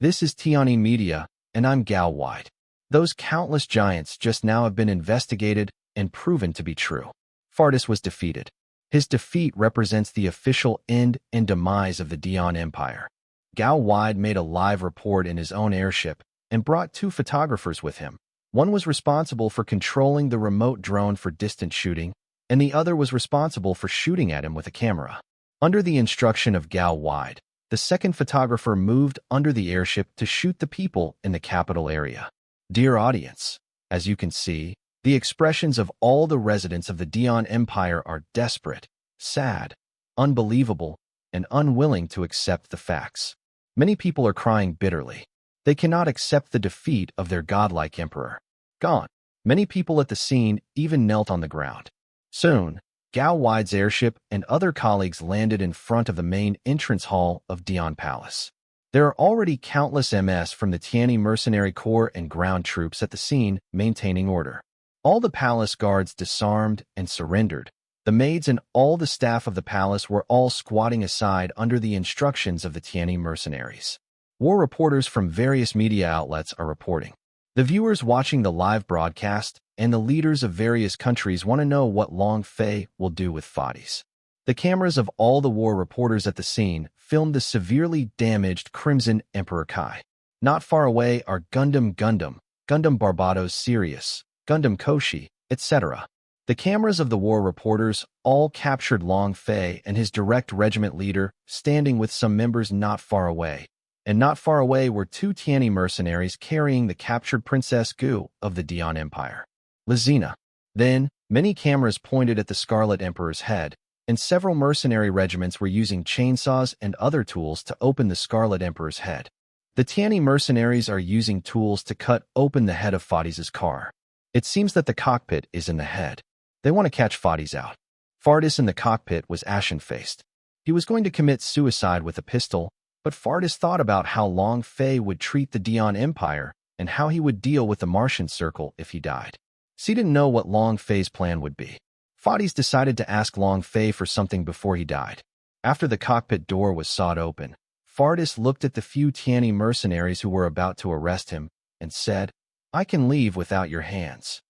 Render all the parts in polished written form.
This is Tiani Media, and I'm Gao Wide. Those countless giants just now have been investigated and proven to be true. Fardis was defeated. His defeat represents the official end and demise of the Dion Empire. Gao Wide made a live report in his own airship and brought 2 photographers with him. One was responsible for controlling the remote drone for distant shooting, and the other was responsible for shooting at him with a camera. Under the instruction of Gao Wide, the second photographer moved under the airship to shoot the people in the capital area. Dear audience, as you can see, the expressions of all the residents of the Dion Empire are desperate, sad, unbelievable, and unwilling to accept the facts. Many people are crying bitterly. They cannot accept the defeat of their godlike emperor. Gone. Many people at the scene even knelt on the ground. Soon, Gao Wide's airship and other colleagues landed in front of the main entrance hall of Dion Palace. There are already countless MS from the Tiani Mercenary Corps and ground troops at the scene maintaining order. All the palace guards disarmed and surrendered. The maids and all the staff of the palace were all squatting aside under the instructions of the Tiani mercenaries. War reporters from various media outlets are reporting. The viewers watching the live broadcast and the leaders of various countries want to know what Long Fei will do with Fadis. The cameras of all the war reporters at the scene filmed the severely damaged Crimson Emperor Kai. Not far away are Gundam, Gundam Barbados Sirius, Gundam Koshi, etc. The cameras of the war reporters all captured Long Fei and his direct regiment leader standing with some members not far away. And not far away were 2 Tiani mercenaries carrying the captured Princess Gu of the Dion Empire, Lazina. Then, many cameras pointed at the Scarlet Emperor's head, and several mercenary regiments were using chainsaws and other tools to open the Scarlet Emperor's head. The Tiani mercenaries are using tools to cut open the head of Fadis' car. It seems that the cockpit is in the head. They want to catch Fadis out. Fardis in the cockpit was ashen-faced. He was going to commit suicide with a pistol, but Fardis thought about how Long Fei would treat the Dion Empire and how he would deal with the Martian Circle if he died. So he didn't know what Long Fei's plan would be. Fadis decided to ask Long Fei for something before he died. After the cockpit door was sawed open, Fardis looked at the few Tiani mercenaries who were about to arrest him and said, "I can leave without your hands."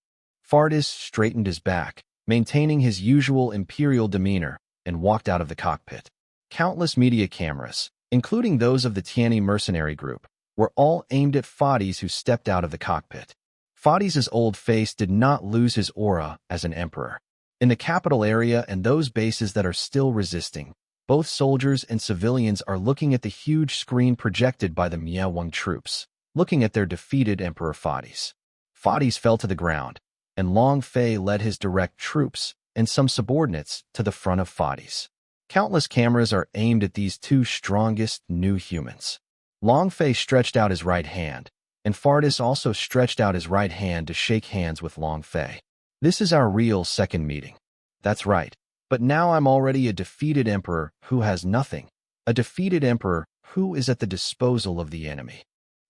Fardis straightened his back, maintaining his usual imperial demeanor, and walked out of the cockpit. Countless media cameras, including those of the Tiani mercenary group, were all aimed at Fadis who stepped out of the cockpit. Fadis' old face did not lose his aura as an emperor. In the capital area and those bases that are still resisting, both soldiers and civilians are looking at the huge screen projected by the Miewang troops, looking at their defeated Emperor Fadis. Fadis fell to the ground, and Long Fei led his direct troops and some subordinates to the front of Fadis. Countless cameras are aimed at these 2 strongest new humans. Long Fei stretched out his right hand, and Fardis also stretched out his right hand to shake hands with Long Fei. This is our real second meeting. That's right. But now I'm already a defeated emperor who has nothing. A defeated emperor who is at the disposal of the enemy.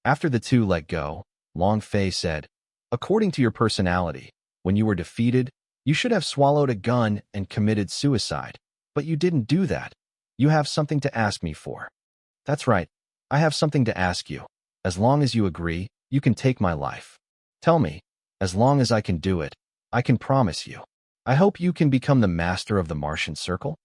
After the 2 let go, Long Fei said, "According to your personality, when you were defeated, you should have swallowed a gun and committed suicide. But you didn't do that. You have something to ask me for." "That's right. I have something to ask you. As long as you agree, you can take my life. Tell me, as long as I can do it, I can promise you. I hope you can become the master of the Martian Circle."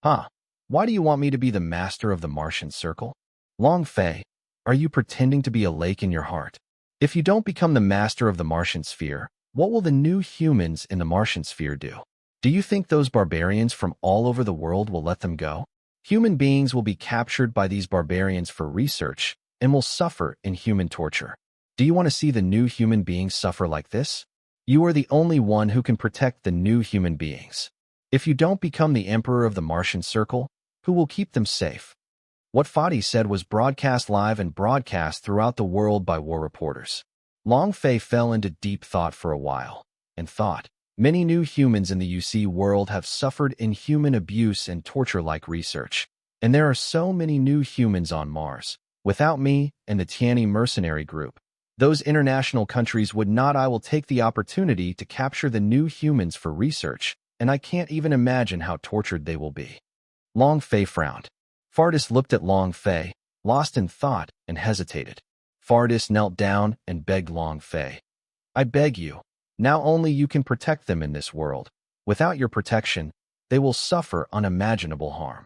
"Huh? Why do you want me to be the master of the Martian Circle?" "Long Fei, are you pretending to be a lake in your heart? If you don't become the master of the Martian Sphere, what will the new humans in the Martian Sphere do? Do you think those barbarians from all over the world will let them go? Human beings will be captured by these barbarians for research and will suffer inhuman torture. Do you want to see the new human beings suffer like this? You are the only one who can protect the new human beings. If you don't become the emperor of the Martian Circle, who will keep them safe?" What Fadis said was broadcast live and broadcast throughout the world by war reporters. Long Fei fell into deep thought for a while, and thought, many new humans in the UC world have suffered inhuman abuse and torture-like research, and there are so many new humans on Mars. Without me and the Tiani mercenary group, those international countries would not. I will take the opportunity to capture the new humans for research, and I can't even imagine how tortured they will be." Long Fei frowned. Fardis looked at Long Fei, lost in thought, and hesitated. Fardis knelt down and begged Long Fei. I beg you. Now only you can protect them in this world. Without your protection, they will suffer unimaginable harm.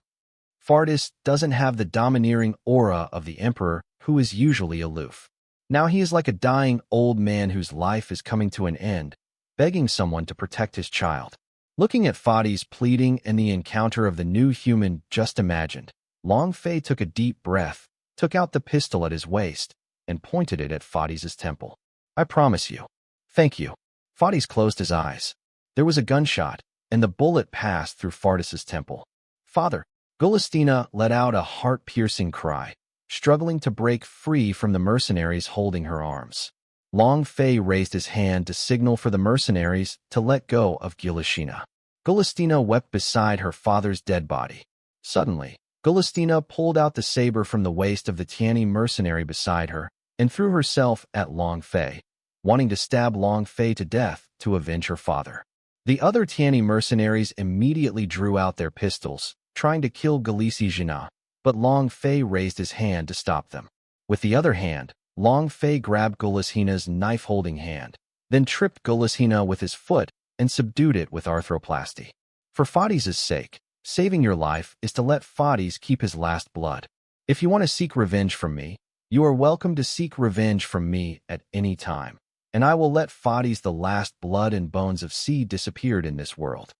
Fardis doesn't have the domineering aura of the emperor, who is usually aloof. Now he is like a dying old man whose life is coming to an end, begging someone to protect his child. Looking at Fadi's pleading and the encounter of the new human just imagined, Long Fei took a deep breath, took out the pistol at his waist, and pointed it at Fadi's temple. I promise you. Thank you. Fadis closed his eyes. There was a gunshot, and the bullet passed through Fardis's temple. Father, Gulistina let out a heart-piercing cry, struggling to break free from the mercenaries holding her arms. Long Fei raised his hand to signal for the mercenaries to let go of Gulistina. Gulistina wept beside her father's dead body. Suddenly, Gulistina pulled out the saber from the waist of the Tiani mercenary beside her and threw herself at Long Fei, wanting to stab Long Fei to death to avenge her father. The other Tiani mercenaries immediately drew out their pistols, trying to kill Gulistina, but Long Fei raised his hand to stop them. With the other hand, Long Fei grabbed Gulishina's knife-holding hand, then tripped Gulishina with his foot and subdued it with arthroplasty. For Fadis' sake, saving your life is to let Fadis keep his last blood. If you want to seek revenge from me, you are welcome to seek revenge from me at any time, and I will let Fadis the last blood and bones of sea disappeared in this world.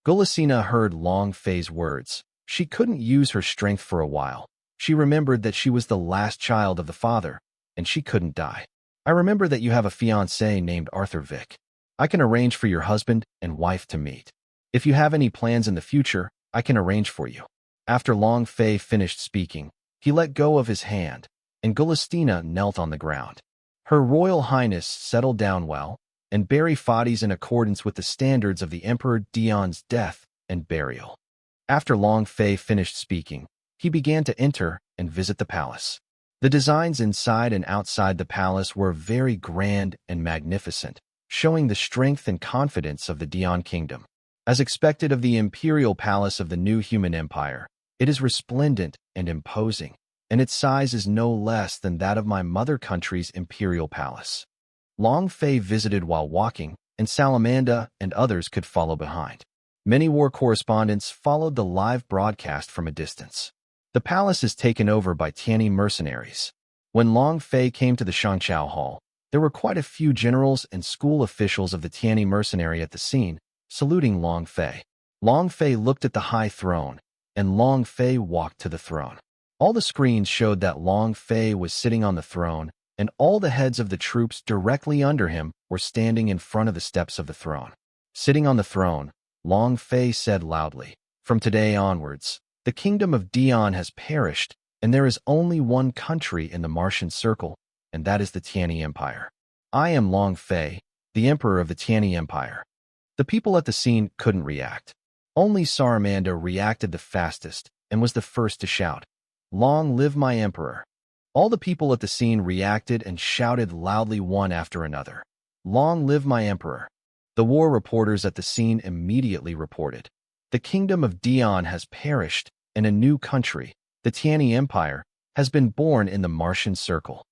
Gulishina heard Long Fei's words. She couldn't use her strength for a while. She remembered that she was the last child of the father, and she couldn't die. I remember that you have a fiancé named Arthur Vic. I can arrange for your husband and wife to meet. If you have any plans in the future, I can arrange for you. After Long Fei finished speaking, he let go of his hand, and Gulistina knelt on the ground. Her Royal Highness settled down well and buried Fadis in accordance with the standards of the Emperor Dion's death and burial. After Long Fei finished speaking, he began to enter and visit the palace. The designs inside and outside the palace were very grand and magnificent, showing the strength and confidence of the Dion kingdom. As expected of the imperial palace of the new human empire, it is resplendent and imposing, and its size is no less than that of my mother country's imperial palace. Long Fei visited while walking, and Salamanda and others could follow behind. Many war correspondents followed the live broadcast from a distance. The palace is taken over by Tiani mercenaries. When Long Fei came to the Shangqiao Hall, there were quite a few generals and school officials of the Tiani mercenary at the scene, saluting Long Fei. Long Fei looked at the high throne, and Long Fei walked to the throne. All the screens showed that Long Fei was sitting on the throne, and all the heads of the troops directly under him were standing in front of the steps of the throne. Sitting on the throne, Long Fei said loudly, "From today onwards, the kingdom of Dion has perished, and there is only one country in the Martian Circle, and that is the Tiani Empire. I am Long Fei, the emperor of the Tiani Empire." The people at the scene couldn't react. Only Saramanda reacted the fastest and was the first to shout, "Long live my emperor." All the people at the scene reacted and shouted loudly one after another, "Long live my emperor." The war reporters at the scene immediately reported, "The kingdom of Dion has perished, and a new country, the Tiani Empire, has been born in the Martian Circle.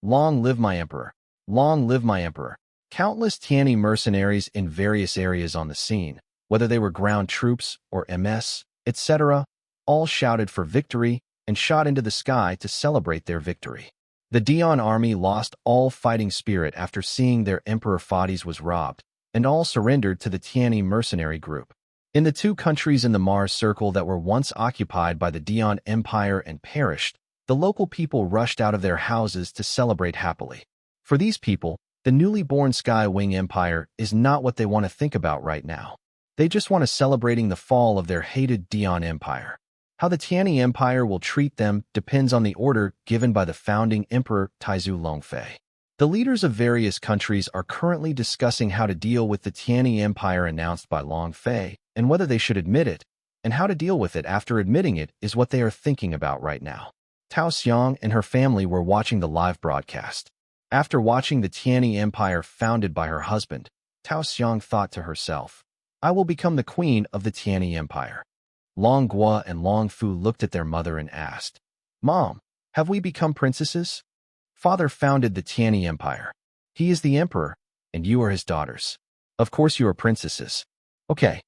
Long live my emperor! Long live my emperor!" Countless Tiani mercenaries in various areas on the scene, whether they were ground troops or MS, etc., all shouted for victory and shot into the sky to celebrate their victory. The Dion army lost all fighting spirit after seeing their Emperor Fadis was robbed, and all surrendered to the Tiani mercenary group. In the two countries in the Mars Circle that were once occupied by the Dion Empire and perished, the local people rushed out of their houses to celebrate happily. For these people, the newly born Sky Wing Empire is not what they want to think about right now. They just want to celebrating the fall of their hated Dion Empire. How the Tiani Empire will treat them depends on the order given by the founding Emperor Taizu Longfei. The leaders of various countries are currently discussing how to deal with the Tiani Empire announced by Longfei, and whether they should admit it, and how to deal with it after admitting it is what they are thinking about right now. Tao Xiang and her family were watching the live broadcast. After watching the Tiani Empire founded by her husband, Tao Xiang thought to herself, "I will become the queen of the Tiani Empire." Long Guo and Long Fu looked at their mother and asked, "Mom, have we become princesses?" Father founded the Tianyi Empire. He is the emperor, and you are his daughters. Of course you are princesses. Okay.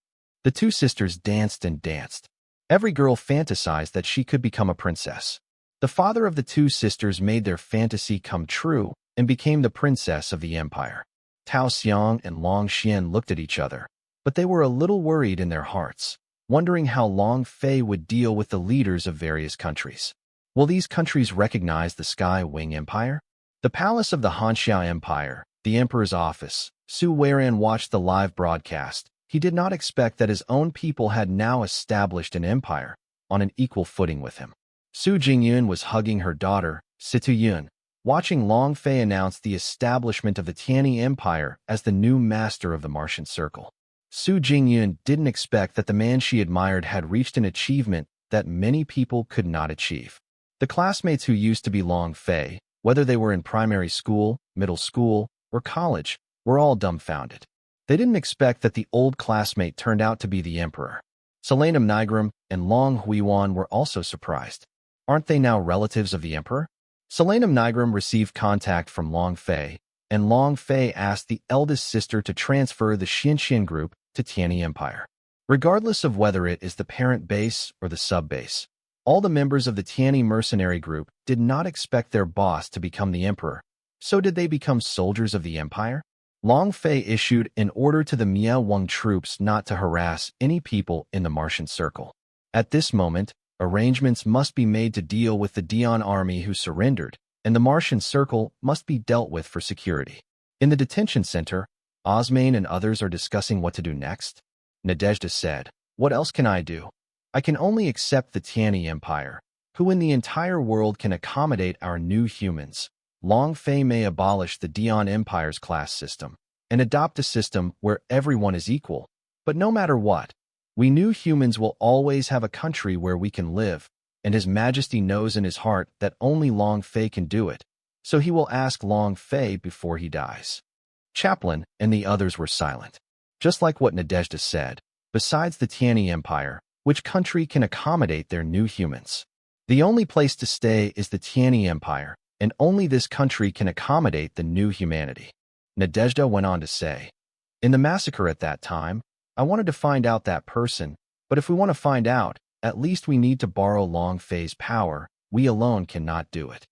The two sisters danced and danced. Every girl fantasized that she could become a princess. The father of the two sisters made their fantasy come true and became the princess of the empire. Tao Xiang and Long Xian looked at each other, but they were a little worried in their hearts, wondering how Long Fei would deal with the leaders of various countries. Will these countries recognize the Sky Wing Empire? The palace of the Hanxia Empire, the emperor's office. Su Weiran watched the live broadcast. He did not expect that his own people had now established an empire on an equal footing with him. Su Jingyun was hugging her daughter, Situ Yun, watching Long Fei announce the establishment of the Tianyi Empire as the new master of the Martian Circle. Su Jingyun didn't expect that the man she admired had reached an achievement that many people could not achieve. The classmates who used to be Long Fei, whether they were in primary school, middle school, or college, were all dumbfounded. They didn't expect that the old classmate turned out to be the emperor. Solanum Nigrum and Long Huiwan were also surprised. Aren't they now relatives of the emperor? Solanum Nigrum received contact from Long Fei, and Long Fei asked the eldest sister to transfer the Xianxian group to Tianyi Empire. Regardless of whether it is the parent base or the sub-base, all the members of the Tianyi mercenary group did not expect their boss to become the emperor. So did they become soldiers of the empire? Long Fei issued an order to the Mia Wang troops not to harass any people in the Martian Circle. At this moment, arrangements must be made to deal with the Dion army who surrendered, and the Martian Circle must be dealt with for security. In the detention center, Osmane and others are discussing what to do next. Nadezhda said, "What else can I do? I can only accept the Tianyi Empire, who in the entire world can accommodate our new humans. Long Fei may abolish the Dion Empire's class system and adopt a system where everyone is equal. But no matter what, we new humans will always have a country where we can live, and His Majesty knows in his heart that only Long Fei can do it, so he will ask Long Fei before he dies." Chaplain and the others were silent. Just like what Nadezhda said, besides the Tianyi Empire, which country can accommodate their new humans? The only place to stay is the Tianyi Empire, and only this country can accommodate the new humanity. Nadezhda went on to say, "In the massacre at that time, I wanted to find out that person, but if we want to find out, at least we need to borrow Long Fei's power. We alone cannot do it."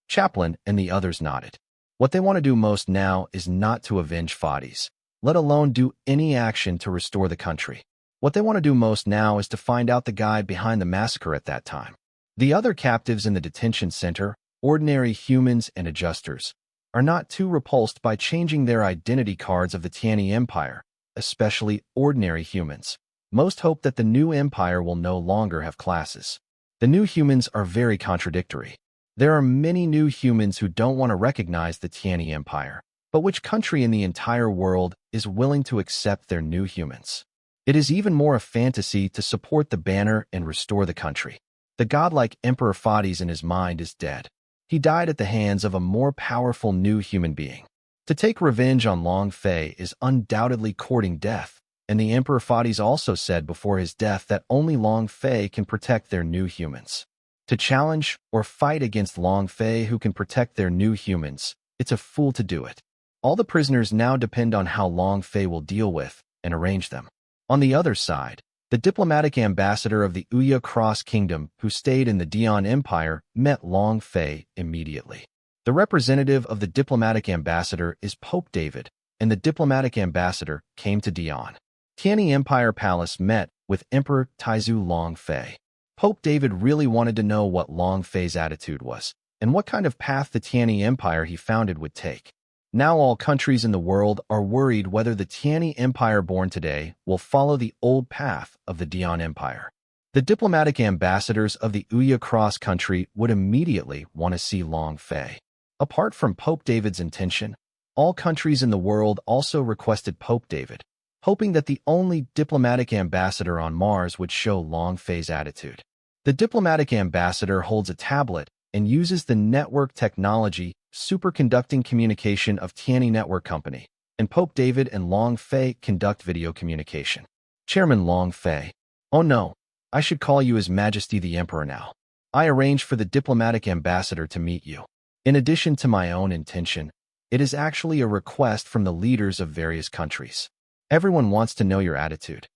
Chaplain and the others nodded. What they want to do most now is not to avenge Fadis, let alone do any action to restore the country. What they want to do most now is to find out the guy behind the massacre at that time. The other captives in the detention center, ordinary humans and adjusters, are not too repulsed by changing their identity cards of the Tianyi Empire, especially ordinary humans. Most hope that the new empire will no longer have classes. The new humans are very contradictory. There are many new humans who don't want to recognize the Tianyi Empire, but which country in the entire world is willing to accept their new humans? It is even more a fantasy to support the banner and restore the country. The godlike Emperor Fadis in his mind is dead. He died at the hands of a more powerful new human being. To take revenge on Long Fei is undoubtedly courting death, and the Emperor Fadis also said before his death that only Long Fei can protect their new humans. To challenge or fight against Long Fei who can protect their new humans, it's a fool to do it. All the prisoners now depend on how Long Fei will deal with and arrange them. On the other side, the diplomatic ambassador of the Uya Cross Kingdom who stayed in the Dion Empire met Long Fei immediately. The representative of the diplomatic ambassador is Pope David, and the diplomatic ambassador came to Dion. Tianyi Empire Palace met with Emperor Taizu Long Fei. Pope David really wanted to know what Long Fei's attitude was, and what kind of path the Tianyi Empire he founded would take. Now all countries in the world are worried whether the Tianyi Empire born today will follow the old path of the Dion Empire. The diplomatic ambassadors of the Uya Cross country would immediately want to see Long Fei. Apart from Pope David's intention, all countries in the world also requested Pope David, hoping that the only diplomatic ambassador on Mars would show Long Fei's attitude. The diplomatic ambassador holds a tablet and uses the network technology superconducting communication of Tianyi Network Company, and Pope David and Long Fei conduct video communication. Chairman Long Fei, "Oh no, I should call you His Majesty the Emperor now. I arranged for the diplomatic ambassador to meet you." In addition to my own intention, it is actually a request from the leaders of various countries. Everyone wants to know your attitude.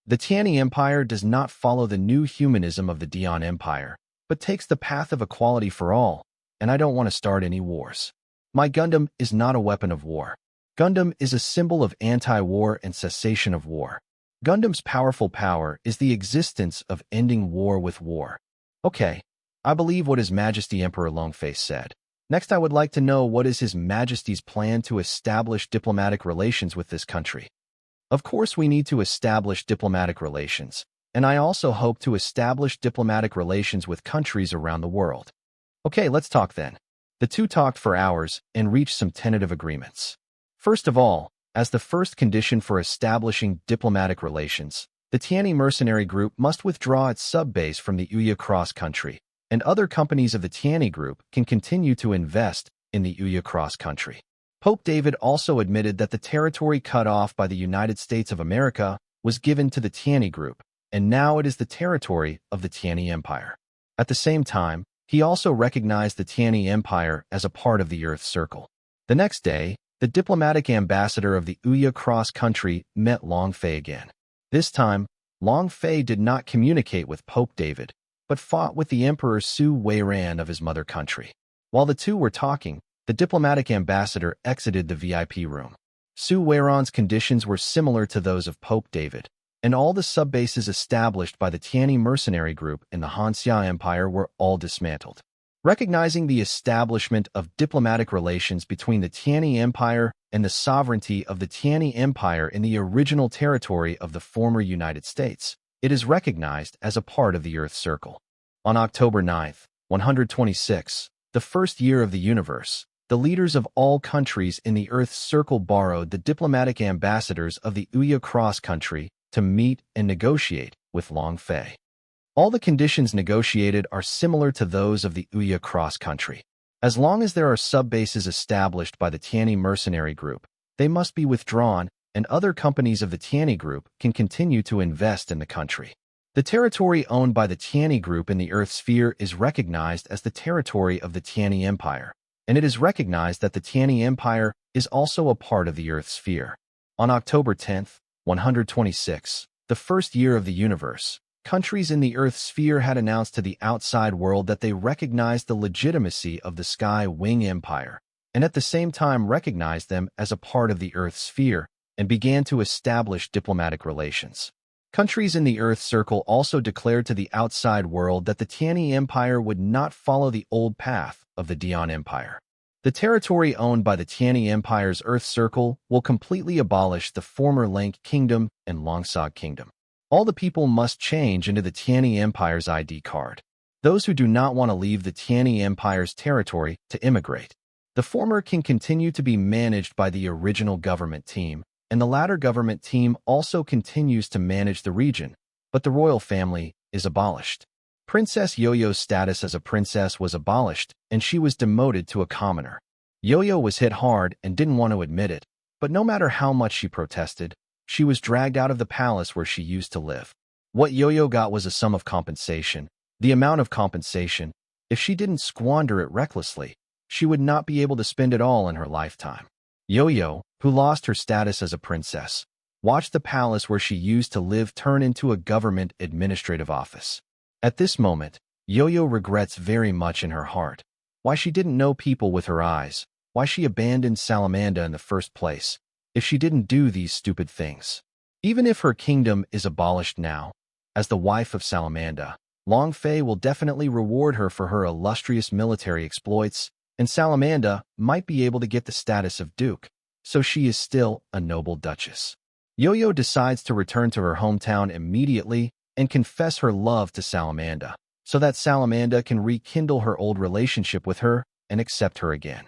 The Tianyi Empire does not follow the new humanism of the Dian Empire, but takes the path of equality for all, and I don't want to start any wars. My Gundam is not a weapon of war. Gundam is a symbol of anti-war and cessation of war. Gundam's powerful power is the existence of ending war with war. Okay, I believe what His Majesty Emperor Longfei said. Next, I would like to know what is His Majesty's plan to establish diplomatic relations with this country. Of course, we need to establish diplomatic relations, and I also hope to establish diplomatic relations with countries around the world. Okay, let's talk then. The two talked for hours and reached some tentative agreements. First of all, as the first condition for establishing diplomatic relations, the Tianyi mercenary group must withdraw its sub-base from the Uya Cross country, and other companies of the Tianyi group can continue to invest in the Uya Cross country. Pope David also admitted that the territory cut off by the United States of America was given to the Tianyi group, and now it is the territory of the Tianyi Empire. At the same time, he also recognized the Tianyi Empire as a part of the Earth Circle. The next day, the diplomatic ambassador of the Uya Cross country met Longfei again. This time, Longfei did not communicate with Pope David, but fought with the Emperor Su Weiran of his mother country. While the two were talking, the diplomatic ambassador exited the VIP room. Su Weiran's conditions were similar to those of Pope David, and all the sub-bases established by the Tianyi mercenary group in the Hanxia Empire were all dismantled. Recognizing the establishment of diplomatic relations between the Tianyi Empire and the sovereignty of the Tianyi Empire in the original territory of the former United States, it is recognized as a part of the Earth Circle. On October 9, 126, the first year of the universe, the leaders of all countries in the Earth Circle borrowed the diplomatic ambassadors of the Uya Cross country to meet and negotiate with Longfei. All the conditions negotiated are similar to those of the Uya Cross country. As long as there are sub-bases established by the Tianyi mercenary group, they must be withdrawn, and other companies of the Tianyi group can continue to invest in the country. The territory owned by the Tianyi group in the Earth sphere is recognized as the territory of the Tianyi Empire, and it is recognized that the Tianyi Empire is also a part of the Earth sphere. On October 10, 126, the first year of the universe, countries in the Earth sphere had announced to the outside world that they recognized the legitimacy of the Sky Wing Empire, and at the same time recognized them as a part of the Earth sphere and began to establish diplomatic relations. Countries in the Earth Circle also declared to the outside world that the Tianyi Empire would not follow the old path of the Dian Empire. The territory owned by the Tianyi Empire's Earth Circle will completely abolish the former Lank Kingdom and Longsog Kingdom. All the people must change into the Tianyi Empire's ID card. Those who do not want to leave the Tianyi Empire's territory to immigrate. The former can continue to be managed by the original government team, and the latter government team also continues to manage the region, but the royal family is abolished. Princess Yo-Yo's status as a princess was abolished, and she was demoted to a commoner. Yo-Yo was hit hard and didn't want to admit it, but no matter how much she protested, she was dragged out of the palace where she used to live. What Yo-Yo got was a sum of compensation. The amount of compensation, if she didn't squander it recklessly, she would not be able to spend it all in her lifetime. Yo-Yo, who lost her status as a princess, watched the palace where she used to live turn into a government administrative office. At this moment, Yo-Yo regrets very much in her heart why she didn't know people with her eyes, why she abandoned Salamanda in the first place, if she didn't do these stupid things. Even if her kingdom is abolished now, as the wife of Salamanda, Longfei will definitely reward her for her illustrious military exploits, and Salamanda might be able to get the status of duke, so she is still a noble duchess. Yo-Yo decides to return to her hometown immediately and confess her love to Salamanda, so that Salamanda can rekindle her old relationship with her and accept her again.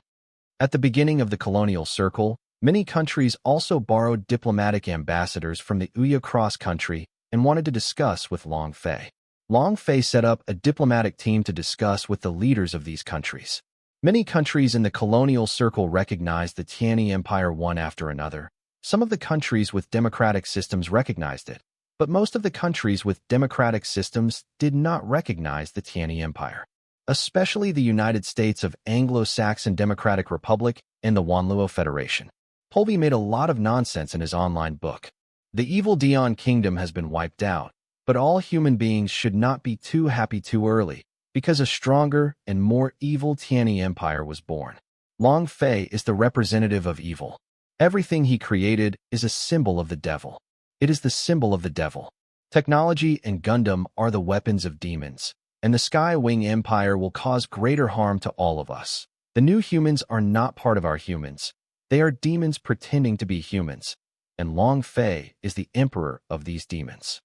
At the beginning of the colonial circle, many countries also borrowed diplomatic ambassadors from the Uya Cross country and wanted to discuss with Longfei. Longfei set up a diplomatic team to discuss with the leaders of these countries. Many countries in the colonial circle recognized the Tianyi Empire one after another. Some of the countries with democratic systems recognized it, but most of the countries with democratic systems did not recognize the Tianyi Empire. especially the United States of Anglo-Saxon Democratic Republic and the Wanluo Federation. Polby made a lot of nonsense in his online book. The evil Dion Kingdom has been wiped out, but all human beings should not be too happy too early, because a stronger and more evil Tianyi Empire was born. Long Fei is the representative of evil. Everything he created is a symbol of the devil. It is the symbol of the devil. Technology and Gundam are the weapons of demons, and the Sky Wing Empire will cause greater harm to all of us. The new humans are not part of our humans. They are demons pretending to be humans, and Long Fei is the emperor of these demons.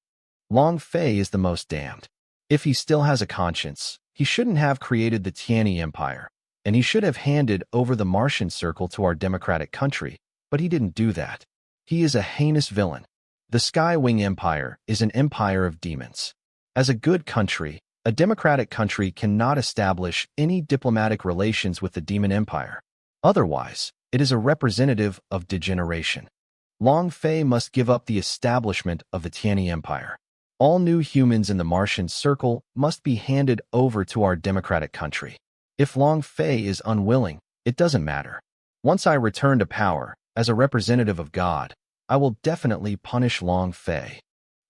Long Fei is the most damned. If he still has a conscience, he shouldn't have created the Tianyi Empire, and he should have handed over the Martian Circle to our democratic country, but he didn't do that. He is a heinous villain. The Sky Wing Empire is an empire of demons. As a good country, a democratic country cannot establish any diplomatic relations with the demon empire. Otherwise, it is a representative of degeneration. Long Fei must give up the establishment of the Tianyi Empire. All new humans in the Martian Circle must be handed over to our democratic country. If Long Fei is unwilling, it doesn't matter. Once I return to power, as a representative of God, I will definitely punish Long Fei.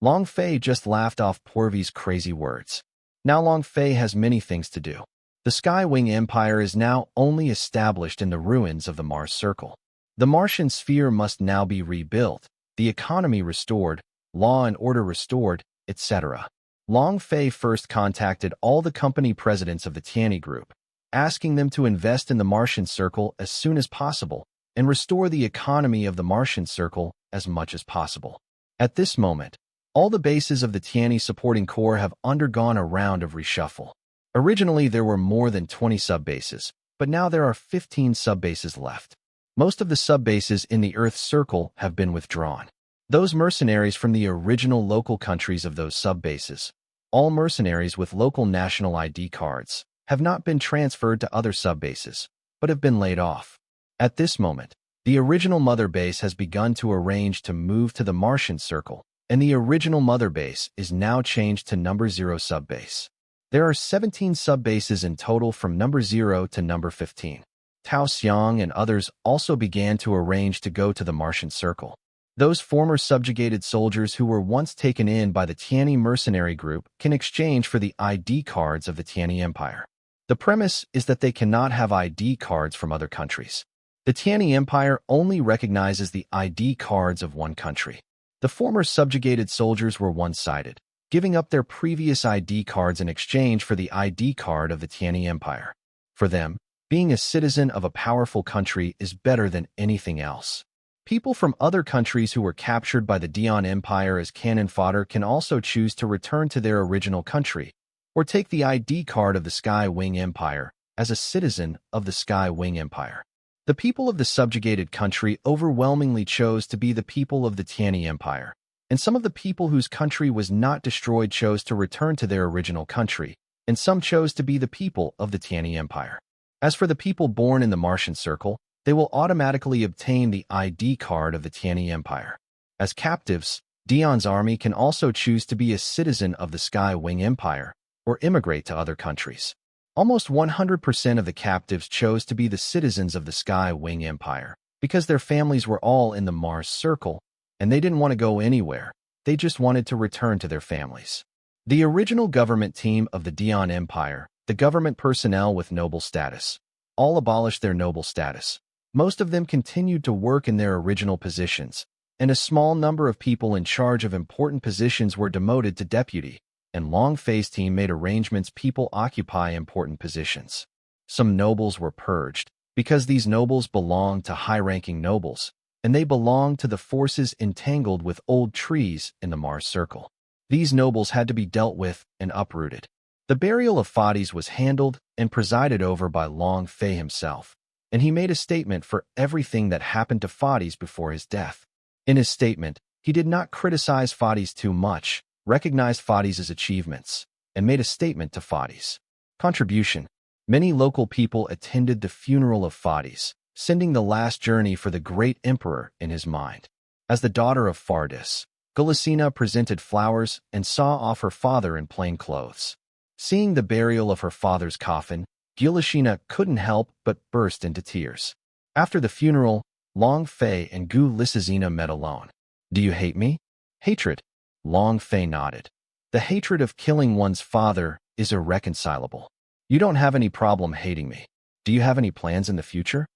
Long Fei just laughed off Porvy's crazy words. Now Long Fei has many things to do. The Sky Wing Empire is now only established in the ruins of the Mars Circle. The Martian sphere must now be rebuilt, the economy restored, law and order restored, etc. Long Fei first contacted all the company presidents of the Tianyi Group, asking them to invest in the Martian Circle as soon as possible and restore the economy of the Martian Circle as much as possible. At this moment, all the bases of the Tianyi supporting corps have undergone a round of reshuffle. Originally, there were more than 20 sub-bases, but now there are 15 sub-bases left. Most of the sub-bases in the Earth Circle have been withdrawn. Those mercenaries from the original local countries of those sub-bases, all mercenaries with local national ID cards, have not been transferred to other sub-bases, but have been laid off. At this moment, the original mother base has begun to arrange to move to the Martian Circle, and the original mother base is now changed to number 0 sub-base. There are 17 sub-bases in total from number 0 to number 15. Tao Xiang and others also began to arrange to go to the Martian Circle. Those former subjugated soldiers who were once taken in by the Tianyi mercenary group can exchange for the ID cards of the Tianyi Empire. The premise is that they cannot have ID cards from other countries. The Tianyi Empire only recognizes the ID cards of one country. The former subjugated soldiers were one-sided, giving up their previous ID cards in exchange for the ID card of the Tianyi Empire. For them, being a citizen of a powerful country is better than anything else. People from other countries who were captured by the Dion Empire as cannon fodder can also choose to return to their original country, or take the ID card of the Sky Wing Empire as a citizen of the Sky Wing Empire. The people of the subjugated country overwhelmingly chose to be the people of the Tianyi Empire, and some of the people whose country was not destroyed chose to return to their original country, and some chose to be the people of the Tianyi Empire. As for the people born in the Martian Circle, they will automatically obtain the ID card of the Tianyi Empire. As captives, Dion's army can also choose to be a citizen of the Sky Wing Empire or immigrate to other countries. Almost 100% of the captives chose to be the citizens of the Sky Wing Empire because their families were all in the Mars Circle and they didn't want to go anywhere. They just wanted to return to their families. The original government team of the Dion Empire, the government personnel with noble status, all abolished their noble status. Most of them continued to work in their original positions, and a small number of people in charge of important positions were demoted to deputy, and Long Fei's team made arrangements people occupy important positions. Some nobles were purged, because these nobles belonged to high-ranking nobles, and they belonged to the forces entangled with old trees in the Mars Circle. These nobles had to be dealt with and uprooted. The burial of Fades was handled and presided over by Long Fei himself, and he made a statement for everything that happened to Fades before his death. In his statement, he did not criticize Fades too much, recognized Fades' achievements, and made a statement to Fades' contribution. Many local people attended the funeral of Fades, sending the last journey for the great emperor in his mind. As the daughter of Fardis, Gulisina presented flowers and saw off her father in plain clothes. Seeing the burial of her father's coffin, Gilashina couldn't help but burst into tears. After the funeral, Long Fei and Gu Lisazina met alone. Do you hate me? Hatred. Long Fei nodded. The hatred of killing one's father is irreconcilable. You don't have any problem hating me. Do you have any plans in the future?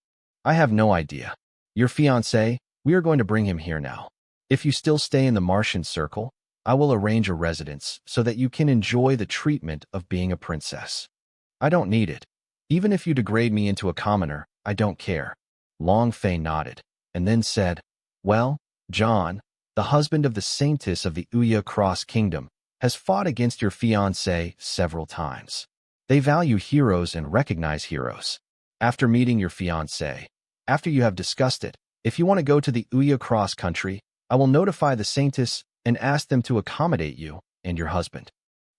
I have no idea. Your fiancé, we are going to bring him here now. If you still stay in the Martian circle, I will arrange a residence so that you can enjoy the treatment of being a princess. I don't need it. Even if you degrade me into a commoner, I don't care. Long Fei nodded, and then said, Well, John, the husband of the saintess of the Uya Cross Kingdom, has fought against your fiancé several times. They value heroes and recognize heroes. After meeting your fiancé, after you have discussed it, if you want to go to the Uya Cross country, I will notify the saintess and ask them to accommodate you and your husband.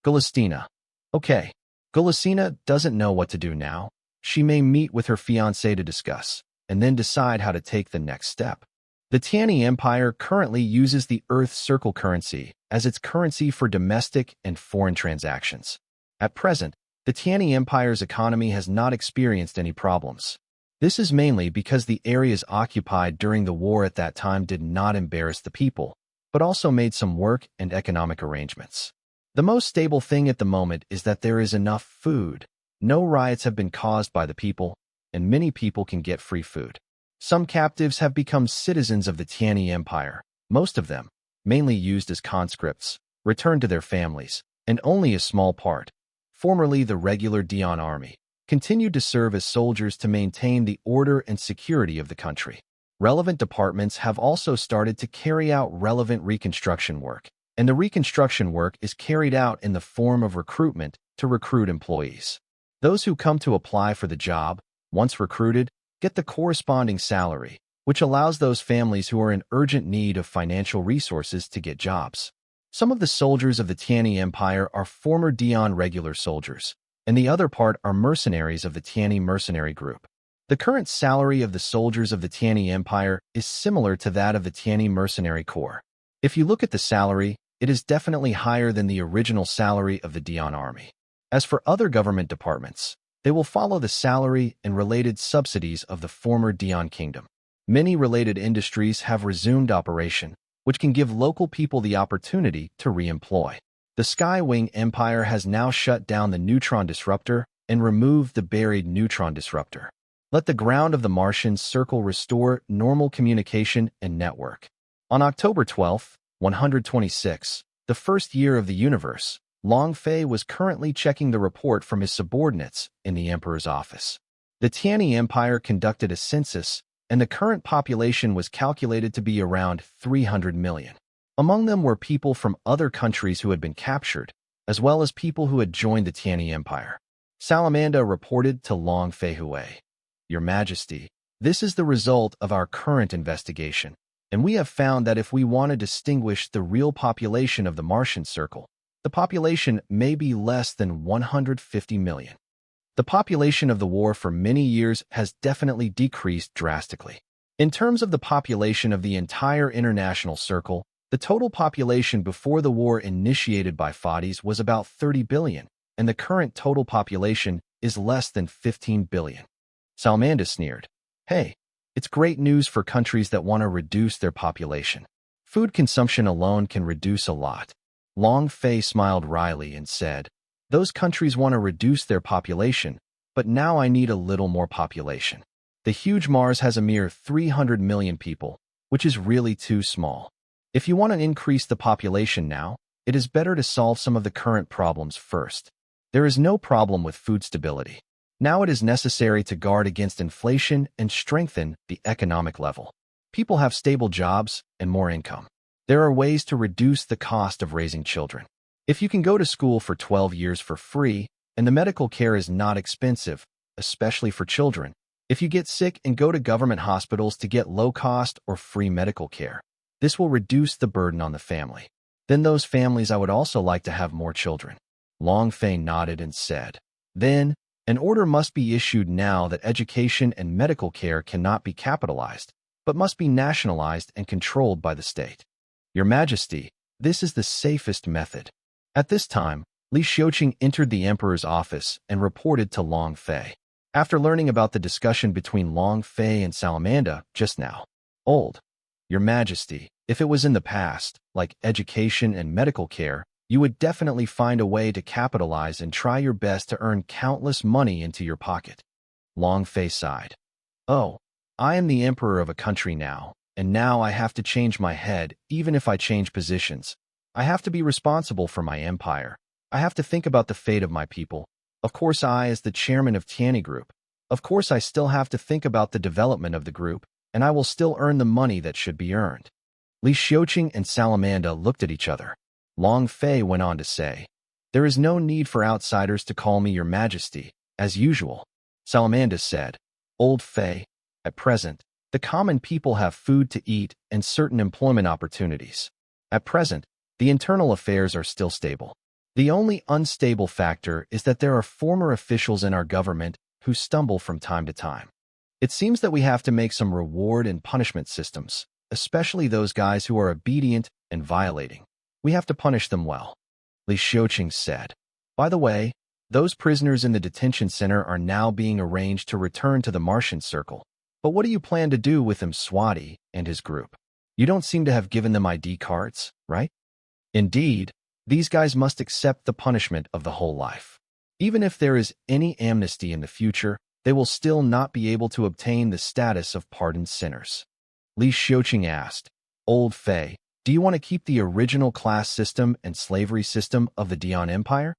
Gulastina. Okay. Gulastina doesn't know what to do now. She may meet with her fiancé to discuss, and then decide how to take the next step. The Tiani Empire currently uses the Earth Circle currency as its currency for domestic and foreign transactions. At present, the Tiani Empire's economy has not experienced any problems. This is mainly because the areas occupied during the war at that time did not embarrass the people, but also made some work and economic arrangements. The most stable thing at the moment is that there is enough food. No riots have been caused by the people, and many people can get free food. Some captives have become citizens of the Tiani Empire. Most of them, mainly used as conscripts, returned to their families, and only a small part, formerly the regular Dian army, continued to serve as soldiers to maintain the order and security of the country. Relevant departments have also started to carry out relevant reconstruction work, and the reconstruction work is carried out in the form of recruitment to recruit employees. Those who come to apply for the job, once recruited, get the corresponding salary, which allows those families who are in urgent need of financial resources to get jobs. Some of the soldiers of the Tiani Empire are former Dian regular soldiers, and the other part are mercenaries of the Tiani mercenary group. The current salary of the soldiers of the Tiani Empire is similar to that of the Tiani mercenary corps. If you look at the salary, it is definitely higher than the original salary of the Dian army. As for other government departments, they will follow the salary and related subsidies of the former Dian kingdom. Many related industries have resumed operation, which can give local people the opportunity to re-employ. The Skywing Empire has now shut down the neutron disruptor and removed the buried neutron disruptor. Let the ground of the Martian circle restore normal communication and network. On October 12, 126, the first year of the universe, Long Fei was currently checking the report from his subordinates in the Emperor's office. The Tiani Empire conducted a census, and the current population was calculated to be around 300 million. Among them were people from other countries who had been captured, as well as people who had joined the Tiani Empire. Salamanda reported to Long Fei Hui, Your Majesty, this is the result of our current investigation, and we have found that if we want to distinguish the real population of the Martian circle, the population may be less than 150 million. The population of the war for many years has definitely decreased drastically. In terms of the population of the entire international circle, the total population before the war initiated by Fadis was about 30 billion, and the current total population is less than 15 billion. Salmanda sneered. Hey, it's great news for countries that want to reduce their population. Food consumption alone can reduce a lot. Long Fei smiled wryly and said, Those countries want to reduce their population, but now I need a little more population. The huge Mars has a mere 300 million people, which is really too small. If you want to increase the population now, it is better to solve some of the current problems first. There is no problem with food stability. Now it is necessary to guard against inflation and strengthen the economic level. People have stable jobs and more income. There are ways to reduce the cost of raising children. If you can go to school for 12 years for free, and the medical care is not expensive, especially for children, if you get sick and go to government hospitals to get low-cost or free medical care, this will reduce the burden on the family. Then those families I would also like to have more children. Long Fei nodded and said, Then, an order must be issued now that education and medical care cannot be capitalized, but must be nationalized and controlled by the state. Your Majesty, this is the safest method. At this time, Li Xiuqing entered the emperor's office and reported to Long Fei. After learning about the discussion between Long Fei and Salamander just now, Your Majesty, if it was in the past, like education and medical care, you would definitely find a way to capitalize and try your best to earn countless money into your pocket. Long Fei sighed. Oh, I am the emperor of a country now, and now I have to change my head even if I change positions. I have to be responsible for my empire. I have to think about the fate of my people. Of course, I, as the chairman of Tianyi Group, of course I still have to think about the development of the group, and I will still earn the money that should be earned. Li Xiuqing and Salamander looked at each other. Long Fei went on to say, There is no need for outsiders to call me Your Majesty, as usual. Salamander said, Old Fei, at present, the common people have food to eat and certain employment opportunities. At present, the internal affairs are still stable. The only unstable factor is that there are former officials in our government who stumble from time to time. It seems that we have to make some reward and punishment systems, especially those guys who are obedient and violating. We have to punish them well. Li Xiuqing said. By the way, those prisoners in the detention center are now being arranged to return to the Martian Circle. But what do you plan to do with Swati and his group? You don't seem to have given them ID cards, right? Indeed, these guys must accept the punishment of the whole life. Even if there is any amnesty in the future, they will still not be able to obtain the status of pardoned sinners. Li Xiuqing asked, Old Fei, do you want to keep the original class system and slavery system of the Dian Empire?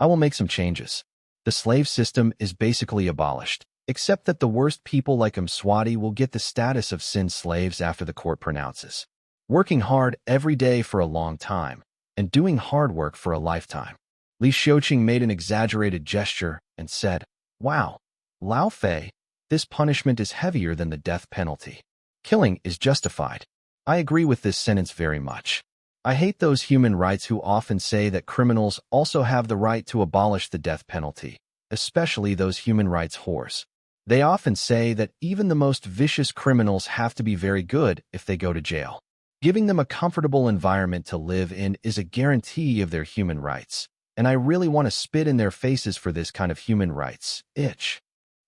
I will make some changes. The slave system is basically abolished, except that the worst people like Swati will get the status of sin slaves after the court pronounces. Working hard every day for a long time, and doing hard work for a lifetime. Li Xiuqing made an exaggerated gesture and said, Wow, Lao Fei, this punishment is heavier than the death penalty. Killing is justified. I agree with this sentence very much. I hate those human rights who often say that criminals also have the right to abolish the death penalty, especially those human rights whores. They often say that even the most vicious criminals have to be very good if they go to jail. Giving them a comfortable environment to live in is a guarantee of their human rights, and I really want to spit in their faces for this kind of human rights. Itch.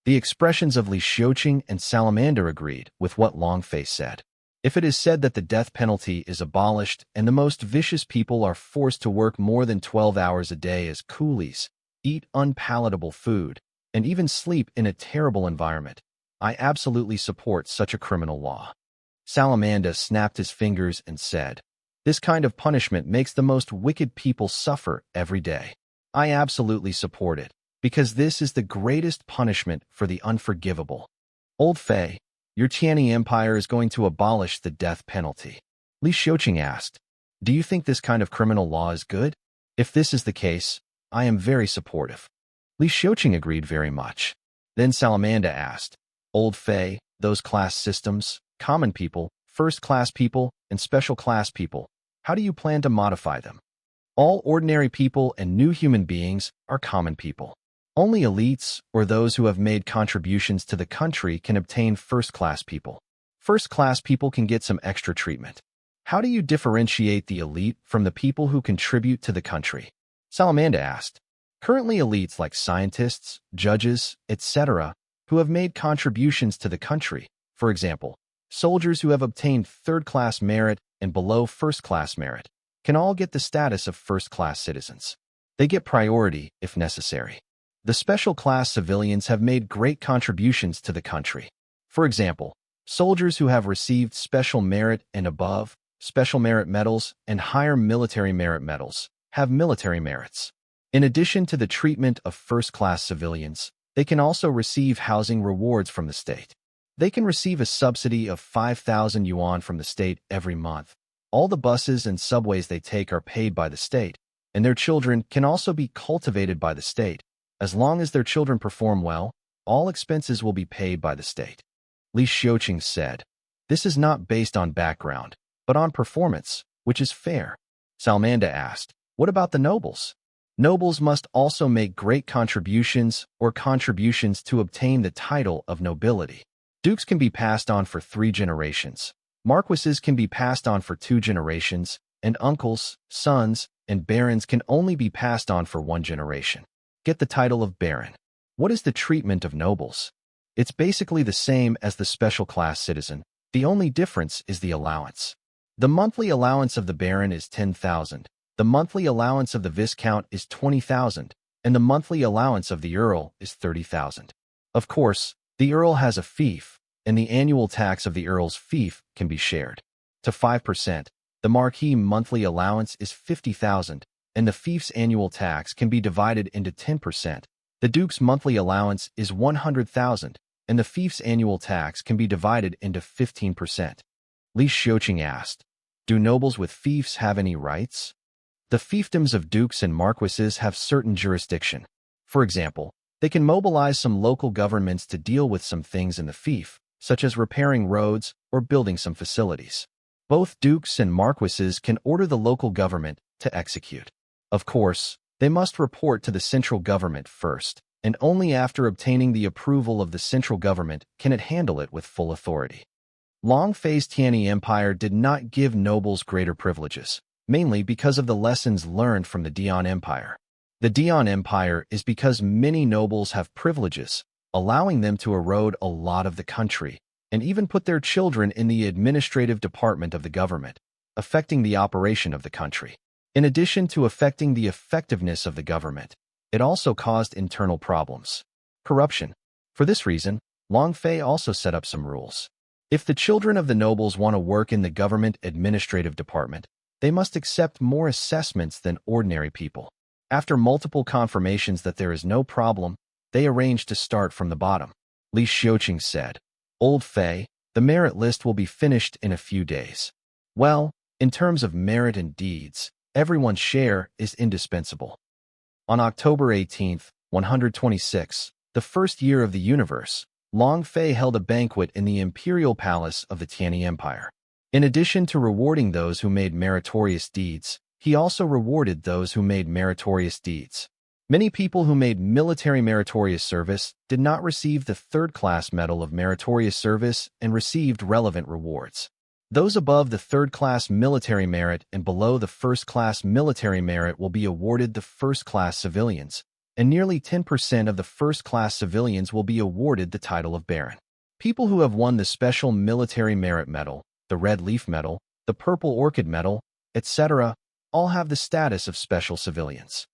The expressions of Li Xiuqing and Salamander agreed with what Long Fei said. If it is said that the death penalty is abolished and the most vicious people are forced to work more than 12 hours a day as coolies, eat unpalatable food, and even sleep in a terrible environment, I absolutely support such a criminal law. Salamander snapped his fingers and said, This kind of punishment makes the most wicked people suffer every day. I absolutely support it, because this is the greatest punishment for the unforgivable. Old Fei, your Tianyi Empire is going to abolish the death penalty. Li Xiuqing asked, Do you think this kind of criminal law is good? If this is the case, I am very supportive. Li Xiuqing agreed very much. Then Salamander asked, Old Fei, those class systems, common people, first-class people, and special-class people, how do you plan to modify them? All ordinary people and new human beings are common people. Only elites or those who have made contributions to the country can obtain first-class people. First-class people can get some extra treatment. How do you differentiate the elite from the people who contribute to the country? Salamander asked. Currently, elites like scientists, judges, etc., who have made contributions to the country, for example, soldiers who have obtained third-class merit and below first-class merit, can all get the status of first-class citizens. They get priority if necessary. The special-class civilians have made great contributions to the country. For example, soldiers who have received special merit and above, special merit medals, and higher military merit medals, have military merits. In addition to the treatment of first-class civilians, they can also receive housing rewards from the state. They can receive a subsidy of 5,000 yuan from the state every month. All the buses and subways they take are paid by the state, and their children can also be cultivated by the state. As long as their children perform well, all expenses will be paid by the state. Li Xiuqing said, This is not based on background, but on performance, which is fair. Salamander asked, What about the nobles? Nobles must also make great contributions or contributions to obtain the title of nobility. Dukes can be passed on for 3 generations. Marquises can be passed on for 2 generations, and uncles, sons, and barons can only be passed on for one generation. Get the title of baron. What is the treatment of nobles? It's basically the same as the special class citizen. The only difference is the allowance. The monthly allowance of the baron is 10,000. The monthly allowance of the viscount is 20,000, and the monthly allowance of the earl is 30,000. Of course, the earl has a fief, and the annual tax of the earl's fief can be shared. To 5%, the marquis monthly allowance is 50,000, and the fief's annual tax can be divided into 10%. The duke's monthly allowance is 100,000, and the fief's annual tax can be divided into 15%. Li Xiuqing asked, "Do nobles with fiefs have any rights?" The fiefdoms of dukes and marquises have certain jurisdiction. For example, they can mobilize some local governments to deal with some things in the fief, such as repairing roads or building some facilities. Both dukes and marquises can order the local government to execute. Of course, they must report to the central government first, and only after obtaining the approval of the central government can it handle it with full authority. Long Fei's Tianyi Empire did not give nobles greater privileges, mainly because of the lessons learned from the Dian Empire. The Dian Empire is because many nobles have privileges, allowing them to erode a lot of the country, and even put their children in the administrative department of the government, affecting the operation of the country. In addition to affecting the effectiveness of the government, it also caused internal problems. Corruption. For this reason, Long Fei also set up some rules. If the children of the nobles want to work in the government administrative department, they must accept more assessments than ordinary people. After multiple confirmations that there is no problem, they arranged to start from the bottom. Li Xiuqing said, "Old Fei, the merit list will be finished in a few days." Well, in terms of merit and deeds, everyone's share is indispensable. On October 18, 126, the first year of the universe, Long Fei held a banquet in the imperial palace of the Tianyi Empire. In addition to rewarding those who made meritorious deeds, he also rewarded those who made meritorious deeds. Many people who made military meritorious service did not receive the third-class medal of meritorious service and received relevant rewards. Those above the third-class military merit and below the first-class military merit will be awarded the first-class civilians, and nearly 10% of the first-class civilians will be awarded the title of baron. People who have won the special military merit medal, the red leaf medal, the purple orchid medal, etc., all have the status of special civilians.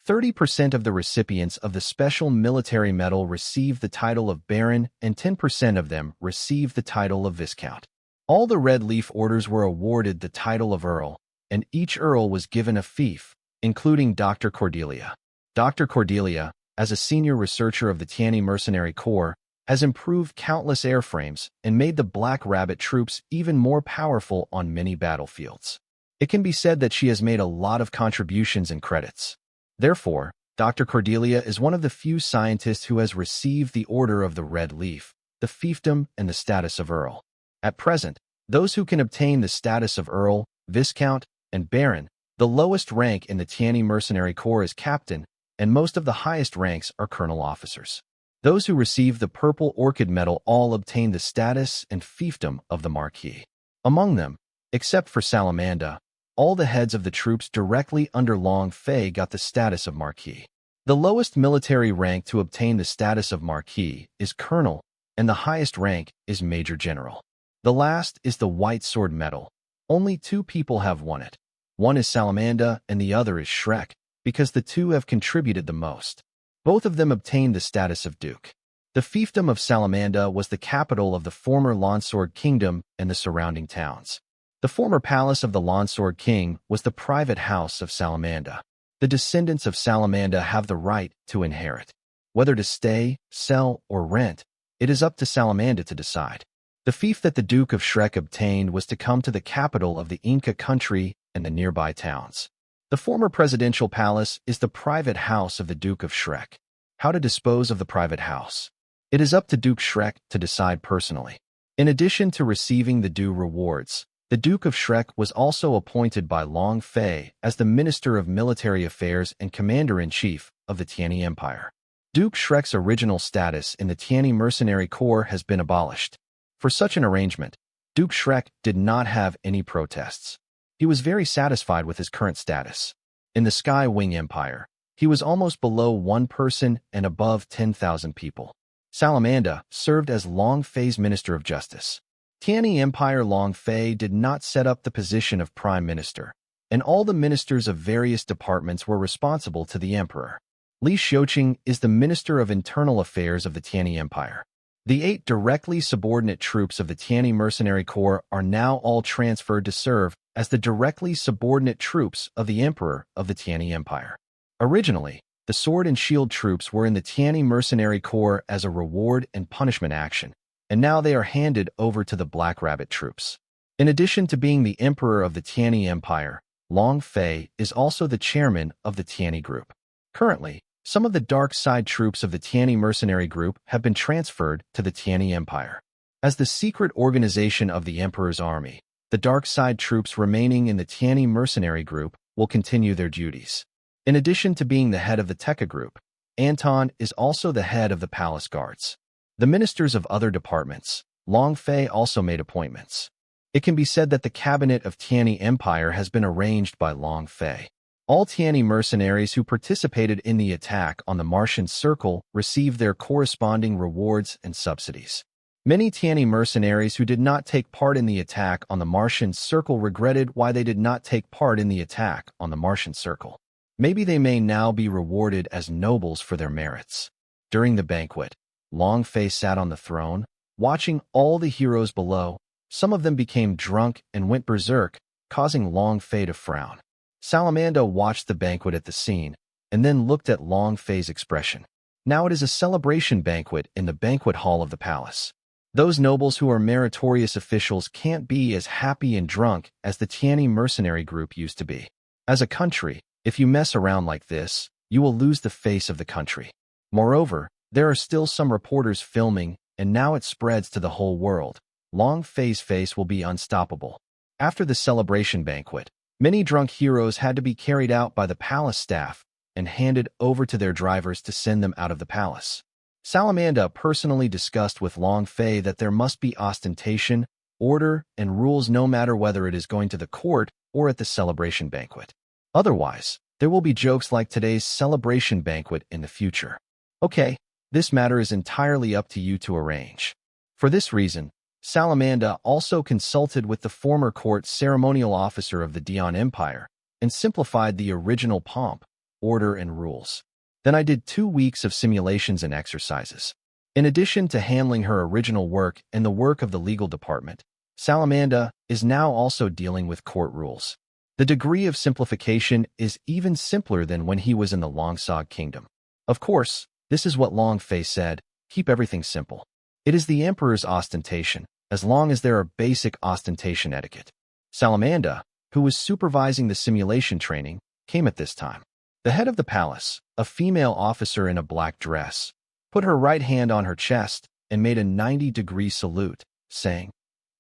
30% of the recipients of the special military medal receive the title of baron, and 10% of them receive the title of viscount. All the red leaf orders were awarded the title of earl, and each earl was given a fief, including Dr. Cordelia. Dr. Cordelia, as a senior researcher of the Tianyi Mercenary Corps, has improved countless airframes and made the Black Rabbit troops even more powerful on many battlefields. It can be said that she has made a lot of contributions and credits. Therefore, Dr. Cordelia is one of the few scientists who has received the Order of the Red Leaf, the fiefdom, and the status of Earl. At present, those who can obtain the status of Earl, Viscount, and Baron, the lowest rank in the Tianyi Mercenary Corps is Captain, and most of the highest ranks are Colonel officers. Those who receive the Purple Orchid Medal all obtain the status and fiefdom of the Marquis. Among them, except for Salamanda, all the heads of the troops directly under Long Fei got the status of Marquis. The lowest military rank to obtain the status of Marquis is Colonel, and the highest rank is Major General. The last is the White Sword Medal. Only 2 people have won it. One is Salamanda and the other is Shrek, because the 2 have contributed the most. Both of them obtained the status of Duke. The fiefdom of Salamanda was the capital of the former Lonsword Kingdom and the surrounding towns. The former palace of the Lonsword King was the private house of Salamanda. The descendants of Salamanda have the right to inherit. Whether to stay, sell, or rent, it is up to Salamanda to decide. The fief that the Duke of Shrek obtained was to come to the capital of the Inca country and the nearby towns. The former presidential palace is the private house of the Duke of Shrek. How to dispose of the private house? It is up to Duke Shrek to decide personally. In addition to receiving the due rewards, the Duke of Shrek was also appointed by Long Fei as the Minister of Military Affairs and Commander-in-Chief of the Tianyi Empire. Duke Shrek's original status in the Tianyi Mercenary Corps has been abolished. For such an arrangement, Duke Shrek did not have any protests. He was very satisfied with his current status. In the Sky Wing Empire, he was almost below 1% and above 10,000 people. Salamanda served as Long Fei's Minister of Justice. Tianyi Empire Long Fei did not set up the position of Prime Minister, and all the ministers of various departments were responsible to the emperor. Li Xiuqing is the Minister of Internal Affairs of the Tianyi Empire. The 8 directly subordinate troops of the Tianyi Mercenary Corps are now all transferred to serve as the directly subordinate troops of the Emperor of the Tianyi Empire. Originally, the Sword and Shield troops were in the Tianyi Mercenary Corps as a reward and punishment action, and now they are handed over to the Black Rabbit troops. In addition to being the Emperor of the Tianyi Empire, Long Fei is also the chairman of the Tianyi Group. Currently, some of the dark side troops of the Tianyi Mercenary Group have been transferred to the Tianyi Empire. As the secret organization of the Emperor's army, the dark side troops remaining in the Tianyi Mercenary Group will continue their duties. In addition to being the head of the Tekka Group, Anton is also the head of the Palace Guards. The ministers of other departments, Long Fei also made appointments. It can be said that the cabinet of Tianyi Empire has been arranged by Long Fei. All Tianyi mercenaries who participated in the attack on the Martian Circle received their corresponding rewards and subsidies. Many Tianyi mercenaries who did not take part in the attack on the Martian Circle regretted why they did not take part in the attack on the Martian Circle. Maybe they may now be rewarded as nobles for their merits. During the banquet, Long Fei sat on the throne, watching all the heroes below. Some of them became drunk and went berserk, causing Long Fei to frown. Salamanda watched the banquet at the scene, and then looked at Long Fei's expression. Now it is a celebration banquet in the banquet hall of the palace. Those nobles who are meritorious officials can't be as happy and drunk as the Tianyi Mercenary Group used to be. As a country, if you mess around like this, you will lose the face of the country. Moreover, there are still some reporters filming, and now it spreads to the whole world. Long Fei's face will be unstoppable. After the celebration banquet, many drunk heroes had to be carried out by the palace staff and handed over to their drivers to send them out of the palace. Salamanda personally discussed with Long Fei that there must be ostentation, order, and rules no matter whether it is going to the court or at the celebration banquet. Otherwise, there will be jokes like today's celebration banquet in the future. Okay, this matter is entirely up to you to arrange. For this reason, Salamanda also consulted with the former court ceremonial officer of the Dian Empire and simplified the original pomp, order, and rules. Then I did 2 weeks of simulations and exercises. In addition to handling her original work and the work of the legal department, Salamanda is now also dealing with court rules. The degree of simplification is even simpler than when he was in the Longsog Kingdom. Of course, this is what Long Fei said, keep everything simple. It is the emperor's ostentation, as long as there are basic ostentation etiquette. Salamanda, who was supervising the simulation training, came at this time. The head of the palace, a female officer in a black dress, put her right hand on her chest and made a 90-degree salute, saying,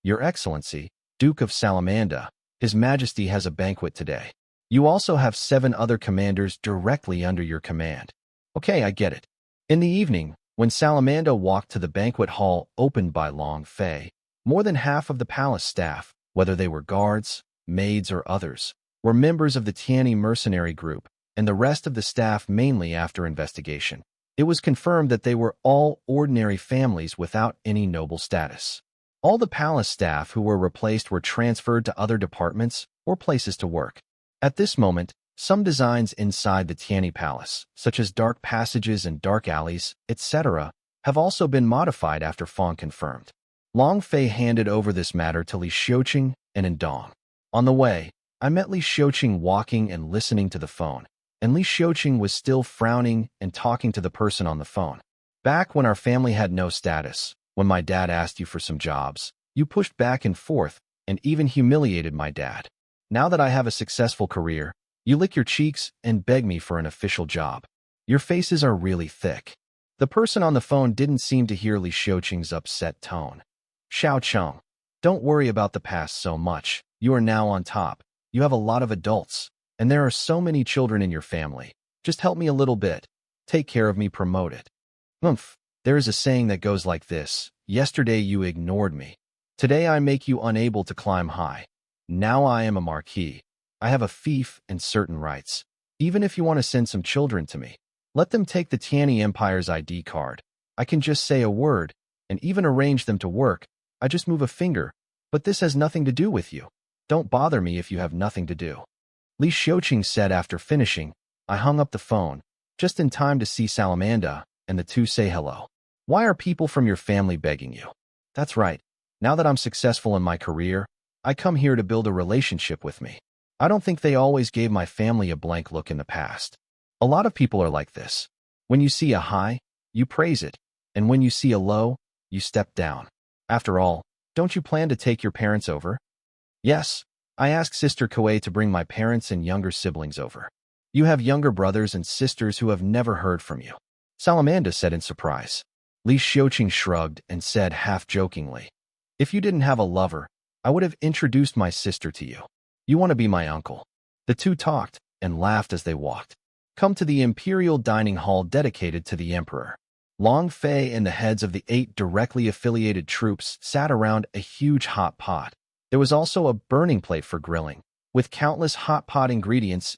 "Your Excellency, Duke of Salamanda, His Majesty has a banquet today. You also have 7 other commanders directly under your command." Okay, I get it. In the evening, when Salamanda walked to the banquet hall opened by Long Fei, more than half of the palace staff, whether they were guards, maids, or others, were members of the Tianyi Mercenary Group, and the rest of the staff mainly after investigation. It was confirmed that they were all ordinary families without any noble status. All the palace staff who were replaced were transferred to other departments or places to work. At this moment, some designs inside the Tianyi Palace, such as dark passages and dark alleys, etc., have also been modified after Fong confirmed. Long Fei handed over this matter to Li Xiuqing and Indong. On the way, I met Li Xiuqing walking and listening to the phone, and Li Xiuqing was still frowning and talking to the person on the phone. Back when our family had no status, when my dad asked you for some jobs, you pushed back and forth and even humiliated my dad. Now that I have a successful career, you lick your cheeks and beg me for an official job. Your faces are really thick. The person on the phone didn't seem to hear Li Xiuqing's upset tone. Xiao Cheng, don't worry about the past so much. You are now on top. You have a lot of adults, and there are so many children in your family. Just help me a little bit. Take care of me, promote it. There is a saying that goes like this: yesterday you ignored me. Today I make you unable to climb high. Now I am a marquis. I have a fief and certain rights. Even if you want to send some children to me, let them take the Tianyi Empire's ID card. I can just say a word, and even arrange them to work. I just move a finger, but this has nothing to do with you. Don't bother me if you have nothing to do. Li Xiuqing said after finishing. I hung up the phone, just in time to see Salamanda and the two say hello. Why are people from your family begging you? That's right. Now that I'm successful in my career, I come here to build a relationship with me. I don't think they always gave my family a blank look in the past. A lot of people are like this. When you see a high, you praise it, and when you see a low, you step down. After all, don't you plan to take your parents over? Yes, I asked Sister Koei to bring my parents and younger siblings over. You have younger brothers and sisters who have never heard from you. Salamanda said in surprise. Li Xiuqing shrugged and said half-jokingly, if you didn't have a lover, I would have introduced my sister to you. You want to be my uncle. The two talked and laughed as they walked. Come to the imperial dining hall dedicated to the emperor. Long Fei and the heads of the 8 directly affiliated troops sat around a huge hot pot. There was also a burning plate for grilling, with countless hot pot ingredients.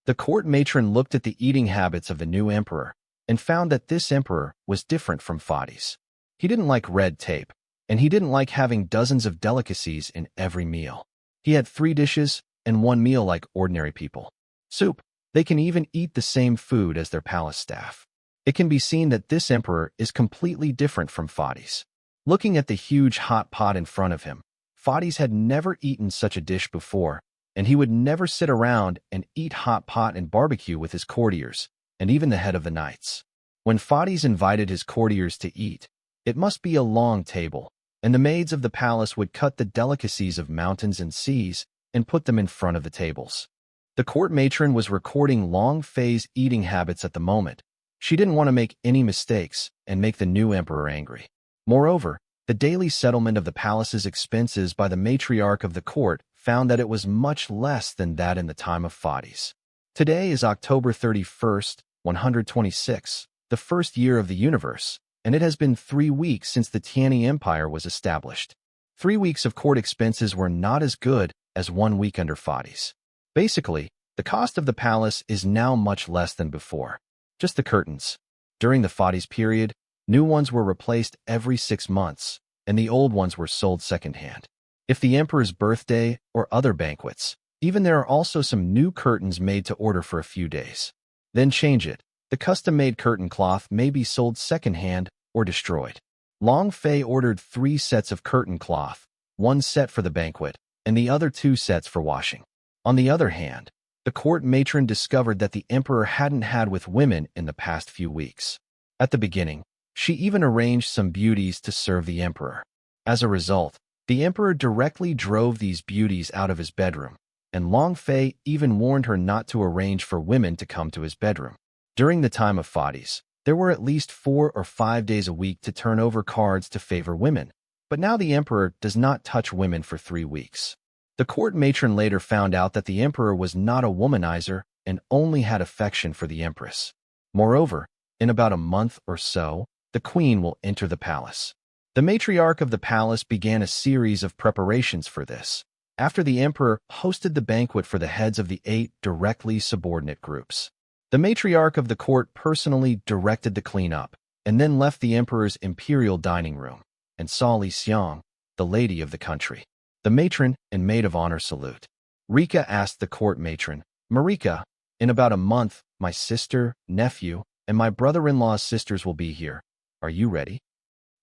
The court matron looked at the eating habits of the new emperor and found that this emperor was different from Fadi's. He didn't like red tape, and he didn't like having dozens of delicacies in every meal. He had 3 dishes and 1 meal like ordinary people. Soup. They can even eat the same food as their palace staff. It can be seen that this emperor is completely different from Fadi's. Looking at the huge hot pot in front of him, Fadi's had never eaten such a dish before, and he would never sit around and eat hot pot and barbecue with his courtiers, and even the head of the knights. When Fadi's invited his courtiers to eat, it must be a long table, and the maids of the palace would cut the delicacies of mountains and seas and put them in front of the tables. The court matron was recording Long Fei's eating habits at the moment. She didn't want to make any mistakes and make the new emperor angry. Moreover, the daily settlement of the palace's expenses by the matriarch of the court found that it was much less than that in the time of Fadi's. Today is October 31st, 126, the first year of the universe, and it has been 3 weeks since the Tianyi Empire was established. 3 weeks of court expenses were not as good as 1 week under Fadi's. Basically, the cost of the palace is now much less than before. Just the curtains. During the Fadi's period, new ones were replaced every 6 months, and the old ones were sold secondhand. If the emperor's birthday or other banquets, even there are also some new curtains made to order for a few days. Then change it. The custom-made curtain cloth may be sold secondhand or destroyed. Long Fei ordered 3 sets of curtain cloth, 1 set for the banquet, and the other 2 sets for washing. On the other hand, the court matron discovered that the emperor hadn't had with women in the past few weeks. At the beginning, she even arranged some beauties to serve the emperor. As a result, the emperor directly drove these beauties out of his bedroom, and Long Fei even warned her not to arrange for women to come to his bedroom. During the time of Fadi's, there were at least 4 or 5 days a week to turn over cards to favor women, but now the emperor does not touch women for 3 weeks. The court matron later found out that the emperor was not a womanizer and only had affection for the empress. Moreover, in about a month or so, the queen will enter the palace. The matriarch of the palace began a series of preparations for this, after the emperor hosted the banquet for the heads of the 8 directly subordinate groups. The matriarch of the court personally directed the cleanup, and then left the emperor's imperial dining room, and saw Li Xiang, the lady of the country. The matron and maid of honor salute. Rika asked the court matron, Marika, in about a month, my sister, nephew, and my brother-in-law's sisters will be here. Are you ready?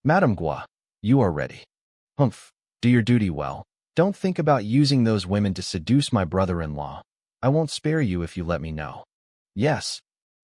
Madame Gua, you are ready. Humph, do your duty well. Don't think about using those women to seduce my brother-in-law. I won't spare you if you let me know. Yes.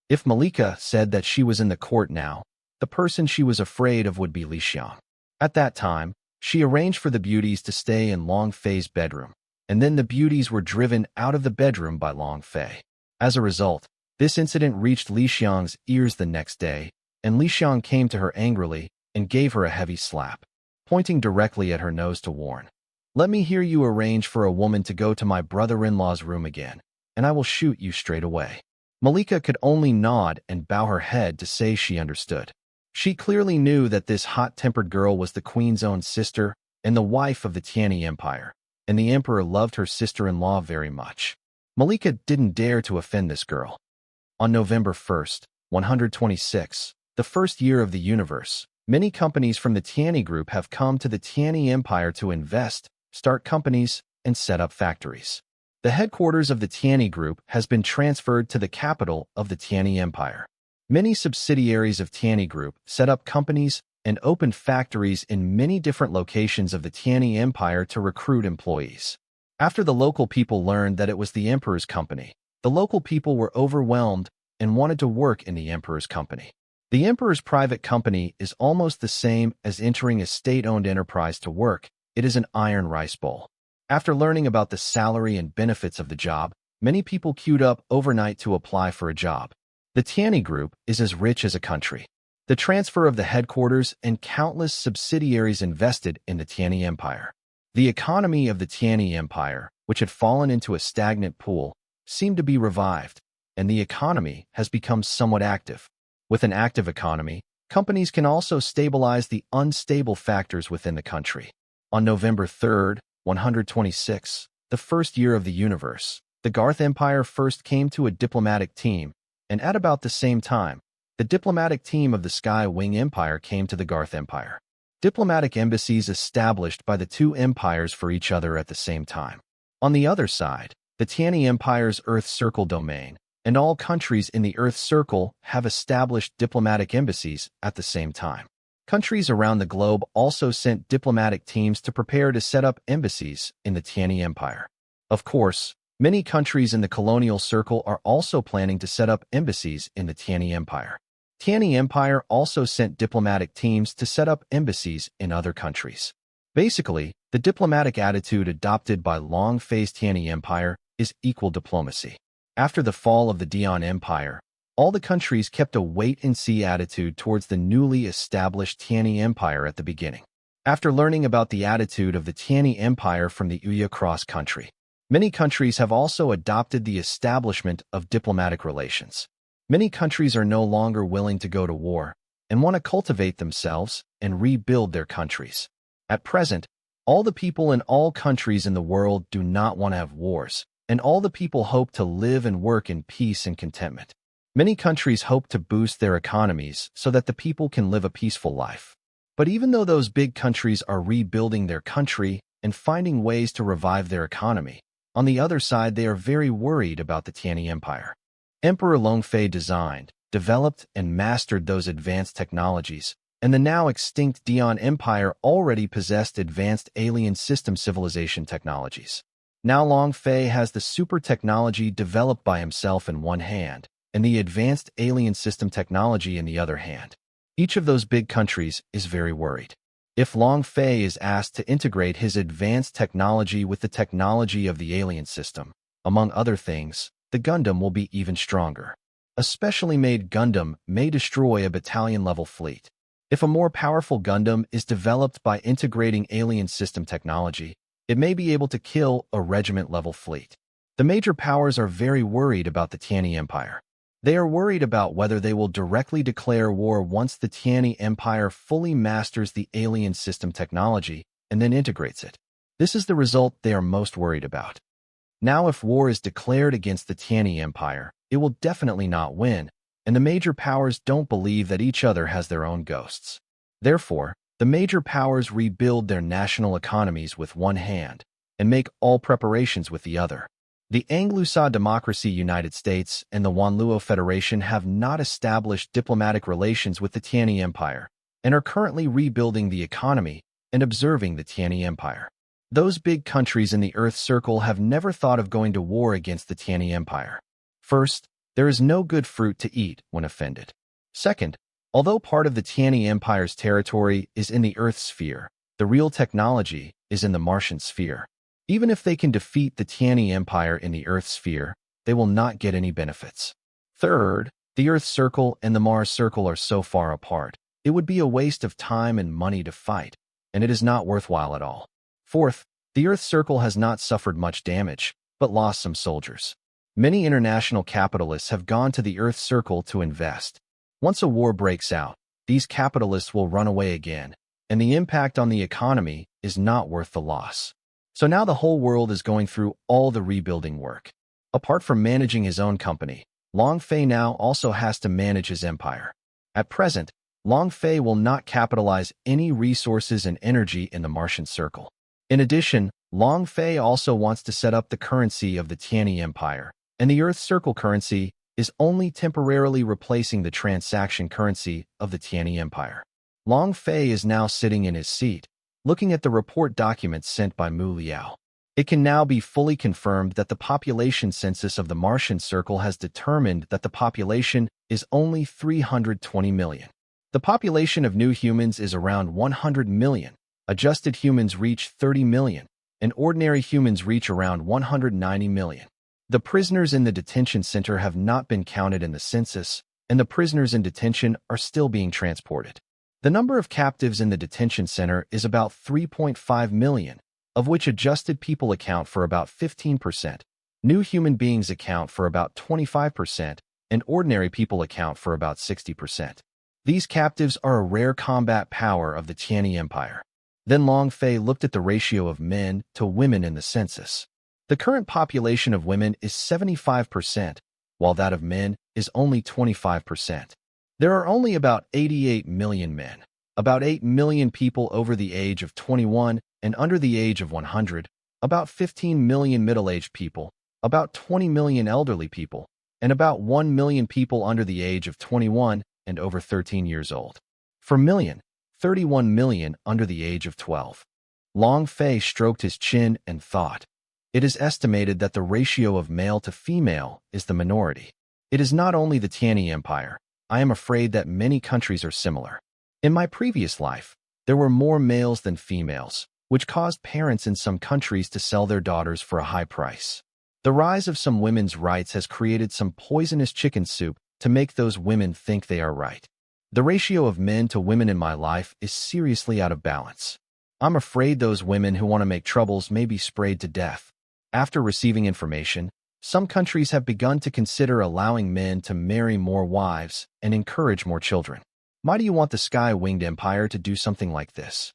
If Malika said that she was in the court now, the person she was afraid of would be Li Xiang. At that time, she arranged for the beauties to stay in Long Fei's bedroom, and then the beauties were driven out of the bedroom by Long Fei. As a result, this incident reached Li Xiang's ears the next day, and Li Xiang came to her angrily and gave her a heavy slap, pointing directly at her nose to warn, let me hear you arrange for a woman to go to my brother-in-law's room again, and I will shoot you straight away. Malika could only nod and bow her head to say she understood. She clearly knew that this hot-tempered girl was the queen's own sister and the wife of the Tianyi Empire, and the emperor loved her sister-in-law very much. Malika didn't dare to offend this girl. On November 1st, 126, the first year of the universe, many companies from the Tianyi Group have come to the Tianyi Empire to invest, start companies, and set up factories. The headquarters of the Tianyi Group has been transferred to the capital of the Tianyi Empire. Many subsidiaries of Tianyi Group set up companies and opened factories in many different locations of the Tianyi Empire to recruit employees. After the local people learned that it was the emperor's company, the local people were overwhelmed and wanted to work in the emperor's company. The emperor's private company is almost the same as entering a state-owned enterprise to work. It is an iron rice bowl. After learning about the salary and benefits of the job, many people queued up overnight to apply for a job. The Tianyi Group is as rich as a country. The transfer of the headquarters and countless subsidiaries invested in the Tianyi Empire. The economy of the Tianyi Empire, which had fallen into a stagnant pool, seemed to be revived, and the economy has become somewhat active. With an active economy, companies can also stabilize the unstable factors within the country. On November 3rd, 126, the first year of the universe, the Garth Empire first came to a diplomatic team, and at about the same time, the diplomatic team of the Sky Wing Empire came to the Garth Empire. Diplomatic embassies established by the two empires for each other at the same time. On the other side, the Tianyi Empire's Earth Circle domain, and all countries in the Earth Circle have established diplomatic embassies at the same time. Countries around the globe also sent diplomatic teams to prepare to set up embassies in the Tianyi Empire. Of course, many countries in the colonial circle are also planning to set up embassies in the Tianyi Empire. Tianyi Empire also sent diplomatic teams to set up embassies in other countries. Basically, the diplomatic attitude adopted by long-phase Tianyi Empire is equal diplomacy. After the fall of the Dian Empire, all the countries kept a wait-and-see attitude towards the newly established Tianyi Empire at the beginning. After learning about the attitude of the Tianyi Empire from the Uya cross-country, many countries have also adopted the establishment of diplomatic relations. Many countries are no longer willing to go to war and want to cultivate themselves and rebuild their countries. At present, all the people in all countries in the world do not want to have wars, and all the people hope to live and work in peace and contentment. Many countries hope to boost their economies so that the people can live a peaceful life. But even though those big countries are rebuilding their country and finding ways to revive their economy, on the other side they are very worried about the Tianyi Empire. Emperor Longfei designed, developed, and mastered those advanced technologies, and the now extinct Dian Empire already possessed advanced alien system civilization technologies. Now Longfei has the super technology developed by himself in one hand, and the advanced alien system technology in the other hand. Each of those big countries is very worried. If Longfei is asked to integrate his advanced technology with the technology of the alien system, among other things, the Gundam will be even stronger. A specially made Gundam may destroy a battalion-level fleet. If a more powerful Gundam is developed by integrating alien system technology, it may be able to kill a regiment-level fleet. The major powers are very worried about the Tianyi Empire. They are worried about whether they will directly declare war once the Tianyi Empire fully masters the alien system technology and then integrates it. This is the result they are most worried about. Now, if war is declared against the Tianyi Empire, it will definitely not win, and the major powers don't believe that each other has their own ghosts. Therefore, the major powers rebuild their national economies with one hand and make all preparations with the other. The Anglo-Sa democracy United States and the Wanluo Federation have not established diplomatic relations with the Tianyi Empire and are currently rebuilding the economy and observing the Tianyi Empire. Those big countries in the Earth Circle have never thought of going to war against the Tianyi Empire. First, there is no good fruit to eat when offended. Second, although part of the Tianyi Empire's territory is in the Earth sphere, the real technology is in the Martian sphere. Even if they can defeat the Tianyi Empire in the Earth sphere, they will not get any benefits. Third, the Earth Circle and the Mars Circle are so far apart, it would be a waste of time and money to fight, and it is not worthwhile at all. Fourth, the Earth Circle has not suffered much damage, but lost some soldiers. Many international capitalists have gone to the Earth Circle to invest. Once a war breaks out, these capitalists will run away again, and the impact on the economy is not worth the loss. So now the whole world is going through all the rebuilding work. Apart from managing his own company, Long Fei now also has to manage his empire. At present, Long Fei will not capitalize any resources and energy in the Martian Circle. In addition, Long Fei also wants to set up the currency of the Tianyi Empire, and the Earth Circle currency is only temporarily replacing the transaction currency of the Tianyi Empire. Long Fei is now sitting in his seat, looking at the report documents sent by Mu Liao. It can now be fully confirmed that the population census of the Martian Circle has determined that the population is only 320 million. The population of new humans is around 100 million, adjusted humans reach 30 million, and ordinary humans reach around 190 million. The prisoners in the detention center have not been counted in the census, and the prisoners in detention are still being transported. The number of captives in the detention center is about 3.5 million, of which adjusted people account for about 15%, new human beings account for about 25%, and ordinary people account for about 60%. These captives are a rare combat power of the Tianyi Empire. Then Long Fei looked at the ratio of men to women in the census. The current population of women is 75%, while that of men is only 25%. There are only about 88 million men, about 8 million people over the age of 21 and under the age of 100, about 15 million middle-aged people, about 20 million elderly people, and about 1 million people under the age of 21 and over 13 years old. For million, 31 million under the age of 12. Long Fei stroked his chin and thought. It is estimated that the ratio of male to female is the minority. It is not only the Tianyi Empire. I am afraid that many countries are similar. In my previous life, there were more males than females, which caused parents in some countries to sell their daughters for a high price. The rise of some women's rights has created some poisonous chicken soup to make those women think they are right. The ratio of men to women in my life is seriously out of balance. I'm afraid those women who want to make troubles may be sprayed to death. After receiving information, some countries have begun to consider allowing men to marry more wives and encourage more children. Why do you want the Sky-Winged Empire to do something like this?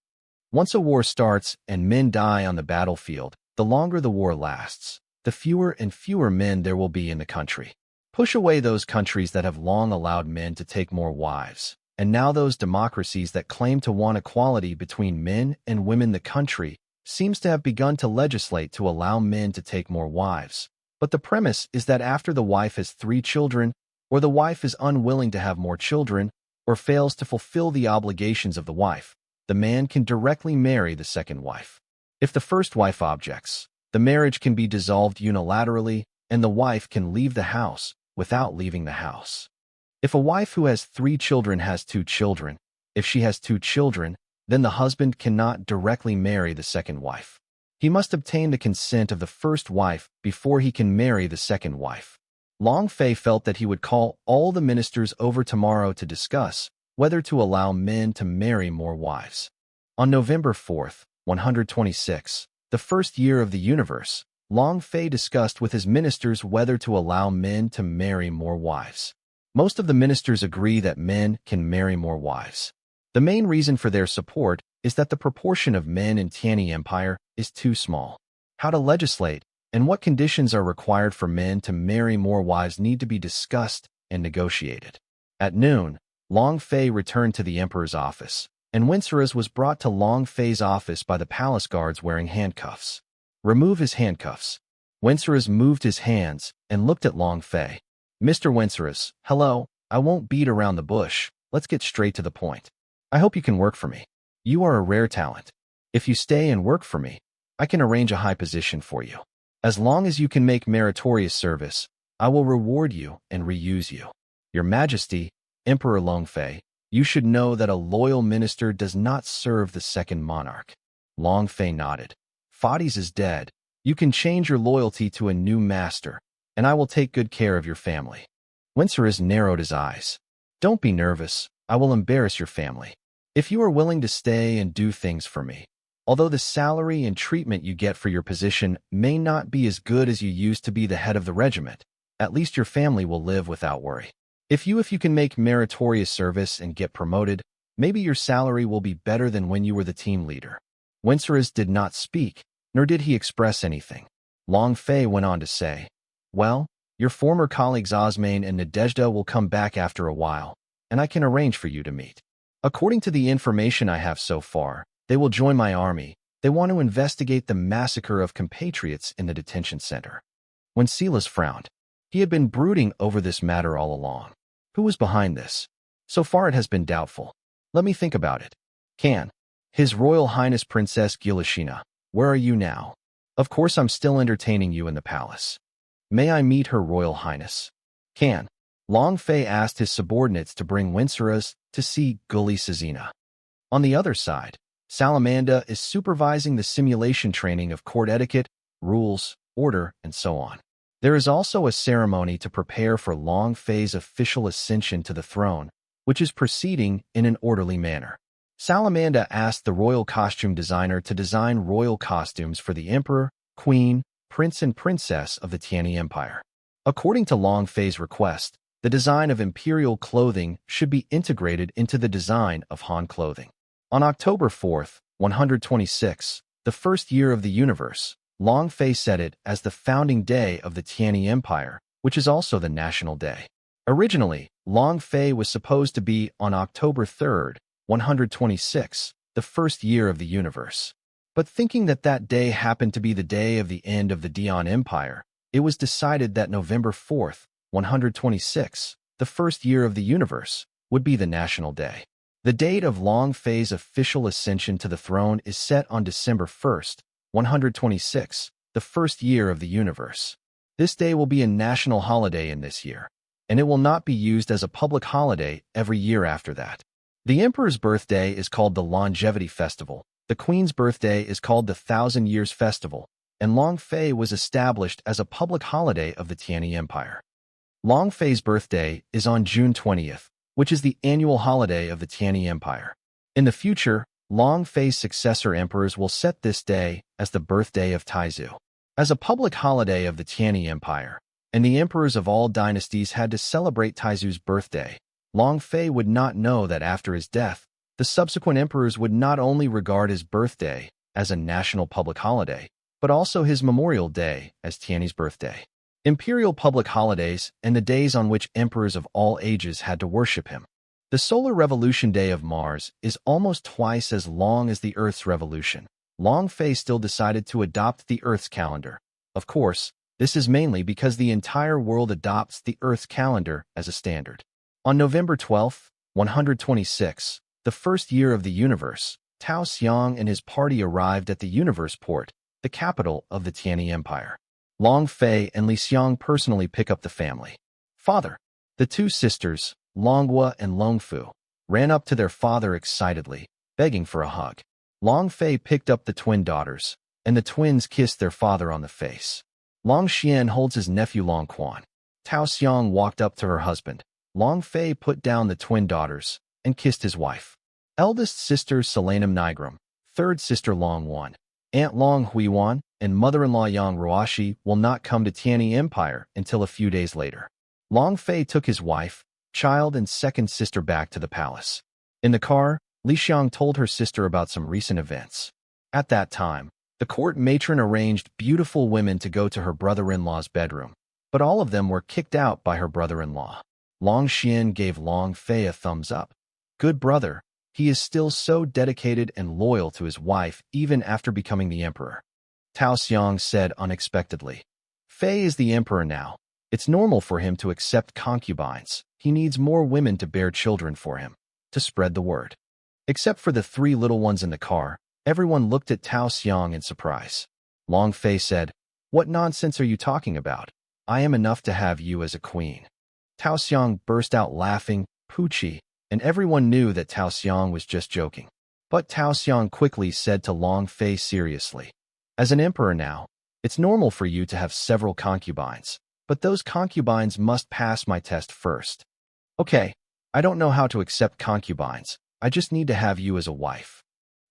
Once a war starts and men die on the battlefield, the longer the war lasts, the fewer and fewer men there will be in the country. Push away those countries that have long allowed men to take more wives, and now those democracies that claim to want equality between men and women. The country seems to have begun to legislate to allow men to take more wives. But the premise is that after the wife has 3 children, or the wife is unwilling to have more children, or fails to fulfill the obligations of the wife, the man can directly marry the second wife. If the first wife objects, the marriage can be dissolved unilaterally, and the wife can leave the house without leaving the house. If a wife who has 3 children has 2 children, if she has 2 children, then the husband cannot directly marry the second wife. He must obtain the consent of the first wife before he can marry the second wife. Long Fei felt that he would call all the ministers over tomorrow to discuss whether to allow men to marry more wives. On November 4th, 126, the first year of the universe, Long Fei discussed with his ministers whether to allow men to marry more wives. Most of the ministers agree that men can marry more wives. The main reason for their support is that the proportion of men in Tianyi Empire is too small. How to legislate and what conditions are required for men to marry more wives need to be discussed and negotiated. At noon, Long Fei returned to the emperor's office, and Wenceras was brought to Long Fei's office by the palace guards wearing handcuffs. Remove his handcuffs. Wenceras moved his hands and looked at Long Fei. Mr. Wenceras, hello, I won't beat around the bush. Let's get straight to the point. I hope you can work for me. You are a rare talent. If you stay and work for me, I can arrange a high position for you. As long as you can make meritorious service, I will reward you and reuse you. Your Majesty, Emperor Long Fei, you should know that a loyal minister does not serve the second monarch. Long Fei nodded. Fades is dead. You can change your loyalty to a new master, and I will take good care of your family. Wenceras narrowed his eyes. Don't be nervous. I will embarrass your family. If you are willing to stay and do things for me, although the salary and treatment you get for your position may not be as good as you used to be the head of the regiment, at least your family will live without worry. If you can make meritorious service and get promoted, maybe your salary will be better than when you were the team leader. Wenceras did not speak, nor did he express anything. Long Fei went on to say, Well, your former colleagues Osmane and Nadezhda will come back after a while, and I can arrange for you to meet. According to the information I have so far, they will join my army. They want to investigate the massacre of compatriots in the detention center. When Silas frowned, he had been brooding over this matter all along. Who was behind this? So far it has been doubtful. Let me think about it. Can. His Royal Highness Princess Gilashina, where are you now? Of course I'm still entertaining you in the palace. May I meet Her Royal Highness? Can. Long Fei asked his subordinates to bring Winsaras to see Guli Sazina. On the other side, Salamanda is supervising the simulation training of court etiquette, rules, order, and so on. There is also a ceremony to prepare for Long Fei's official ascension to the throne, which is proceeding in an orderly manner. Salamanda asked the royal costume designer to design royal costumes for the emperor, queen, prince and princess of the Tianyi Empire. According to Long Fei's request, the design of imperial clothing should be integrated into the design of Han clothing. On October 4th, 126, the first year of the universe, Long Fei set it as the founding day of the Tianyi Empire, which is also the national day. Originally, Long Fei was supposed to be on October 3rd, 126, the first year of the universe. But thinking that that day happened to be the day of the end of the Dian Empire, it was decided that November 4th, 126, the first year of the universe, would be the national day. The date of Long Fei's official ascension to the throne is set on December 1st, 126, the first year of the universe. This day will be a national holiday in this year, and it will not be used as a public holiday every year after that. The emperor's birthday is called the Longevity Festival, the queen's birthday is called the 1,000 Years Festival, and Long Fei was established as a public holiday of the Tianyi Empire. Long Fei's birthday is on June 20th, which is the annual holiday of the Tianyi Empire. In the future, Long Fei's successor emperors will set this day as the birthday of Taizu. As a public holiday of the Tianyi Empire, and the emperors of all dynasties had to celebrate Taizu's birthday, Long Fei would not know that after his death, the subsequent emperors would not only regard his birthday as a national public holiday, but also his memorial day as Tianyi's birthday. Imperial public holidays and the days on which emperors of all ages had to worship him. The solar revolution day of Mars is almost twice as long as the Earth's revolution. Long Fei still decided to adopt the Earth's calendar. Of course, this is mainly because the entire world adopts the Earth's calendar as a standard. On November 12, 126, the first year of the universe, Tao Xiang and his party arrived at the Universe Port, the capital of the Tianyi Empire. Long Fei and Li Xiang personally pick up the family. Father. The two sisters, Longhua and Longfu, ran up to their father excitedly, begging for a hug. Long Fei picked up the twin daughters, and the twins kissed their father on the face. Long Xian holds his nephew Long Quan. Tao Xiang walked up to her husband. Long Fei put down the twin daughters and kissed his wife. Eldest sister Selanum Nigram, third sister Long Wan, Aunt Long Huiwan, and mother-in-law Yang Ruashi will not come to Tianyi Empire until a few days later. Long Fei took his wife, child, and second sister back to the palace. In the car, Li Xiang told her sister about some recent events. At that time, the court matron arranged beautiful women to go to her brother-in-law's bedroom, but all of them were kicked out by her brother-in-law. Long Xian gave Long Fei a thumbs up. Good brother, he is still so dedicated and loyal to his wife even after becoming the emperor. Tao Xiang said unexpectedly. Fei is the emperor now. It's normal for him to accept concubines. He needs more women to bear children for him, to spread the word. Except for the three little ones in the car, everyone looked at Tao Xiang in surprise. Long Fei said, "What nonsense are you talking about? I am enough to have you as a queen." Tao Xiang burst out laughing, Poochie, and everyone knew that Tao Xiang was just joking. But Tao Xiang quickly said to Long Fei seriously, "As an emperor now, it's normal for you to have several concubines, but those concubines must pass my test first." "Okay, I don't know how to accept concubines. I just need to have you as a wife."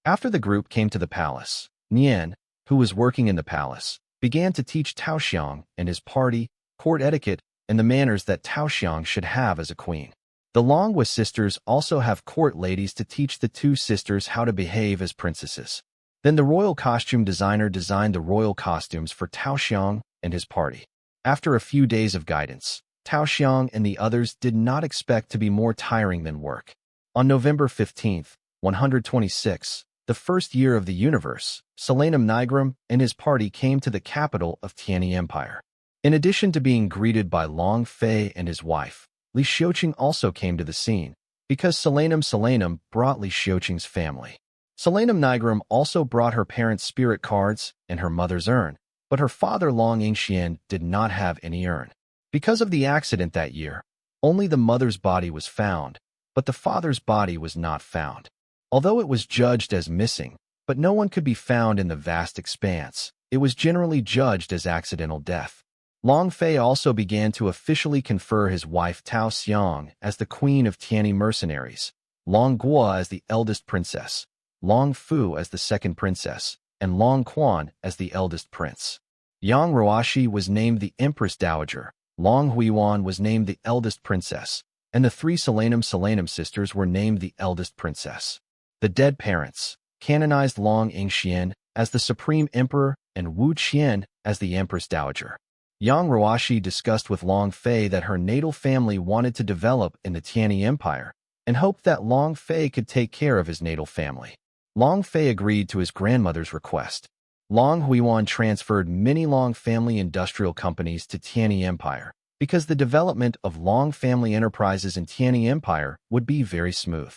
After the group came to the palace, Nian, who was working in the palace, began to teach Tao Xiang and his party court etiquette and the manners that Tao Xiang should have as a queen. The Longhua sisters also have court ladies to teach the two sisters how to behave as princesses. Then the royal costume designer designed the royal costumes for Tao Xiang and his party. After a few days of guidance, Tao Xiang and the others did not expect to be more tiring than work. On November 15th, 126, the first year of the universe, Solanum Nigrum and his party came to the capital of Tianyi Empire. In addition to being greeted by Long Fei and his wife, Li Xiuqing also came to the scene, because Solanum brought Li Xiuqing's family. Solanum Nigrum also brought her parents' spirit cards and her mother's urn, but her father Long Yingxian did not have any urn. Because of the accident that year, only the mother's body was found, but the father's body was not found. Although it was judged as missing, but no one could be found in the vast expanse, it was generally judged as accidental death. Long Fei also began to officially confer his wife Tao Xiang as the queen of Tianyi mercenaries, Long Guo as the eldest princess, Long Fu as the second princess, and Long Quan as the eldest prince. Yang Ruoxi was named the empress dowager, Long Huiyuan was named the eldest princess, and the three Solanum sisters were named the eldest princess. The dead parents canonized Long Yingxian as the supreme emperor and Wu Qian as the empress dowager. Yang Ruoxi discussed with Long Fei that her natal family wanted to develop in the Tianyi Empire and hoped that Long Fei could take care of his natal family. Long Fei agreed to his grandmother's request. Long Huiyuan transferred many Long family industrial companies to Tianyi Empire because the development of Long family enterprises in Tianyi Empire would be very smooth.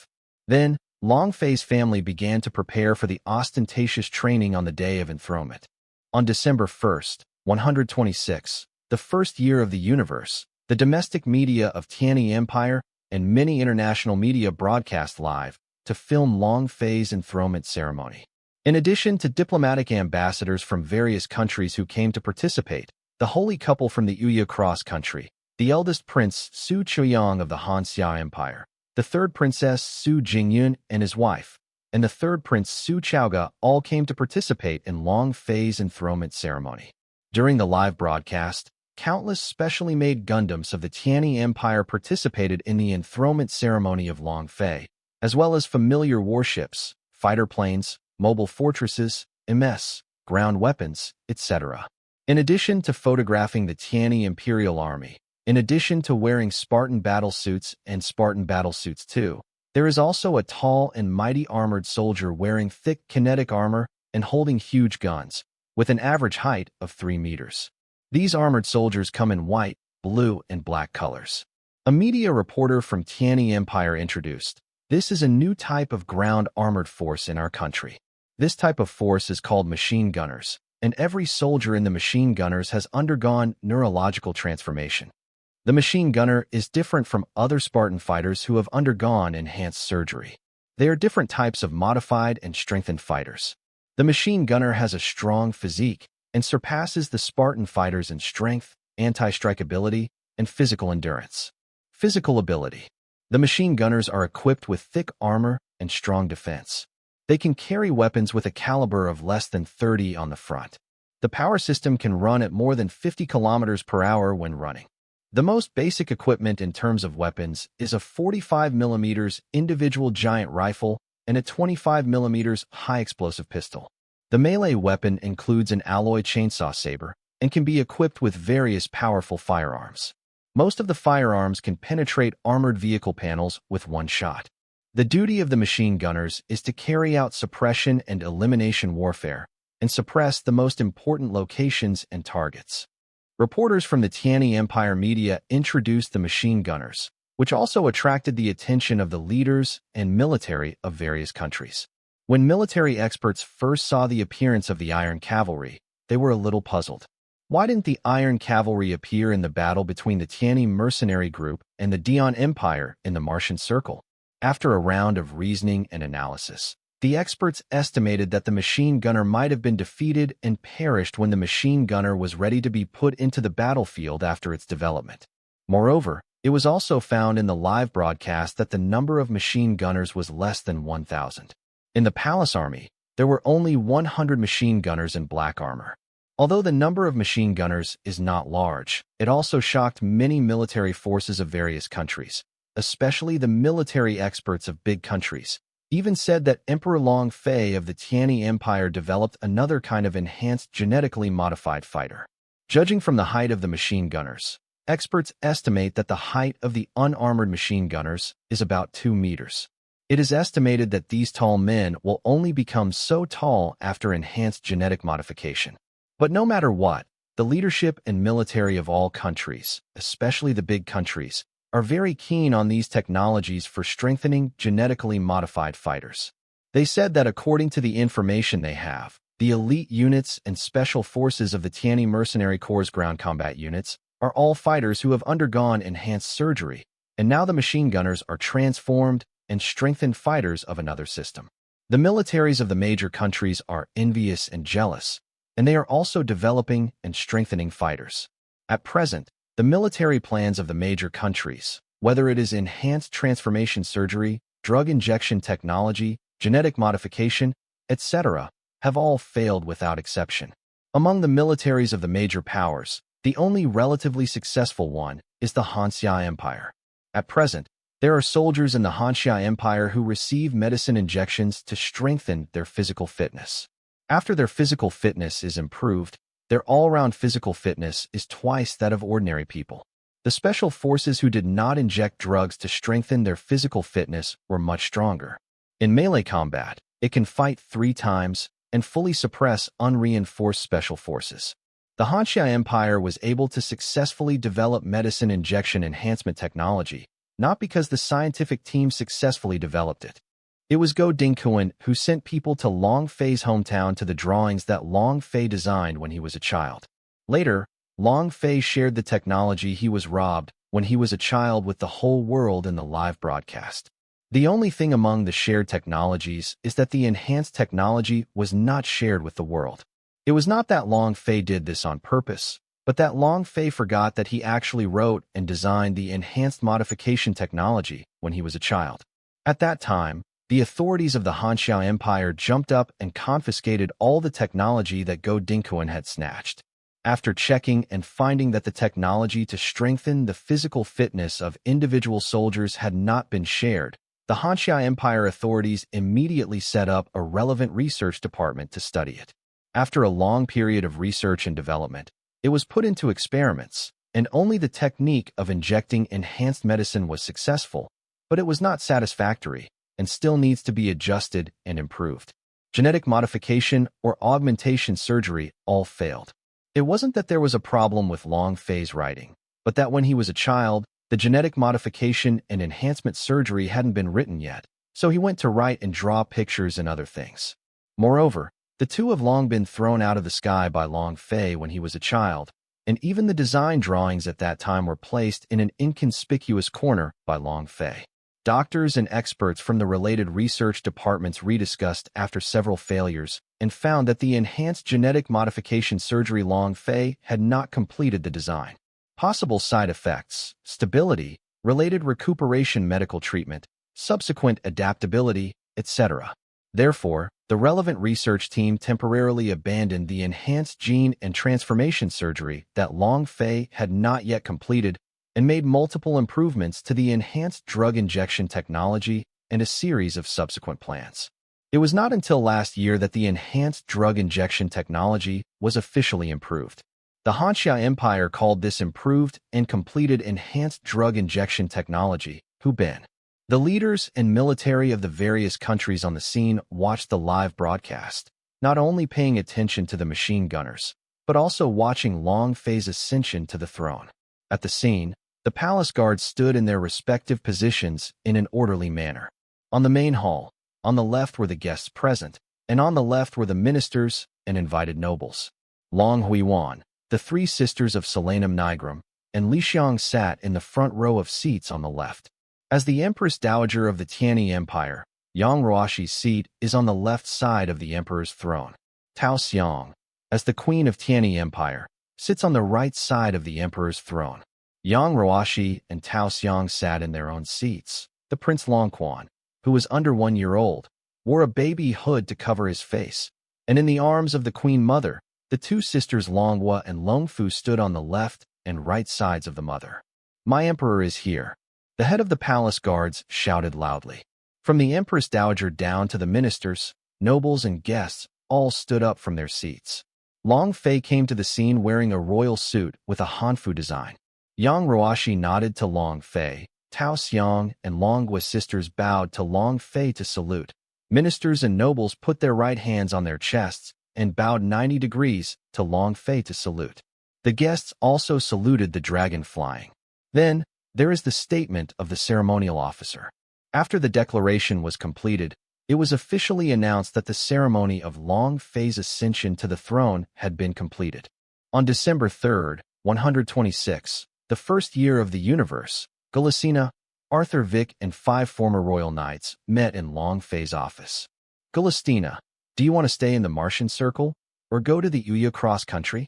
Then, Long Fei's family began to prepare for the ostentatious training on the day of enthronement. On December 1st, 126, the first year of the universe, the domestic media of Tianyi Empire and many international media broadcast live to film Long Fei's enthronement ceremony. In addition to diplomatic ambassadors from various countries who came to participate, the holy couple from the Yuya cross-country, the eldest prince Su Chuyang of the Han Xia Empire, the third princess Su Jingyun and his wife, and the third prince Su Chaoga all came to participate in Long Fei's enthronement ceremony. During the live broadcast, countless specially made Gundams of the Tianyi Empire participated in the enthronement ceremony of Long Fei, as well as familiar warships, fighter planes, mobile fortresses, MS, ground weapons, etc. In addition to photographing the Tianyi Imperial Army, in addition to wearing Spartan battle suits and Spartan battle suits too, there is also a tall and mighty armored soldier wearing thick kinetic armor and holding huge guns, with an average height of 3 meters. These armored soldiers come in white, blue, and black colors. A media reporter from Tianyi Empire introduced, "This is a new type of ground armored force in our country. This type of force is called machine gunners, and every soldier in the machine gunners has undergone neurological transformation. The machine gunner is different from other Spartan fighters who have undergone enhanced surgery. They are different types of modified and strengthened fighters. The machine gunner has a strong physique and surpasses the Spartan fighters in strength, anti-strike ability, and physical endurance. Physical ability. The machine gunners are equipped with thick armor and strong defense. They can carry weapons with a caliber of less than 30 on the front. The power system can run at more than 50 kilometers per hour when running. The most basic equipment in terms of weapons is a 45mm individual giant rifle and a 25mm high-explosive pistol. The melee weapon includes an alloy chainsaw saber and can be equipped with various powerful firearms. Most of the firearms can penetrate armored vehicle panels with one shot. The duty of the machine gunners is to carry out suppression and elimination warfare and suppress the most important locations and targets. Reporters from the Tianyi Empire media introduced the machine gunners, which also attracted the attention of the leaders and military of various countries. When military experts first saw the appearance of the Iron Cavalry, they were a little puzzled. Why didn't the Iron Cavalry appear in the battle between the Tianyi mercenary group and the Dian Empire in the Martian Circle? After a round of reasoning and analysis, the experts estimated that the machine gunner might have been defeated and perished when the machine gunner was ready to be put into the battlefield after its development. Moreover, it was also found in the live broadcast that the number of machine gunners was less than 1,000. In the Palace Army, there were only 100 machine gunners in black armor. Although the number of machine gunners is not large, it also shocked many military forces of various countries, especially the military experts of big countries, even said that Emperor Long Fei of the Tianyi Empire developed another kind of enhanced genetically modified fighter. Judging from the height of the machine gunners, experts estimate that the height of the unarmored machine gunners is about 2 meters. It is estimated that these tall men will only become so tall after enhanced genetic modification. But no matter what, the leadership and military of all countries, especially the big countries, are very keen on these technologies for strengthening genetically modified fighters. They said that according to the information they have, the elite units and special forces of the Tianyi Mercenary Corps' ground combat units are all fighters who have undergone enhanced surgery, and now the machine gunners are transformed and strengthened fighters of another system. The militaries of the major countries are envious and jealous, and they are also developing and strengthening fighters. At present, the military plans of the major countries, whether it is enhanced transformation surgery, drug injection technology, genetic modification, etc., have all failed without exception. Among the militaries of the major powers, the only relatively successful one is the Hanxia Empire. At present, there are soldiers in the Hanxia Empire who receive medicine injections to strengthen their physical fitness. After their physical fitness is improved, their all-round physical fitness is twice that of ordinary people. The special forces who did not inject drugs to strengthen their physical fitness were much stronger. In melee combat, it can fight 3 times and fully suppress unreinforced special forces. The Hanxia Empire was able to successfully develop medicine injection enhancement technology, not because the scientific team successfully developed it. It was Go Dingkuan who sent people to Long Fei's hometown to the drawings that Long Fei designed when he was a child. Later, Long Fei shared the technology he was robbed when he was a child with the whole world in the live broadcast. The only thing among the shared technologies is that the enhanced technology was not shared with the world. It was not that Long Fei did this on purpose, but that Long Fei forgot that he actually wrote and designed the enhanced modification technology when he was a child. At that time, the authorities of the Hanxia Empire jumped up and confiscated all the technology that Go Dingkuan had snatched. After checking and finding that the technology to strengthen the physical fitness of individual soldiers had not been shared, the Hanxia Empire authorities immediately set up a relevant research department to study it. After a long period of research and development, it was put into experiments, and only the technique of injecting enhanced medicine was successful, but it was not satisfactory and still needs to be adjusted and improved. Genetic modification or augmentation surgery all failed. It wasn't that there was a problem with Long Fei's writing, but that when he was a child, the genetic modification and enhancement surgery hadn't been written yet, so he went to write and draw pictures and other things. Moreover, the two have long been thrown out of the sky by Long Fei when he was a child, and even the design drawings at that time were placed in an inconspicuous corner by Long Fei. Doctors and experts from the related research departments rediscussed after several failures and found that the enhanced genetic modification surgery Long Fei had not completed the design. Possible side effects, stability, related recuperation medical treatment, subsequent adaptability, etc. Therefore, the relevant research team temporarily abandoned the enhanced gene and transformation surgery that Long Fei had not yet completed and made multiple improvements to the enhanced drug injection technology and a series of subsequent plans. It was not until last year that the enhanced drug injection technology was officially improved. The Hanxia Empire called this improved and completed enhanced drug injection technology, Hubin. The leaders and military of the various countries on the scene watched the live broadcast, not only paying attention to the machine gunners, but also watching Long Fei's ascension to the throne. At the scene, the palace guards stood in their respective positions in an orderly manner. On the main hall, on the left were the guests present, and on the left were the ministers and invited nobles. Long Huiwan, the 3 sisters of Solanum Nigrum, and Li Xiang sat in the front row of seats on the left. As the Empress Dowager of the Tianyi Empire, Yang Ruoxi's seat is on the left side of the emperor's throne. Tao Xiang, as the Queen of Tianyi Empire, sits on the right side of the emperor's throne. Yang Ruoxi and Tao Xiang sat in their own seats. The Prince Longquan, who was under 1 year old, wore a baby hood to cover his face, and in the arms of the Queen Mother, the 2 sisters Longhua and Longfu stood on the left and right sides of the mother. "My emperor is here," the head of the palace guards shouted loudly. From the Empress Dowager down to the ministers, nobles, and guests all stood up from their seats. Long Fei came to the scene wearing a royal suit with a Hanfu design. Yang Roashi nodded to Long Fei. Tao Xiang and Long Gua sisters bowed to Long Fei to salute. Ministers and nobles put their right hands on their chests and bowed 90 degrees to Long Fei to salute. The guests also saluted the dragon flying. Then, there is the statement of the ceremonial officer. After the declaration was completed, it was officially announced that the ceremony of Long Fei's ascension to the throne had been completed. On December 3, 126, the first year of the universe, Gulisina, Arthur Vick, and 5 former royal knights met in Long Fei's office. Gulistina, do you want to stay in the Martian Circle or go to the Uya Cross Country?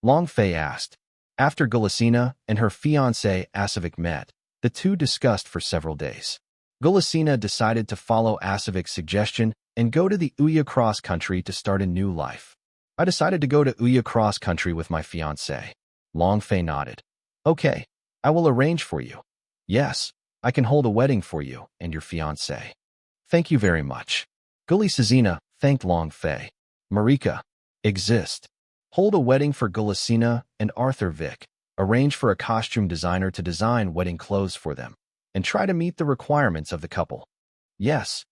Long Fei asked. After Gulisina and her fiancé Asavik met, the two discussed for several days. Gulisina decided to follow Asavik's suggestion and go to the Uya Cross Country to start a new life. I decided to go to Uya Cross Country with my fiancé. Long Fei nodded. Okay, I will arrange for you. Yes, I can hold a wedding for you and your fiancé. Thank you very much. Gulisina thanked Long Fei. Marika, exist. Hold a wedding for Gulisina and Arthur Vick. Arrange for a costume designer to design wedding clothes for them. And try to meet the requirements of the couple. Yes.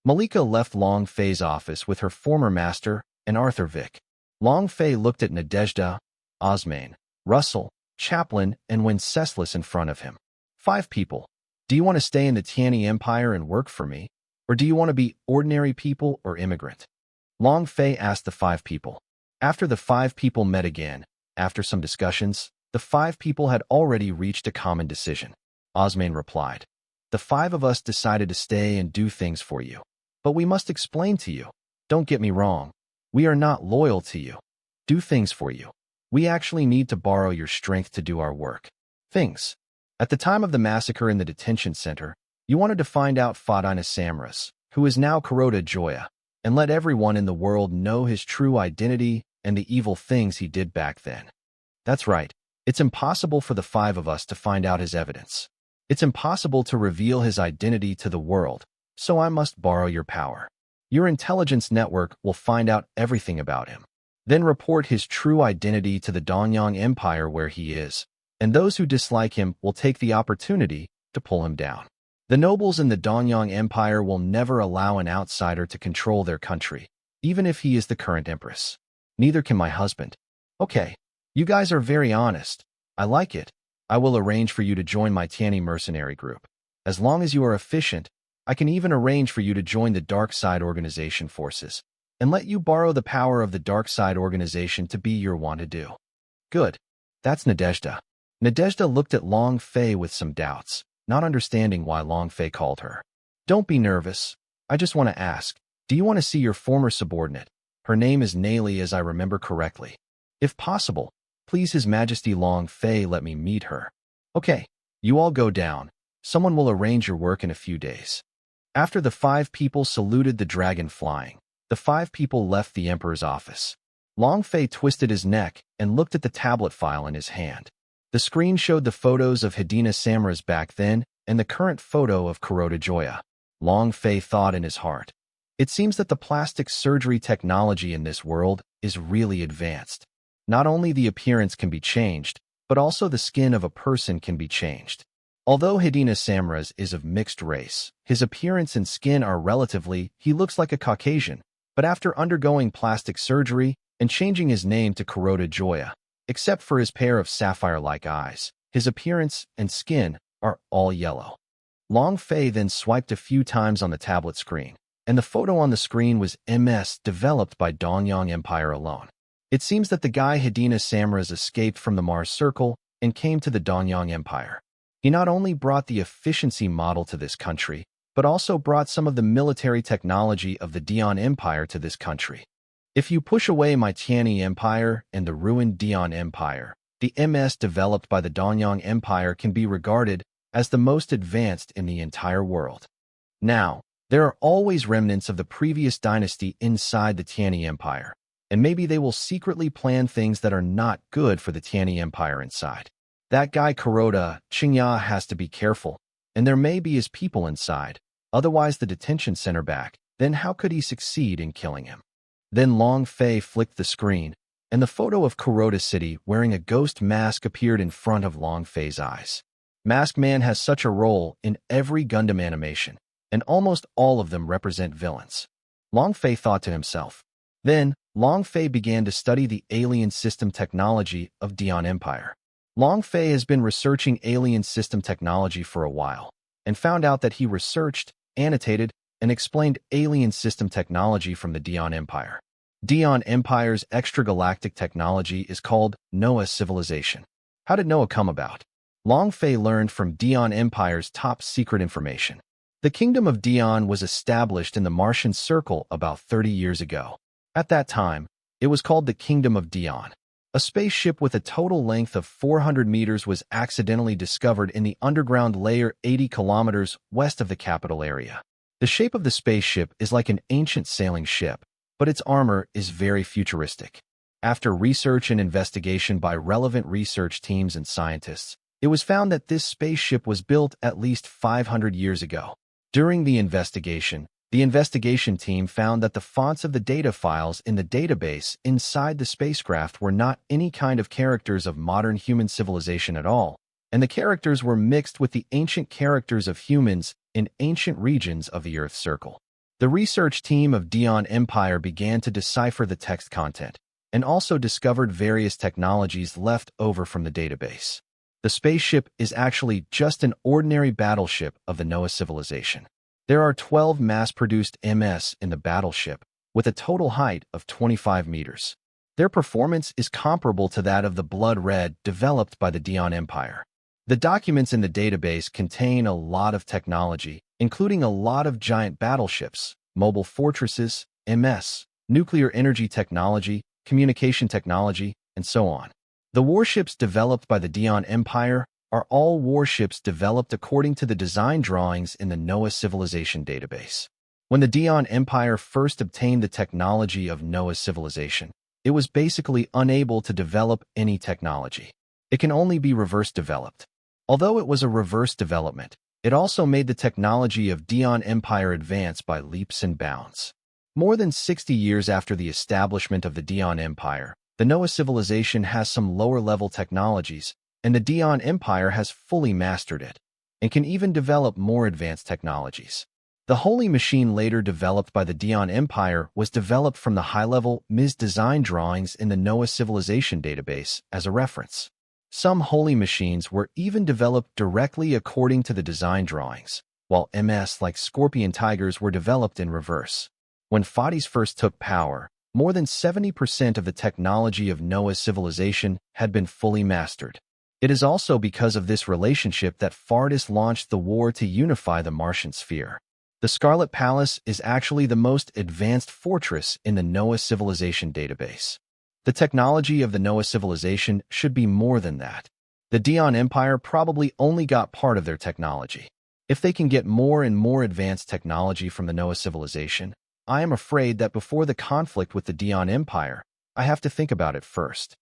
Malika left Long Fei's office with her former master and Arthur Vick. Long Fei looked at Nadezhda, Osmane, Russell, Chaplin, and Wenceslas in front of him. 5 people. Do you want to stay in the Tianyi Empire and work for me? Or do you want to be ordinary people or immigrant? Long Fei asked the 5 people. After the 5 people met again, after some discussions, the 5 people had already reached a common decision. Osmane replied, the 5 of us decided to stay and do things for you. But we must explain to you. Don't get me wrong. We are not loyal to you. Do things for you. We actually need to borrow your strength to do our work. Things. At the time of the massacre in the detention center, you wanted to find out Fadina Samras, who is now Kuroda Joya, and let everyone in the world know his true identity and the evil things he did back then. That's right. It's impossible for the 5 of us to find out his evidence. It's impossible to reveal his identity to the world, so I must borrow your power. Your intelligence network will find out everything about him. Then report his true identity to the Donyang Empire where he is, and those who dislike him will take the opportunity to pull him down. The nobles in the Donyang Empire will never allow an outsider to control their country, even if he is the current empress. Neither can my husband. Okay, you guys are very honest. I like it. I will arrange for you to join my Tianyi mercenary group. As long as you are efficient, I can even arrange for you to join the Dark Side Organization forces, and let you borrow the power of the Dark Side Organization to be your want-to-do. Good. That's Nadezhda. Nadezhda looked at Long Fei with some doubts, not understanding why Long Fei called her. Don't be nervous. I just want to ask, do you want to see your former subordinate? Her name is Nayli, as I remember correctly. If possible, please His Majesty Long Fei let me meet her. Okay, you all go down. Someone will arrange your work in a few days. After the 5 people saluted the dragon flying, the 5 people left the emperor's office. Long Fei twisted his neck and looked at the tablet file in his hand. The screen showed the photos of Hidina Samras back then and the current photo of Kuroda Joya. Long Fei thought in his heart, it seems that the plastic surgery technology in this world is really advanced. Not only the appearance can be changed, but also the skin of a person can be changed. Although Hidina Samras is of mixed race, his appearance and skin are he looks like a Caucasian, but after undergoing plastic surgery and changing his name to Kuroda Joya, except for his pair of sapphire-like eyes, his appearance and skin are all yellow. Long Fei then swiped a few times on the tablet screen, and the photo on the screen was MS developed by Donyang Empire alone. It seems that the guy Hidina Samras escaped from the Mars Circle and came to the Donyang Empire. He not only brought the efficiency model to this country, but also brought some of the military technology of the Dian Empire to this country. If you push away my Tianyi Empire and the ruined Dian Empire, the MS developed by the Donyang Empire can be regarded as the most advanced in the entire world. Now, there are always remnants of the previous dynasty inside the Tianyi Empire, and maybe they will secretly plan things that are not good for the Tianyi Empire inside. That guy Kuroda Qingya has to be careful, and there may be his people inside, otherwise the detention center back, then how could he succeed in killing him? Then Long Fei flicked the screen, and the photo of Kuroda City wearing a ghost mask appeared in front of Long Fei's eyes. Masked Man has such a role in every Gundam animation, and almost all of them represent villains. Long Fei thought to himself. Then, Long Fei began to study the alien system technology of Dion Empire. Long Fei has been researching alien system technology for a while, and found out that he researched, annotated, and explained alien system technology from the Dion Empire. Dion Empire's extragalactic technology is called Noah civilization. How did Noah come about? Long Fei learned from Dion Empire's top secret information. The Kingdom of Dion was established in the Martian Circle about 30 years ago. At that time, it was called the Kingdom of Dion. A spaceship with a total length of 400 meters was accidentally discovered in the underground layer 80 kilometers west of the capital area. The shape of the spaceship is like an ancient sailing ship, but its armor is very futuristic. After research and investigation by relevant research teams and scientists, it was found that this spaceship was built at least 500 years ago. During the investigation team found that the fonts of the data files in the database inside the spacecraft were not any kind of characters of modern human civilization at all, and the characters were mixed with the ancient characters of humans in ancient regions of the Earth's circle. The research team of Dion Empire began to decipher the text content, and also discovered various technologies left over from the database. The spaceship is actually just an ordinary battleship of the Noah civilization. There are 12 mass-produced MS in the battleship, with a total height of 25 meters. Their performance is comparable to that of the Blood Red developed by the Dion Empire. The documents in the database contain a lot of technology, including a lot of giant battleships, mobile fortresses, MS, nuclear energy technology, communication technology, and so on. The warships developed by the Dion Empire are all warships developed according to the design drawings in the Noah civilization database. When the Dion Empire first obtained the technology of Noah's civilization, it was basically unable to develop any technology. It can only be reverse developed. Although it was a reverse development, it also made the technology of Dion Empire advance by leaps and bounds. More than 60 years after the establishment of the Dion Empire, the Noah civilization has some lower-level technologies, and the Dion Empire has fully mastered it, and can even develop more advanced technologies. The Holy Machine later developed by the Dion Empire was developed from the high-level MS design drawings in the Noah civilization database as a reference. Some Holy Machines were even developed directly according to the design drawings, while MS like Scorpion Tigers were developed in reverse. When Fadis first took power, more than 70% of the technology of Noah's civilization had been fully mastered. It is also because of this relationship that Fardis launched the war to unify the Martian sphere. The Scarlet Palace is actually the most advanced fortress in the Noah civilization database. The technology of the Noah civilization should be more than that. The Dion Empire probably only got part of their technology. If they can get more and more advanced technology from the Noah civilization, I am afraid that before the conflict with the Dion Empire, I have to think about it first.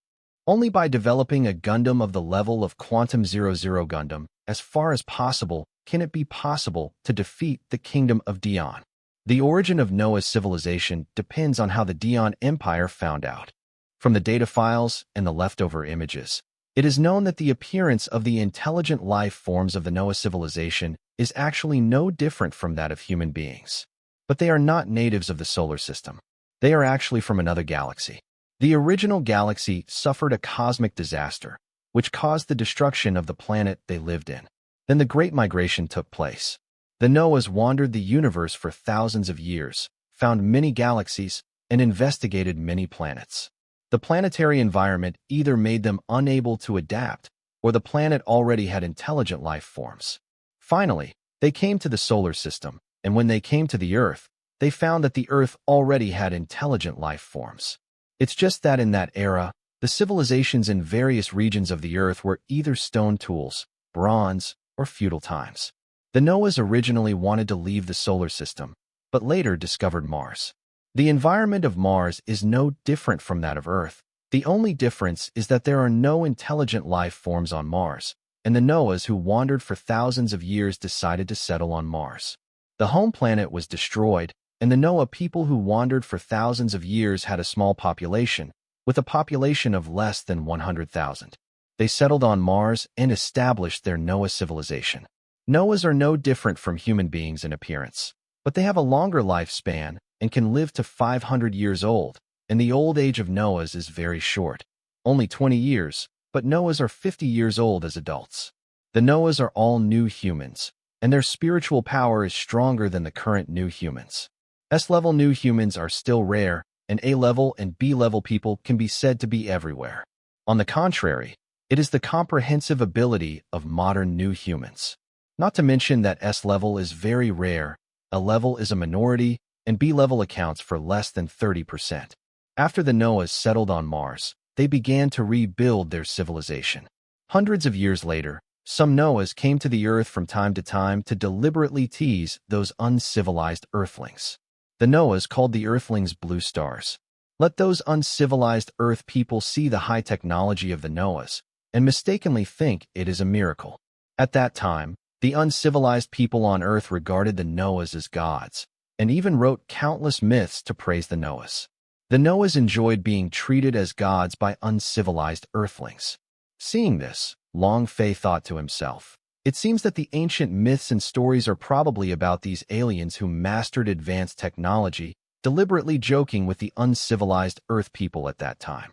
Only by developing a Gundam of the level of Quantum 00 Gundam, as far as possible, can it be possible to defeat the Kingdom of Dion. The origin of Noah's civilization depends on how the Dion Empire found out. From the data files and the leftover images, it is known that the appearance of the intelligent life forms of the Noah civilization is actually no different from that of human beings. But they are not natives of the solar system. They are actually from another galaxy. The original galaxy suffered a cosmic disaster, which caused the destruction of the planet they lived in. Then the Great Migration took place. The Noahs wandered the universe for thousands of years, found many galaxies, and investigated many planets. The planetary environment either made them unable to adapt, or the planet already had intelligent life forms. Finally, they came to the solar system, and when they came to the Earth, they found that the Earth already had intelligent life forms. It's just that in that era, the civilizations in various regions of the Earth were either stone tools, bronze, or feudal times. The Noahs originally wanted to leave the solar system, but later discovered Mars. The environment of Mars is no different from that of Earth. The only difference is that there are no intelligent life forms on Mars, and the Noahs who wandered for thousands of years decided to settle on Mars. The home planet was destroyed, and the Noah people who wandered for thousands of years had a small population, with a population of less than 100,000. They settled on Mars and established their Noah civilization. Noahs are no different from human beings in appearance, but they have a longer lifespan and can live to 500 years old, and the old age of Noahs is very short, only 20 years, but Noahs are 50 years old as adults. The Noahs are all new humans, and their spiritual power is stronger than the current new humans. S-level new humans are still rare, and A-level and B-level people can be said to be everywhere. On the contrary, it is the comprehensive ability of modern new humans. Not to mention that S-level is very rare, A-level is a minority, and B-level accounts for less than 30%. After the Noahs settled on Mars, they began to rebuild their civilization. Hundreds of years later, some Noahs came to the Earth from time to deliberately tease those uncivilized Earthlings. The Noahs called the Earthlings blue stars. Let those uncivilized Earth people see the high technology of the Noahs and mistakenly think it is a miracle. At that time, the uncivilized people on Earth regarded the Noahs as gods, and even wrote countless myths to praise the Noahs. The Noahs enjoyed being treated as gods by uncivilized Earthlings. Seeing this, Long Fei thought to himself, it seems that the ancient myths and stories are probably about these aliens who mastered advanced technology, deliberately joking with the uncivilized Earth people at that time.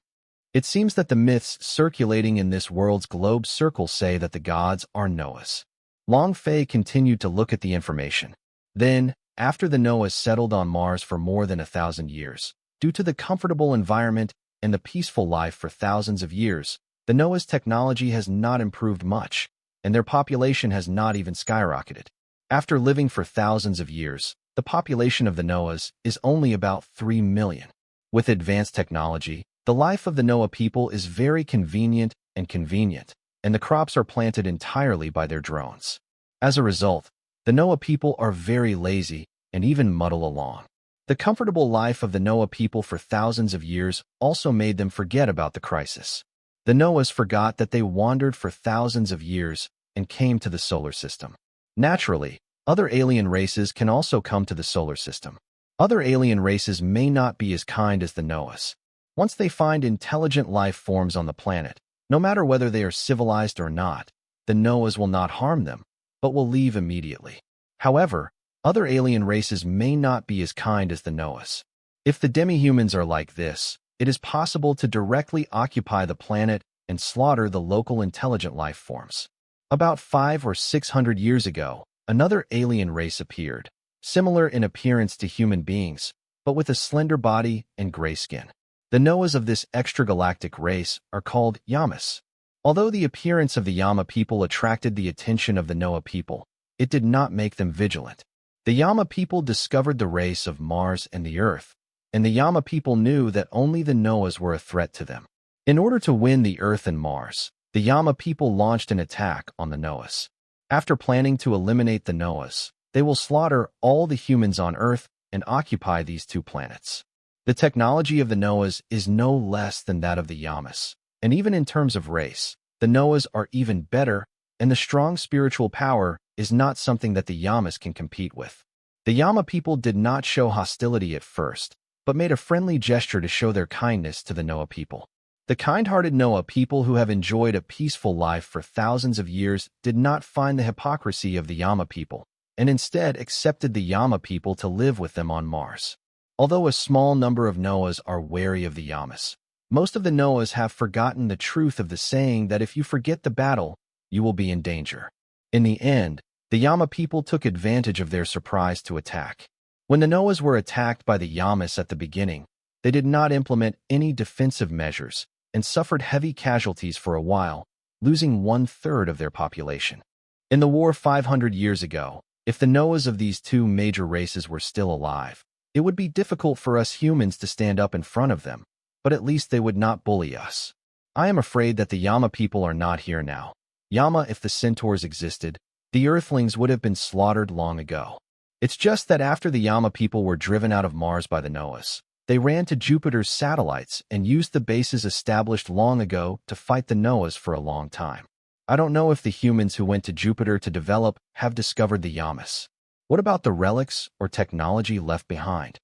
It seems that the myths circulating in this world's globe circle say that the gods are Noahs. Long Fei continued to look at the information. Then, after the Noahs settled on Mars for more than 1,000 years, due to the comfortable environment and the peaceful life for thousands of years, the Noahs' technology has not improved much, and their population has not even skyrocketed. After living for thousands of years, the population of the Noahs is only about 3 million. With advanced technology, the life of the Noah people is very convenient, and the crops are planted entirely by their drones. As a result, the Noah people are very lazy and even muddle along. The comfortable life of the Noah people for thousands of years also made them forget about the crisis. The Noahs forgot that they wandered for thousands of years and came to the solar system. Naturally, other alien races can also come to the solar system. Other alien races may not be as kind as the Noahs. Once they find intelligent life forms on the planet, no matter whether they are civilized or not, the Noahs will not harm them, but will leave immediately. However, other alien races may not be as kind as the Noahs. If the demi-humans are like this, it is possible to directly occupy the planet and slaughter the local intelligent life forms. About 500 or 600 years ago, another alien race appeared, similar in appearance to human beings, but with a slender body and gray skin. The Noahs of this extragalactic race are called Yamas. Although the appearance of the Yama people attracted the attention of the Noah people, it did not make them vigilant. The Yama people discovered the race of Mars and the Earth, and the Yama people knew that only the Noahs were a threat to them. In order to win the Earth and Mars, the Yama people launched an attack on the Noahs. After planning to eliminate the Noahs, they will slaughter all the humans on Earth and occupy these two planets. The technology of the Noahs is no less than that of the Yamas, and even in terms of race, the Noahs are even better, and the strong spiritual power is not something that the Yamas can compete with. The Yama people did not show hostility at first, but made a friendly gesture to show their kindness to the Noah people. The kind-hearted Noah people who have enjoyed a peaceful life for thousands of years did not find the hypocrisy of the Yama people, and instead accepted the Yama people to live with them on Mars. Although a small number of Noahs are wary of the Yamas, most of the Noahs have forgotten the truth of the saying that if you forget the battle, you will be in danger. In the end, the Yama people took advantage of their surprise to attack. When the Noahs were attacked by the Yamas at the beginning, they did not implement any defensive measures and suffered heavy casualties for a while, losing 1/3 of their population. In the war 500 years ago, if the Noahs of these two major races were still alive, it would be difficult for us humans to stand up in front of them, but at least they would not bully us. I am afraid that the Yama people are not here now. Yama, if the centaurs existed, the Earthlings would have been slaughtered long ago. It's just that after the Yama people were driven out of Mars by the Noahs, they ran to Jupiter's satellites and used the bases established long ago to fight the Noahs for a long time. I don't know if the humans who went to Jupiter to develop have discovered the Yamas. What about the relics or technology left behind?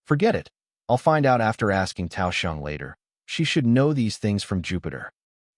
Forget it. I'll find out after asking Tao Sheng later. She should know these things from Jupiter.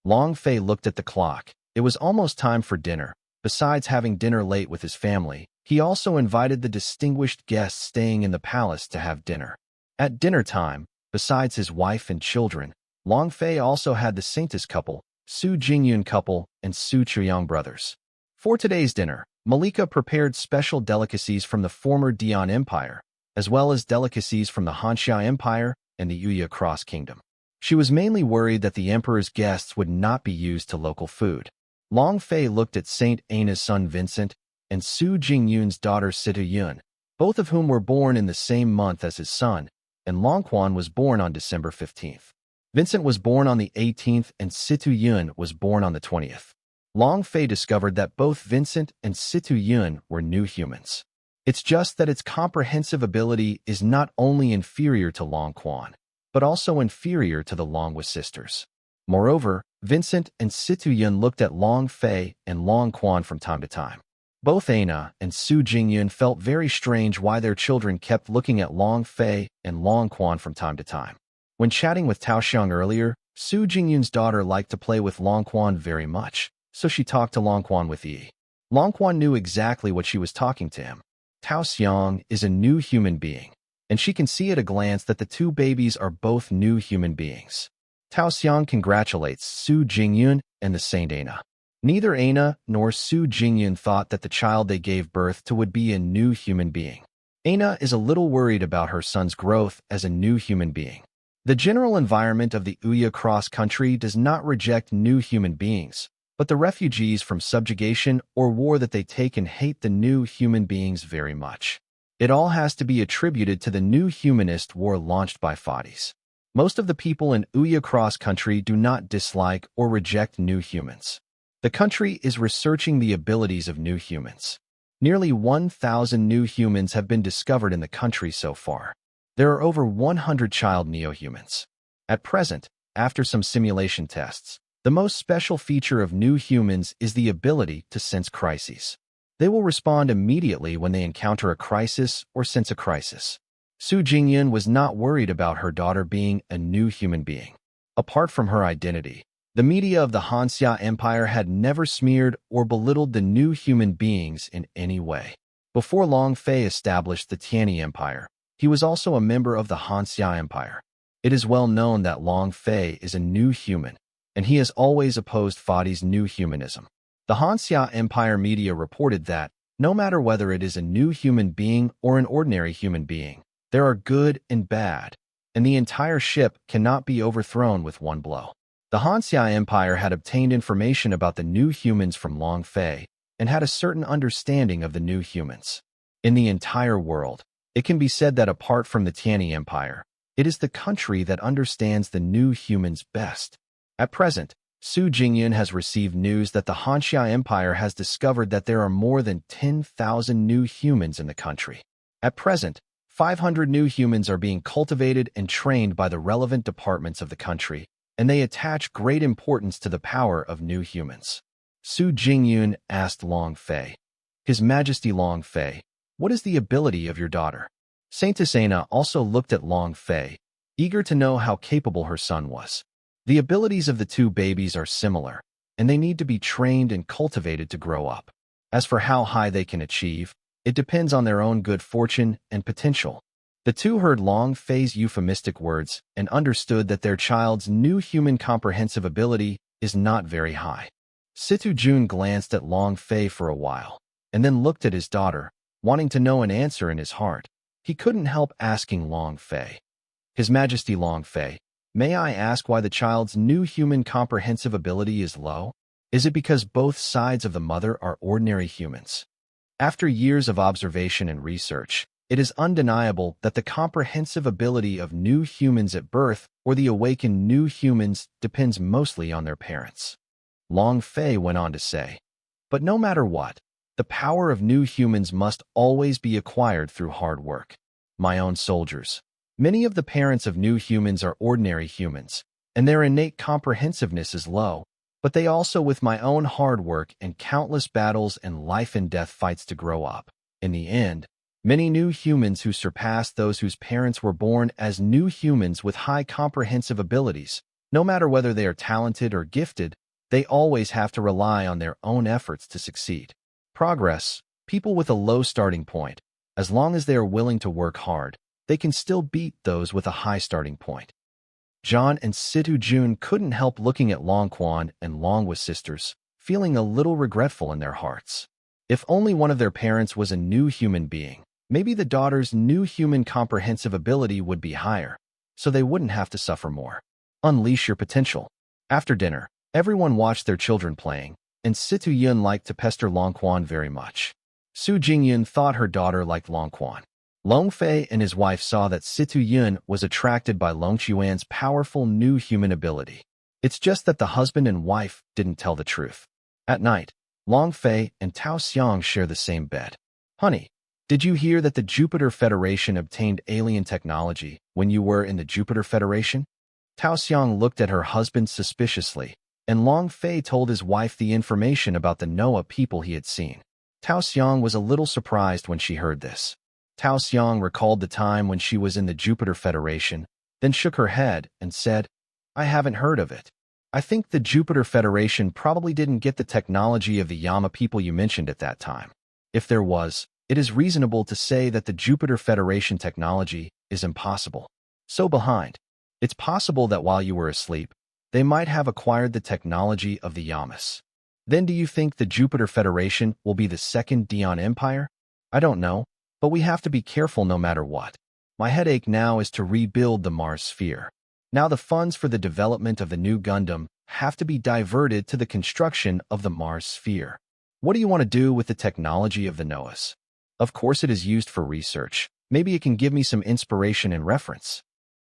Long Fei looked at the clock. It was almost time for dinner. Besides having dinner late with his family, he also invited the distinguished guests staying in the palace to have dinner. At dinner time, besides his wife and children, Long Fei also had the Saintis couple, Su Jingyun couple, and Su Chuyang brothers. For today's dinner, Malika prepared special delicacies from the former Dian Empire, as well as delicacies from the Hanxia Empire and the Uya Cross Kingdom. She was mainly worried that the emperor's guests would not be used to local food. Long Fei looked at Saint Ana's son Vincent and Su Jingyun's daughter Situ Yun, both of whom were born in the same month as his son, and Long Quan was born on December 15th. Vincent was born on the 18th and Situ Yun was born on the 20th. Long Fei discovered that both Vincent and Situ Yun were new humans. It's just that its comprehensive ability is not only inferior to Long Quan, but also inferior to the Longhua sisters. Moreover, Vincent and Situ Yun looked at Long Fei and Long Quan from time to time. Both Ana and Su Jingyun felt very strange why their children kept looking at Long Fei and Long Quan from time to time. When chatting with Tao Xiang earlier, Su Jingyun's daughter liked to play with Long Quan very much, so she talked to Long Quan with Yi. Long Quan knew exactly what she was talking to him. Tao Xiang is a new human being, and she can see at a glance that the two babies are both new human beings. Tao Xiang congratulates Su Jingyun and the Saint Ana. Neither Ana nor Su Jingyun thought that the child they gave birth to would be a new human being. Ana is a little worried about her son's growth as a new human being. The general environment of the Uya Cross country does not reject new human beings, but the refugees from subjugation or war that they take and hate the new human beings very much. It all has to be attributed to the new humanist war launched by Fadis. Most of the people in Uya Cross country do not dislike or reject new humans. The country is researching the abilities of new humans. Nearly 1,000 new humans have been discovered in the country so far. There are over 100 child neo-humans. At present, after some simulation tests, the most special feature of new humans is the ability to sense crises. They will respond immediately when they encounter a crisis or sense a crisis. Su Jingyun was not worried about her daughter being a new human being. Apart from her identity, the media of the Hanxia Empire had never smeared or belittled the new human beings in any way. Before Long Fei established the Tianyi Empire, he was also a member of the Hanxia Empire. It is well known that Long Fei is a new human, and he has always opposed Fadi's new humanism. The Hanxia Empire media reported that, no matter whether it is a new human being or an ordinary human being, there are good and bad, and the entire ship cannot be overthrown with one blow. The Hanxia Empire had obtained information about the new humans from Long Fei and had a certain understanding of the new humans. In the entire world, it can be said that apart from the Tianyi Empire, it is the country that understands the new humans best. At present, Su Jingyun has received news that the Hanxia Empire has discovered that there are more than 10,000 new humans in the country. At present, 500 new humans are being cultivated and trained by the relevant departments of the country, and they attach great importance to the power of new humans. Su Jingyun asked Long Fei, "His Majesty Long Fei, what is the ability of your daughter?" Saintess Ana also looked at Long Fei, eager to know how capable her son was. The abilities of the two babies are similar, and they need to be trained and cultivated to grow up. As for how high they can achieve, it depends on their own good fortune and potential. The two heard Long Fei's euphemistic words and understood that their child's new human comprehensive ability is not very high. Situ Jun glanced at Long Fei for a while, and then looked at his daughter, wanting to know an answer in his heart. He couldn't help asking Long Fei, "His Majesty Long Fei, may I ask why the child's new human comprehensive ability is low? Is it because both sides of the mother are ordinary humans?" After years of observation and research, it is undeniable that the comprehensive ability of new humans at birth or the awakened new humans depends mostly on their parents. Long Fei went on to say, "But no matter what, the power of new humans must always be acquired through hard work. My own soldiers, many of the parents of new humans are ordinary humans, and their innate comprehensiveness is low, but they also with my own hard work and countless battles and life and death fights to grow up. In the end, Many new humans who surpassed those whose parents were born as new humans with high comprehensive abilities. No matter whether they are talented or gifted, they always have to rely on their own efforts to succeed. Progress. People with a low starting point, as long as they are willing to work hard, they can still beat those with a high starting point. John and Situ Jun couldn't help looking at Long Quan and Longhwa's sisters, feeling a little regretful in their hearts. If only one of their parents was a new human being, maybe the daughter's new human comprehensive ability would be higher, so they wouldn't have to suffer more. Unleash your potential. After dinner, everyone watched their children playing, and Situ Yun liked to pester Long Quan very much. Su Jingyun thought her daughter liked Long Quan. Long Fei and his wife saw that Situ Yun was attracted by Long Chuan's powerful new human ability. It's just that the husband and wife didn't tell the truth. At night, Long Fei and Tao Xiang share the same bed. Honey, did you hear that the Jupiter Federation obtained alien technology when you were in the Jupiter Federation? Tao Xiang looked at her husband suspiciously, and Long Fei told his wife the information about the Noah people he had seen. Tao Xiang was a little surprised when she heard this. Tao Xiang recalled the time when she was in the Jupiter Federation, then shook her head and said, I haven't heard of it. I think the Jupiter Federation probably didn't get the technology of the Yama people you mentioned at that time. If there was, it is reasonable to say that the Jupiter Federation technology is impossible. So behind. It's possible that while you were asleep, they might have acquired the technology of the Yamas. Then do you think the Jupiter Federation will be the second Dion Empire? I don't know, but we have to be careful no matter what. My headache now is to rebuild the Mars sphere. Now the funds for the development of the new Gundam have to be diverted to the construction of the Mars sphere. What do you want to do with the technology of the Noahs? Of course it is used for research. Maybe it can give me some inspiration and reference.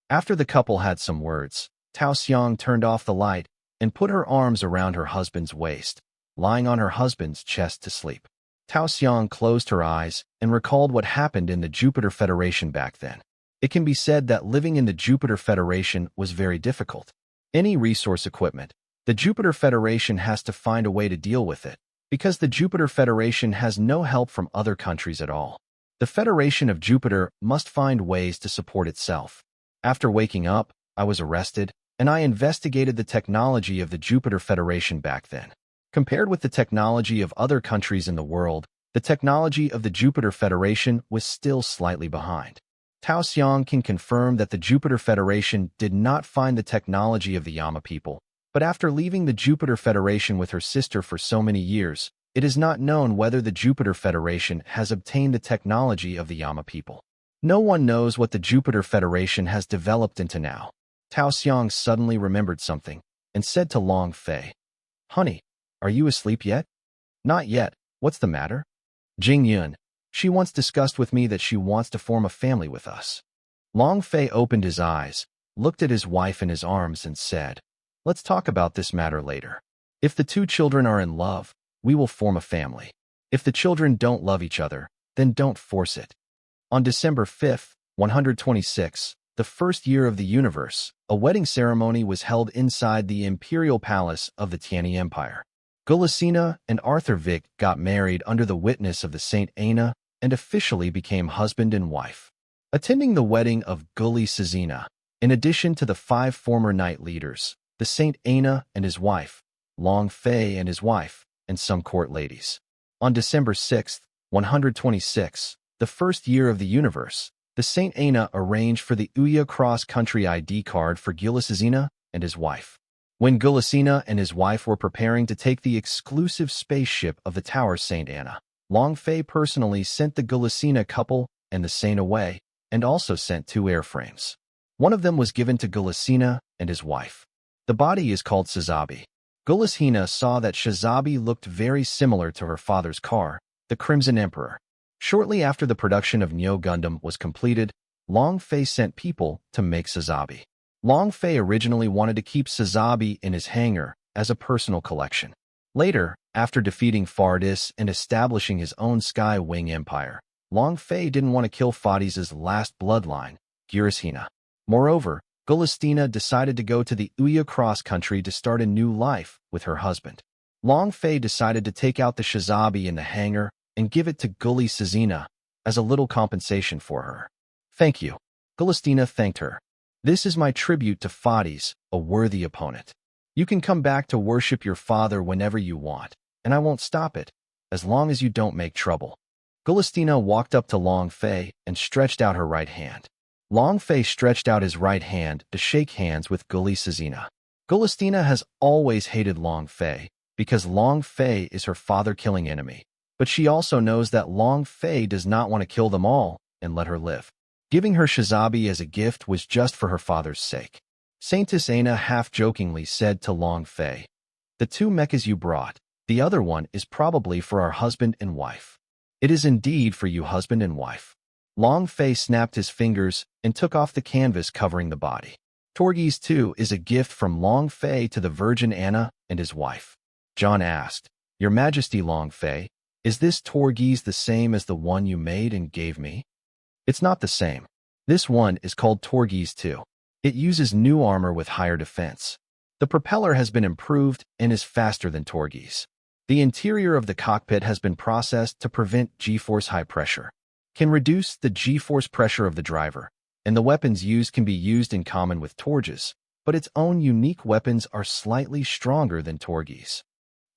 After the couple had some words, Tao Xiang turned off the light and put her arms around her husband's waist, lying on her husband's chest to sleep. Tao Xiang closed her eyes and recalled what happened in the Jupiter Federation back then. It can be said that living in the Jupiter Federation was very difficult. Any resource equipment, the Jupiter Federation has to find a way to deal with it, because the Jupiter Federation has no help from other countries at all. The Federation of Jupiter must find ways to support itself. After waking up, I was arrested, and I investigated the technology of the Jupiter Federation back then. Compared with the technology of other countries in the world, the technology of the Jupiter Federation was still slightly behind. Tao Xiang can confirm that the Jupiter Federation did not find the technology of the Yama people, but after leaving the Jupiter Federation with her sister for so many years, it is not known whether the Jupiter Federation has obtained the technology of the Yama people. No one knows what the Jupiter Federation has developed into now. Tao Xiang suddenly remembered something and said to Long Fei, Honey, are you asleep yet? Not yet. What's the matter? Jing Yun. She once discussed with me that she wants to form a family with us. Long Fei opened his eyes, looked at his wife in his arms and said, Let's talk about this matter later. If the two children are in love, we will form a family. If the children don't love each other, then don't force it. On December 5th, 126, the first year of the universe, a wedding ceremony was held inside the imperial palace of the Tianyi Empire. Gulisina and Arthur Vic got married under the witness of the Saint Aina and officially became husband and wife. Attending the wedding of Guli Sizina, in addition to the 5 former knight leaders, the Saint Aina and his wife, Long Fei and his wife, and some court ladies. On December 6th, 126, the first year of the universe, the Saint Aina arranged for the Uya cross-country ID card for Gulisina and his wife. When Gulisina and his wife were preparing to take the exclusive spaceship of the Tower Saint Anna, Long Fei personally sent the Gulisina couple and the Saint away, and also sent 2 airframes. One of them was given to Gulisina and his wife. The body is called Shizabi. Gulisina saw that Shizabi looked very similar to her father's car, the Crimson Emperor. Shortly after the production of Neo Gundam was completed, Long Fei sent people to make Shizabi. Long Fei originally wanted to keep Shizabi in his hangar as a personal collection. Later, after defeating Fardis and establishing his own Sky Wing Empire, Long Fei didn't want to kill Fadis' last bloodline, Gulisina. Moreover, Gulisina decided to go to the Uya Cross country to start a new life with her husband. Long Fei decided to take out the Shizabi in the hangar and give it to Guli Sizina, as a little compensation for her. Thank you. Galistina thanked her. This is my tribute to Fades, a worthy opponent. You can come back to worship your father whenever you want, and I won't stop it, as long as you don't make trouble. Galistina walked up to Long Fei and stretched out her right hand. Long Fei stretched out his right hand to shake hands with Galistina. Galistina has always hated Long Fei because Long Fei is her father-killing enemy, but she also knows that Long Fei does not want to kill them all and let her live. Giving her Shizabi as a gift was just for her father's sake. Saintess Aina half-jokingly said to Long Fei, "The two mechas you brought, the other one is probably for our husband and wife." "It is indeed for you husband and wife." Long Fei snapped his fingers and took off the canvas covering the body. Torgis too is a gift from Long Fei to the Virgin Anna and his wife. John asked, "Your Majesty Long Fei, is this Torgis the same as the one you made and gave me?" "It's not the same. This one is called Torgis too. It uses new armor with higher defense. The propeller has been improved and is faster than Torgis. The interior of the cockpit has been processed to prevent G-force high pressure, can reduce the G-force pressure of the driver, and the weapons used can be used in common with Torgis, but its own unique weapons are slightly stronger than Torgis."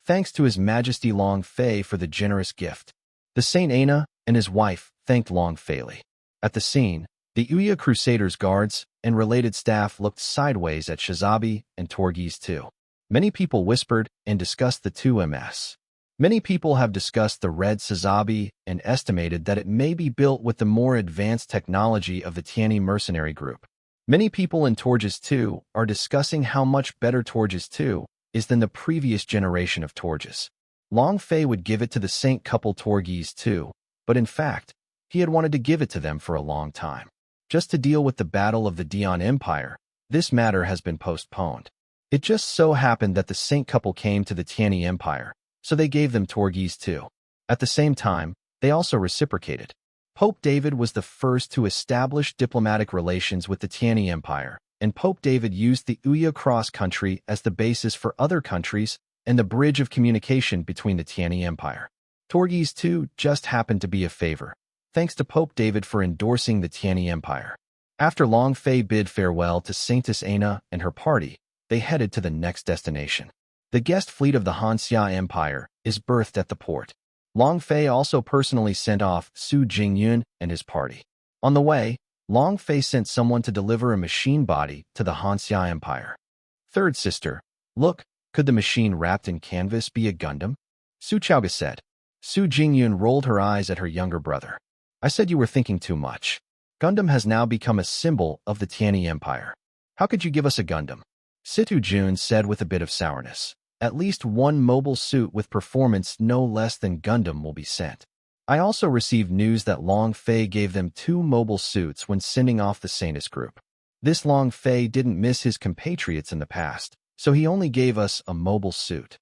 Thanks to His Majesty Long Fei for the generous gift. The Saint Aina and his wife thanked Long Fei. At the scene, the Uya Crusaders guards and related staff looked sideways at Shizabi and Torgis too. Many people whispered and discussed the two MS. Many people have discussed the red Shizabi and estimated that it may be built with the more advanced technology of the Tianyi mercenary group. Many people in Torgis 2 are discussing how much better Torgis 2 is than the previous generation of Torgis. Long Fei would give it to the Saint couple Torgis 2, but in fact, he had wanted to give it to them for a long time. Just to deal with the battle of the Dian Empire, this matter has been postponed. It just so happened that the Saint couple came to the Tianyi Empire, so they gave them Torgis too. At the same time, they also reciprocated. Pope David was the first to establish diplomatic relations with the Tianyi Empire, and Pope David used the Uya cross-country as the basis for other countries and the bridge of communication between the Tianyi Empire. Torgis too just happened to be a favor, thanks to Pope David for endorsing the Tianyi Empire. After Long Fei bid farewell to Saintess Aina and her party, they headed to the next destination. The guest fleet of the Hanxia Empire is berthed at the port. Long Fei also personally sent off Su Jingyun and his party. On the way, Long Fei sent someone to deliver a machine body to the Hanxia Empire. "Third sister, look, could the machine wrapped in canvas be a Gundam?" Su Chaoga said. Su Jingyun rolled her eyes at her younger brother. "I said you were thinking too much. Gundam has now become a symbol of the Tianyi Empire. How could you give us a Gundam?" Situ Jun said with a bit of sourness. "At least one mobile suit with performance no less than Gundam will be sent. I also received news that Long Fei gave them 2 mobile suits when sending off the Saintis group. This Long Fei didn't miss his compatriots in the past, so he only gave us a mobile suit."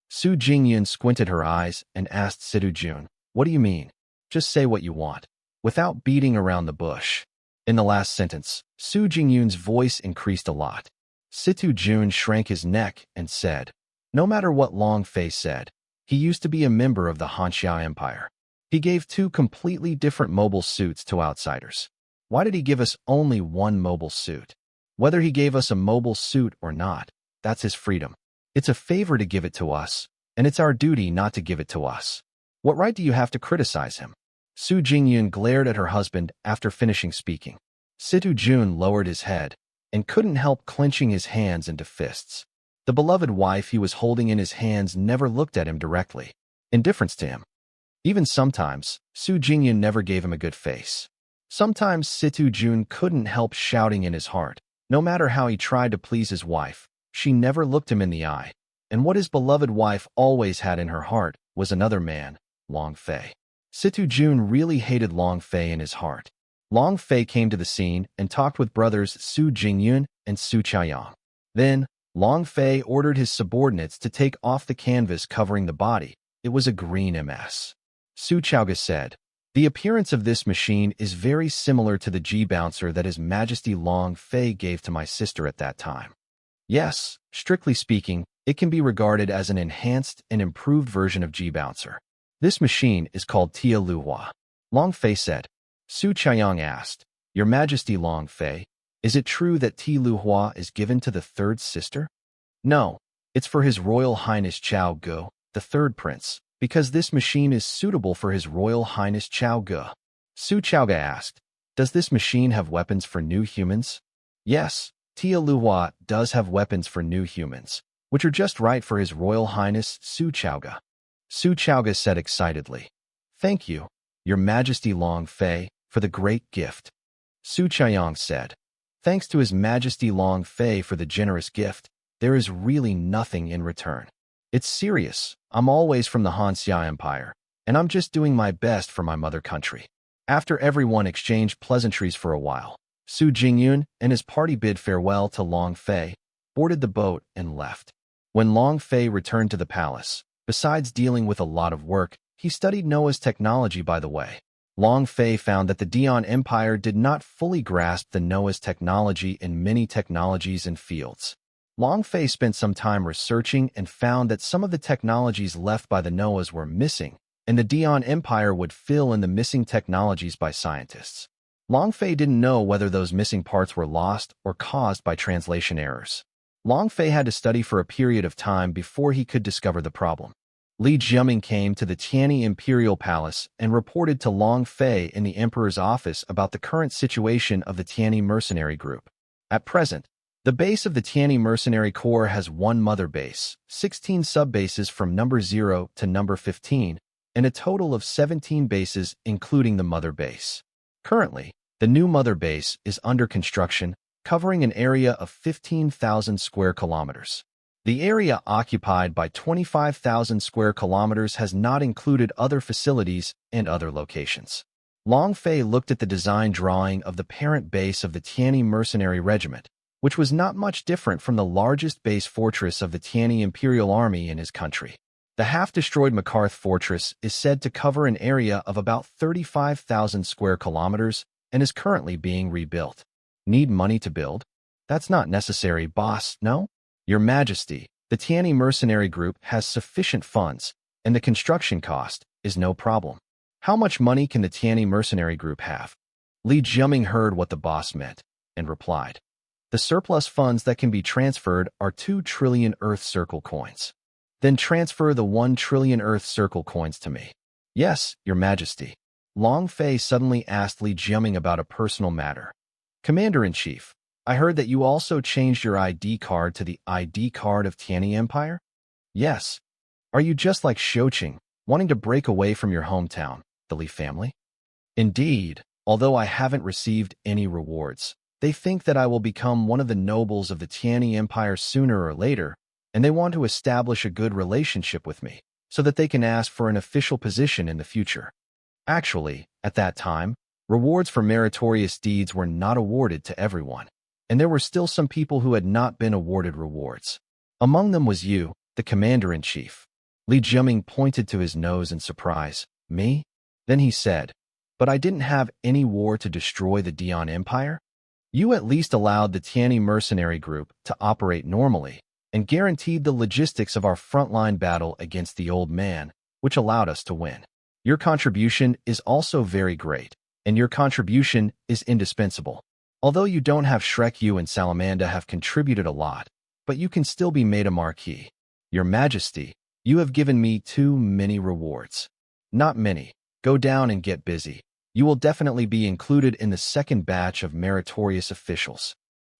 Su Jingyun squinted her eyes and asked Situ Jun, "What do you mean? Just say what you want, without beating around the bush." In the last sentence, Su Jingyun's voice increased a lot. Situ Jun shrank his neck and said, "No matter what Long Fei said, he used to be a member of the Hanxia Empire. He gave 2 completely different mobile suits to outsiders. Why did he give us only one mobile suit? Whether he gave us a mobile suit or not, that's his freedom. It's a favor to give it to us, and it's our duty not to give it to us. What right do you have to criticize him?" Su Jingyun glared at her husband after finishing speaking. Situ Jun lowered his head and couldn't help clenching his hands into fists. The beloved wife he was holding in his hands never looked at him directly. Indifference to him. Even sometimes, Su Jingyun never gave him a good face. Sometimes Situ Jun couldn't help shouting in his heart. No matter how he tried to please his wife, she never looked him in the eye. And what his beloved wife always had in her heart was another man, Long Fei. Situ Jun really hated Long Fei in his heart. Long Fei came to the scene and talked with brothers Su Jingyun and Su Chaoyang. Then, Long Fei ordered his subordinates to take off the canvas covering the body. It was a green MS. Su Chaoga said, "The appearance of this machine is very similar to the G-bouncer that His Majesty Long Fei gave to my sister at that time. Yes, strictly speaking, it can be regarded as an enhanced and improved version of G-bouncer. This machine is called Tia Luhua. Long Fei said. Su Qiang asked, Your Majesty Long Fei, is it true that Ti Luhua is given to the third sister? No, it's for His Royal Highness Chao Ge, the third prince, because this machine is suitable for His Royal Highness Chao Ge. Su Qiaoge asked, Does this machine have weapons for new humans? Yes, Tia Luhua does have weapons for new humans, which are just right for His Royal Highness Su Qiaoge. Su Qiaoge said excitedly, Thank you, Your Majesty Long Fei, for the great gift. Su Qiang said, Thanks to His Majesty Long Fei for the generous gift, there is really nothing in return. It's serious. I'm always from the Han Xia Empire, and I'm just doing my best for my mother country. After everyone exchanged pleasantries for a while, Su Jingyun and his party bid farewell to Long Fei, boarded the boat, and left. When Long Fei returned to the palace, besides dealing with a lot of work, he studied Noah's technology by the way. Long Fei found that the Dian Empire did not fully grasp the Noah's technology in many technologies and fields. Long Fei spent some time researching and found that some of the technologies left by the Noahs were missing, and the Dian Empire would fill in the missing technologies by scientists. Long Fei didn't know whether those missing parts were lost or caused by translation errors. Long Fei had to study for a period of time before he could discover the problem. Li Jiaming came to the Tianyi Imperial Palace and reported to Long Fei in the Emperor's office about the current situation of the Tianyi mercenary group. At present, the base of the Tianyi Mercenary Corps has one mother base, 16 sub-bases from number 0 to number 15, and a total of 17 bases including the mother base. Currently, the new mother base is under construction, covering an area of 15,000 square kilometers. The area occupied by 25,000 square kilometers has not included other facilities and other locations. Long Fei looked at the design drawing of the parent base of the Tianyi Mercenary Regiment, which was not much different from the largest base fortress of the Tianyi Imperial Army in his country. The half-destroyed MacArthur Fortress is said to cover an area of about 35,000 square kilometers and is currently being rebuilt. Need money to build? That's not necessary, boss, no? Your Majesty, the Tianyi Mercenary Group has sufficient funds, and the construction cost is no problem. How much money can the Tianyi Mercenary Group have? Li Jiaming heard what the boss meant and replied, The surplus funds that can be transferred are 2 trillion Earth Circle coins. Then transfer the 1 trillion Earth Circle coins to me. Yes, Your Majesty. Long Fei suddenly asked Li Jiaming about a personal matter. Commander-in-Chief, I heard that you also changed your ID card to the ID card of Tianyi Empire? Yes. Are you just like Shouqing, wanting to break away from your hometown, the Li family? Indeed, although I haven't received any rewards, they think that I will become one of the nobles of the Tianyi Empire sooner or later, and they want to establish a good relationship with me, so that they can ask for an official position in the future. Actually, at that time, rewards for meritorious deeds were not awarded to everyone, and there were still some people who had not been awarded rewards. Among them was you, the Commander-in-Chief. Li Jiaming pointed to his nose in surprise. Me? Then he said, But I didn't have any war to destroy the Dian Empire? You at least allowed the Tianyi Mercenary Group to operate normally, and guaranteed the logistics of our frontline battle against the old man, which allowed us to win. Your contribution is also very great, and your contribution is indispensable. Although you don't have Shrek, you and Salamanda have contributed a lot, but you can still be made a marquis. Your Majesty, you have given me too many rewards. Not many. Go down and get busy. You will definitely be included in the second batch of meritorious officials.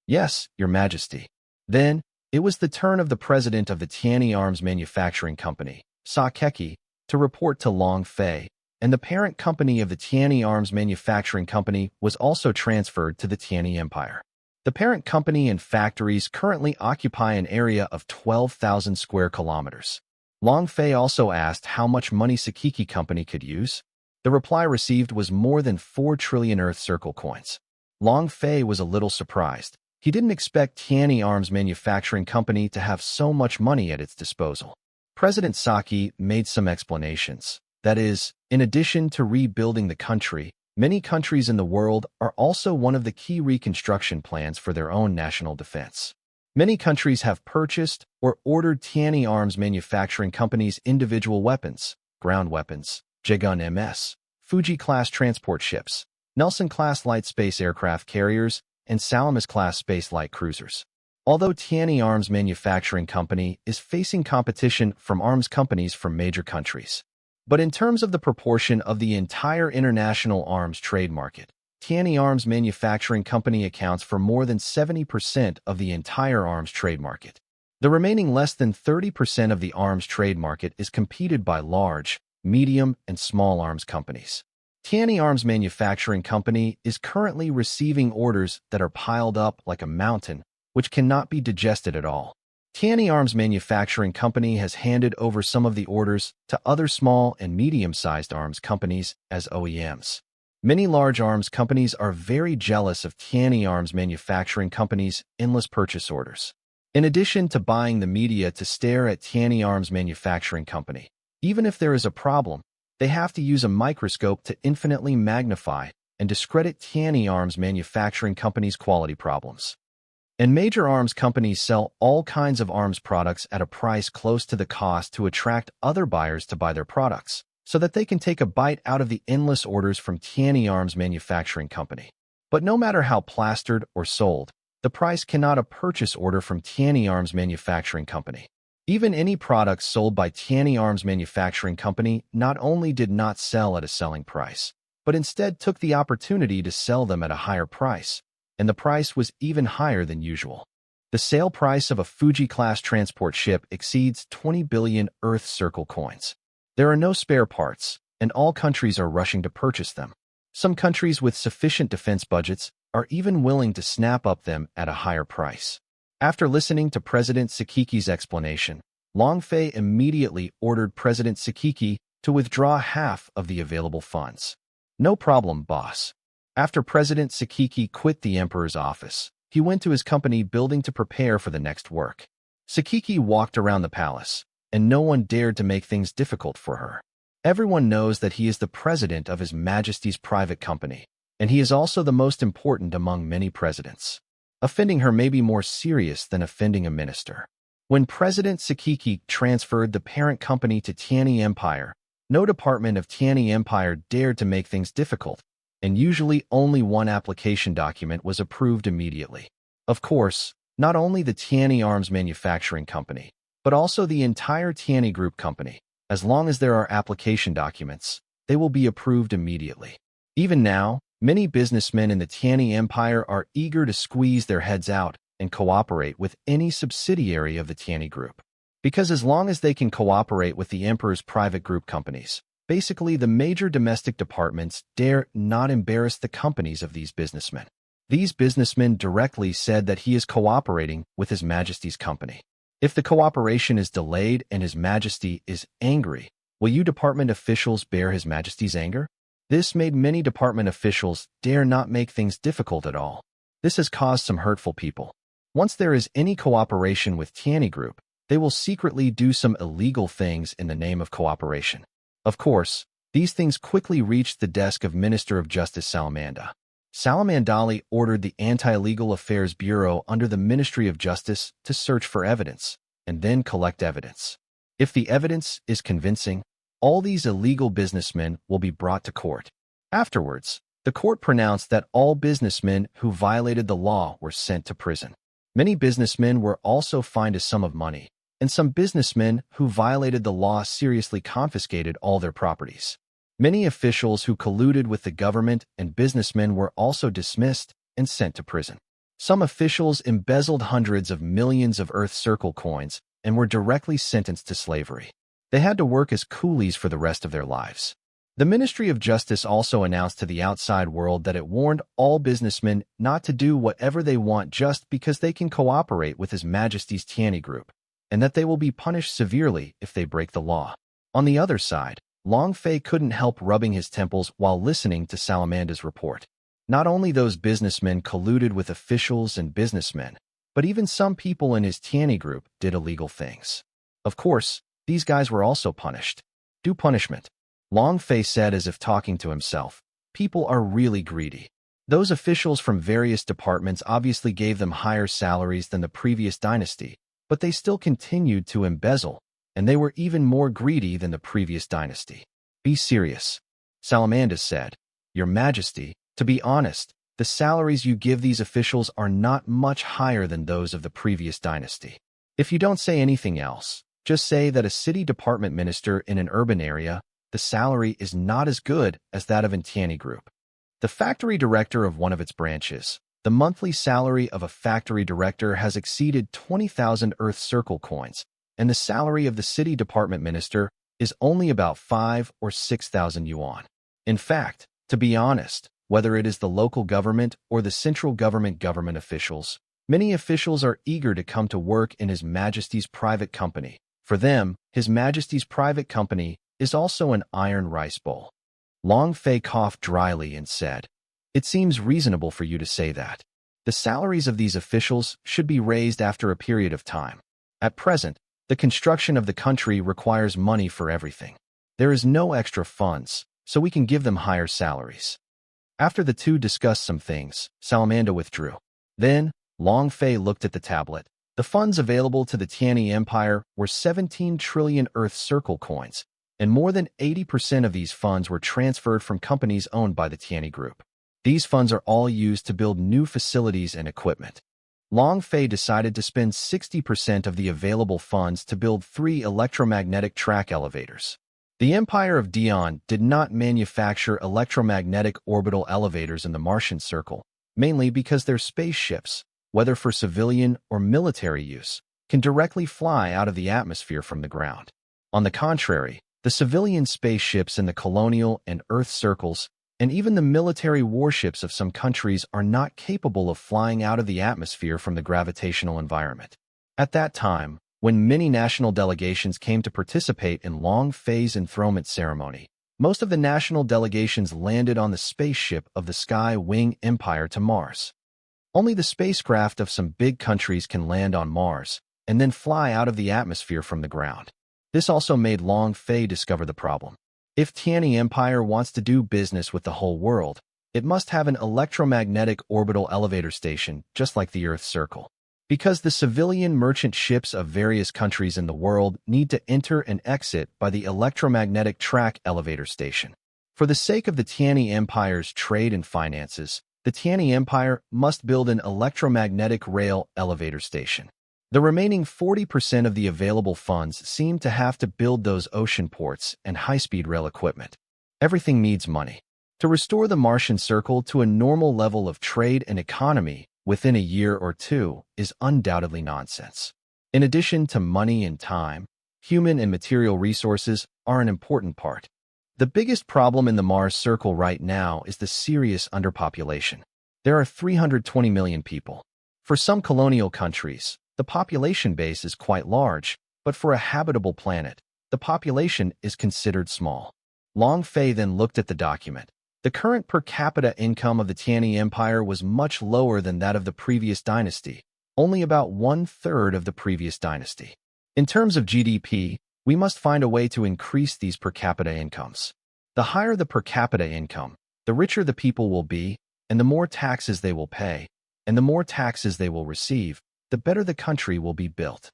Yes, Your Majesty. Then, it was the turn of the president of the Tianyi Arms Manufacturing Company, Sakeki, to report to Long Fei, and the parent company of the Tianyi Arms Manufacturing Company was also transferred to the Tianyi Empire. The parent company and factories currently occupy an area of 12,000 square kilometers. Long Fei also asked how much money Sakeki Company could use. The reply received was more than 4 trillion Earth Circle coins. Long Fei was a little surprised. He didn't expect Tianyi Arms Manufacturing Company to have so much money at its disposal. President Saki made some explanations. That is, in addition to rebuilding the country, many countries in the world are also one of the key reconstruction plans for their own national defense. Many countries have purchased or ordered Tianyi Arms Manufacturing Company's individual weapons, ground weapons, Jaegun MS, Fuji-class transport ships, Nelson-class light space aircraft carriers, and Salamis-class space light cruisers. Although Tianyi Arms Manufacturing Company is facing competition from arms companies from major countries. But in terms of the proportion of the entire international arms trade market, Tianyi Arms Manufacturing Company accounts for more than 70% of the entire arms trade market. The remaining less than 30% of the arms trade market is competed by large, medium, and small arms companies. Tianyi Arms Manufacturing Company is currently receiving orders that are piled up like a mountain, which cannot be digested at all. Tianyi Arms Manufacturing Company has handed over some of the orders to other small and medium-sized arms companies as OEMs. Many large arms companies are very jealous of Tianyi Arms Manufacturing Company's endless purchase orders. In addition to buying the media to stare at Tianyi Arms Manufacturing Company, even if there is a problem, they have to use a microscope to infinitely magnify and discredit Tianyi Arms Manufacturing Company's quality problems. And major arms companies sell all kinds of arms products at a price close to the cost to attract other buyers to buy their products, so that they can take a bite out of the endless orders from Tianyi Arms Manufacturing Company. But no matter how plastered or sold, the price cannot a purchase order from Tianyi Arms Manufacturing Company. Even any products sold by Tianyi Arms Manufacturing Company not only did not sell at a selling price, but instead took the opportunity to sell them at a higher price, and the price was even higher than usual. The sale price of a Fuji-class transport ship exceeds 20 billion Earth Circle coins. There are no spare parts, and all countries are rushing to purchase them. Some countries with sufficient defense budgets are even willing to snap up them at a higher price. After listening to President Sakiki's explanation, Long Fei immediately ordered President Sakiki to withdraw half of the available funds. No problem, boss. After President Sakiki quit the emperor's office, he went to his company building to prepare for the next work. Sakiki walked around the palace, and no one dared to make things difficult for her. Everyone knows that he is the president of His Majesty's private company, and he is also the most important among many presidents. Offending her may be more serious than offending a minister. When President Sakiki transferred the parent company to Tianyi Empire, no department of Tianyi Empire dared to make things difficult, and usually only one application document was approved immediately. Of course, not only the Tianyi Arms Manufacturing Company, but also the entire Tianyi Group Company. As long as there are application documents, they will be approved immediately. Even now, many businessmen in the Tianyi Empire are eager to squeeze their heads out and cooperate with any subsidiary of the Tianyi Group. Because as long as they can cooperate with the emperor's private group companies, basically, the major domestic departments dare not embarrass the companies of these businessmen. These businessmen directly said that he is cooperating with His Majesty's company. If the cooperation is delayed and His Majesty is angry, will you department officials bear His Majesty's anger? This made many department officials dare not make things difficult at all. This has caused some hurtful people. Once there is any cooperation with Tianyi Group, they will secretly do some illegal things in the name of cooperation. Of course, these things quickly reached the desk of Minister of Justice Salamanda. Salamandali ordered the Anti-Legal Affairs Bureau under the Ministry of Justice to search for evidence, and then collect evidence. If the evidence is convincing, all these illegal businessmen will be brought to court. Afterwards, the court pronounced that all businessmen who violated the law were sent to prison. Many businessmen were also fined a sum of money, and some businessmen who violated the law seriously confiscated all their properties. Many officials who colluded with the government and businessmen were also dismissed and sent to prison. Some officials embezzled hundreds of millions of Earth Circle coins and were directly sentenced to slavery. They had to work as coolies for the rest of their lives. The Ministry of Justice also announced to the outside world that it warned all businessmen not to do whatever they want just because they can cooperate with His Majesty's Tianyi Group, and that they will be punished severely if they break the law. On the other side, Long Fei couldn't help rubbing his temples while listening to Salamanda's report. Not only those businessmen colluded with officials and businessmen, but even some people in his Tianyi Group did illegal things. Of course, these guys were also punished. Do punishment. Long Fei said as if talking to himself. People are really greedy. Those officials from various departments obviously gave them higher salaries than the previous dynasty, but they still continued to embezzle, and they were even more greedy than the previous dynasty. Be serious. Salamandus said, "Your Majesty, to be honest, the salaries you give these officials are not much higher than those of the previous dynasty. If you don't say anything else, just say that a city department minister in an urban area, the salary is not as good as that of a Tianyi group. The factory director of one of its branches, the monthly salary of a factory director has exceeded 20,000 Earth Circle coins, and the salary of the city department minister is only about 5 or 6,000 yuan. In fact, to be honest, whether it is the local government or the central government officials, many officials are eager to come to work in His Majesty's private company. For them, His Majesty's private company is also an iron rice bowl." Long Fei coughed dryly and said, "It seems reasonable for you to say that. The salaries of these officials should be raised after a period of time. At present, the construction of the country requires money for everything. There is no extra funds, so we can give them higher salaries." After the two discussed some things, Salamander withdrew. Then, Long Fei looked at the tablet. The funds available to the Tianyi Empire were 17 trillion Earth Circle coins, and more than 80% of these funds were transferred from companies owned by the Tianyi Group. These funds are all used to build new facilities and equipment. Long Fei decided to spend 60% of the available funds to build 3 electromagnetic track elevators. The Empire of Dion did not manufacture electromagnetic orbital elevators in the Martian Circle, mainly because their spaceships, whether for civilian or military use, can directly fly out of the atmosphere from the ground. On the contrary, the civilian spaceships in the colonial and Earth circles, and even the military warships of some countries are not capable of flying out of the atmosphere from the gravitational environment. At that time, when many national delegations came to participate in Long Fei's enthronement ceremony, most of the national delegations landed on the spaceship of the Sky Wing Empire to Mars. Only the spacecraft of some big countries can land on Mars and then fly out of the atmosphere from the ground. This also made Long Fei discover the problem. If Tianyi Empire wants to do business with the whole world, it must have an electromagnetic orbital elevator station just like the Earth Circle. Because the civilian merchant ships of various countries in the world need to enter and exit by the electromagnetic track elevator station. For the sake of the Tianyi Empire's trade and finances, the Tianyi Empire must build an electromagnetic rail elevator station. The remaining 40% of the available funds seem to have to build those ocean ports and high-speed rail equipment. Everything needs money. To restore the Martian Circle to a normal level of trade and economy within a year or two is undoubtedly nonsense. In addition to money and time, human and material resources are an important part. The biggest problem in the Mars Circle right now is the serious underpopulation. There are 320 million people. For some colonial countries, the population base is quite large, but for a habitable planet, the population is considered small. Long Fei then looked at the document. The current per capita income of the Tianyi Empire was much lower than that of the previous dynasty, only about 1/3 of the previous dynasty. In terms of GDP, we must find a way to increase these per capita incomes. The higher the per capita income, the richer the people will be, and the more taxes they will pay, and the more taxes they will receive, the better the country will be built.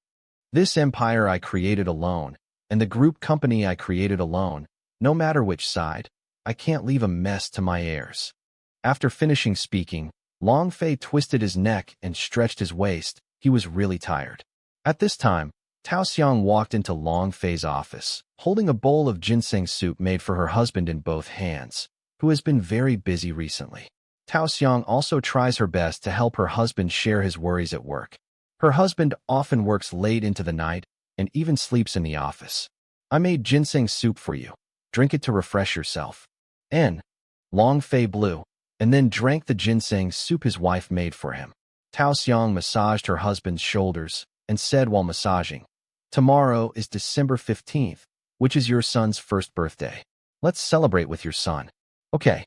This empire I created alone, and the group company I created alone, no matter which side, I can't leave a mess to my heirs." After finishing speaking, Long Fei twisted his neck and stretched his waist. He was really tired. At this time, Tao Xiang walked into Long Fei's office, holding a bowl of ginseng soup made for her husband in both hands, who has been very busy recently. Tao Xiang also tries her best to help her husband share his worries at work. Her husband often works late into the night and even sleeps in the office. "I made ginseng soup for you. Drink it to refresh yourself." Long Fei blew, and then drank the ginseng soup his wife made for him. Tao Xiang massaged her husband's shoulders and said while massaging, "Tomorrow is December 15th, which is your son's first birthday. Let's celebrate with your son." Okay.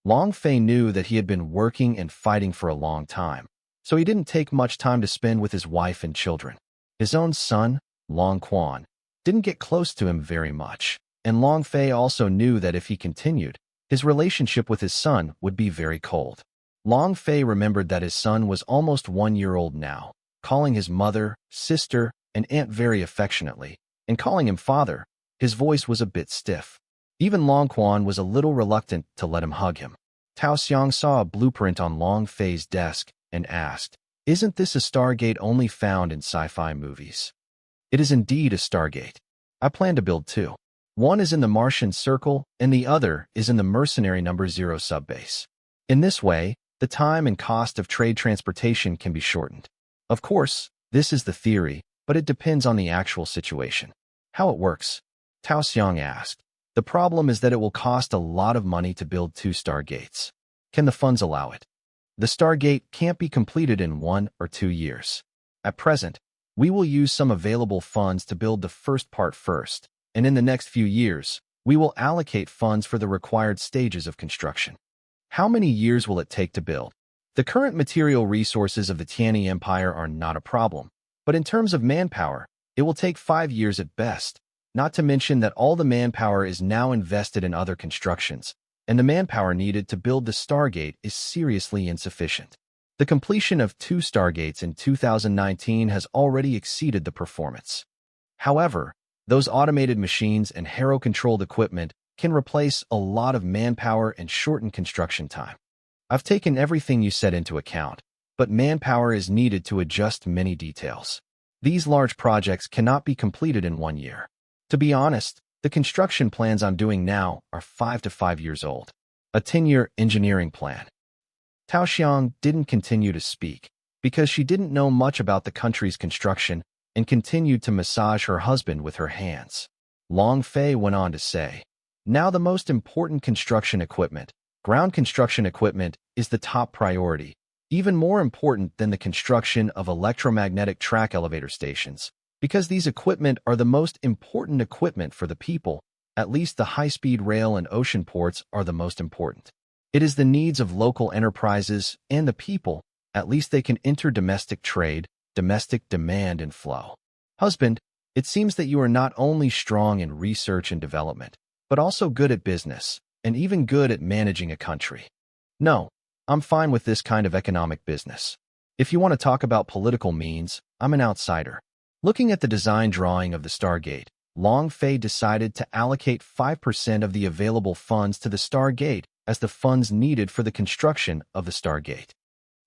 Long Fei knew that he had been working and fighting for a long time, so he didn't take much time to spend with his wife and children. His own son, Long Quan, didn't get close to him very much, and Long Fei also knew that if he continued, his relationship with his son would be very cold. Long Fei remembered that his son was almost 1 year old now, calling his mother, sister, and aunt very affectionately, and calling him father. His voice was a bit stiff. Even Long Quan was a little reluctant to let him hug him. Tao Xiang saw a blueprint on Long Fei's desk and asked, "Isn't this a Stargate only found in sci-fi movies?" "It is indeed a Stargate. I plan to build two. One is in the Martian Circle, and the other is in the Mercenary No. 0 subbase. In this way, the time and cost of trade transportation can be shortened. Of course, this is the theory, but it depends on the actual situation." "How it works?" Tao Xiang asked. "The problem is that it will cost a lot of money to build two Stargates. Can the funds allow it? The Stargate can't be completed in 1 or 2 years. At present, we will use some available funds to build the first part first, and in the next few years, we will allocate funds for the required stages of construction." "How many years will it take to build?" "The current material resources of the Tianyi Empire are not a problem, but in terms of manpower, it will take 5 years at best, not to mention that all the manpower is now invested in other constructions, and the manpower needed to build the Stargate is seriously insufficient. The completion of 2 Stargates in 2019 has already exceeded the performance. However, those automated machines and Hero-controlled equipment can replace a lot of manpower and shorten construction time. I've taken everything you said into account, but manpower is needed to adjust many details. These large projects cannot be completed in 1 year. To be honest, the construction plans I'm doing now are 5 to 5 years old. A 10-year engineering plan." Tao Xiang didn't continue to speak because she didn't know much about the country's construction and continued to massage her husband with her hands. Long Fei went on to say, "Now the most important construction equipment, ground construction equipment, is the top priority, even more important than the construction of electromagnetic track elevator stations. Because these equipment are the most important equipment for the people, at least the high-speed rail and ocean ports are the most important. It is the needs of local enterprises and the people, at least they can enter domestic trade, domestic demand and flow." "Husband, it seems that you are not only strong in research and development, but also good at business, and even good at managing a country." "No, I'm fine with this kind of economic business. If you want to talk about political means, I'm an outsider." Looking at the design drawing of the Stargate, Long Fei decided to allocate 5% of the available funds to the Stargate as the funds needed for the construction of the Stargate.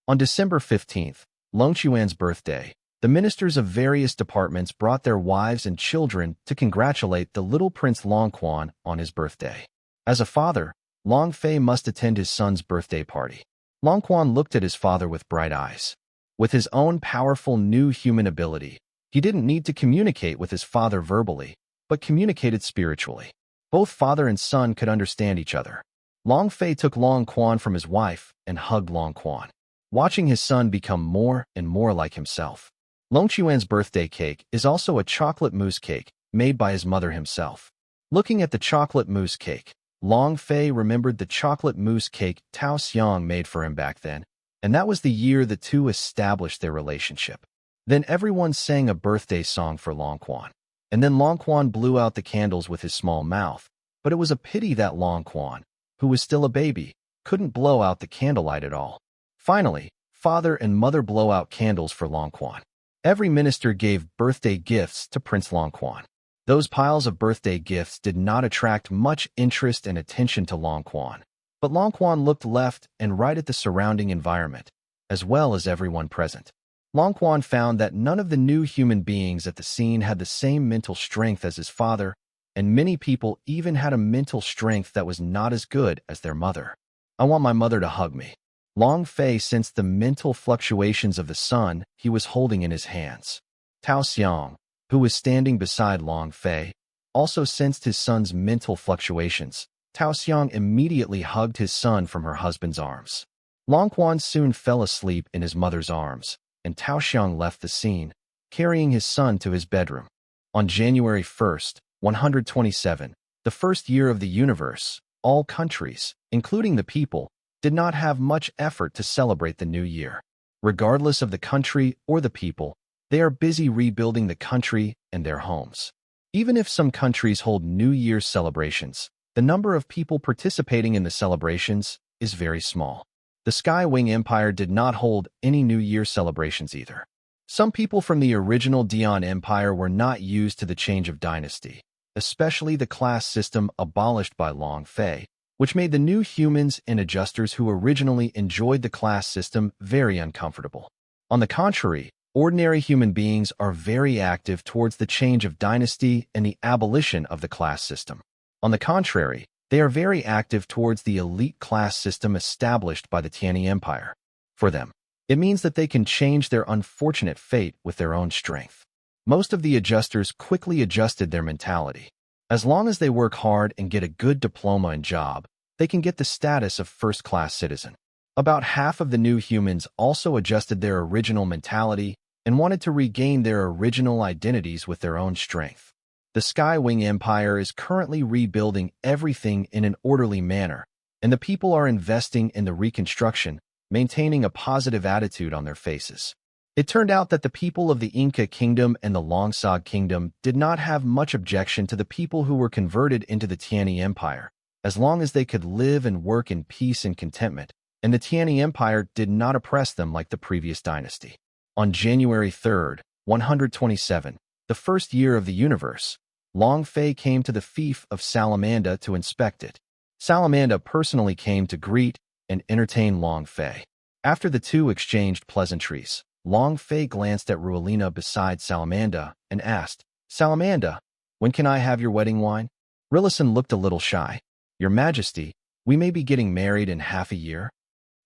On December 15th, Long Chuan's birthday, the ministers of various departments brought their wives and children to congratulate the little Prince Long Quan on his birthday. As a father, Long Fei must attend his son's birthday party. Long Quan looked at his father with bright eyes. With his own powerful new human ability, he didn't need to communicate with his father verbally, but communicated spiritually. Both father and son could understand each other. Long Fei took Long Quan from his wife and hugged Long Quan, watching his son become more and more like himself. Long Chuan's birthday cake is also a chocolate mousse cake made by his mother himself. Looking at the chocolate mousse cake, Long Fei remembered the chocolate mousse cake Tao Xiang made for him back then, and that was the year the two established their relationship. Then everyone sang a birthday song for Long Quan, and then Long Quan blew out the candles with his small mouth, but it was a pity that Long Quan, who was still a baby, couldn't blow out the candlelight at all. Finally, father and mother blow out candles for Long Quan. Every minister gave birthday gifts to Prince Long Quan. Those piles of birthday gifts did not attract much interest and attention to Long Quan, but Long Quan looked left and right at the surrounding environment, as well as everyone present. Long Quan found that none of the new human beings at the scene had the same mental strength as his father, and many people even had a mental strength that was not as good as their mother. "I want my mother to hug me." Long Fei sensed the mental fluctuations of the son he was holding in his hands. Tao Xiang, who was standing beside Long Fei, also sensed his son's mental fluctuations. Tao Xiang immediately hugged his son from her husband's arms. Long Quan soon fell asleep in his mother's arms, and Tao Xiang left the scene, carrying his son to his bedroom. On January 1st, 127, the first year of the universe, all countries, including the people, did not have much effort to celebrate the new year. Regardless of the country or the people, they are busy rebuilding the country and their homes. Even if some countries hold New Year's celebrations, the number of people participating in the celebrations is very small. The Skywing Empire did not hold any New Year celebrations either. Some people from the original Dian Empire were not used to the change of dynasty, especially the class system abolished by Long Fei, which made the new humans and adjusters who originally enjoyed the class system very uncomfortable. On the contrary, ordinary human beings are very active towards the change of dynasty and the abolition of the class system. On the contrary, they are very active towards the elite class system established by the Tianyi Empire. For them, it means that they can change their unfortunate fate with their own strength. Most of the adjusters quickly adjusted their mentality. As long as they work hard and get a good diploma and job, they can get the status of first-class citizen. About half of the new humans also adjusted their original mentality and wanted to regain their original identities with their own strength. The Skywing Empire is currently rebuilding everything in an orderly manner, and the people are investing in the reconstruction, maintaining a positive attitude on their faces. It turned out that the people of the Inca Kingdom and the Longsog Kingdom did not have much objection to the people who were converted into the Tianyi Empire, as long as they could live and work in peace and contentment, and the Tianyi Empire did not oppress them like the previous dynasty. On January 3rd, 127, the first year of the universe, Long Fei came to the fief of Salamanda to inspect it. Salamanda personally came to greet and entertain Long Fei. After the two exchanged pleasantries, Long Fei glanced at Ruelina beside Salamanda and asked, "Salamanda, when can I have your wedding wine?" Rilison looked a little shy. "Your Majesty, we may be getting married in half a year."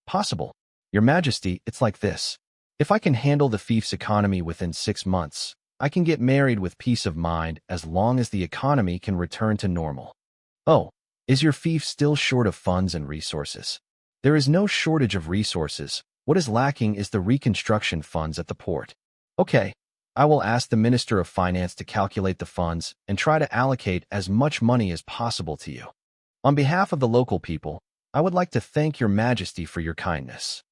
"Possible. Your Majesty, it's like this. If I can handle the fief's economy within 6 months, I can get married with peace of mind as long as the economy can return to normal." "Oh, is your fief still short of funds and resources?" "There is no shortage of resources. What is lacking is the reconstruction funds at the port." "Okay, I will ask the Minister of Finance to calculate the funds and try to allocate as much money as possible to you. On behalf of the local people, I would like to thank your Majesty for your kindness."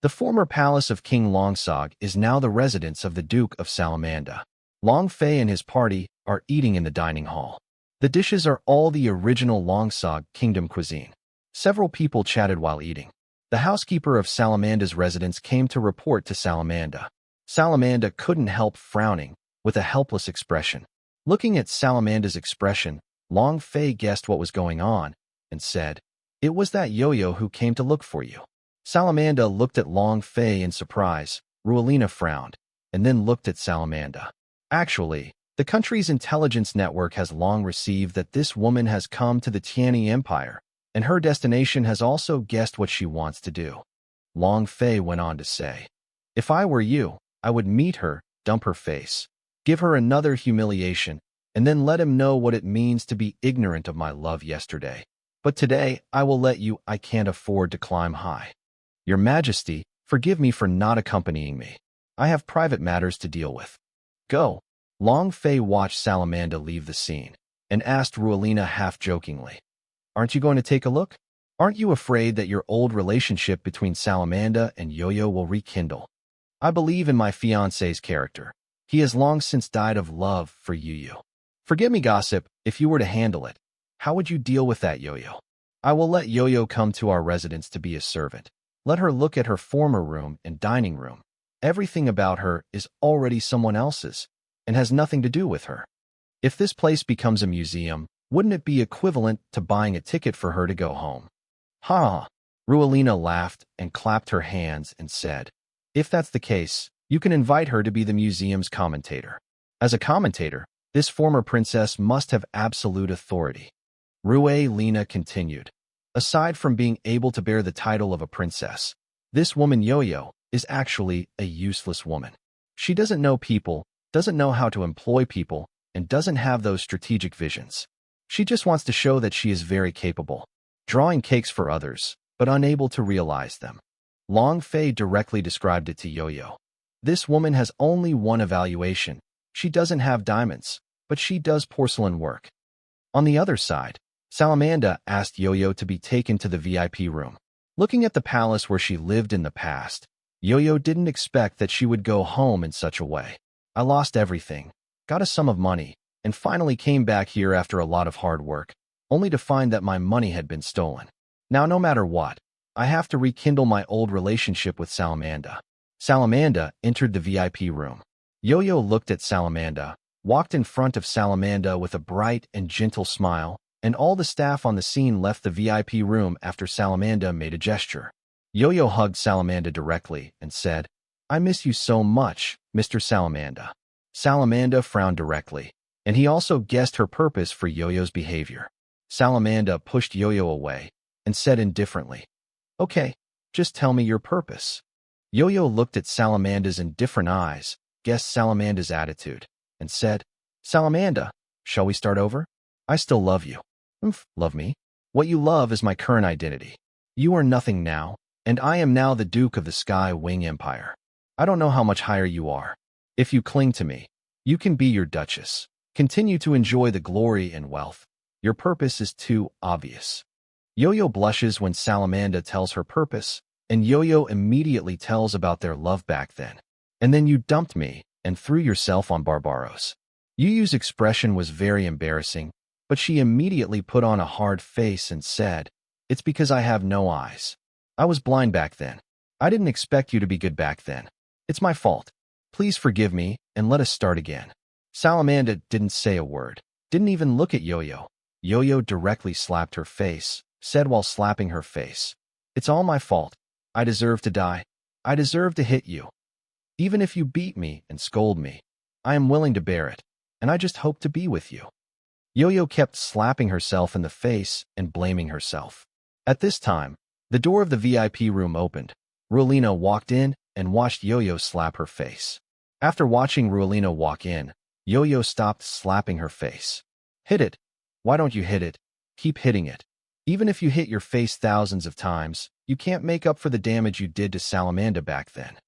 The former palace of King Longsog is now the residence of the Duke of Salamanda. Long Fei and his party are eating in the dining hall. The dishes are all the original Longsog Kingdom cuisine. Several people chatted while eating. The housekeeper of Salamanda's residence came to report to Salamanda. Salamanda couldn't help frowning, with a helpless expression. Looking at Salamanda's expression, Long Fei guessed what was going on, and said, "It was that yo-yo who came to look for you." Salamanda looked at Long Fei in surprise. Ruelina frowned, and then looked at Salamanda. Actually, the country's intelligence network has long received that this woman has come to the Tianyi Empire, and her destination has also guessed what she wants to do. Long Fei went on to say, "If I were you, I would meet her, dump her face, give her another humiliation, and then let him know what it means to be ignorant of my love yesterday. But today, I will let you. I can't afford to climb high. Your Majesty, forgive me for not accompanying me. I have private matters to deal with. Go." Long Fei watched Salamanda leave the scene, and asked Ruelina half-jokingly, "Aren't you going to take a look? Aren't you afraid that your old relationship between Salamanda and Yo-Yo will rekindle? I believe in my fiancé's character. He has long since died of love for Yu-Yu. Forget me, gossip, if you were to handle it. How would you deal with that, Yo-Yo? I will let Yo-Yo come to our residence to be a servant. Let her look at her former room and dining room. Everything about her is already someone else's, and has nothing to do with her. If this place becomes a museum, wouldn't it be equivalent to buying a ticket for her to go home?" "Ha!" Ruelina laughed and clapped her hands and said, "If that's the case, you can invite her to be the museum's commentator. As a commentator, this former princess must have absolute authority." Ruelina continued, "Aside from being able to bear the title of a princess, this woman Yo-Yo is actually a useless woman. She doesn't know people, doesn't know how to employ people, and doesn't have those strategic visions. She just wants to show that she is very capable, drawing cakes for others, but unable to realize them." Long Fei directly described it to Yo-Yo. "This woman has only one evaluation. She doesn't have diamonds, but she does porcelain work." On the other side, Salamanda asked Yo-Yo to be taken to the VIP room. Looking at the palace where she lived in the past, Yo-Yo didn't expect that she would go home in such a way. "I lost everything, got a sum of money, and finally came back here after a lot of hard work, only to find that my money had been stolen. Now, no matter what, I have to rekindle my old relationship with Salamanda." Salamanda entered the VIP room. Yo-Yo looked at Salamanda, walked in front of Salamanda with a bright and gentle smile, and all the staff on the scene left the VIP room after Salamanda made a gesture. Yo-Yo hugged Salamanda directly and said, "I miss you so much, Mr. Salamanda." Salamanda frowned directly, and he also guessed her purpose for Yo-Yo's behavior. Salamanda pushed Yo-Yo away and said indifferently, "Okay, just tell me your purpose." Yo-Yo looked at Salamanda's indifferent eyes, guessed Salamanda's attitude, and said, "Salamanda, shall we start over? I still love you." Love me? What you love is my current identity. You are nothing now, and I am now the Duke of the Sky Wing Empire. I don't know how much higher you are. If you cling to me, you can be your Duchess. Continue to enjoy the glory and wealth. Your purpose is too obvious. Yo-Yo blushes when Salamanda tells her purpose, and Yo-Yo immediately tells about their love back then. "And then you dumped me and threw yourself on Barbaros." Yu-Yu's expression was very embarrassing, but she immediately put on a hard face and said, "It's because I have no eyes. I was blind back then. I didn't expect you to be good back then. It's my fault. Please forgive me and let us start again." Salamanda didn't say a word, didn't even look at Yo-Yo. Yo-Yo directly slapped her face, said while slapping her face, "It's all my fault. I deserve to die. I deserve to hit you. Even if you beat me and scold me, I am willing to bear it, and I just hope to be with you." Yo-Yo kept slapping herself in the face and blaming herself. At this time, the door of the VIP room opened. Ruelina walked in and watched Yo-Yo slap her face. After watching Ruelina walk in, Yo-Yo stopped slapping her face. "Hit it. Why don't you hit it? Keep hitting it. Even if you hit your face thousands of times, you can't make up for the damage you did to Salamanda back then."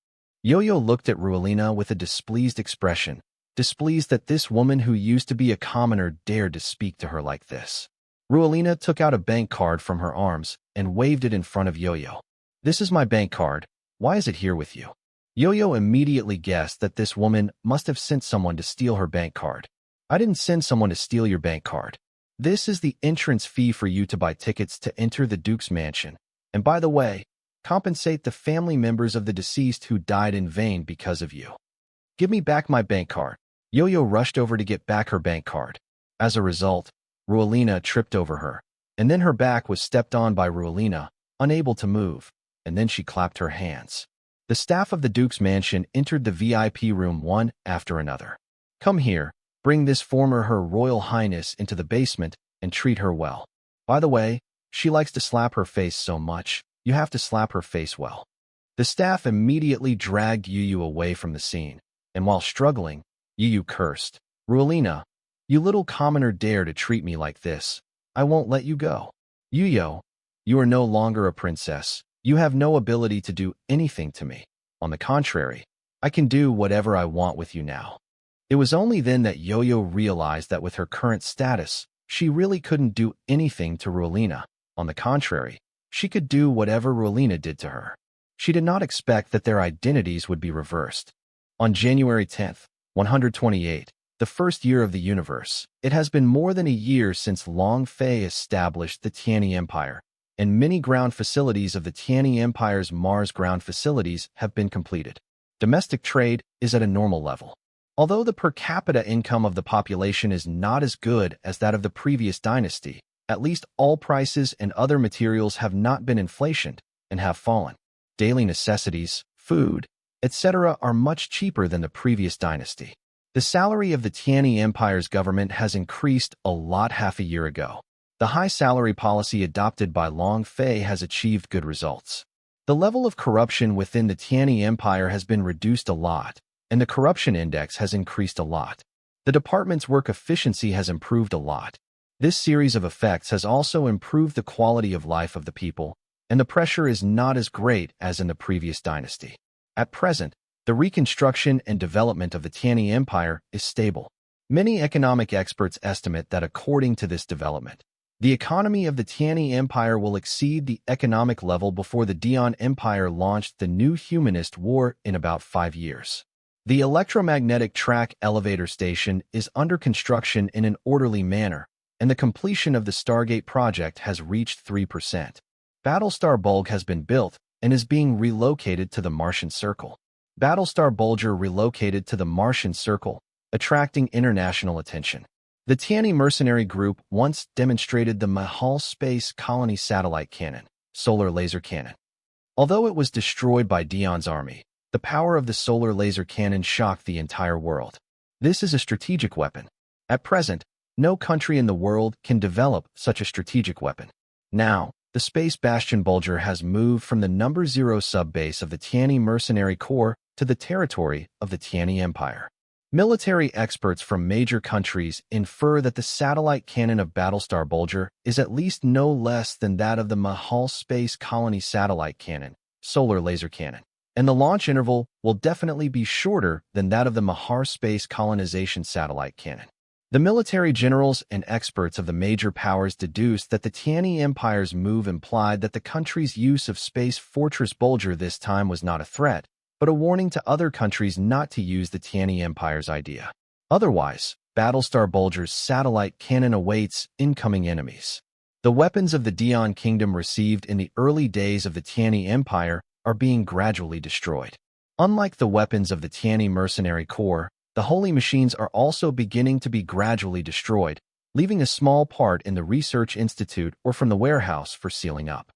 Yo-Yo looked at Ruelina with a displeased expression, displeased that this woman who used to be a commoner dared to speak to her like this. Ruelina took out a bank card from her arms and waved it in front of Yo-Yo. "This is my bank card. Why is it here with you?" Yo-Yo immediately guessed that this woman must have sent someone to steal her bank card. "I didn't send someone to steal your bank card. This is the entrance fee for you to buy tickets to enter the Duke's mansion. And by the way, compensate the family members of the deceased who died in vain because of you. Give me back my bank card." Yo-Yo rushed over to get back her bank card. As a result, Ruelina tripped over her, and then her back was stepped on by Ruelina, unable to move, and then she clapped her hands. The staff of the Duke's mansion entered the VIP room one after another. "Come here, bring this former Her Royal Highness into the basement and treat her well. By the way, she likes to slap her face so much, you have to slap her face well." The staff immediately dragged Yu-Yu away from the scene, and while struggling, Yu-Yu cursed, "Ruelina, you little commoner dare to treat me like this. I won't let you go. Yu-Yo, you are no longer a princess. You have no ability to do anything to me. On the contrary, I can do whatever I want with you now." It was only then that Yo-Yo realized that with her current status, she really couldn't do anything to Ruelina. On the contrary, she could do whatever Ruelina did to her. She did not expect that their identities would be reversed. On January 10th, 128, the first year of the universe, it has been more than a year since Long Fei established the Tianyi Empire, and many ground facilities of the Tianyi Empire's Mars ground facilities have been completed. Domestic trade is at a normal level. Although the per capita income of the population is not as good as that of the previous dynasty, at least all prices and other materials have not been inflationed and have fallen. Daily necessities, food, etc. are much cheaper than the previous dynasty. The salary of the Tianyi Empire's government has increased a lot half a year ago. The high salary policy adopted by Long Fei has achieved good results. The level of corruption within the Tianyi Empire has been reduced a lot, and the corruption index has increased a lot. The department's work efficiency has improved a lot. This series of effects has also improved the quality of life of the people, and the pressure is not as great as in the previous dynasty. At present, the reconstruction and development of the Tianyi Empire is stable. Many economic experts estimate that according to this development, the economy of the Tianyi Empire will exceed the economic level before the Dian Empire launched the New Humanist War in about 5 years. The electromagnetic track elevator station is under construction in an orderly manner, and the completion of the Stargate project has reached 3%. Battlestar Bulge has been built and is being relocated to the Martian Circle. Battlestar Bulger relocated to the Martian Circle attracting international attention. The Tianyi mercenary group once demonstrated the Mahal space colony satellite cannon, solar laser cannon. Although it was destroyed by Dion's army, the power of the solar laser cannon shocked the entire world. This is a strategic weapon. At present, no country in the world can develop such a strategic weapon. Now, the Space Bastion Bulger has moved from the number 0 sub-base of the Tianyi Mercenary Corps to the territory of the Tianyi Empire. Military experts from major countries infer that the satellite cannon of Battlestar Bulger is at least no less than that of the Mahal Space Colony satellite cannon, solar laser cannon, and the launch interval will definitely be shorter than that of the Mahar Space Colonization satellite cannon. The military generals and experts of the major powers deduced that the Tianyi Empire's move implied that the country's use of Space Fortress Bulger this time was not a threat, but a warning to other countries not to use the Tianyi Empire's idea. Otherwise, Battlestar Bulger's satellite cannon awaits incoming enemies. The weapons of the Dion Kingdom received in the early days of the Tianyi Empire are being gradually destroyed. Unlike the weapons of the Tianyi Mercenary Corps, the holy machines are also beginning to be gradually destroyed, leaving a small part in the Research Institute or from the warehouse for sealing up.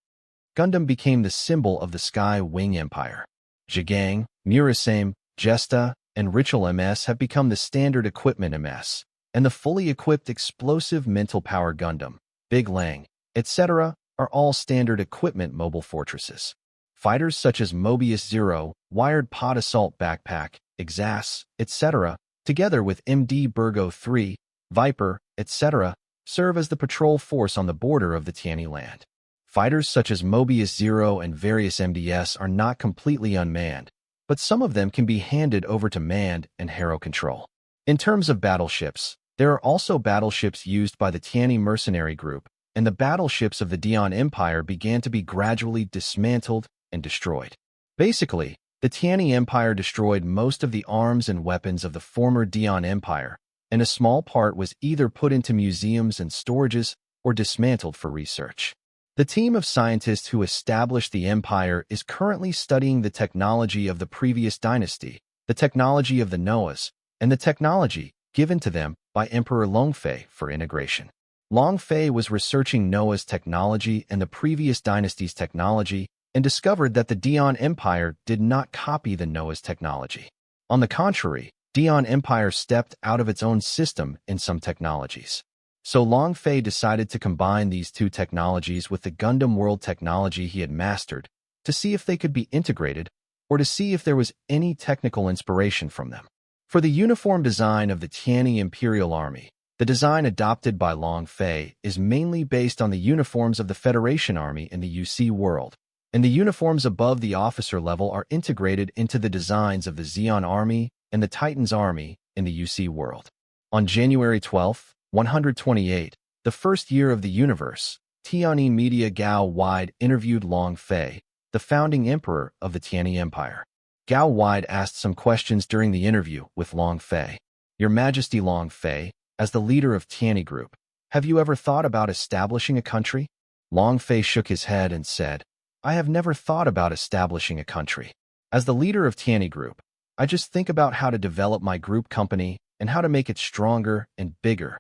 Gundam became the symbol of the Sky Wing Empire. Zhigang, Murasame, Jesta, and Ritual MS have become the standard equipment MS, and the fully equipped explosive mental power Gundam, Big Lang, etc. are all standard equipment mobile fortresses. Fighters such as Mobius Zero, Wired Pod Assault Backpack, Exas, etc., together with MD Burgo 3, Viper, etc., serve as the patrol force on the border of the Tianyi land. Fighters such as Mobius Zero and various MDS are not completely unmanned, but some of them can be handed over to manned and Hero control. In terms of battleships, there are also battleships used by the Tianyi mercenary group, and the battleships of the Dion Empire began to be gradually dismantled and destroyed. Basically, the Tianyi Empire destroyed most of the arms and weapons of the former Dion Empire, and a small part was either put into museums and storages or dismantled for research. The team of scientists who established the empire is currently studying the technology of the previous dynasty, the technology of the Noahs, and the technology given to them by Emperor Longfei for integration. Longfei was researching Noah's technology and the previous dynasty's technology and discovered that the Dion Empire did not copy the Noah's technology. On the contrary, Dion Empire stepped out of its own system in some technologies. So Longfei decided to combine these two technologies with the Gundam World technology he had mastered to see if they could be integrated or to see if there was any technical inspiration from them. For the uniform design of the Tianyi Imperial Army, the design adopted by Longfei is mainly based on the uniforms of the Federation Army in the UC world, and the uniforms above the officer level are integrated into the designs of the Zeon Army and the Titans Army in the UC world. On January 12, 128, the first year of the universe, Tianyi Media Gao Wide interviewed Longfei, the founding emperor of the Tianyi Empire. Gao Wide asked some questions during the interview with Longfei. Your Majesty Longfei, as the leader of Tianyi Group, have you ever thought about establishing a country? Longfei shook his head and said, I have never thought about establishing a country. As the leader of Tianyi Group, I just think about how to develop my group company and how to make it stronger and bigger.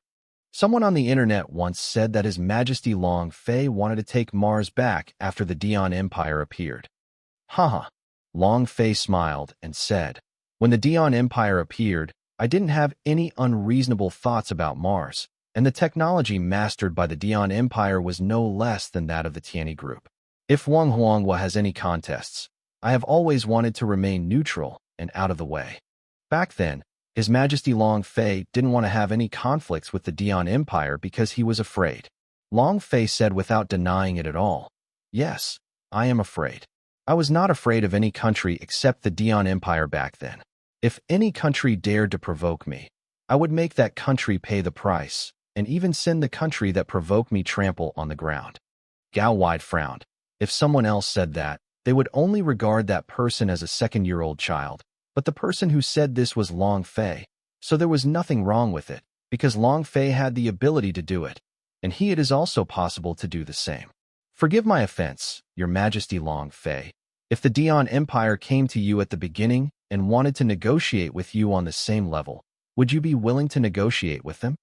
Someone on the internet once said that His Majesty Longfei wanted to take Mars back after the Dion Empire appeared. Haha. Longfei smiled and said, when the Dion Empire appeared, I didn't have any unreasonable thoughts about Mars, and the technology mastered by the Dion Empire was no less than that of the Tianyi Group. If Wang Huanghua has any contests, I have always wanted to remain neutral and out of the way. Back then, His Majesty Longfei didn't want to have any conflicts with the Dion Empire because he was afraid. Longfei said without denying it at all, yes, I am afraid. I was not afraid of any country except the Dion Empire back then. If any country dared to provoke me, I would make that country pay the price, and even send the country that provoked me trample on the ground. Gao Wide frowned. If someone else said that, they would only regard that person as a second-year-old child. But the person who said this was Longfei, so there was nothing wrong with it, because Longfei had the ability to do it, and it is also possible to do the same. Forgive my offense, Your Majesty Longfei. If the Dion Empire came to you at the beginning and wanted to negotiate with you on the same level, Would you be willing to negotiate with them?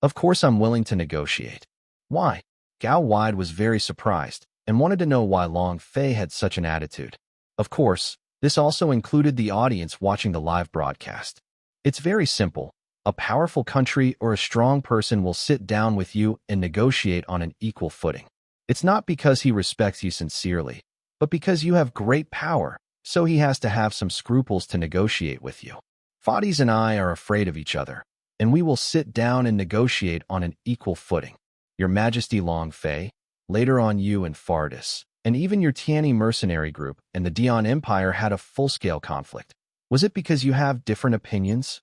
Of course I'm willing to negotiate. Why? Gao Wide was very surprised and wanted to know why Long Fei had such an attitude. Of course, this also included the audience watching the live broadcast. It's very simple. A powerful country or a strong person will sit down with you and negotiate on an equal footing. It's not because he respects you sincerely, but because you have great power, so he has to have some scruples to negotiate with you. Fadis and I are afraid of each other, and we will sit down and negotiate on an equal footing. Your Majesty Long Fei, later on you and Fardis, and even your Tianyi mercenary group and the Dian Empire had a full-scale conflict. Was it because you have different opinions?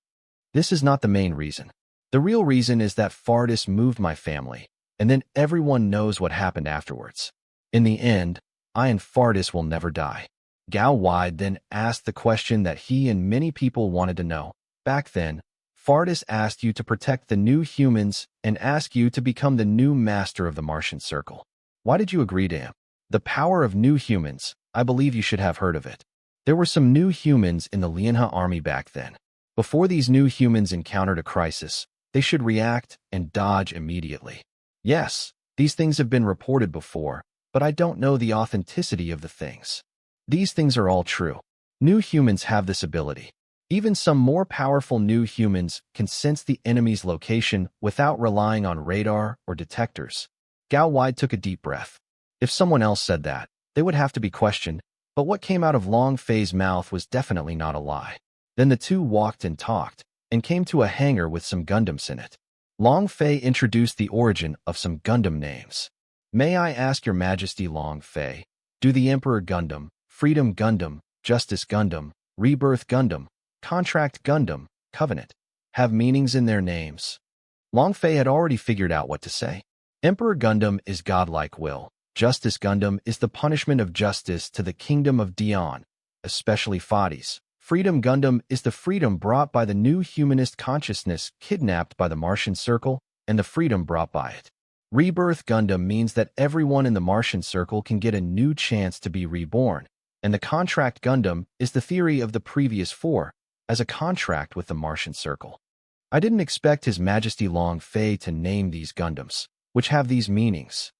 This is not the main reason. The real reason is that Fardis moved my family, and then everyone knows what happened afterwards. In the end, I and Fardis will never die. Gao Wide then asked the question that he and many people wanted to know. Back then, Fardis asked you to protect the new humans and ask you to become the new master of the Martian Circle. Why did you agree to him? The power of new humans, I believe you should have heard of it. There were some new humans in the Lianhe army back then. Before these new humans encountered a crisis, they should react and dodge immediately. Yes, these things have been reported before, but I don't know the authenticity of the things. These things are all true. New humans have this ability. Even some more powerful new humans can sense the enemy's location without relying on radar or detectors. Gao Wide took a deep breath. If someone else said that, they would have to be questioned, but what came out of Long Fei's mouth was definitely not a lie. Then the two walked and talked, and came to a hangar with some Gundams in it. Long Fei introduced the origin of some Gundam names. May I ask your Majesty Long Fei, do the Emperor Gundam, Freedom Gundam, Justice Gundam, Rebirth Gundam, Contract Gundam, Covenant, have meanings in their names? Long Fei had already figured out what to say. Emperor Gundam is godlike will. Justice Gundam is the punishment of justice to the kingdom of Dian, especially Fadis. Freedom Gundam is the freedom brought by the new humanist consciousness kidnapped by the Martian Circle and the freedom brought by it. Rebirth Gundam means that everyone in the Martian Circle can get a new chance to be reborn, and the Contract Gundam is the theory of the previous four as a contract with the Martian Circle. I didn't expect His Majesty Long Fei to name these Gundams, which have these meanings.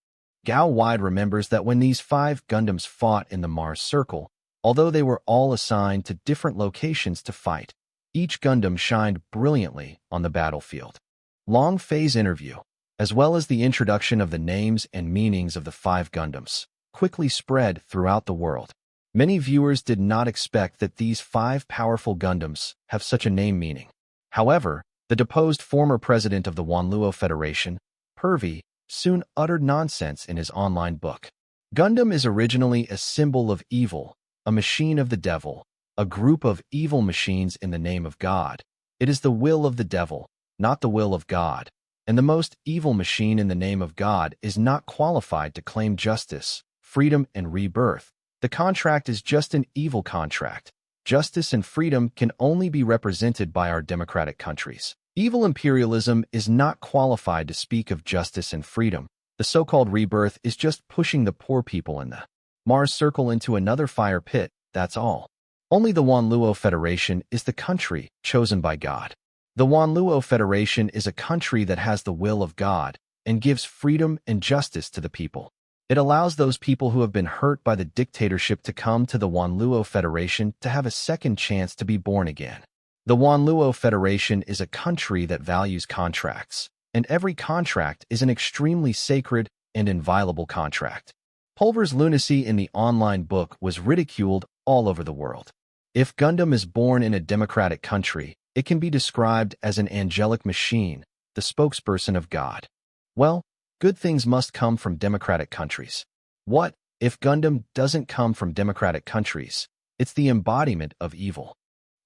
Gao Wide remembers that when these 5 Gundams fought in the Mars Circle, although they were all assigned to different locations to fight, each Gundam shined brilliantly on the battlefield. Long Fei's interview, as well as the introduction of the names and meanings of the 5 Gundams, quickly spread throughout the world. Many viewers did not expect that these 5 powerful Gundams have such a name meaning. However, the deposed former president of the Wanluo Federation, Pervy, soon uttered nonsense in his online book. Gundam is originally a symbol of evil, a machine of the devil, a group of evil machines in the name of God. It is the will of the devil, not the will of God, and the most evil machine in the name of God is not qualified to claim justice, freedom, and rebirth. The contract is just an evil contract. Justice and freedom can only be represented by our democratic countries. Evil imperialism is not qualified to speak of justice and freedom. The so-called rebirth is just pushing the poor people in the Mars Circle into another fire pit, that's all. Only the Wanluo Federation is the country chosen by God. The Wanluo Federation is a country that has the will of God and gives freedom and justice to the people. It allows those people who have been hurt by the dictatorship to come to the Wanluo Federation to have a second chance to be born again. The Wanluo Federation is a country that values contracts, and every contract is an extremely sacred and inviolable contract. Pulver's lunacy in the online book was ridiculed all over the world. If Gundam is born in a democratic country, it can be described as an angelic machine, the spokesperson of God. Well, good things must come from democratic countries. What if Gundam doesn't come from democratic countries? It's the embodiment of evil.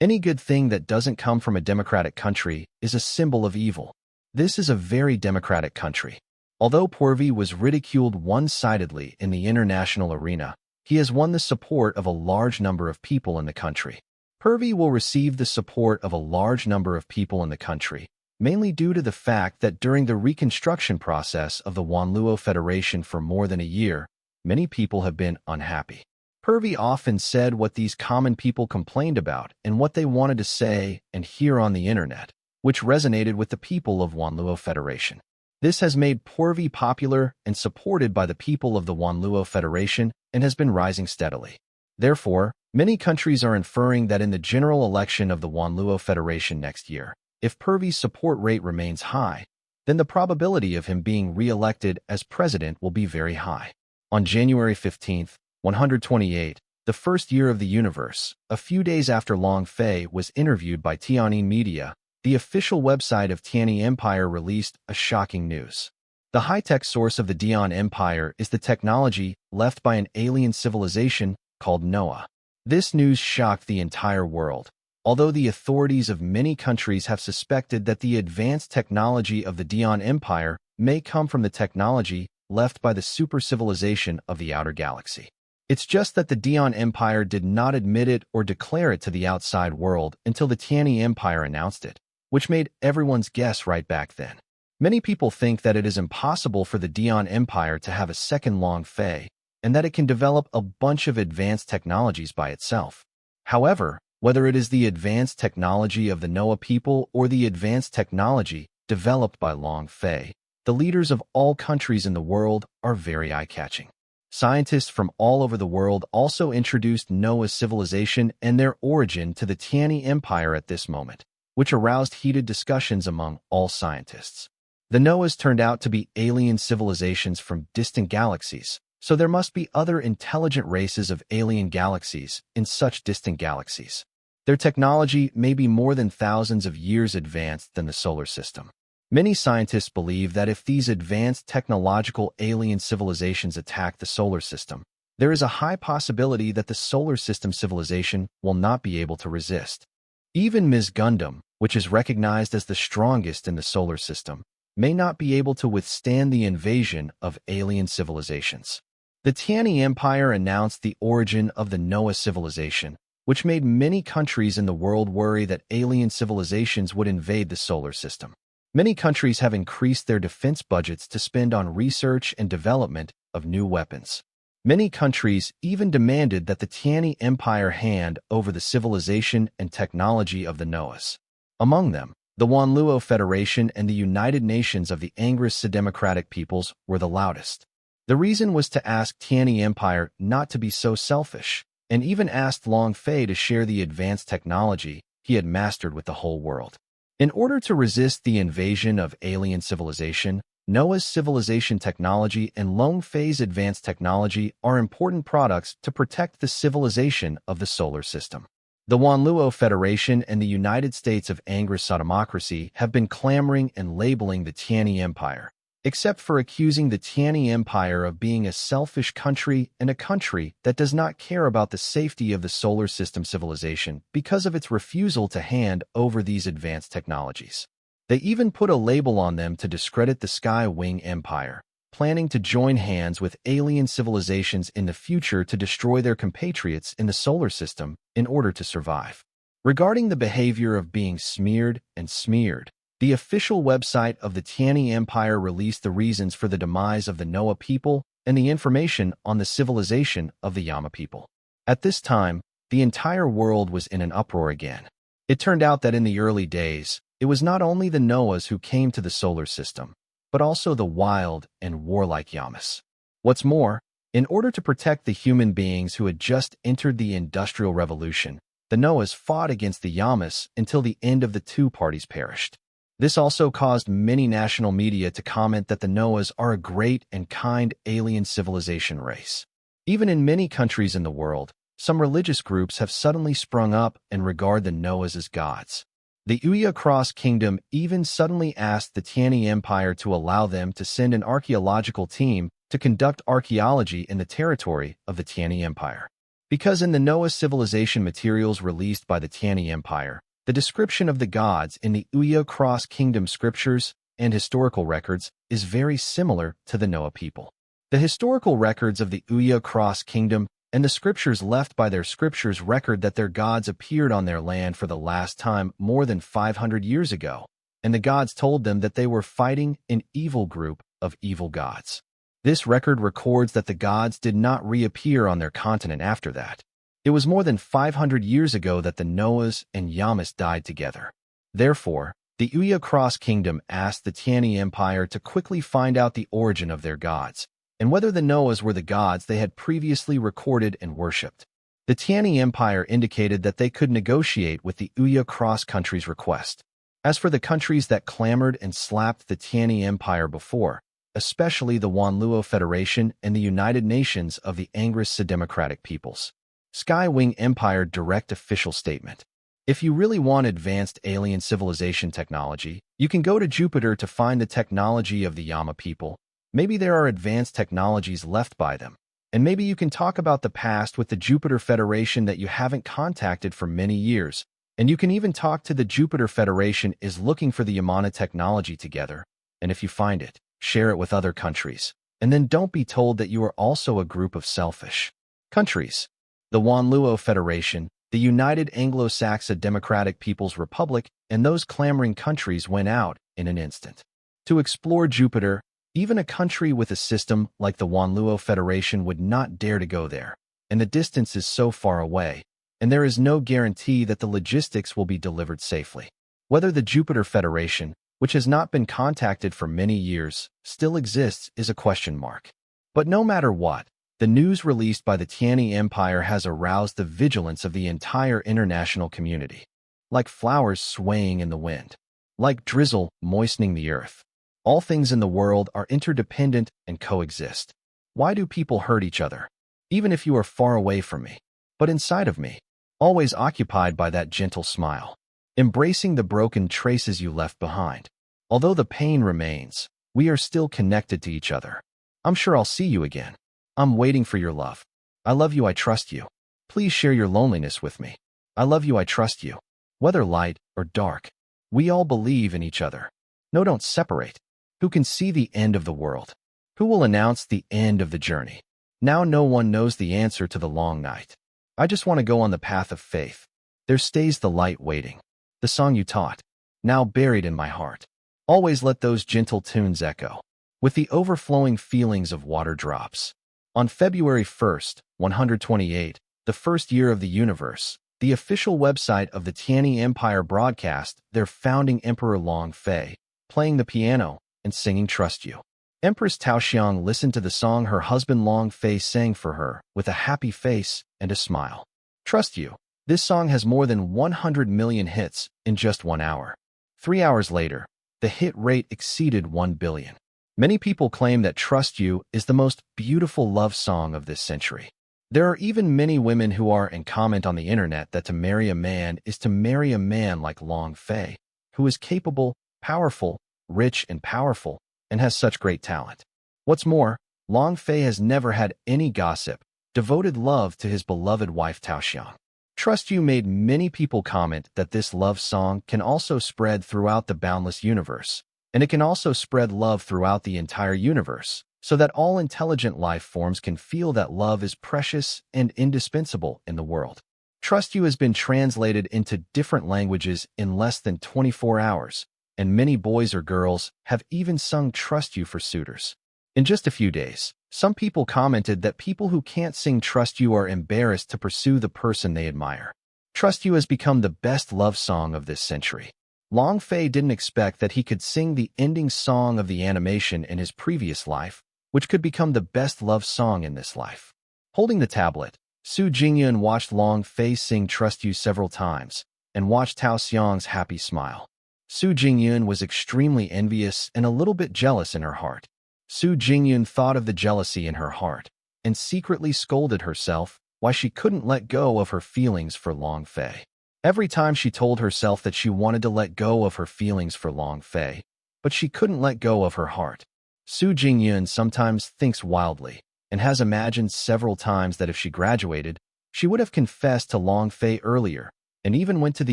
Any good thing that doesn't come from a democratic country is a symbol of evil. This is a very democratic country. Although Purvi was ridiculed one-sidedly in the international arena, he has won the support of a large number of people in the country. Purvi will receive the support of a large number of people in the country, mainly due to the fact that during the reconstruction process of the Wanluo Federation for more than a year, many people have been unhappy. Purvi often said what these common people complained about and what they wanted to say and hear on the internet. which resonated with the people of Wanluo Federation. This has made Porvi popular and supported by the people of the Wanluo Federation and has been rising steadily. Therefore, many countries are inferring that in the general election of the Wanluo Federation next year, if Porvi's support rate remains high, then the probability of him being re-elected as president will be very high. On January 15, 128, the first year of the universe, a few days after Long Fei was interviewed by Tianyin Media, the official website of Tianyi Empire released a shocking news. The high-tech source of the Dian Empire is the technology left by an alien civilization called Noah. This news shocked the entire world, although the authorities of many countries have suspected that the advanced technology of the Dian Empire may come from the technology left by the super civilization of the outer galaxy. It's just that the Dian Empire did not admit it or declare it to the outside world until the Tianyi Empire announced it, which made everyone's guess right back then. Many people think that it is impossible for the Dian Empire to have a second Long Fei, and that it can develop a bunch of advanced technologies by itself. However, whether it is the advanced technology of the Noah people or the advanced technology developed by Long Fei, the leaders of all countries in the world are very eye-catching. Scientists from all over the world also introduced Noah's civilization and their origin to the Tianyi Empire at this moment, which aroused heated discussions among all scientists. The Noahs turned out to be alien civilizations from distant galaxies, so there must be other intelligent races of alien galaxies in such distant galaxies. Their technology may be more than thousands of years advanced than the solar system. Many scientists believe that if these advanced technological alien civilizations attack the solar system, there is a high possibility that the solar system civilization will not be able to resist. Even Ms. Gundam, which is recognized as the strongest in the solar system, may not be able to withstand the invasion of alien civilizations. The Tianyi Empire announced the origin of the Noah civilization, which made many countries in the world worry that alien civilizations would invade the solar system. Many countries have increased their defense budgets to spend on research and development of new weapons. Many countries even demanded that the Tianyi Empire hand over the civilization and technology of the Noahs. Among them, the Wanluo Federation and the United Nations of the Angrist Democratic Peoples were the loudest. The reason was to ask Tianyi Empire not to be so selfish, and even asked Long Fei to share the advanced technology he had mastered with the whole world. In order to resist the invasion of alien civilization, Noah's civilization technology and Long Fei's advanced technology are important products to protect the civilization of the solar system. The Wanluo Federation and the United States of Angrist Democracy have been clamoring and labeling the Tianyi Empire, except for accusing the Tianyi Empire of being a selfish country and a country that does not care about the safety of the solar system civilization because of its refusal to hand over these advanced technologies. They even put a label on them to discredit the Sky Wing Empire, planning to join hands with alien civilizations in the future to destroy their compatriots in the solar system in order to survive. Regarding the behavior of being smeared and smeared, the official website of the Tianyi Empire released the reasons for the demise of the Noah people and the information on the civilization of the Yama people. At this time, the entire world was in an uproar again. It turned out that in the early days, it was not only the Noahs who came to the solar system, but also the wild and warlike Yamas. What's more, in order to protect the human beings who had just entered the Industrial Revolution, the Noahs fought against the Yamas until the end of the two parties perished. This also caused many national media to comment that the Noahs are a great and kind alien civilization race. Even in many countries in the world, some religious groups have suddenly sprung up and regard the Noahs as gods. The Uya Cross Kingdom even suddenly asked the Tianyi Empire to allow them to send an archaeological team to conduct archaeology in the territory of the Tianyi Empire. Because in the Noah civilization materials released by the Tianyi Empire, the description of the gods in the Uya Cross Kingdom scriptures and historical records is very similar to the Noah people. The historical records of the Uya Cross Kingdom and the scriptures left by their scriptures record that their gods appeared on their land for the last time more than 500 years ago, and the gods told them that they were fighting an evil group of evil gods. This record records that the gods did not reappear on their continent after that. It was more than 500 years ago that the Noahs and Yamas died together. Therefore, The Uya Cross Kingdom asked the Tianyi Empire to quickly find out the origin of their gods, and whether the Noahs were the gods they had previously recorded and worshipped. The Tianyi Empire indicated that they could negotiate with the Uya Cross country's request. As for the countries that clamored and slapped the Tianyi Empire before, especially the Wanluo Federation and the United Nations of the Angrist Democratic Peoples. Skywing Empire Direct Official Statement. If you really want advanced alien civilization technology, you can go to Jupiter to find the technology of the Yama people. Maybe there are advanced technologies left by them. And maybe you can talk about the past with the Jupiter Federation that you haven't contacted for many years. And you can even talk to the Jupiter Federation is looking for the Yamana technology together. And if you find it, share it with other countries. And then don't be told that you are also a group of selfish countries. The Wanluo Federation, the United Anglo-Saxon Democratic People's Republic, and those clamoring countries went out in an instant. To explore Jupiter, even a country with a system like the Wanluo Federation would not dare to go there, and the distance is so far away, and there is no guarantee that the logistics will be delivered safely. Whether the Jupiter Federation, which has not been contacted for many years, still exists is a question mark. But no matter what, the news released by the Tianyi Empire has aroused the vigilance of the entire international community. Like flowers swaying in the wind. Like drizzle moistening the earth. All things in the world are interdependent and coexist. Why do people hurt each other? Even if you are far away from me, but inside of me, always occupied by that gentle smile. Embracing the broken traces you left behind. Although the pain remains, we are still connected to each other. I'm sure I'll see you again. I'm waiting for your love. I love you, I trust you. Please share your loneliness with me. I love you, I trust you. Whether light or dark, we all believe in each other. No, don't separate. Who can see the end of the world? Who will announce the end of the journey? Now no one knows the answer to the long night. I just want to go on the path of faith. There stays the light waiting. The song you taught, now buried in my heart. Always let those gentle tunes echo, with the overflowing feelings of water drops. On February 1st, 128, the first year of the universe, the official website of the Tianyi Empire broadcast their founding Emperor Long Fei, playing the piano and singing Trust You. Empress Taoxiang listened to the song her husband Long Fei sang for her with a happy face and a smile. Trust You. This song has more than 100 million hits in just 1 hour. 3 hours later, the hit rate exceeded 1 billion. Many people claim that Trust You is the most beautiful love song of this century. There are even many women who are and comment on the internet that to marry a man is to marry a man like Long Fei, who is capable, powerful, rich and powerful, and has such great talent. What's more, Long Fei has never had any gossip, devoted love to his beloved wife Taoxiang. Trust You made many people comment that this love song can also spread throughout the boundless universe, and it can also spread love throughout the entire universe, so that all intelligent life forms can feel that love is precious and indispensable in the world. Trust You has been translated into different languages in less than 24 hours, and many boys or girls have even sung Trust You for suitors. In just a few days, some people commented that people who can't sing Trust You are embarrassed to pursue the person they admire. Trust You has become the best love song of this century. Long Fei didn't expect that he could sing the ending song of the animation in his previous life, which could become the best love song in this life. Holding the tablet, Su Jingyun watched Long Fei sing Trust You several times, and watched Tao Xiang's happy smile. Su Jingyun was extremely envious and a little bit jealous in her heart. Su Jingyun thought of the jealousy in her heart, and secretly scolded herself why she couldn't let go of her feelings for Long Fei. Every time she told herself that she wanted to let go of her feelings for Long Fei, but she couldn't let go of her heart. Su Jingyun sometimes thinks wildly, and has imagined several times that if she graduated, she would have confessed to Long Fei earlier, and even went to the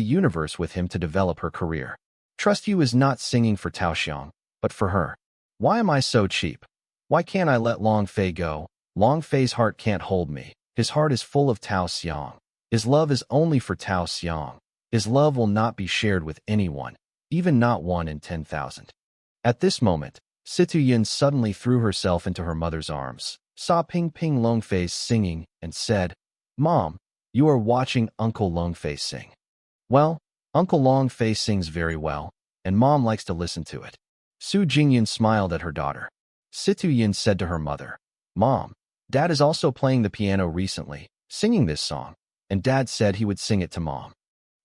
universe with him to develop her career. Trust You is not singing for Taoxiang, but for her. Why am I so cheap? Why can't I let Long Fei go? Long Fei's heart can't hold me. His heart is full of Tao Xiang. His love is only for Tao Xiang. His love will not be shared with anyone, even not 1 in 10,000. At this moment, Situ Yin suddenly threw herself into her mother's arms, saw Ping Ping Long Fei singing, and said, "Mom, you are watching Uncle Long Fei sing." Well, Uncle Long Fei sings very well, and Mom likes to listen to it. Su Jingyun smiled at her daughter. Situyun said to her mother, Mom, Dad is also playing the piano recently, singing this song, and Dad said he would sing it to Mom.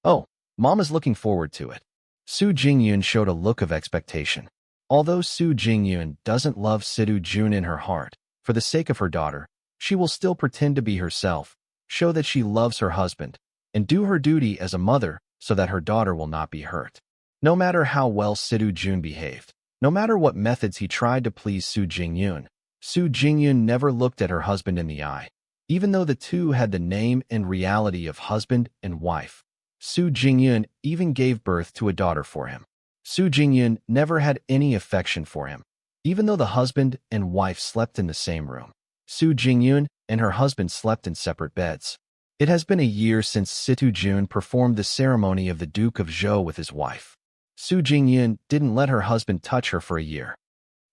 Oh, Mom is looking forward to it. Su Jingyun showed a look of expectation. Although Su Jingyun doesn't love Sidu Jun in her heart, for the sake of her daughter, she will still pretend to be herself, show that she loves her husband, and do her duty as a mother so that her daughter will not be hurt. No matter how well Sidu Jun behaved, no matter what methods he tried to please Su Jingyun never looked at her husband in the eye. Even though the two had the name and reality of husband and wife, Su Jingyun even gave birth to a daughter for him. Su Jingyun never had any affection for him. Even though the husband and wife slept in the same room, Su Jingyun and her husband slept in separate beds. It has been a year since Situ Jun performed the ceremony of the Duke of Zhou with his wife. Su Jingyun didn't let her husband touch her for a year.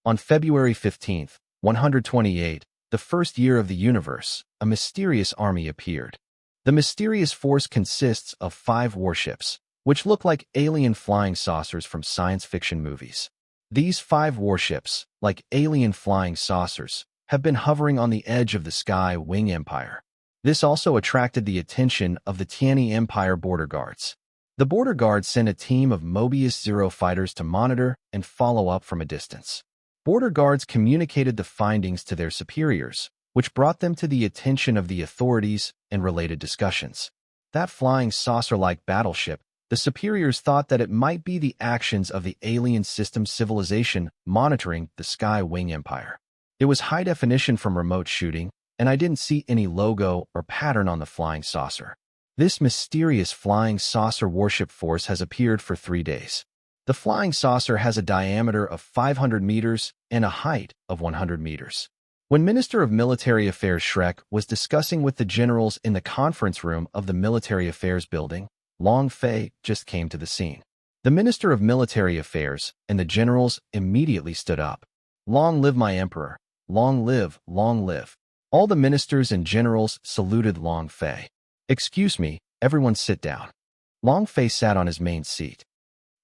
On February 15, 128, the first year of the universe, a mysterious army appeared. The mysterious force consists of 5 warships, which look like alien flying saucers from science fiction movies. These 5 warships, like alien flying saucers, have been hovering on the edge of the Sky Wing Empire. This also attracted the attention of the Tianyi Empire border guards. The border guards sent a team of Mobius Zero fighters to monitor and follow up from a distance. Border guards communicated the findings to their superiors, which brought them to the attention of the authorities and related discussions. That flying saucer-like battleship, the superiors thought that it might be the actions of the alien system civilization monitoring the Sky Wing Empire. It was high definition from remote shooting, and I didn't see any logo or pattern on the flying saucer. This mysterious flying saucer warship force has appeared for 3 days. The flying saucer has a diameter of 500 meters and a height of 100 meters. When Minister of Military Affairs Shrek was discussing with the generals in the conference room of the Military Affairs building, Long Fei just came to the scene. The Minister of Military Affairs and the generals immediately stood up. Long live my emperor! Long live, long live! All the ministers and generals saluted Long Fei. Excuse me, everyone sit down. Long Fei sat on his main seat.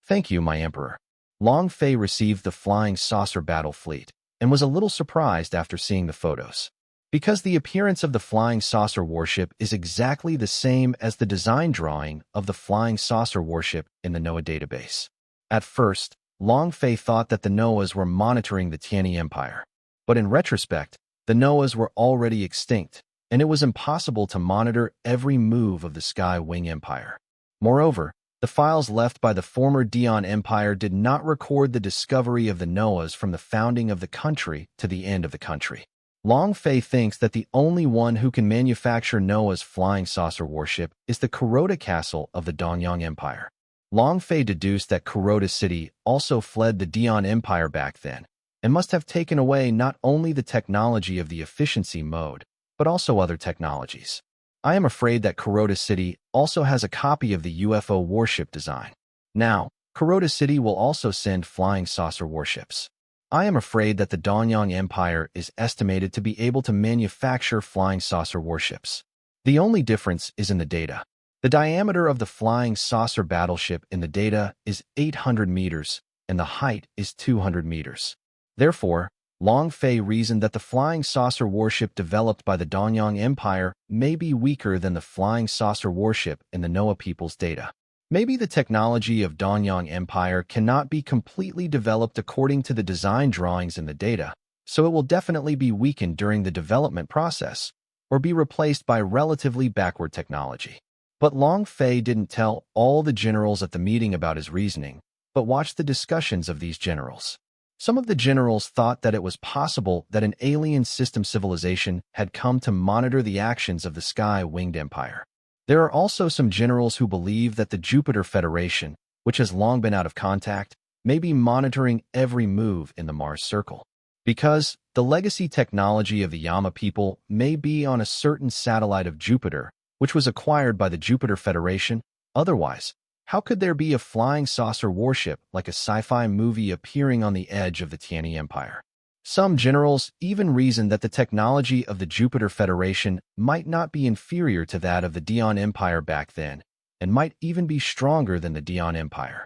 Thank you, my emperor. Long Fei received the flying saucer battle fleet and was a little surprised after seeing the photos. Because the appearance of the flying saucer warship is exactly the same as the design drawing of the flying saucer warship in the NOAA database. At first, Long Fei thought that the NOAAs were monitoring the Tianyi Empire. But in retrospect, the NOAAs were already extinct, and it was impossible to monitor every move of the Sky Wing Empire. Moreover, the files left by the former Dion Empire did not record the discovery of the NOAAs from the founding of the country to the end of the country. Long Fei thinks that the only one who can manufacture NOAA's flying saucer warship is the Kuroda Castle of the Donyang Empire. Long Fei deduced that Kuroda City also fled the Dion Empire back then, and must have taken away not only the technology of the efficiency mode, but also other technologies. I am afraid that Kuroda City also has a copy of the UFO warship design. Now, Kuroda City will also send flying saucer warships. I am afraid that the Donyang Empire is estimated to be able to manufacture flying saucer warships. The only difference is in the data. The diameter of the flying saucer battleship in the data is 800 meters, and the height is 200 meters. Therefore, Long Fei reasoned that the flying saucer warship developed by the Donyang Empire may be weaker than the flying saucer warship in the NOAA people's data. Maybe the technology of Donyang Empire cannot be completely developed according to the design drawings in the data, so it will definitely be weakened during the development process, or be replaced by relatively backward technology. But Long Fei didn't tell all the generals at the meeting about his reasoning, but watched the discussions of these generals. Some of the generals thought that it was possible that an alien system civilization had come to monitor the actions of the Sky-Winged Empire. There are also some generals who believe that the Jupiter Federation, which has long been out of contact, may be monitoring every move in the Mars Circle. Because the legacy technology of the Yama people may be on a certain satellite of Jupiter, which was acquired by the Jupiter Federation. Otherwise, how could there be a flying saucer warship like a sci-fi movie appearing on the edge of the Tianyi Empire? Some generals even reasoned that the technology of the Jupiter Federation might not be inferior to that of the Dion Empire back then, and might even be stronger than the Dion Empire.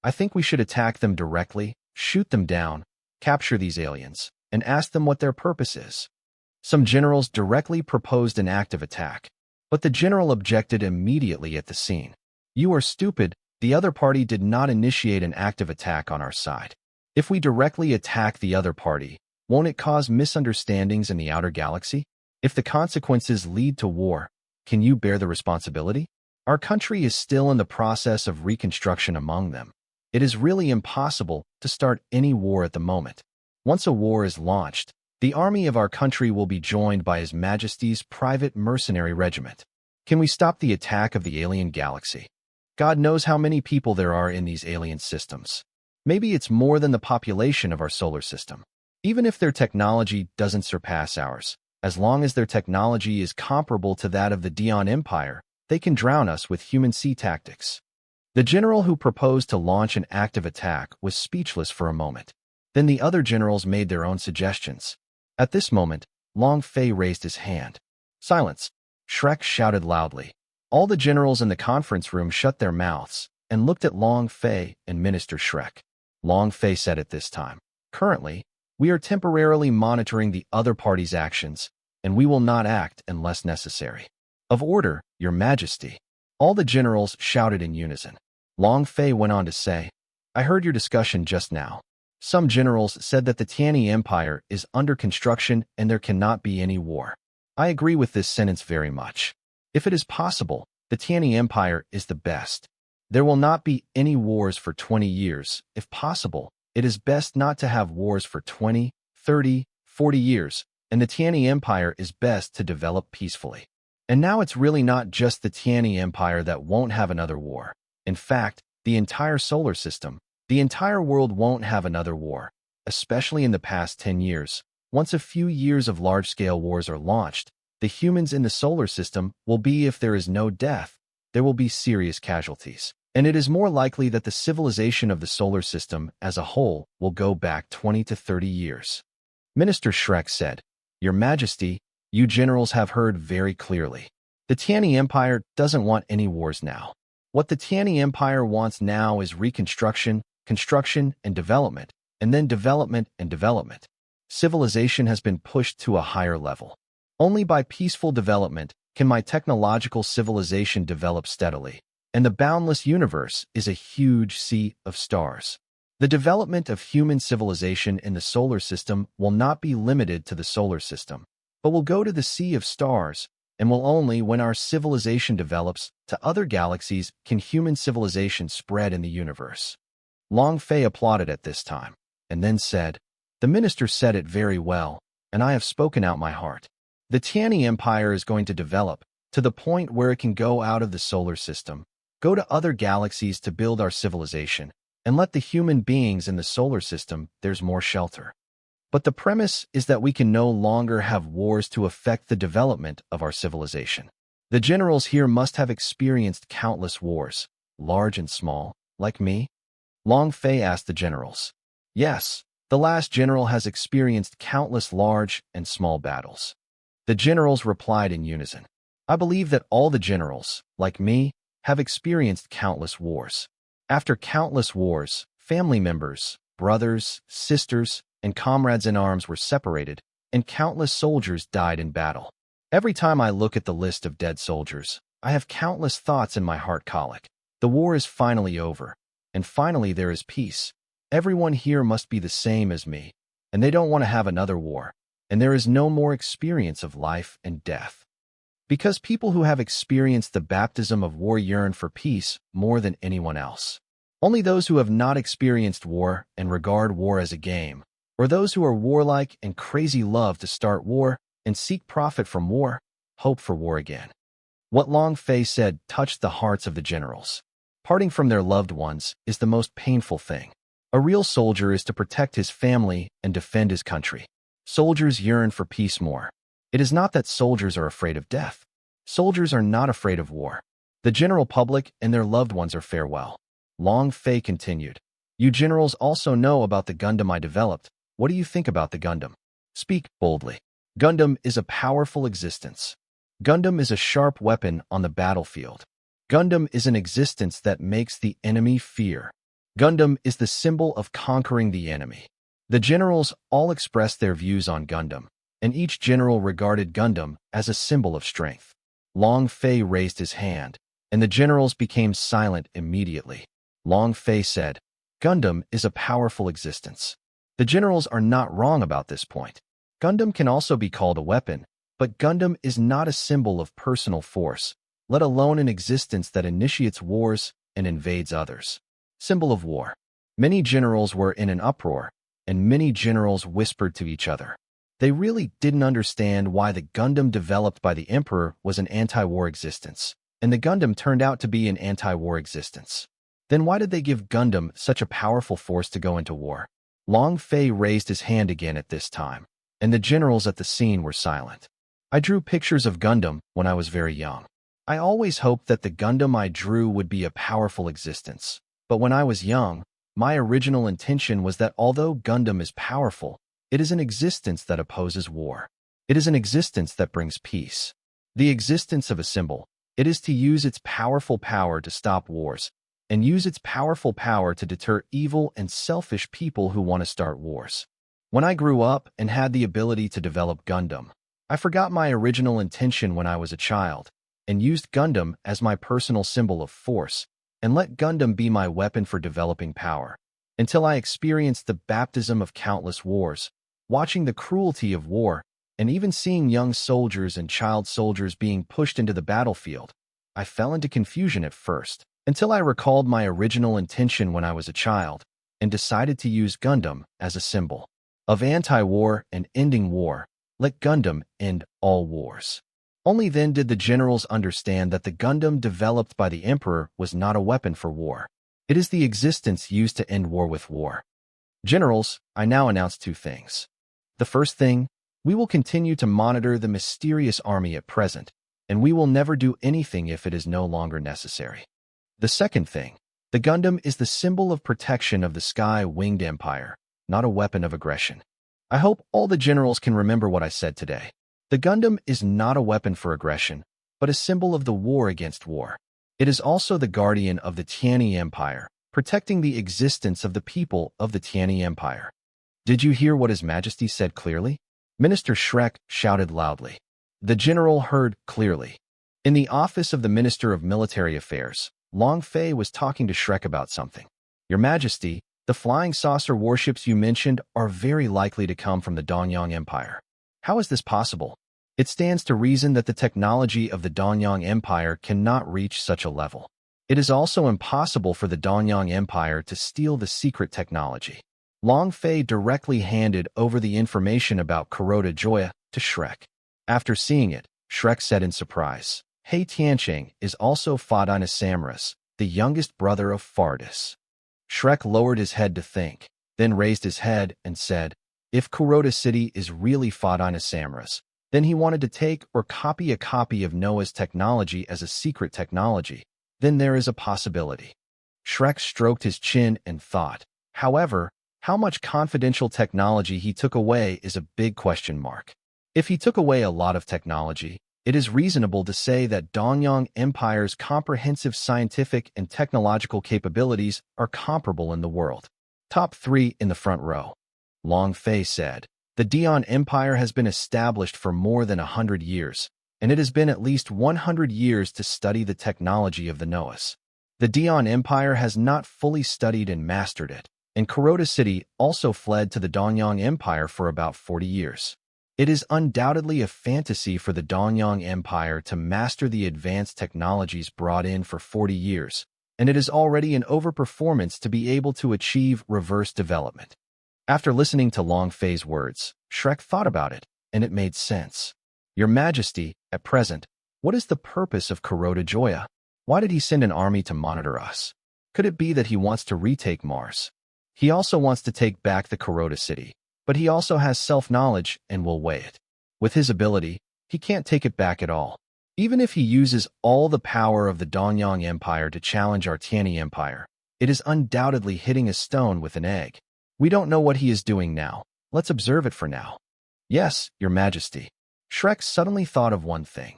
I think we should attack them directly, shoot them down, capture these aliens, and ask them what their purpose is. Some generals directly proposed an active attack, but the general objected immediately at the scene. You are stupid. The other party did not initiate an active attack on our side. If we directly attack the other party, won't it cause misunderstandings in the outer galaxy? If the consequences lead to war, can you bear the responsibility? Our country is still in the process of reconstruction among them. It is really impossible to start any war at the moment. Once a war is launched, the army of our country will be joined by His Majesty's private mercenary regiment. Can we stop the attack of the alien galaxy? God knows how many people there are in these alien systems. Maybe it's more than the population of our solar system. Even if their technology doesn't surpass ours, as long as their technology is comparable to that of the Dion Empire, they can drown us with human sea tactics. The general who proposed to launch an active attack was speechless for a moment. Then the other generals made their own suggestions. At this moment, Long Fei raised his hand. Silence! Shrek shouted loudly. All the generals in the conference room shut their mouths and looked at Long Fei and Minister Shrek. Long Fei said at this time, currently, we are temporarily monitoring the other party's actions, and we will not act unless necessary. Of order, Your Majesty. All the generals shouted in unison. Long Fei went on to say, I heard your discussion just now. Some generals said that the Tianyi Empire is under construction and there cannot be any war. I agree with this sentence very much. If it is possible, the Tianyi Empire is the best. There will not be any wars for 20 years. If possible, it is best not to have wars for 20, 30, 40 years, and the Tianyi Empire is best to develop peacefully. And now it's really not just the Tianyi Empire that won't have another war. In fact, the entire solar system, the entire world won't have another war, especially in the past 10 years. Once a few years of large-scale wars are launched, the humans in the solar system will be, if there is no death, there will be serious casualties. And it is more likely that the civilization of the solar system as a whole will go back 20 to 30 years. Minister Shrek said, Your Majesty, you generals have heard very clearly. The Tianyi Empire doesn't want any wars now. What the Tianyi Empire wants now is reconstruction, construction, and development, and then development and development. Civilization has been pushed to a higher level. Only by peaceful development can my technological civilization develop steadily, and the boundless universe is a huge sea of stars. The development of human civilization in the solar system will not be limited to the solar system, but will go to the sea of stars, and will only when our civilization develops to other galaxies can human civilization spread in the universe. Long Fei applauded at this time, and then said, The minister said it very well, and I have spoken out my heart. The Tianyi Empire is going to develop to the point where it can go out of the solar system, go to other galaxies to build our civilization, and let the human beings in the solar system there's more shelter. But the premise is that we can no longer have wars to affect the development of our civilization. The generals here must have experienced countless wars, large and small, like me. Long Fei asked the generals. Yes, the last general has experienced countless large and small battles. The generals replied in unison. I believe that all the generals, like me, have experienced countless wars. After countless wars, family members, brothers, sisters, and comrades in arms were separated, and countless soldiers died in battle. Every time I look at the list of dead soldiers, I have countless thoughts in my heart colic. The war is finally over, and finally there is peace. Everyone here must be the same as me, and they don't want to have another war, and there is no more experience of life and death. Because people who have experienced the baptism of war yearn for peace more than anyone else. Only those who have not experienced war and regard war as a game, or those who are warlike and crazy love to start war and seek profit from war, hope for war again. What Long Fei said touched the hearts of the generals. Parting from their loved ones is the most painful thing. A real soldier is to protect his family and defend his country. Soldiers yearn for peace more. It is not that soldiers are afraid of death. Soldiers are not afraid of war. The general public and their loved ones are farewell. Long Fei continued. You generals also know about the Gundam I developed. What do you think about the Gundam? Speak boldly. Gundam is a powerful existence. Gundam is a sharp weapon on the battlefield. Gundam is an existence that makes the enemy fear. Gundam is the symbol of conquering the enemy. The generals all expressed their views on Gundam, and each general regarded Gundam as a symbol of strength. Long Fei raised his hand, and the generals became silent immediately. Long Fei said, Gundam is a powerful existence. The generals are not wrong about this point. Gundam can also be called a weapon, but Gundam is not a symbol of personal force, let alone an existence that initiates wars and invades others. Symbol of war. Many generals were in an uproar, and many generals whispered to each other. They really didn't understand why the Gundam developed by the Emperor was an anti-war existence, and the Gundam turned out to be an anti-war existence. Then why did they give Gundam such a powerful force to go into war? Long Fei raised his hand again at this time, and the generals at the scene were silent. I drew pictures of Gundam when I was very young. I always hoped that the Gundam I drew would be a powerful existence. But when I was young, my original intention was that although Gundam is powerful, it is an existence that opposes war. It is an existence that brings peace. The existence of a symbol, it is to use its powerful power to stop wars, and use its powerful power to deter evil and selfish people who want to start wars. When I grew up and had the ability to develop Gundam, I forgot my original intention when I was a child, and used Gundam as my personal symbol of force, and let Gundam be my weapon for developing power, until I experienced the baptism of countless wars, watching the cruelty of war, and even seeing young soldiers and child soldiers being pushed into the battlefield. I fell into confusion at first, until I recalled my original intention when I was a child, and decided to use Gundam as a symbol of anti-war and ending war. Let Gundam end all wars. Only then did the generals understand that the Gundam developed by the Emperor was not a weapon for war. It is the existence used to end war with war. Generals, I now announce two things. The first thing, we will continue to monitor the mysterious army at present, and we will never do anything if it is no longer necessary. The second thing, the Gundam is the symbol of protection of the sky-winged empire, not a weapon of aggression. I hope all the generals can remember what I said today. The Gundam is not a weapon for aggression, but a symbol of the war against war. It is also the guardian of the Tianyi Empire, protecting the existence of the people of the Tianyi Empire. Did you hear what His Majesty said clearly? Minister Shrek shouted loudly. The general heard clearly. In the office of the Minister of Military Affairs, Long Fei was talking to Shrek about something. Your Majesty, the flying saucer warships you mentioned are very likely to come from the Donyang Empire. How is this possible? It stands to reason that the technology of the Donyang Empire cannot reach such a level. It is also impossible for the Donyang Empire to steal the secret technology. Long Fei directly handed over the information about Kuroda Joya to Shrek. After seeing it, Shrek said in surprise, Hei Tiancheng is also Fadina Samras, the youngest brother of Fardis. Shrek lowered his head to think, then raised his head and said, if Kuroda City is really Fadina Samras, then he wanted to take or copy a copy of Noah's technology as a secret technology, then there is a possibility. Shrek stroked his chin and thought. However, how much confidential technology he took away is a big question mark. If he took away a lot of technology, it is reasonable to say that Donyang Empire's comprehensive scientific and technological capabilities are comparable in the world. Top 3 in the front row. Long Fei said, the Dian Empire has been established for more than 100 years, and it has been at least 100 years to study the technology of the Noahs. The Dian Empire has not fully studied and mastered it, and Kuroda City also fled to the Donyang Empire for about 40 years. It is undoubtedly a fantasy for the Donyang Empire to master the advanced technologies brought in for 40 years, and it is already an overperformance to be able to achieve reverse development. After listening to Long Fei's words, Shrek thought about it, and it made sense. Your Majesty, at present, what is the purpose of Kuroda Joya? Why did he send an army to monitor us? Could it be that he wants to retake Mars? He also wants to take back the Kuroda City, but he also has self-knowledge and will weigh it. With his ability, he can't take it back at all. Even if he uses all the power of the Donyang Empire to challenge our Tianyi Empire, it is undoubtedly hitting a stone with an egg. We don't know what he is doing now. Let's observe it for now. Yes, Your Majesty. Shrek suddenly thought of one thing.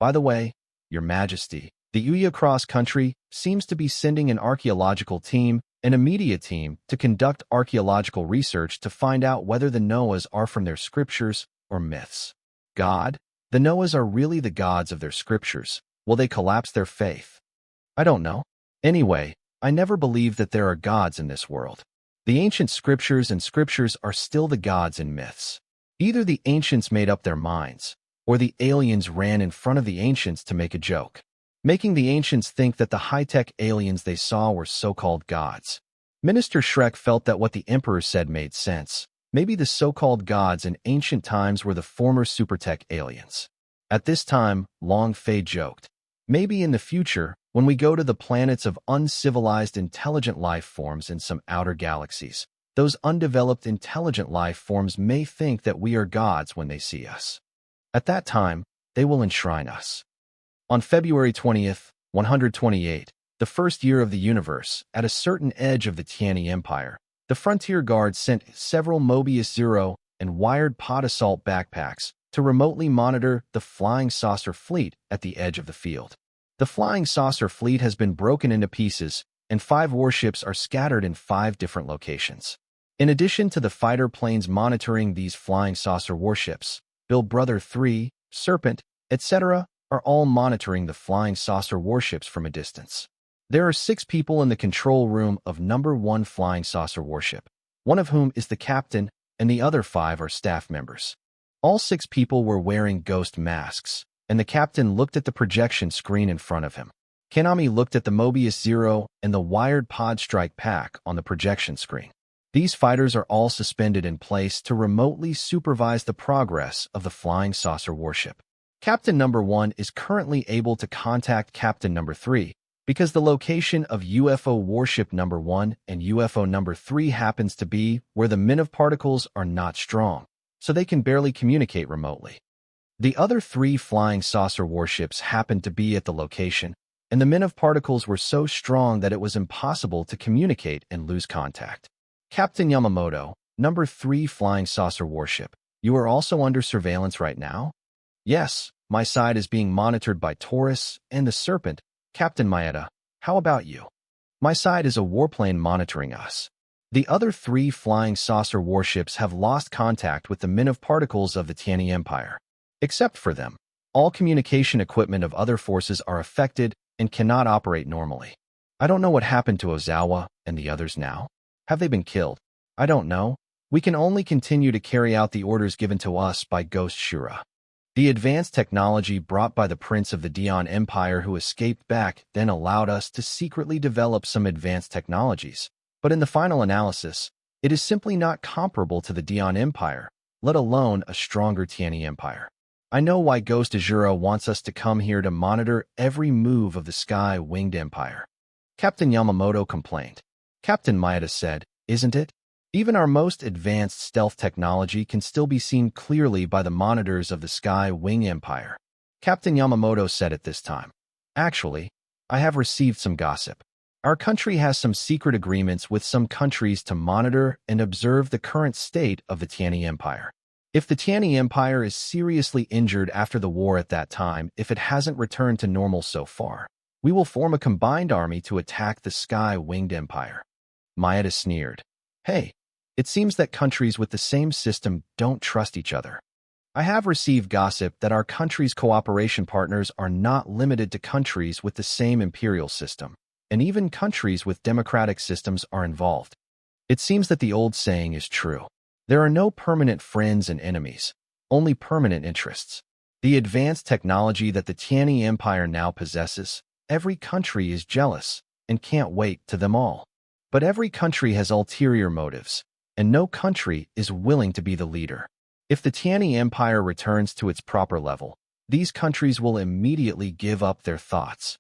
By the way, Your Majesty, the Uya Cross country seems to be sending an archaeological team and a media team to conduct archaeological research to find out whether the Noahs are from their scriptures or myths. God? The Noahs are really the gods of their scriptures. Will they collapse their faith? I don't know. Anyway, I never believed that there are gods in this world. The ancient scriptures and scriptures are still the gods in myths. Either the ancients made up their minds, or the aliens ran in front of the ancients to make a joke, making the ancients think that the high-tech aliens they saw were so-called gods. Minister Shrek felt that what the emperor said made sense. Maybe the so-called gods in ancient times were the former supertech aliens. At this time, Long Fei joked, maybe in the future, when we go to the planets of uncivilized intelligent life forms in some outer galaxies, those undeveloped intelligent life forms may think that we are gods when they see us. At that time, they will enshrine us. On February 20th, 128, the first year of the universe, at a certain edge of the Tianyi Empire, the Frontier Guard sent several Mobius Zero and wired pod assault backpacks to remotely monitor the Flying Saucer fleet at the edge of the field. The Flying Saucer fleet has been broken into pieces, and 5 warships are scattered in 5 different locations. In addition to the fighter planes monitoring these Flying Saucer warships, Bill Brother 3, Serpent, etc., are all monitoring the Flying Saucer warships from a distance. There are 6 people in the control room of number 1 Flying Saucer warship, one of whom is the captain, and the other 5 are staff members. All 6 people were wearing ghost masks, and the captain looked at the projection screen in front of him. Konami looked at the Mobius Zero and the wired pod strike pack on the projection screen. These fighters are all suspended in place to remotely supervise the progress of the Flying Saucer warship. Captain number 1 is currently able to contact Captain number 3, because the location of UFO warship number 1 and UFO number 3 happens to be where the Manhwa particles are not strong, so they can barely communicate remotely. The other 3 Flying Saucer warships happened to be at the location, and the Manhwa particles were so strong that it was impossible to communicate and lose contact. Captain Yamamoto, number 3 Flying Saucer warship, you are also under surveillance right now? Yes, my side is being monitored by Taurus and the Serpent. Captain Maeda, how about you? My side is a warplane monitoring us. The other 3 Flying Saucer warships have lost contact with the Manhwa particles of the Tianyi Empire. Except for them, all communication equipment of other forces are affected and cannot operate normally. I don't know what happened to Ozawa and the others now. Have they been killed? I don't know. We can only continue to carry out the orders given to us by Ghost Shura. The advanced technology brought by the Prince of the Dion Empire who escaped back then allowed us to secretly develop some advanced technologies, but in the final analysis, it is simply not comparable to the Dion Empire, let alone a stronger Tianyi Empire. I know why Ghost Azura wants us to come here to monitor every move of the Sky-Winged Empire. Captain Yamamoto complained. Captain Maeda said, isn't it? Even our most advanced stealth technology can still be seen clearly by the monitors of the Sky-Wing Empire. Captain Yamamoto said at this time. Actually, I have received some gossip. Our country has some secret agreements with some countries to monitor and observe the current state of the Tianyi Empire. If the Tianyi Empire is seriously injured after the war at that time, if it hasn't returned to normal so far, we will form a combined army to attack the Sky-Winged Empire. Maeda sneered. Hey, it seems that countries with the same system don't trust each other. I have received gossip that our country's cooperation partners are not limited to countries with the same imperial system, and even countries with democratic systems are involved. It seems that the old saying is true. There are no permanent friends and enemies, only permanent interests. The advanced technology that the Tianyi Empire now possesses, every country is jealous and can't wait to them all. But every country has ulterior motives, and no country is willing to be the leader. If the Tianyi Empire returns to its proper level, these countries will immediately give up their thoughts.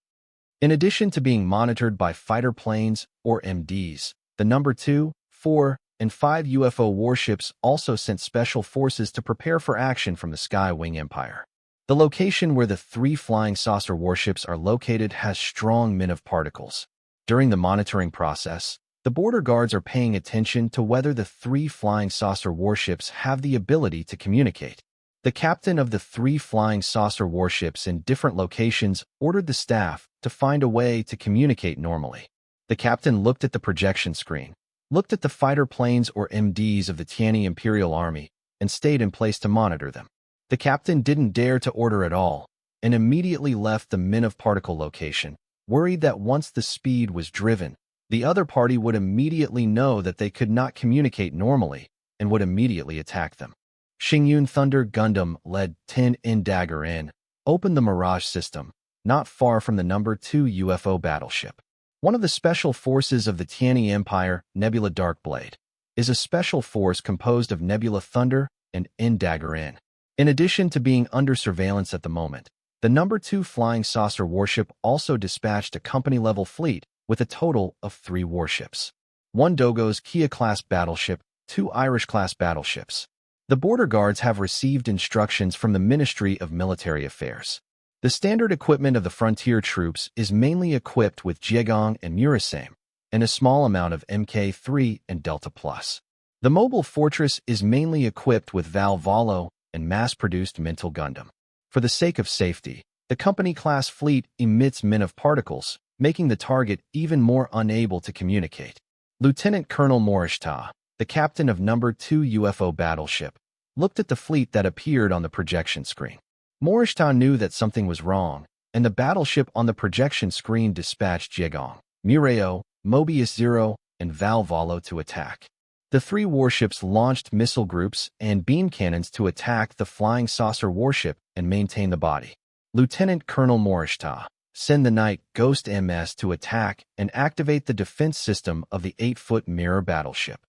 In addition to being monitored by fighter planes, or MDs, the number 2, 4, and 5 UFO warships also sent special forces to prepare for action from the Sky-Wing Empire. The location where the 3 Flying Saucer warships are located has strong Manhwa particles. During the monitoring process, the border guards are paying attention to whether the 3 Flying Saucer warships have the ability to communicate. The captain of the 3 Flying Saucer warships in different locations ordered the staff to find a way to communicate normally. The captain looked at the projection screen, looked at the fighter planes or MDs of the Tianyi Imperial Army, and stayed in place to monitor them. The captain didn't dare to order at all, and immediately left the min of particle location, worried that once the speed was driven, the other party would immediately know that they could not communicate normally and would immediately attack them. Xingyun Thunder Gundam led 10 in Dagger in, opened the Mirage system, not far from the number 2 UFO battleship. One of the special forces of the Tianyi Empire, Nebula Darkblade, is a special force composed of Nebula Thunder and Dagger in. In addition to being under surveillance at the moment, the number 2 flying saucer warship also dispatched a company-level fleet with a total of 3 warships. 1 Dogo's Kia-class battleship, 2 Irish-class battleships. The border guards have received instructions from the Ministry of Military Affairs. The standard equipment of the frontier troops is mainly equipped with Jiegong and Murasame, and a small amount of Mk3 and Delta Plus. The mobile fortress is mainly equipped with Val Valo and mass-produced Mental Gundam. For the sake of safety, the company-class fleet emits min of particles, making the target even more unable to communicate. Lieutenant Colonel Morishita, the captain of number 2 UFO battleship, looked at the fleet that appeared on the projection screen. Morishita knew that something was wrong, and the battleship on the projection screen dispatched Jiegong, Mureo, Mobius Zero, and Val Valo to attack. The 3 warships launched missile groups and beam cannons to attack the flying saucer warship and maintain the body. Lieutenant Colonel Morishita, send the Night Ghost MS to attack and activate the defense system of the 8-foot mirror battleship.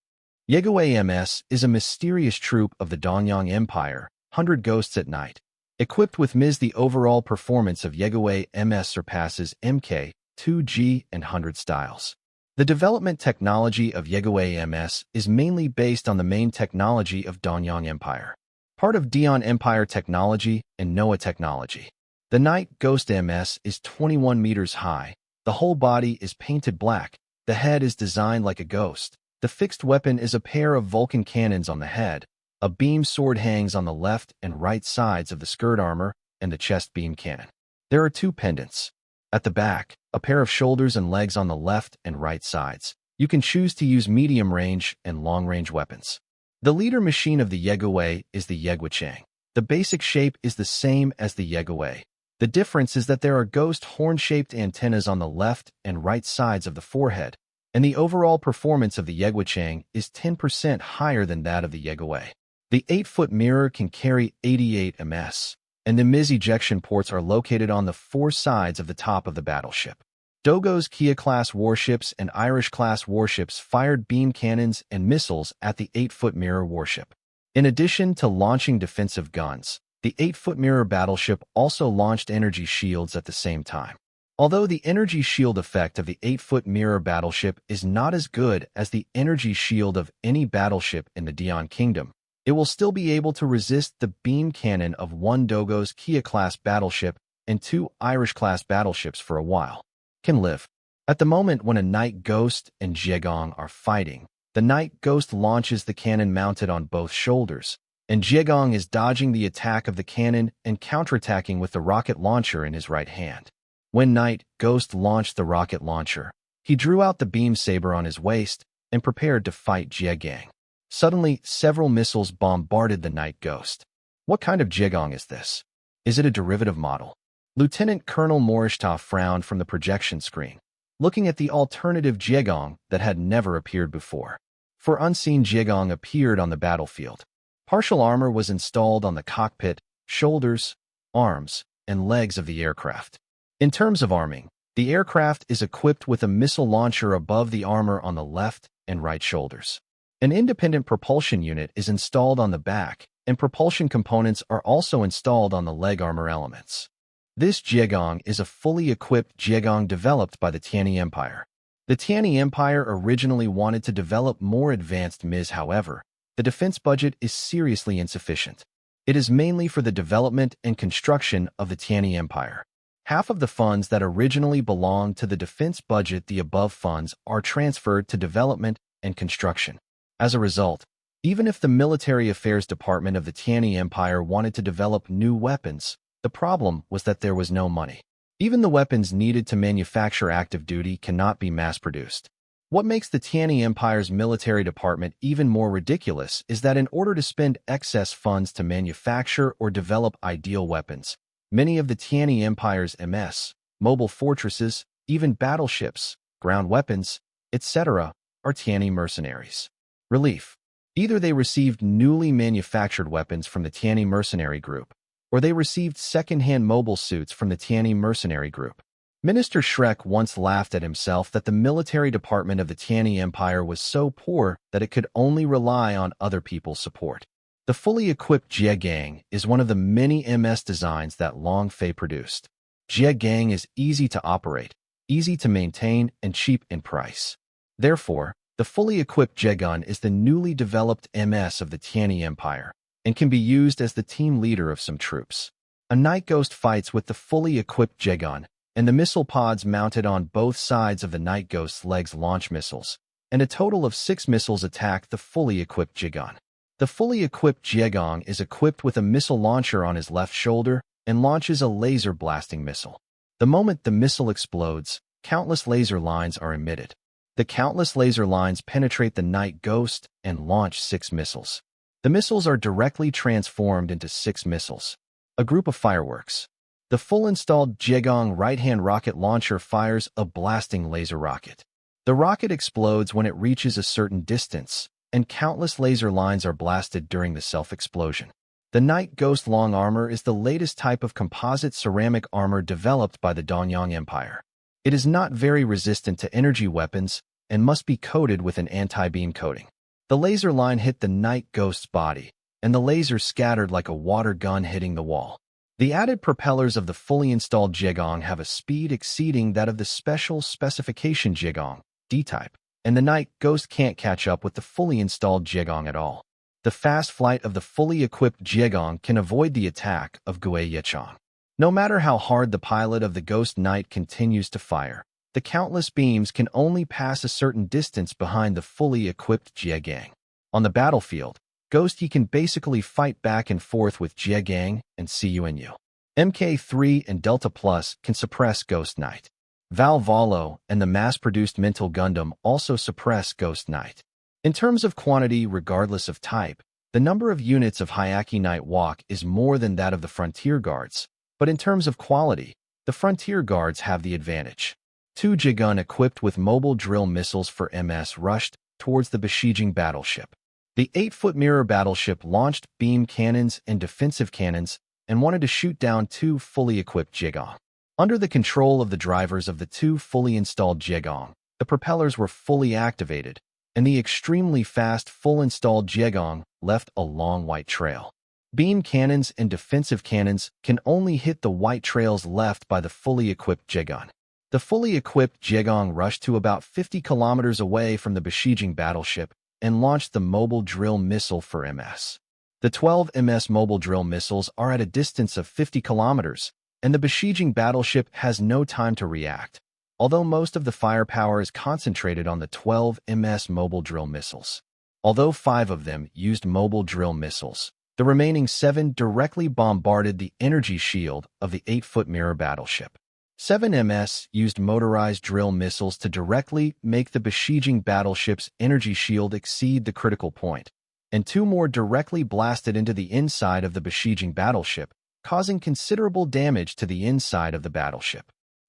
Yegawei MS is a mysterious troop of the Donyang Empire, 100 Ghosts at Night. Equipped with Ms. The overall performance of Yegawei MS surpasses MK, 2G, and 100 styles. The development technology of Yegawei MS is mainly based on the main technology of Donyang Empire, part of Dion Empire technology and Noah technology. The Night Ghost MS is 21 meters high. The whole body is painted black. The head is designed like a ghost. The fixed weapon is a pair of Vulcan cannons on the head. A beam sword hangs on the left and right sides of the skirt armor and the chest beam cannon. There are 2 pendants. At the back, a pair of shoulders and legs on the left and right sides. You can choose to use medium-range and long-range weapons. The leader machine of the Yegawei is the Yeguachang. The basic shape is the same as the Yegawei. The difference is that there are ghost horn-shaped antennas on the left and right sides of the forehead, and the overall performance of the Yeguachang is 10% higher than that of the Yegawei. The 8-foot mirror can carry 88 ms, and the Ms ejection ports are located on the 4 sides of the top of the battleship. Dogo's Kia-class warships and Irish-class warships fired beam cannons and missiles at the 8-foot mirror warship. In addition to launching defensive guns, the 8-foot mirror battleship also launched energy shields at the same time. Although the energy shield effect of the 8-foot mirror battleship is not as good as the energy shield of any battleship in the Dion Kingdom, it will still be able to resist the beam cannon of 1 Dogo's Kia-class battleship and 2 Irish-class battleships for a while. Can live. At the moment when a Night Ghost and Jiegong are fighting, the Night Ghost launches the cannon mounted on both shoulders, and Jiegong is dodging the attack of the cannon and counterattacking with the rocket launcher in his right hand. When Night Ghost launched the rocket launcher, he drew out the beam saber on his waist and prepared to fight Jiegong. Suddenly, several missiles bombarded the Night Ghost. What kind of Jiegong is this? Is it a derivative model? Lieutenant Colonel Morishita frowned from the projection screen, looking at the alternative Jiegong that had never appeared before. For unseen Jiegong appeared on the battlefield. Partial armor was installed on the cockpit, shoulders, arms, and legs of the aircraft. In terms of arming, the aircraft is equipped with a missile launcher above the armor on the left and right shoulders. An independent propulsion unit is installed on the back, and propulsion components are also installed on the leg armor elements. This Jiegong is a fully equipped Jiegong developed by the Tianyi Empire. The Tianyi Empire originally wanted to develop more advanced Ms. However, the defense budget is seriously insufficient. It is mainly for the development and construction of the Tianyi Empire. Half of the funds that originally belonged to the defense budget, the above funds, are transferred to development and construction. As a result, even if the Military Affairs Department of the Tianyi Empire wanted to develop new weapons, the problem was that there was no money. Even the weapons needed to manufacture active duty cannot be mass-produced. What makes the Tianyi Empire's military department even more ridiculous is that in order to spend excess funds to manufacture or develop ideal weapons, many of the Tianyi Empire's MS, mobile fortresses, even battleships, ground weapons, etc., are Tianyi mercenaries. Relief. Either they received newly manufactured weapons from the Tianyi mercenary group, or they received second-hand mobile suits from the Tianyi mercenary group. Minister Shrek once laughed at himself that the military department of the Tianyi Empire was so poor that it could only rely on other people's support. The fully equipped Jie Gang is one of the many MS designs that Long Fei produced. Jie Gang is easy to operate, easy to maintain, and cheap in price. Therefore, the fully equipped Jie Gun is the newly developed MS of the Tianyi Empire and can be used as the team leader of some troops. A Night Ghost fights with the fully equipped Jie Gun, and the missile pods mounted on both sides of the Night Ghost's legs launch missiles, and a total of 6 missiles attack the fully equipped Jie Gun. The fully equipped Jie Gun is equipped with a missile launcher on his left shoulder and launches a laser blasting missile. The moment the missile explodes, countless laser lines are emitted. The countless laser lines penetrate the Night Ghost and launch 6 missiles. The missiles are directly transformed into 6 missiles. A group of fireworks. The full-installed Jie Gun right-hand rocket launcher fires a blasting laser rocket. The rocket explodes when it reaches a certain distance, and countless laser lines are blasted during the self-explosion. The Night Ghost long armor is the latest type of composite ceramic armor developed by the Donyang Empire. It is not very resistant to energy weapons and must be coated with an anti-beam coating. The laser line hit the Night Ghost's body, and the laser scattered like a water gun hitting the wall. The added propellers of the fully installed Jie Gun have a speed exceeding that of the special specification Jie Gun, D-type, and the Night Ghost can't catch up with the fully installed Jie Gun at all. The fast flight of the fully equipped Jie Gun can avoid the attack of Gue Yechang. No matter how hard the pilot of the Ghost Knight continues to fire, the countless beams can only pass a certain distance behind the fully equipped Jie Gang. On the battlefield, Ghost Yi can basically fight back and forth with Jie Gang and CUNU. MK3 and Delta Plus can suppress Ghost Knight. Val Valo and the mass-produced Mental Gundam also suppress Ghost Knight. In terms of quantity regardless of type, the number of units of Hyaki Night Walk is more than that of the Frontier Guards, but in terms of quality, the Frontier Guards have the advantage. 2 Jie Gun equipped with mobile drill missiles for MS rushed towards the besieging battleship. The 8-foot mirror battleship launched beam cannons and defensive cannons and wanted to shoot down 2 fully equipped Jie Gun. Under the control of the drivers of the 2 fully installed Jie Gun, the propellers were fully activated, and the extremely fast full-installed Jie Gun left a long white trail. Beam cannons and defensive cannons can only hit the white trails left by the fully equipped Jie Gun. The fully equipped Jie Gun rushed to about 50 kilometers away from the besieging battleship and launched the mobile drill missile for MS. The 12 MS mobile drill missiles are at a distance of 50 kilometers, and the besieging battleship has no time to react, although most of the firepower is concentrated on the 12 MS mobile drill missiles. Although 5 of them used mobile drill missiles, the remaining 7 directly bombarded the energy shield of the 8-foot mirror battleship. 7 MS used motorized drill missiles to directly make the besieging battleship's energy shield exceed the critical point, and 2 more directly blasted into the inside of the besieging battleship, causing considerable damage to the inside of the battleship.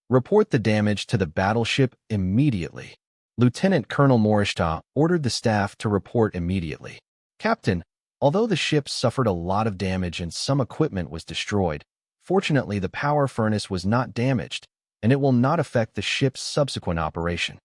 Report the damage to the battleship immediately. Lieutenant Colonel Morishita ordered the staff to report immediately. Captain, although the ship suffered a lot of damage and some equipment was destroyed, fortunately, the power furnace was not damaged, and it will not affect the ship's subsequent operation.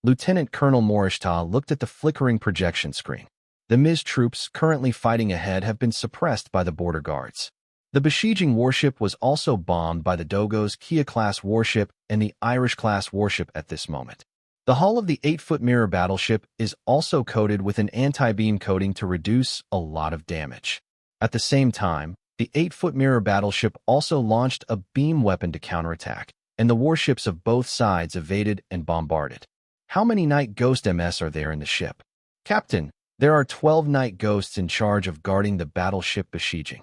Lieutenant Colonel Morishita looked at the flickering projection screen. The MIS troops currently fighting ahead have been suppressed by the border guards. The besieging warship was also bombed by the Dogo's Kia-class warship and the Irish-class warship at this moment. The hull of the 8-foot mirror battleship is also coated with an anti-beam coating to reduce a lot of damage. At the same time, the 8-foot mirror battleship also launched a beam weapon to counterattack, and the warships of both sides evaded and bombarded. How many Night Ghost MS are there in the ship? Captain, there are 12 Night Ghosts in charge of guarding the battleship besieging.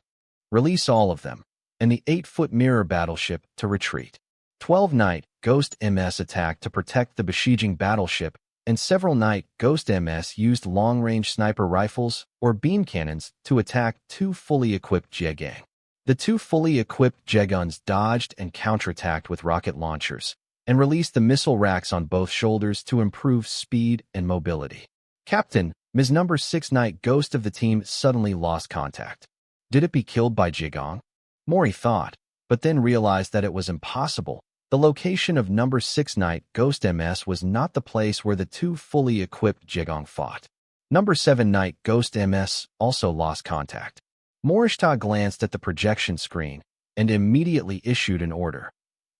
Release all of them, and the 8-foot mirror battleship to retreat. 12 Night Ghost MS attacked to protect the besieging battleship, and several Night Ghost MS used long-range sniper rifles or beam cannons to attack two fully equipped Jegang. The two fully equipped Jeguns dodged and counterattacked with rocket launchers, and released the missile racks on both shoulders to improve speed and mobility. Captain, Ms. Number 6 Night Ghost of the team suddenly lost contact. Did it be killed by Jigong? Mori thought, but then realized that it was impossible. The location of Number 6 Night Ghost MS was not the place where the two fully equipped Jigong fought. Number 7 Night Ghost MS also lost contact. Morishita glanced at the projection screen and immediately issued an order.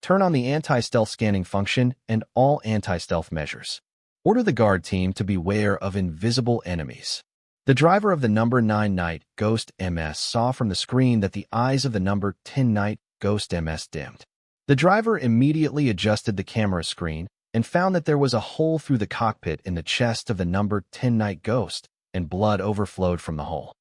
Turn on the anti-stealth scanning function and all anti-stealth measures. Order the guard team to beware of invisible enemies. The driver of the Number 9 Night Ghost MS saw from the screen that the eyes of the Number 10 Night Ghost MS dimmed. The driver immediately adjusted the camera screen and found that there was a hole through the cockpit in the chest of the Number 10 Night Ghost, and blood overflowed from the hole.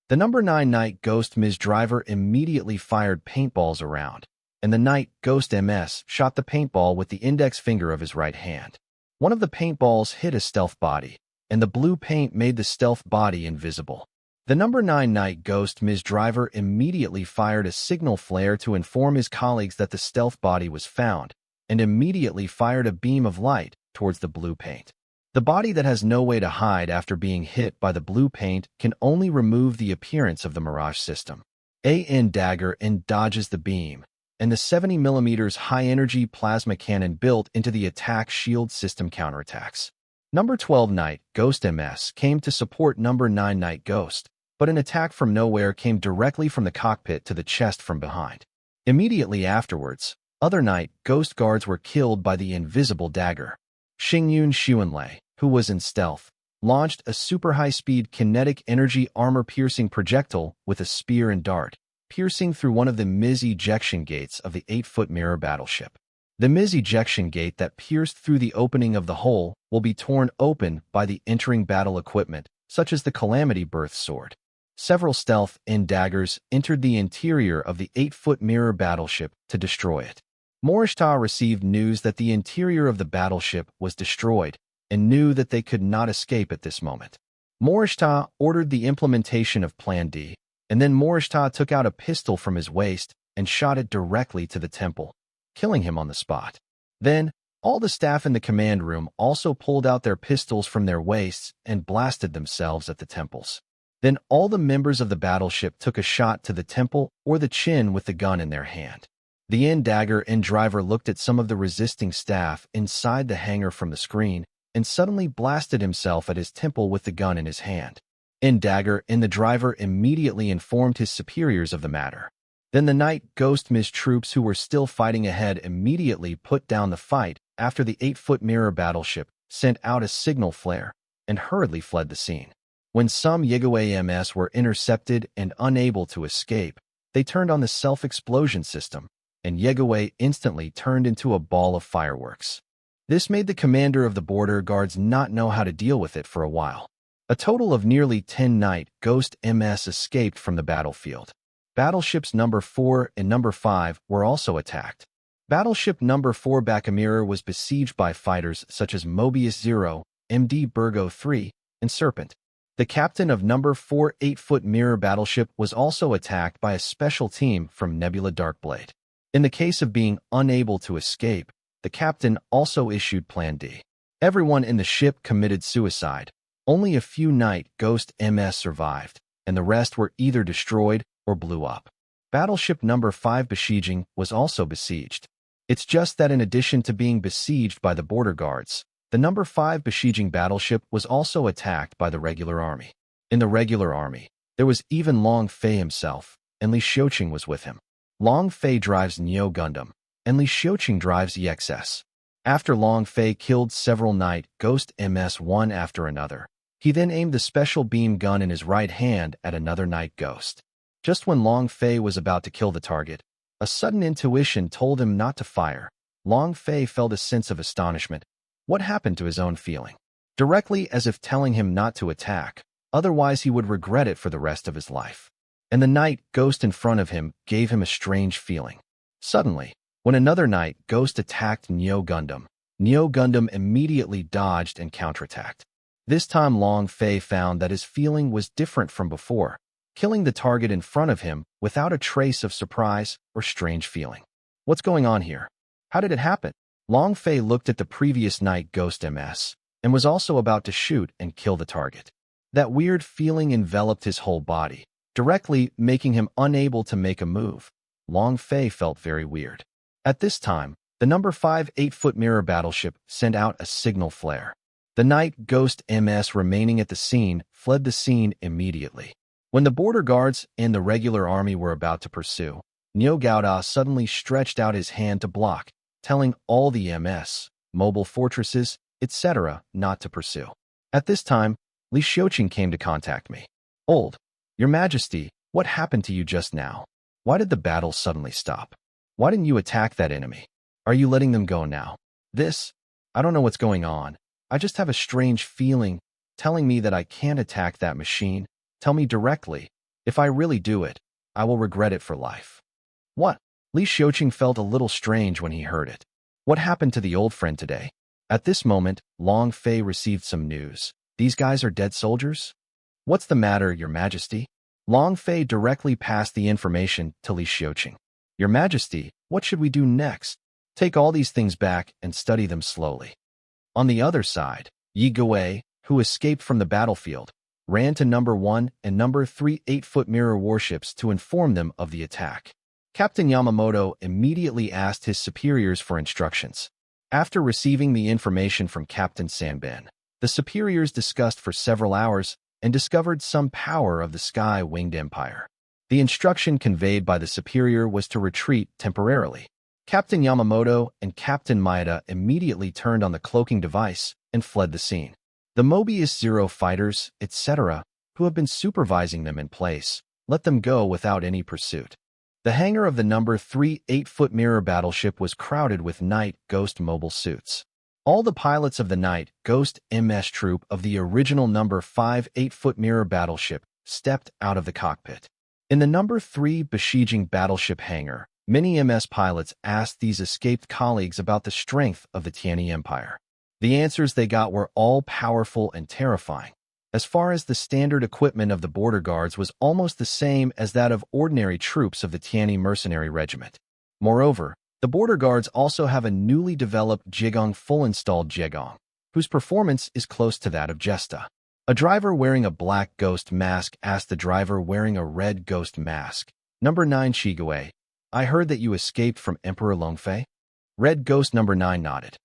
The Number 9 Night Ghost Ms. Driver immediately fired paintballs around, and the Night Ghost MS shot the paintball with the index finger of his right hand. One of the paintballs hit a stealth body, and the blue paint made the stealth body invisible. The Number 9 Night Ghost Ms. Driver immediately fired a signal flare to inform his colleagues that the stealth body was found, and immediately fired a beam of light towards the blue paint. The body that has no way to hide after being hit by the blue paint can only remove the appearance of the Mirage system. AN dagger and dodges the beam, and the 70mm high-energy plasma cannon built into the attack shield system counterattacks. Number 12 Night Ghost MS came to support Number 9 Night Ghost, but an attack from nowhere came directly from the cockpit to the chest from behind. Immediately afterwards, other Night Ghost guards were killed by the invisible dagger. Xingyun Xuanlei, who was in stealth, launched a super high-speed kinetic energy armor-piercing projectile with a spear and dart, piercing through one of the Ms. ejection gates of the 8-foot mirror battleship. The Ms. ejection gate that pierced through the opening of the hole will be torn open by the entering battle equipment, such as the Calamity Birth Sword. Several stealth and daggers entered the interior of the 8-foot mirror battleship to destroy it. Morishita received news that the interior of the battleship was destroyed and knew that they could not escape at this moment. Morishita ordered the implementation of Plan D, and then Morishita took out a pistol from his waist and shot it directly to the temple, killing him on the spot. Then, all the staff in the command room also pulled out their pistols from their waists and blasted themselves at the temples. Then all the members of the battleship took a shot to the temple or the chin with the gun in their hand. The end dagger and driver looked at some of the resisting staff inside the hangar from the screen and suddenly blasted himself at his temple with the gun in his hand. End dagger and the driver immediately informed his superiors of the matter. Then the Night Ghost Ms. troops who were still fighting ahead immediately put down the fight after the 8-foot mirror battleship sent out a signal flare and hurriedly fled the scene. When some Yagowei MS were intercepted and unable to escape, they turned on the self-explosion system, and Yagowei instantly turned into a ball of fireworks. This made the commander of the border guards not know how to deal with it for a while. A total of nearly 10 Night Ghost MS escaped from the battlefield. Battleships Number 4 and Number 5 were also attacked. Battleship Number 4 Bakamira was besieged by fighters such as Mobius Zero, MD Burgo 3, and Serpent. The captain of Number 4 8-foot mirror battleship was also attacked by a special team from Nebula Darkblade. In the case of being unable to escape, the captain also issued Plan D. Everyone in the ship committed suicide. Only a few Night Ghost MS survived, and the rest were either destroyed or blew up. Battleship Number 5 Besieging was also besieged. It's just that in addition to being besieged by the border guards, the Number 5 Besieging battleship was also attacked by the regular army. In the regular army, there was even Long Fei himself, and Li Xiuqing was with him. Long Fei drives Neo Gundam, and Li Xiuqing drives EXS. After Long Fei killed several Night Ghost MS one after another, he then aimed the special beam gun in his right hand at another Night Ghost. Just when Long Fei was about to kill the target, a sudden intuition told him not to fire. Long Fei felt a sense of astonishment. What happened to his own feeling? Directly as if telling him not to attack, otherwise he would regret it for the rest of his life. And the Night Ghost in front of him gave him a strange feeling. Suddenly, When another night Ghost attacked Neo Gundam, Neo Gundam immediately dodged and counterattacked. This time Long Fei found that his feeling was different from before, killing the target in front of him without a trace of surprise or strange feeling. What's going on here? How did it happen? Long Fei looked at the previous night Ghost MS and was also about to shoot and kill the target. That weird feeling enveloped his whole body, directly making him unable to make a move. Long Fei felt very weird. At this time, the number 5 8-foot mirror battleship sent out a signal flare. The night Ghost MS remaining at the scene fled the scene immediately. When the border guards and the regular army were about to pursue, Neo Gauda suddenly stretched out his hand to block, telling all the MS, mobile fortresses, etc. not to pursue. At this time, Li Xiuqing came to contact me. Your Majesty, what happened to you just now? Why did the battle suddenly stop? Why didn't you attack that enemy? Are you letting them go now? I don't know what's going on. I just have a strange feeling telling me that I can't attack that machine. Tell me directly. If I really do it, I will regret it for life. What? Li Xiuqing felt a little strange when he heard it. What happened to the old friend today? At this moment, Long Fei received some news. These guys are dead soldiers? What's the matter, Your Majesty? Long Fei directly passed the information to Li Xiuqing. Your Majesty, what should we do next? Take all these things back and study them slowly. On the other side, Yi Gui, who escaped from the battlefield, ran to number 1 and number 3 8-foot mirror warships to inform them of the attack. Captain Yamamoto immediately asked his superiors for instructions. After receiving the information from Captain Sanben, the superiors discussed for several hours and discovered some power of the Sky-Winged Empire. The instruction conveyed by the superior was to retreat temporarily. Captain Yamamoto and Captain Maeda immediately turned on the cloaking device and fled the scene. The Mobius Zero fighters, etc., who have been supervising them in place, let them go without any pursuit. The hangar of the number 3 8-foot mirror battleship was crowded with Night Ghost mobile suits. All the pilots of the Night Ghost MS troop of the original number 5 8-foot mirror battleship stepped out of the cockpit. In the number 3 besieging battleship hangar, many MS pilots asked these escaped colleagues about the strength of the Tianyi Empire. The answers they got were all powerful and terrifying. As far as the standard equipment of the border guards was almost the same as that of ordinary troops of the Tianyi mercenary regiment. Moreover, the border guards also have a newly developed Jigong full-installed Jigong, whose performance is close to that of Jesta. A driver wearing a black ghost mask asked the driver wearing a red ghost mask, Number 9 Shigue, I heard that you escaped from Emperor Longfei? Red ghost number 9 nodded.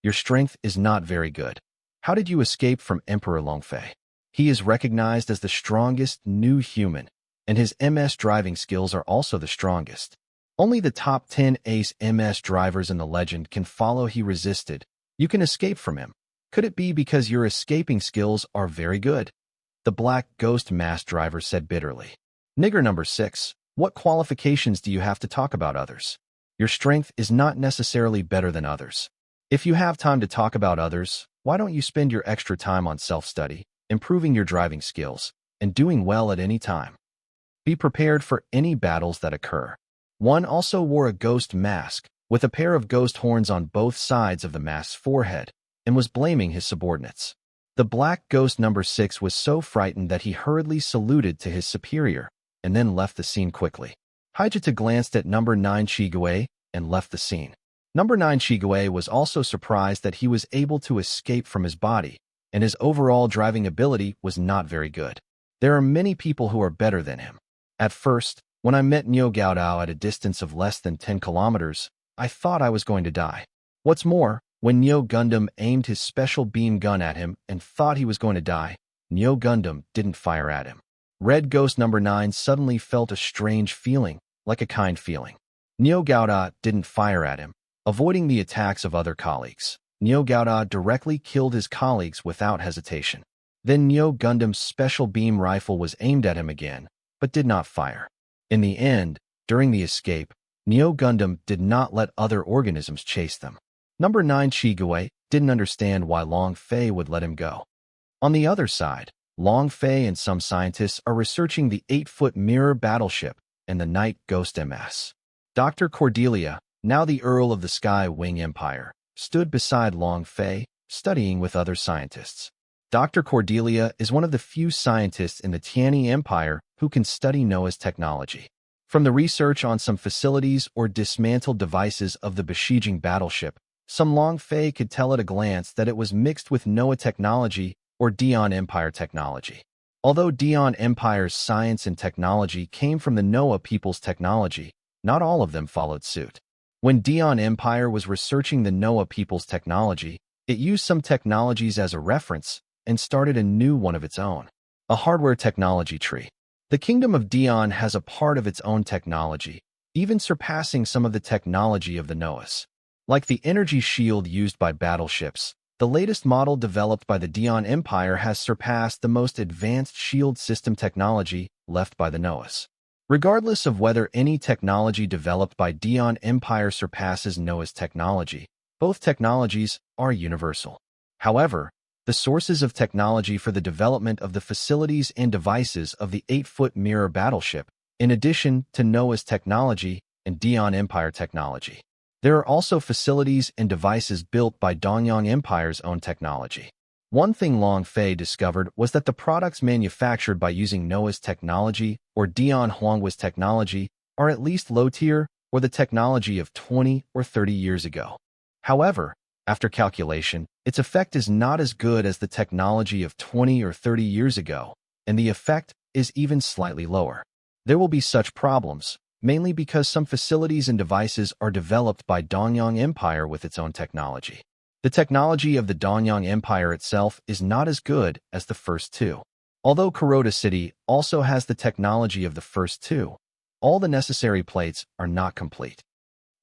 Your strength is not very good. How did you escape from Emperor Longfei? He is recognized as the strongest new human, and his MS driving skills are also the strongest. Only the top 10 ace MS drivers in the legend can follow. He resisted. You can escape from him. Could it be because your escaping skills are very good? The black ghost mask driver said bitterly. Nigger number 6, what qualifications do you have to talk about others? Your strength is not necessarily better than others. If you have time to talk about others, why don't you spend your extra time on self-study, improving your driving skills, and doing well at any time? Be prepared for any battles that occur. One also wore a ghost mask, with a pair of ghost horns on both sides of the mask's forehead, and was blaming his subordinates. The black ghost number 6 was so frightened that he hurriedly saluted to his superior, and then left the scene quickly. Hijita glanced at number 9 Shigue and left the scene. Number 9 Shigue was also surprised that he was able to escape from his body, and his overall driving ability was not very good. There are many people who are better than him. At first, when I met Neo Gaodao at a distance of less than 10 kilometers, I thought I was going to die. What's more, when Neo Gundam aimed his special beam gun at him and thought he was going to die, Neo Gundam didn't fire at him. Red Ghost number 9 suddenly felt a strange feeling, like a kind feeling. Neo Gauda didn't fire at him. Avoiding the attacks of other colleagues, Neo Gauda directly killed his colleagues without hesitation. Then Neo Gundam's special beam rifle was aimed at him again, but did not fire. In the end, during the escape, Neo Gundam did not let other organisms chase them. Number 9 Shigue didn't understand why Long Fei would let him go. On the other side, Long Fei and some scientists are researching the 8-foot mirror battleship and the Night Ghost MS. Dr. Cordelia, now the Earl of the Sky Wing Empire, stood beside Long Fei, studying with other scientists. Dr. Cordelia is one of the few scientists in the Tianyi Empire who can study Noah's technology. From the research on some facilities or dismantled devices of the besieging battleship, some Long Fei could tell at a glance that it was mixed with Noah technology or Dian Empire technology. Although Dian Empire's science and technology came from the Noah people's technology, not all of them followed suit. When Dian Empire was researching the Noah people's technology, it used some technologies as a reference and started a new one of its own, a hardware technology tree. The Kingdom of Dian has a part of its own technology, even surpassing some of the technology of the Noahs. Like the energy shield used by battleships, the latest model developed by the Dian Empire has surpassed the most advanced shield system technology left by the Noahs. Regardless of whether any technology developed by Dian Empire surpasses Noah's technology, both technologies are universal. However, the sources of technology for the development of the facilities and devices of the 8-foot mirror battleship, in addition to Noah's technology and Dian Empire technology. There are also facilities and devices built by Dongyang Empire's own technology. One thing Long Fei discovered was that the products manufactured by using Noah's technology or Dian Huanghua's technology are at least low-tier or the technology of 20 or 30 years ago. However, after calculation, its effect is not as good as the technology of 20 or 30 years ago, and the effect is even slightly lower. There will be such problems, mainly because some facilities and devices are developed by Dongyang Empire with its own technology. The technology of the Dongyang Empire itself is not as good as the first two. Although Kuroda City also has the technology of the first two, all the necessary plates are not complete.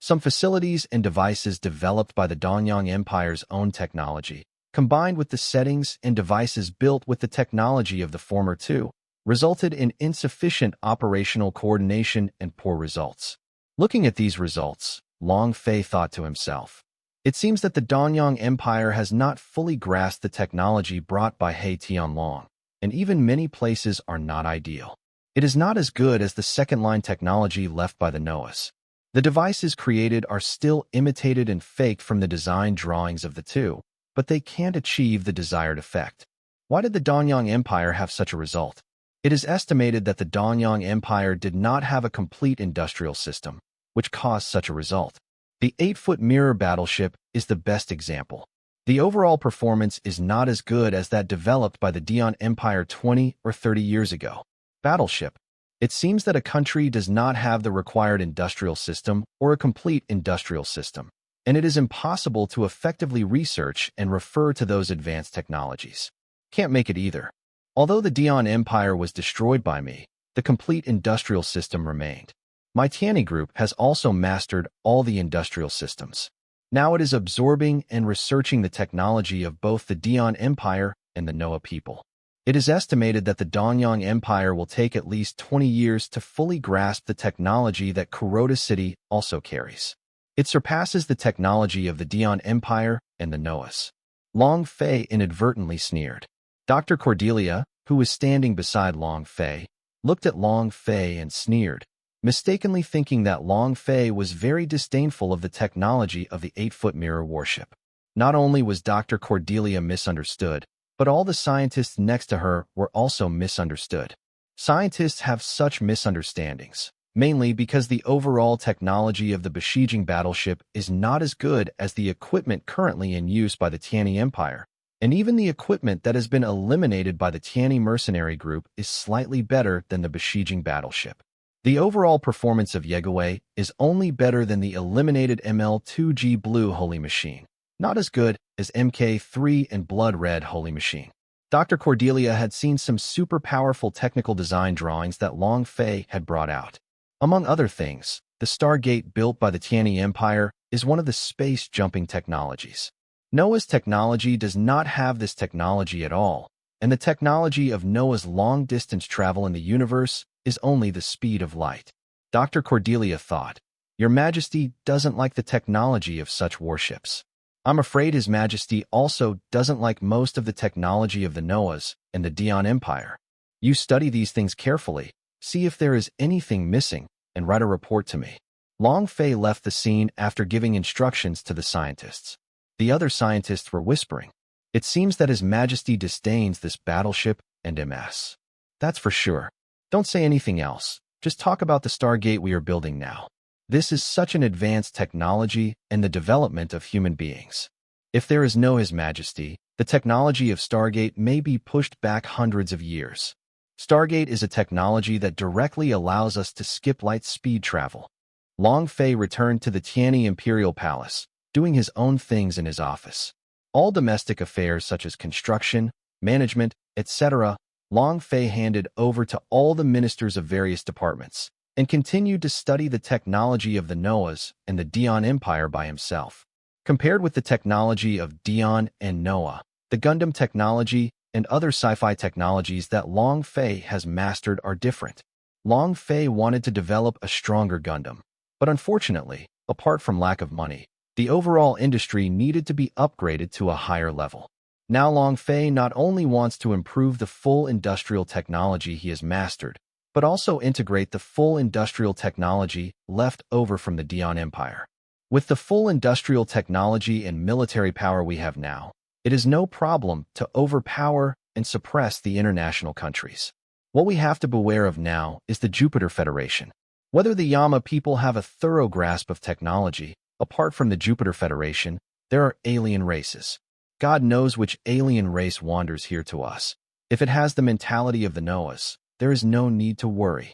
Some facilities and devices developed by the Dongyang Empire's own technology, combined with the settings and devices built with the technology of the former two, resulted in insufficient operational coordination and poor results. Looking at these results, Long Fei thought to himself, it seems that the Dongyang Empire has not fully grasped the technology brought by He Tianlong, and even many places are not ideal. It is not as good as the second-line technology left by the Noahs. The devices created are still imitated and faked from the design drawings of the two, but they can't achieve the desired effect. Why did the Dongyang Empire have such a result? It is estimated that the Dongyang Empire did not have a complete industrial system, which caused such a result. The 8-foot mirror battleship is the best example. The overall performance is not as good as that developed by the Dian Empire 20 or 30 years ago. Battleship. It seems that a country does not have the required industrial system or a complete industrial system, and it is impossible to effectively research and refer to those advanced technologies. Can't make it either. Although the Dian Empire was destroyed by me, the complete industrial system remained. My Tianyi group has also mastered all the industrial systems. Now it is absorbing and researching the technology of both the Dian Empire and the Noah people. It is estimated that the Dongyang Empire will take at least 20 years to fully grasp the technology that Kuroda City also carries. It surpasses the technology of the Dian Empire and the Noahs. Long Fei inadvertently sneered. Dr. Cordelia, who was standing beside Long Fei, looked at Long Fei and sneered, mistakenly thinking that Long Fei was very disdainful of the technology of the 8-foot mirror warship. Not only was Dr. Cordelia misunderstood, but all the scientists next to her were also misunderstood. Scientists have such misunderstandings, mainly because the overall technology of the besieging battleship is not as good as the equipment currently in use by the Tianyi Empire, and even the equipment that has been eliminated by the Tianyi mercenary group is slightly better than the besieging battleship. The overall performance of Yegawei is only better than the eliminated ML2G Blue Holy Machine, not as good as MK3 and Blood Red Holy Machine. Dr. Cordelia had seen some super powerful technical design drawings that Long Fei had brought out. Among other things, the Stargate built by the Tianyi Empire is one of the space-jumping technologies. Noah's technology does not have this technology at all, and the technology of Noah's long-distance travel in the universe is only the speed of light. Dr. Cordelia thought, Your Majesty doesn't like the technology of such warships. I'm afraid His Majesty also doesn't like most of the technology of the Noahs and the Dian Empire. You study these things carefully, see if there is anything missing, and write a report to me. Long Fei left the scene after giving instructions to the scientists. The other scientists were whispering. It seems that His Majesty disdains this battleship and MS. That's for sure. Don't say anything else. Just talk about the Stargate we are building now. This is such an advanced technology and the development of human beings. If there is no His Majesty, the technology of Stargate may be pushed back hundreds of years. Stargate is a technology that directly allows us to skip light speed travel. Long Fei returned to the Tianyi Imperial Palace, doing his own things in his office. All domestic affairs such as construction, management, etc., Long Fei handed over to all the ministers of various departments, and continued to study the technology of the Noahs and the Dion Empire by himself. Compared with the technology of Dion and Noah, the Gundam technology and other sci-fi technologies that Long Fei has mastered are different. Long Fei wanted to develop a stronger Gundam, but unfortunately, apart from lack of money, the overall industry needed to be upgraded to a higher level. Now Long Fei not only wants to improve the full industrial technology he has mastered, but also integrate the full industrial technology left over from the Dion Empire. With the full industrial technology and military power we have now, it is no problem to overpower and suppress the international countries. What we have to beware of now is the Jupiter Federation. Whether the Yama people have a thorough grasp of technology, apart from the Jupiter Federation, there are alien races. God knows which alien race wanders here to us. If it has the mentality of the Noahs, there is no need to worry.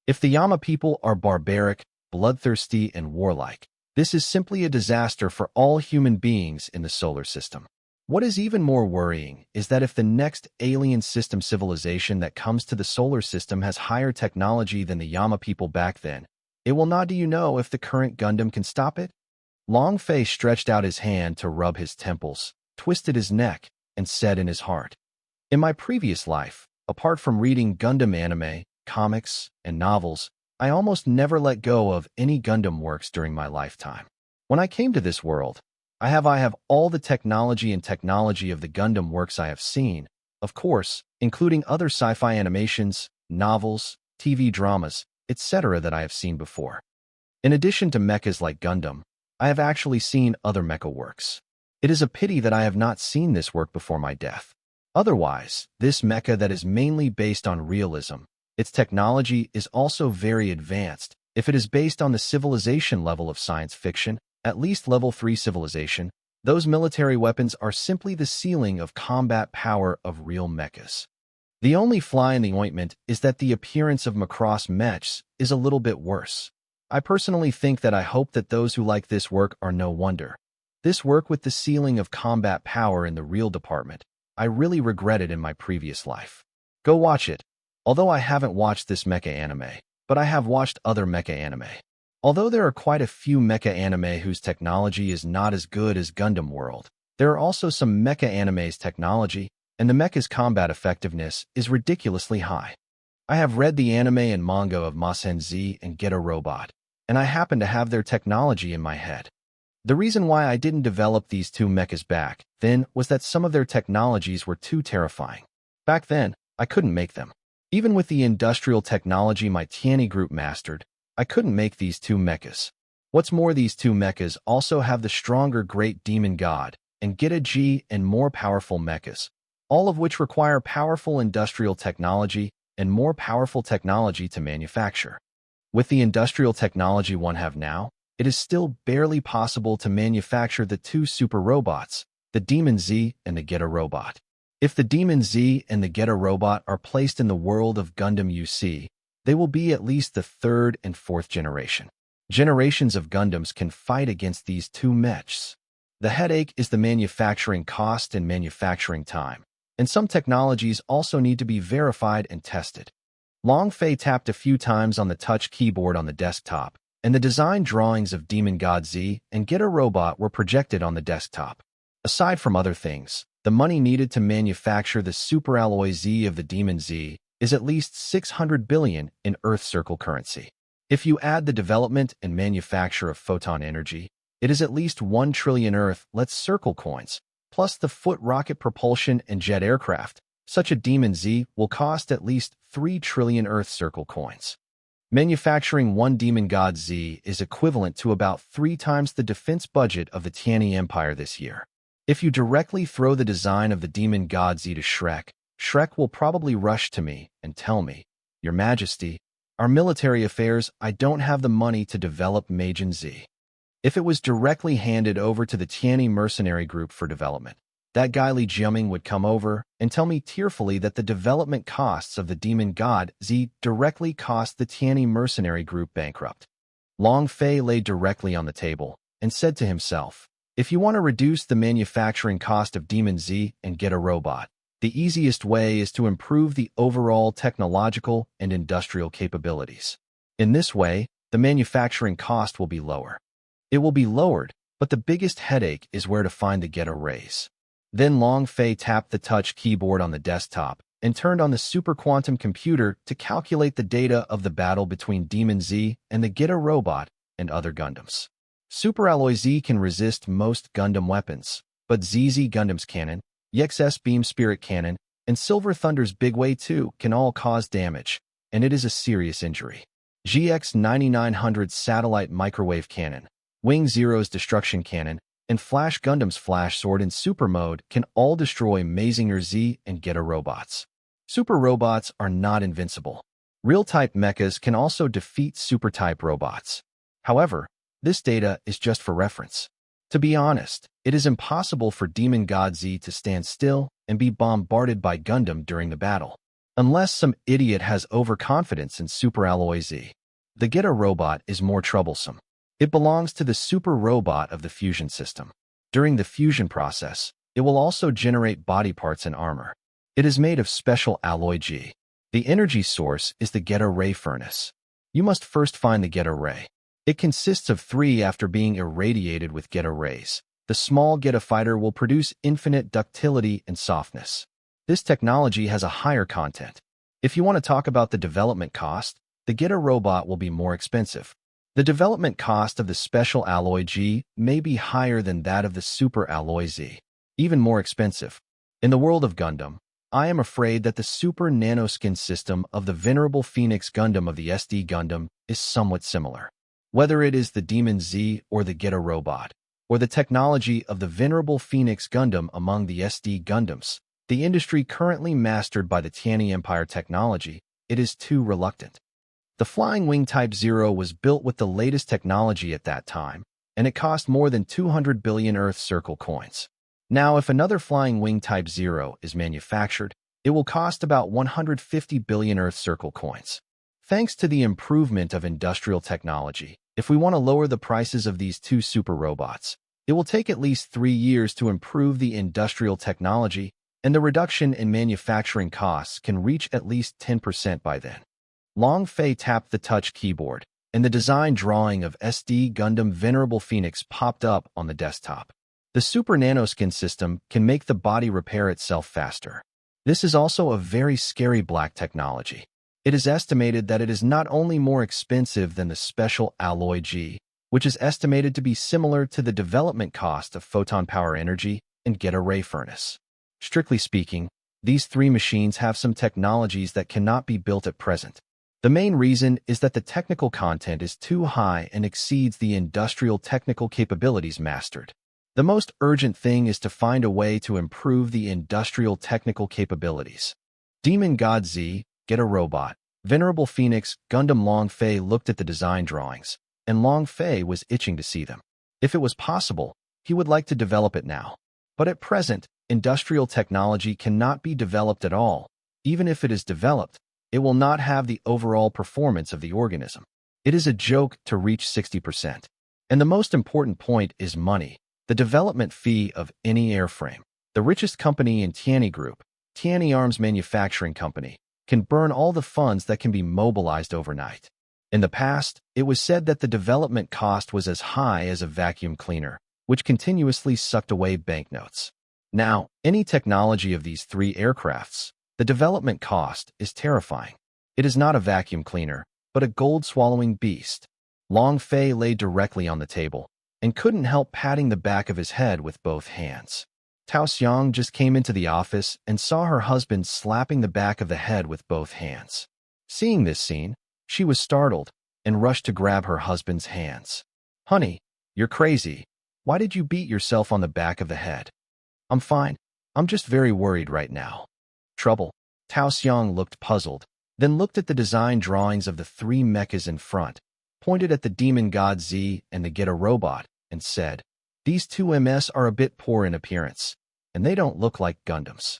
If the Yama people are barbaric, bloodthirsty, and warlike, this is simply a disaster for all human beings in the solar system. What is even more worrying is that if the next alien system civilization that comes to the solar system has higher technology than the Yama people back then, it will not. Do you know if the current Gundam can stop it? Long Fei stretched out his hand to rub his temples, twisted his neck, and said in his heart, "In my previous life, apart from reading Gundam anime, comics, and novels, I almost never let go of any Gundam works during my lifetime. When I came to this world, I have all the technology of the Gundam works I have seen, of course, including other sci-fi animations, novels, TV dramas, etc. that I have seen before. In addition to mechas like Gundam, I have actually seen other mecha works. It is a pity that I have not seen this work before my death. Otherwise, this mecha that is mainly based on realism, its technology is also very advanced. If it is based on the civilization level of science fiction, at least level 3 civilization, those military weapons are simply the ceiling of combat power of real mechas. The only fly in the ointment is that the appearance of Macross mechs is a little bit worse. I personally think that I hope that those who like this work are no wonder. This work with the ceiling of combat power in the real department, I really regret it in my previous life. Go watch it. Although I haven't watched this mecha anime, but I have watched other mecha anime. Although there are quite a few mecha anime whose technology is not as good as Gundam World, there are also some mecha anime's technology, and the mecha's combat effectiveness is ridiculously high. I have read the anime and manga of Masen Z and Get a Robot, and I happen to have their technology in my head. The reason why I didn't develop these two mechas back then was that some of their technologies were too terrifying. Back then, I couldn't make them. Even with the industrial technology my Tianyi group mastered, I couldn't make these two mechas. What's more, these two mechas also have the stronger Great Demon God and Gita G and more powerful mechas, all of which require powerful industrial technology and more powerful technology to manufacture. With the industrial technology one have now, it is still barely possible to manufacture the two super robots, the Demon Z and the Geta Robot. If the Demon Z and the Geta Robot are placed in the world of Gundam UC, they will be at least the 3rd and 4th generation. Generations of Gundams can fight against these two mechs. The headache is the manufacturing cost and manufacturing time, and some technologies also need to be verified and tested. Long Fei tapped a few times on the touch keyboard on the desktop, and the design drawings of Demon God Z and Geta Robot were projected on the desktop. Aside from other things, the money needed to manufacture the superalloy Z of the Demon Z is at least 600 billion in Earth Circle currency. If you add the development and manufacture of photon energy, it is at least 1 trillion Earth-let's Circle coins, plus the foot rocket propulsion and jet aircraft. Such a Demon Z will cost at least 3 trillion Earth Circle coins. Manufacturing one demon god Z is equivalent to about 3 times the defense budget of the Tianyi Empire this year. If you directly throw the design of the demon god Z to Shrek, Shrek will probably rush to me and tell me, "Your Majesty, our military affairs, I don't have the money to develop Majin Z." If it was directly handed over to the Tianyi mercenary group for development, that guy Li Jiaming would come over and tell me tearfully that the development costs of the demon god Z directly cost the Tianyi mercenary group bankrupt. Long Fei lay directly on the table and said to himself, "If you want to reduce the manufacturing cost of Demon Z and get a robot, the easiest way is to improve the overall technological and industrial capabilities. In this way, the manufacturing cost will be lower." It will be lowered, but the biggest headache is where to find the get-a raise. Then Long Fei tapped the touch keyboard on the desktop and turned on the super quantum computer to calculate the data of the battle between Demon Z and the get-a robot and other Gundams. Super Alloy Z can resist most Gundam weapons, but ZZ Gundam's cannon, YXS Beam Spirit Cannon, and Silver Thunder's Big Way 2 can all cause damage, and it is a serious injury. GX 9900's Satellite Microwave Cannon, Wing Zero's Destruction Cannon, and Flash Gundam's Flash Sword in Super Mode can all destroy Mazinger Z and get-a robots. Super robots are not invincible. Real-type mechas can also defeat super-type robots. However, this data is just for reference. To be honest, it is impossible for Demon God Z to stand still and be bombarded by Gundam during the battle, unless some idiot has overconfidence in Super Alloy Z. The get-a robot is more troublesome. It belongs to the super robot of the fusion system. During the fusion process, it will also generate body parts and armor. It is made of special alloy G. The energy source is the get-a ray furnace. You must first find the get-a ray. It consists of 3 after being irradiated with get-a rays. The small get-a fighter will produce infinite ductility and softness. This technology has a higher content. If you want to talk about the development cost, the get-a robot will be more expensive. The development cost of the special alloy G may be higher than that of the super alloy Z, even more expensive. In the world of Gundam, I am afraid that the super nanoskin system of the Venerable Phoenix Gundam of the SD Gundam is somewhat similar. Whether it is the Demon Z or the get-a robot, or the technology of the Venerable Phoenix Gundam among the SD Gundams, the industry currently mastered by the Tianyi Empire technology, it is too reluctant. The Flying Wing Type 0 was built with the latest technology at that time, and it cost more than 200 billion Earth Circle coins. Now, if another Flying Wing Type 0 is manufactured, it will cost about 150 billion Earth Circle coins. Thanks to the improvement of industrial technology, if we want to lower the prices of these 2 super robots, it will take at least 3 years to improve the industrial technology, and the reduction in manufacturing costs can reach at least 10% by then. Long Fei tapped the touch keyboard, and the design drawing of SD Gundam Venerable Phoenix popped up on the desktop. The Super Nanoskin system can make the body repair itself faster. This is also a very scary black technology. It is estimated that it is not only more expensive than the special alloy G, which is estimated to be similar to the development cost of photon power energy and get-a ray furnace. Strictly speaking, these 3 machines have some technologies that cannot be built at present. The main reason is that the technical content is too high and exceeds the industrial technical capabilities mastered. The most urgent thing is to find a way to improve the industrial technical capabilities. Demon God Z, get-a robot, Venerable Phoenix, Gundam. Long Fei looked at the design drawings, and Long Fei was itching to see them. If it was possible, he would like to develop it now. But at present, industrial technology cannot be developed at all. Even if it is developed, it will not have the overall performance of the organism. It is a joke to reach 60%. And the most important point is money, the development fee of any airframe. The richest company in Tianyi Group, Tianyi Arms Manufacturing Company, can burn all the funds that can be mobilized overnight. In the past, it was said that the development cost was as high as a vacuum cleaner, which continuously sucked away banknotes. Now, any technology of these 3 aircrafts, the development cost is terrifying. It is not a vacuum cleaner, but a gold-swallowing beast. Long Fei lay directly on the table and couldn't help patting the back of his head with both hands. Tao Xiang just came into the office and saw her husband slapping the back of the head with both hands. Seeing this scene, She was startled and rushed to grab her husband's hands. Honey, you're crazy. Why did you beat yourself on the back of the head? I'm fine. I'm just very worried right now. Trouble? Tao Xiang looked puzzled, then looked at the design drawings of the three mechas in front, pointed at the demon god Z and the Geta robot, and said, These two MS are a bit poor in appearance, and they don't look like Gundams.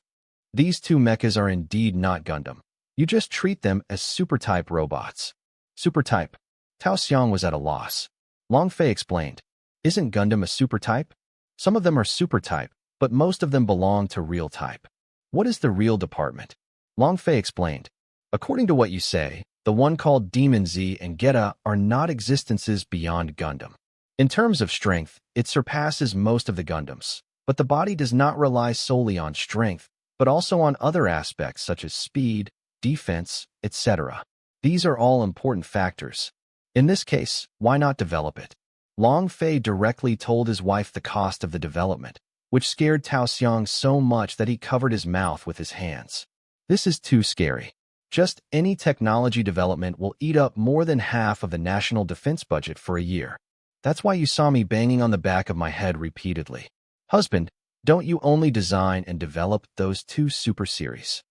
These two mechas are indeed not Gundam. You just treat them as super-type robots. Super-type. Tao Xiang was at a loss. Long Fei explained, Isn't Gundam a super-type? Some of them are super-type, but most of them belong to real type. What is the real department? Long Fei explained, According to what you say, the one called Demon Z and Geta are not existences beyond Gundam. In terms of strength, it surpasses most of the Gundams, but the body does not rely solely on strength, but also on other aspects such as speed, defense, etc. These are all important factors. In this case, why not develop it? Long Fei directly told his wife the cost of the development, which scared Tao Xiang so much that he covered his mouth with his hands. This is too scary. Just any technology development will eat up more than half of the national defense budget for a year. That's why you saw me banging on the back of my head repeatedly. Husband, don't you only design and develop those two super series?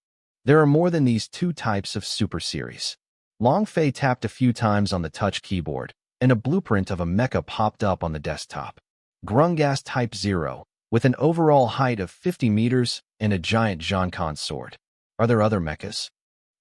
There are more than these two types of super series. Long Fei tapped a few times on the touch keyboard, and a blueprint of a mecha popped up on the desktop. Grungas Type 0, with an overall height of 50 meters and a giant Jeonkan sword. Are there other mechas?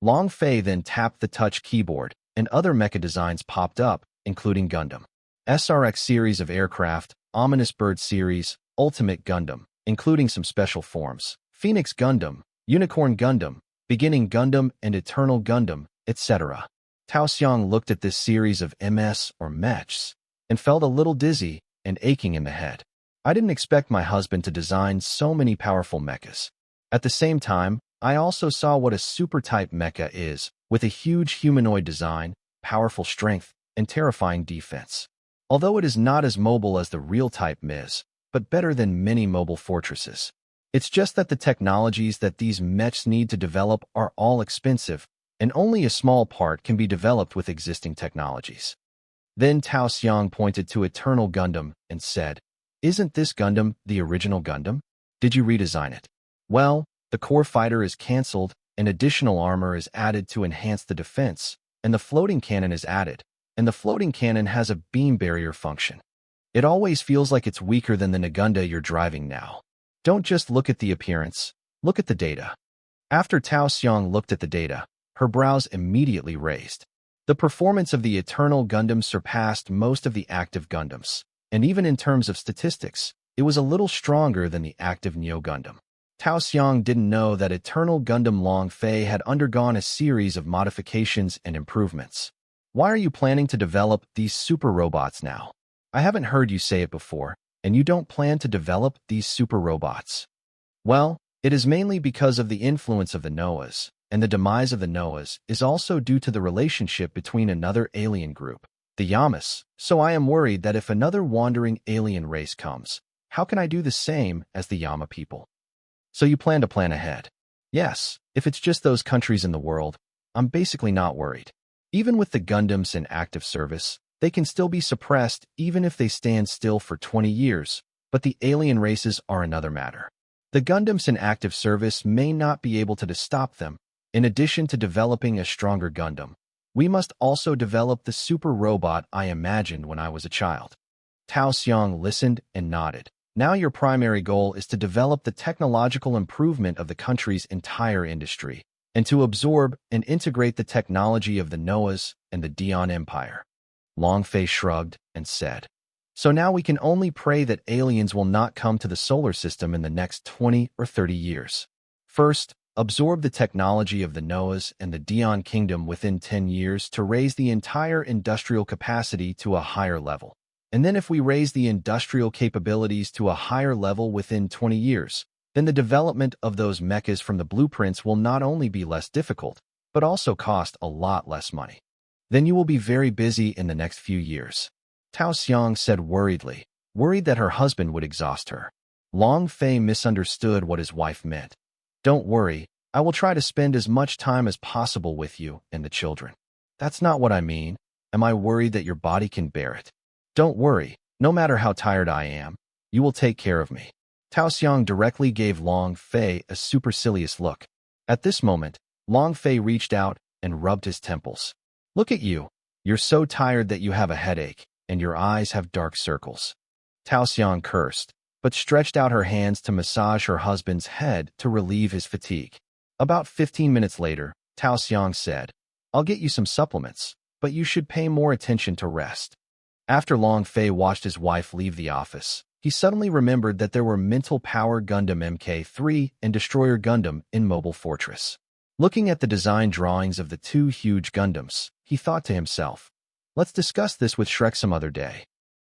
Long Fei then tapped the touch keyboard, and other mecha designs popped up, including Gundam, SRX series of aircraft, Ominous Bird series, Ultimate Gundam, including some special forms, Phoenix Gundam, Unicorn Gundam, Beginning Gundam, and Eternal Gundam, etc. Tao Xiang looked at this series of MS or mechs and felt a little dizzy and aching in the head. I didn't expect my husband to design so many powerful mechas. At the same time, I also saw what a super-type mecha is, with a huge humanoid design, powerful strength, and terrifying defense. Although it is not as mobile as the real-type MIS, but better than many mobile fortresses. It's just that the technologies that these mechs need to develop are all expensive, and only a small part can be developed with existing technologies. Then Tao Xiang pointed to Eternal Gundam and said, Isn't this Gundam the original Gundam? Did you redesign it? Well, the core fighter is cancelled, and additional armor is added to enhance the defense, and the floating cannon is added, and the floating cannon has a beam barrier function. It always feels like it's weaker than the Nagunda you're driving now. Don't just look at the appearance, look at the data. After Tao Xiang looked at the data, her brows immediately raised. The performance of the Eternal Gundam surpassed most of the active Gundams, and even in terms of statistics, it was a little stronger than the active Neo Gundam. Tao Xiang didn't know that Eternal Gundam Long Fei had undergone a series of modifications and improvements. Why are you planning to develop these super robots now? I haven't heard you say it before, and you don't plan to develop these super robots. Well, it is mainly because of the influence of the Noahs, and the demise of the Noahs is also due to the relationship between another alien group, the Yamas, so I am worried that if another wandering alien race comes, how can I do the same as the Yama people? So you plan to plan ahead. Yes, if it's just those countries in the world, I'm basically not worried. Even with the Gundams in active service, they can still be suppressed even if they stand still for 20 years, but the alien races are another matter. The Gundams in active service may not be able to stop them. In addition to developing a stronger Gundam, we must also develop the super robot I imagined when I was a child. Tao Xiang listened and nodded. Now your primary goal is to develop the technological improvement of the country's entire industry, and to absorb and integrate the technology of the Noahs and the Dion Empire. Long Fei shrugged and said, So now we can only pray that aliens will not come to the solar system in the next 20 or 30 years. First, absorb the technology of the Noahs and the Dion Kingdom within 10 years to raise the entire industrial capacity to a higher level. And then if we raise the industrial capabilities to a higher level within 20 years, then the development of those mechas from the blueprints will not only be less difficult, but also cost a lot less money. Then you will be very busy in the next few years. Tao Xiang said worriedly, worried that her husband would exhaust her. Long Fei misunderstood what his wife meant. Don't worry, I will try to spend as much time as possible with you and the children. That's not what I mean. Am I worried that your body can bear it? Don't worry. No matter how tired I am, you will take care of me. Tao Xiang directly gave Long Fei a supercilious look. At this moment, Long Fei reached out and rubbed his temples. Look at you. You're so tired that you have a headache, and your eyes have dark circles. Tao Xiang cursed, but stretched out her hands to massage her husband's head to relieve his fatigue. About 15 minutes later, Tao Xiang said, I'll get you some supplements, but you should pay more attention to rest. After Long Fei watched his wife leave the office, he suddenly remembered that there were Mental Power Gundam Mk3 and Destroyer Gundam in Mobile Fortress. Looking at the design drawings of the two huge Gundams, he thought to himself, let's discuss this with Shrek some other day.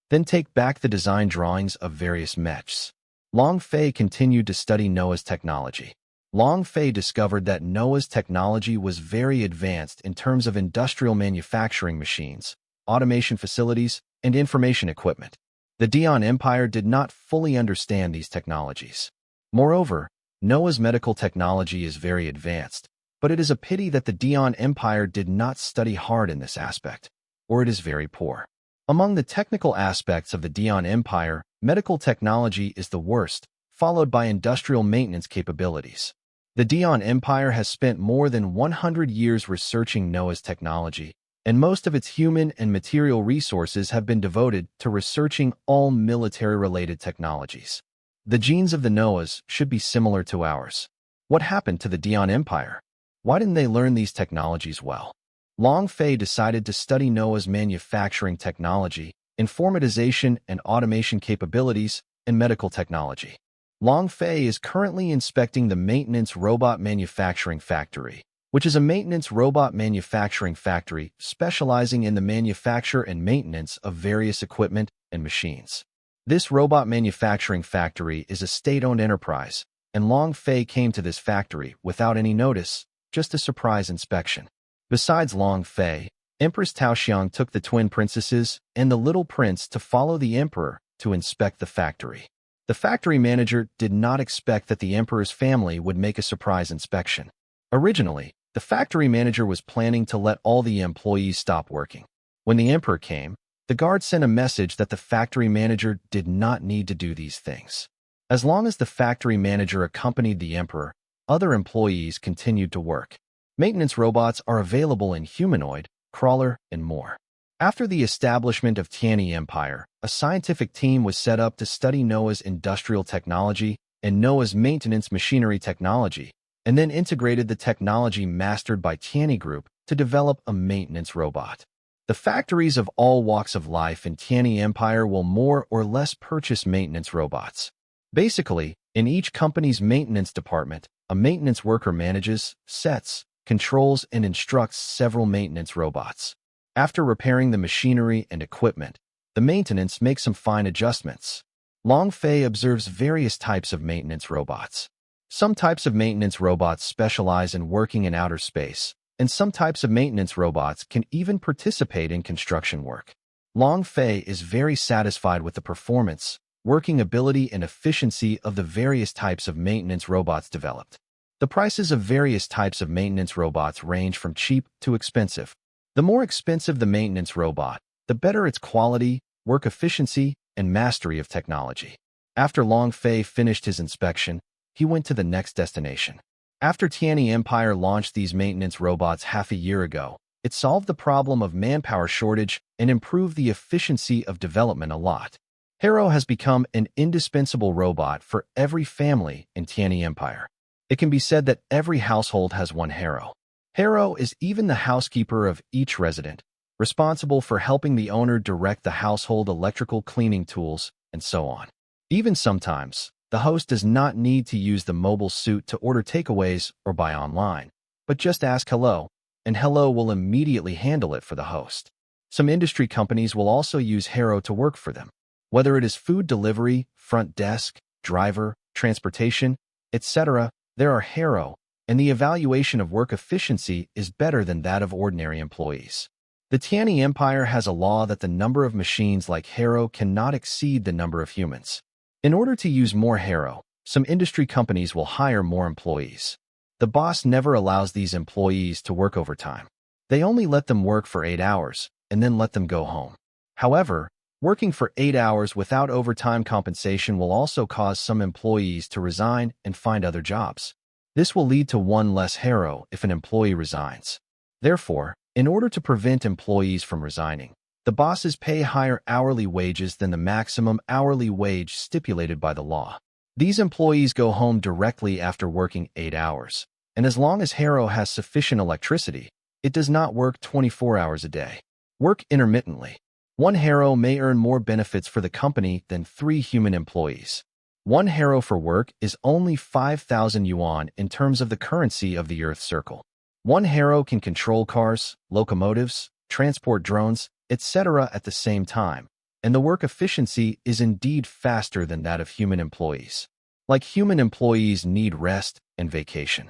Then take back the design drawings of various mechs. Long Fei continued to study Noah's technology. Long Fei discovered that Noah's technology was very advanced in terms of industrial manufacturing machines, automation facilities, and information equipment. The Dion Empire did not fully understand these technologies. Moreover, Noah's medical technology is very advanced, but it is a pity that the Dion Empire did not study hard in this aspect, or it is very poor. Among the technical aspects of the Dion Empire, medical technology is the worst, followed by industrial maintenance capabilities. The Dion Empire has spent more than 100 years researching Noah's technology, and most of its human and material resources have been devoted to researching all military-related technologies. The genes of the Noahs should be similar to ours. What happened to the Dion Empire? Why didn't they learn these technologies well? Long Fei decided to study Noah's manufacturing technology, informatization and automation capabilities, and medical technology. Long Fei is currently inspecting the Maintenance Robot Manufacturing Factory, which is a maintenance robot manufacturing factory specializing in the manufacture and maintenance of various equipment and machines. This robot manufacturing factory is a state-owned enterprise, and Long Fei came to this factory without any notice, just a surprise inspection. Besides Long Fei, Empress Tao Xiang took the twin princesses and the little prince to follow the emperor to inspect the factory. The factory manager did not expect that the emperor's family would make a surprise inspection. Originally, the factory manager was planning to let all the employees stop working. When the emperor came, the guard sent a message that the factory manager did not need to do these things. As long as the factory manager accompanied the emperor, other employees continued to work. Maintenance robots are available in humanoid, crawler, and more. After the establishment of Tianyi Empire, a scientific team was set up to study Noah's industrial technology and Noah's maintenance machinery technology, and then integrated the technology mastered by Tianyi Group to develop a maintenance robot. The factories of all walks of life in Tianyi Empire will more or less purchase maintenance robots. Basically, in each company's maintenance department, a maintenance worker manages, sets, controls, and instructs several maintenance robots. After repairing the machinery and equipment, the maintenance makes some fine adjustments. Long Fei observes various types of maintenance robots. Some types of maintenance robots specialize in working in outer space, and some types of maintenance robots can even participate in construction work. Long Fei is very satisfied with the performance, working ability, and efficiency of the various types of maintenance robots developed. The prices of various types of maintenance robots range from cheap to expensive. The more expensive the maintenance robot, the better its quality, work efficiency, and mastery of technology. After Long Fei finished his inspection, he went to the next destination. After Tianyi Empire launched these maintenance robots half a year ago, it solved the problem of manpower shortage and improved the efficiency of development a lot. Harrow has become an indispensable robot for every family in Tianyi Empire. It can be said that every household has one Harrow. Harrow is even the housekeeper of each resident, responsible for helping the owner direct the household electrical cleaning tools, and so on. Even sometimes, the host does not need to use the mobile suit to order takeaways or buy online, but just ask hello, and hello will immediately handle it for the host. Some industry companies will also use Harrow to work for them. Whether it is food delivery, front desk, driver, transportation, etc., there are Harrow, and the evaluation of work efficiency is better than that of ordinary employees. The Tianyi Empire has a law that the number of machines like Harrow cannot exceed the number of humans. In order to use more Harrow, some industry companies will hire more employees. The boss never allows these employees to work overtime. They only let them work for 8 hours and then let them go home. However, working for 8 hours without overtime compensation will also cause some employees to resign and find other jobs. This will lead to one less hero if an employee resigns. Therefore, in order to prevent employees from resigning, the bosses pay higher hourly wages than the maximum hourly wage stipulated by the law. These employees go home directly after working 8 hours, and as long as Hero has sufficient electricity, it does not work 24 hours a day. Work intermittently. One Hero may earn more benefits for the company than 3 human employees. One Hero for work is only 5,000 yuan in terms of the currency of the Earth's circle. One Hero can control cars, locomotives, transport drones, etc. at the same time, and the work efficiency is indeed faster than that of human employees. Like human employees need rest and vacation.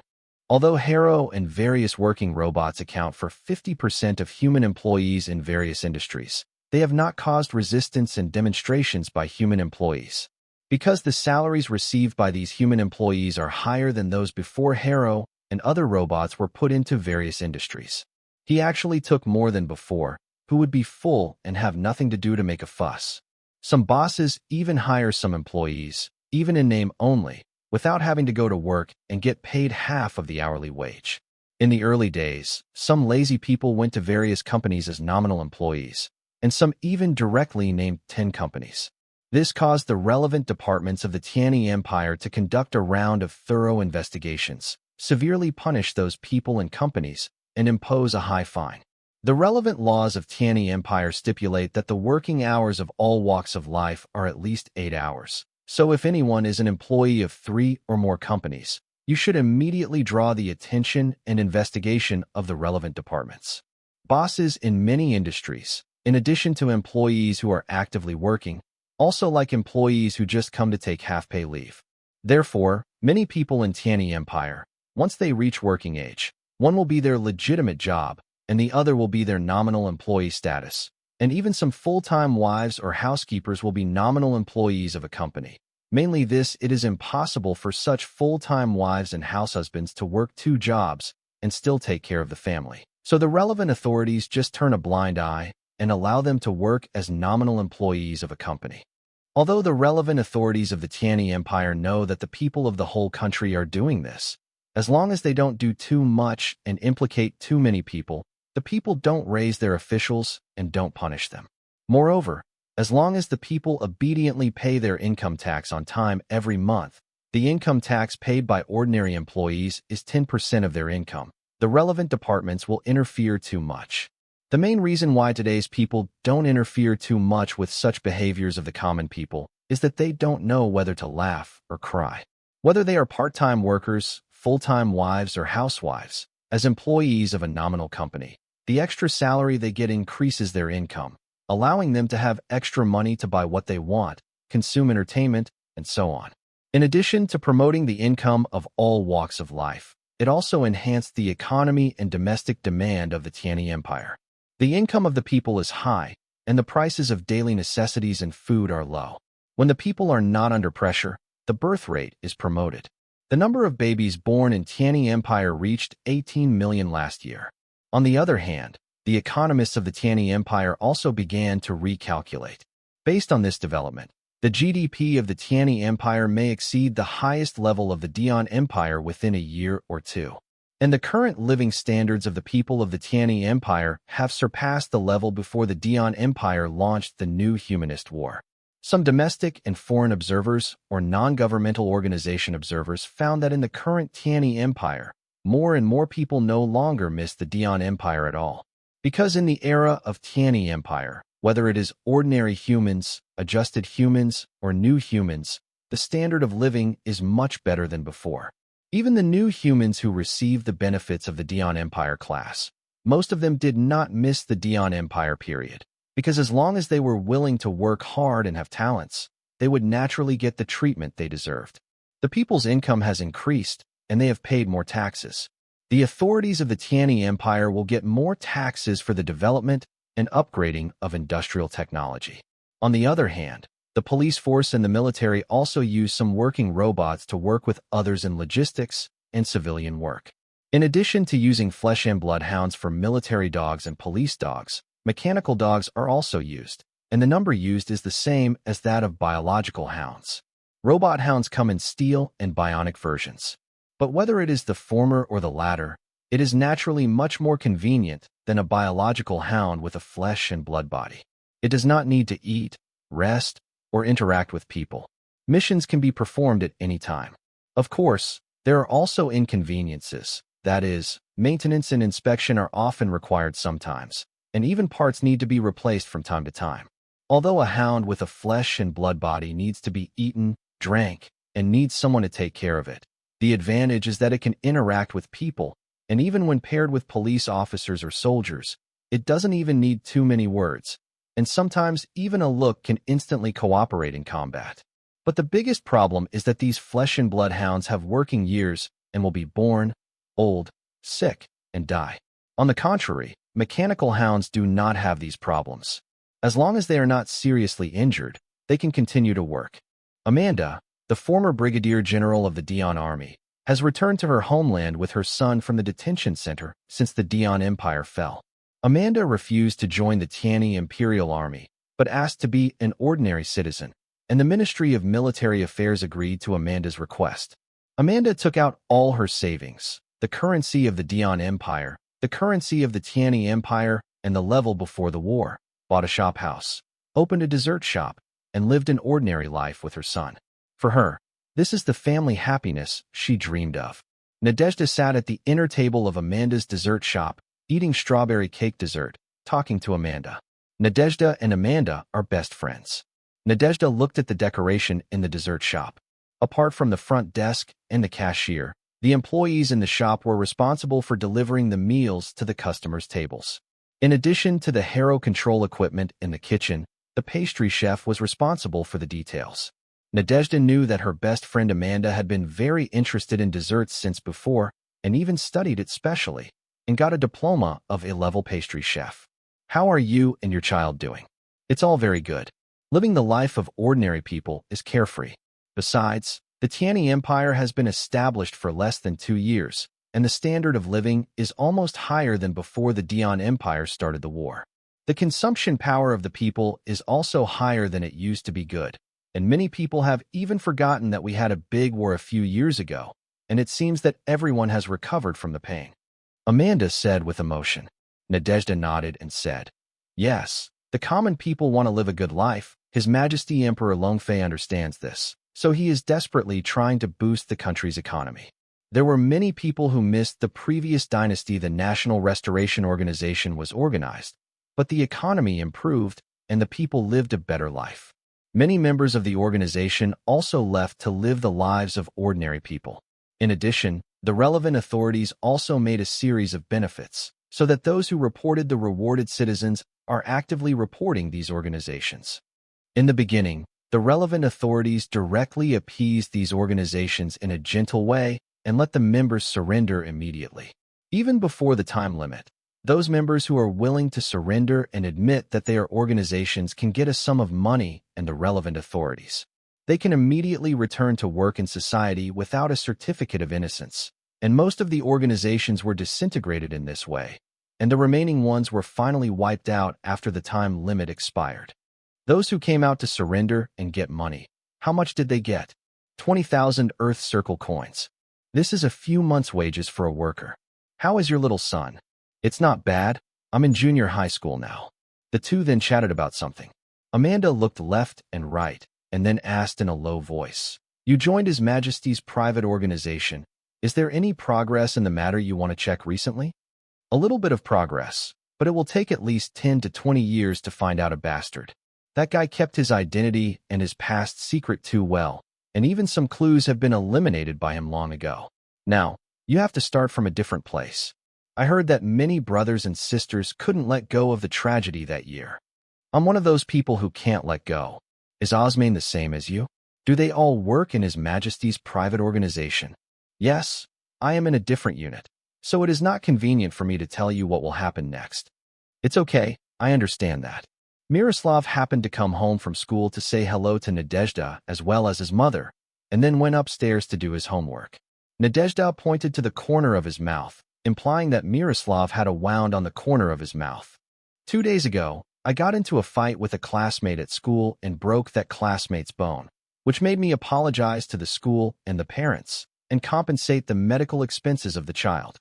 Although Hero and various working robots account for 50% of human employees in various industries, they have not caused resistance and demonstrations by human employees. Because the salaries received by these human employees are higher than those before Hero and other robots were put into various industries. He actually took more than before, who would be full and have nothing to do to make a fuss. Some bosses even hire some employees, even in name only, without having to go to work and get paid half of the hourly wage. In the early days, some lazy people went to various companies as nominal employees, and some even directly named 10 companies. This caused the relevant departments of the Tianyi Empire to conduct a round of thorough investigations, severely punish those people and companies, and impose a high fine. The relevant laws of Tianyi Empire stipulate that the working hours of all walks of life are at least 8 hours. So if anyone is an employee of 3 or more companies, you should immediately draw the attention and investigation of the relevant departments. Bosses in many industries, in addition to employees who are actively working, also like employees who just come to take half-pay leave. Therefore, many people in Tianyi Empire, once they reach working age, one will be their legitimate job, and the other will be their nominal employee status. And even some full-time wives or housekeepers will be nominal employees of a company. Mainly this, it is impossible for such full-time wives and househusbands to work 2 jobs and still take care of the family. So the relevant authorities just turn a blind eye and allow them to work as nominal employees of a company. Although the relevant authorities of the Tianyi Empire know that the people of the whole country are doing this, as long as they don't do too much and implicate too many people, the people don't raise their officials and don't punish them. Moreover, as long as the people obediently pay their income tax on time every month, the income tax paid by ordinary employees is 10% of their income. The relevant departments will interfere too much. The main reason why today's people don't interfere too much with such behaviors of the common people is that they don't know whether to laugh or cry. Whether they are part-time workers, full-time wives, or housewives, as employees of a nominal company, the extra salary they get increases their income, allowing them to have extra money to buy what they want, consume entertainment, and so on. In addition to promoting the income of all walks of life, it also enhanced the economy and domestic demand of the Tianyi Empire. The income of the people is high, and the prices of daily necessities and food are low. When the people are not under pressure, the birth rate is promoted. The number of babies born in Tianyi Empire reached 18 million last year. On the other hand, the economists of the Tianyi Empire also began to recalculate. Based on this development, the GDP of the Tianyi Empire may exceed the highest level of the Dian Empire within a year or 2. And the current living standards of the people of the Tianyi Empire have surpassed the level before the Dian Empire launched the new humanist war. Some domestic and foreign observers or non-governmental organization observers found that in the current Tianyi Empire, more and more people no longer miss the Dian Empire at all. Because in the era of Tianyi Empire, whether it is ordinary humans, adjusted humans, or new humans, the standard of living is much better than before. Even the new humans who received the benefits of the Dian Empire class, most of them did not miss the Dian Empire period, because as long as they were willing to work hard and have talents, they would naturally get the treatment they deserved. The people's income has increased, and they have paid more taxes. The authorities of the Tianyi Empire will get more taxes for the development and upgrading of industrial technology. On the other hand, the police force and the military also use some working robots to work with others in logistics and civilian work. In addition to using flesh and blood hounds for military dogs and police dogs, mechanical dogs are also used, and the number used is the same as that of biological hounds. Robot hounds come in steel and bionic versions. But whether it is the former or the latter, it is naturally much more convenient than a biological hound with a flesh and blood body. It does not need to eat, rest, or interact with people. Missions can be performed at any time. Of course, there are also inconveniences. That is, maintenance and inspection are often required sometimes, and even parts need to be replaced from time to time. Although a hound with a flesh and blood body needs to be eaten, drank, and needs someone to take care of it, the advantage is that it can interact with people, and even when paired with police officers or soldiers, it doesn't even need too many words, and sometimes even a look can instantly cooperate in combat. But the biggest problem is that these flesh and blood hounds have working years and will be born, old, sick, and die. On the contrary, mechanical hounds do not have these problems. As long as they are not seriously injured, they can continue to work. Amanda, the former brigadier general of the Dion army, has returned to her homeland with her son from the detention center since the Dion Empire fell. Amanda refused to join the Tianyi Imperial Army, but asked to be an ordinary citizen, and the Ministry of Military Affairs agreed to Amanda's request. Amanda took out all her savings, the currency of the Dion Empire, the currency of the Tianyi Empire, and the level before the war, bought a shop house, opened a dessert shop, and lived an ordinary life with her son. For her, this is the family happiness she dreamed of. Nadezhda sat at the inner table of Amanda's dessert shop, eating strawberry cake dessert, talking to Amanda. Nadezhda and Amanda are best friends. Nadezhda looked at the decoration in the dessert shop. Apart from the front desk and the cashier, the employees in the shop were responsible for delivering the meals to the customers' tables. In addition to the harrow control equipment in the kitchen, the pastry chef was responsible for the details. Nadezhda knew that her best friend Amanda had been very interested in desserts since before, and even studied it specially, and got a diploma of A-level pastry chef. How are you and your child doing? It's all very good. Living the life of ordinary people is carefree. Besides, the Tianyi Empire has been established for less than 2 years, and the standard of living is almost higher than before the Dion Empire started the war. The consumption power of the people is also higher than it used to be good, and many people have even forgotten that we had a big war a few years ago, and it seems that everyone has recovered from the pain. Amanda said with emotion. Nadezhda nodded and said, "Yes, the common people want to live a good life. His Majesty Emperor Longfei understands this, so he is desperately trying to boost the country's economy." There were many people who missed the previous dynasty the National Restoration Organization was organized, but the economy improved and the people lived a better life. Many members of the organization also left to live the lives of ordinary people. In addition, the relevant authorities also made a series of benefits, so that those who reported the rewarded citizens are actively reporting these organizations. In the beginning, the relevant authorities directly appeased these organizations in a gentle way and let the members surrender immediately. Even before the time limit, those members who are willing to surrender and admit that they are organizations can get a sum of money and the relevant authorities. They can immediately return to work in society without a certificate of innocence, and most of the organizations were disintegrated in this way, and the remaining ones were finally wiped out after the time limit expired. Those who came out to surrender and get money, how much did they get? 20,000 Earth Circle coins. This is a few months' wages for a worker. How is your little son? It's not bad. I'm in junior high school now. The two then chatted about something. Amanda looked left and right, and then asked in a low voice, "You joined His Majesty's private organization. Is there any progress in the matter you want to check recently?" "A little bit of progress, but it will take at least 10 to 20 years to find out a bastard. That guy kept his identity and his past secret too well, and even some clues have been eliminated by him long ago. Now, you have to start from a different place. I heard that many brothers and sisters couldn't let go of the tragedy that year. I'm one of those people who can't let go. Is Osmane the same as you? Do they all work in His Majesty's private organization?" "Yes, I am in a different unit, so it is not convenient for me to tell you what will happen next." "It's okay, I understand that." Miroslav happened to come home from school to say hello to Nadezhda as well as his mother, and then went upstairs to do his homework. Nadezhda pointed to the corner of his mouth, implying that Miroslav had a wound on the corner of his mouth. 2 days ago, I got into a fight with a classmate at school and broke that classmate's bone, which made me apologize to the school and the parents and compensate the medical expenses of the child.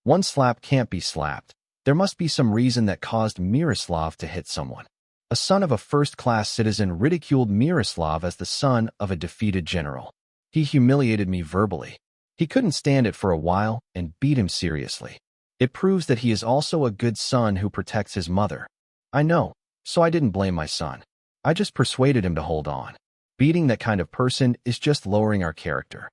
One slap can't be slapped. There must be some reason that caused Miroslav to hit someone. A son of a first-class citizen ridiculed Miroslav as the son of a defeated general. He humiliated me verbally. He couldn't stand it for a while and beat him seriously. It proves that he is also a good son who protects his mother. I know, so I didn't blame my son. I just persuaded him to hold on. Beating that kind of person is just lowering our character.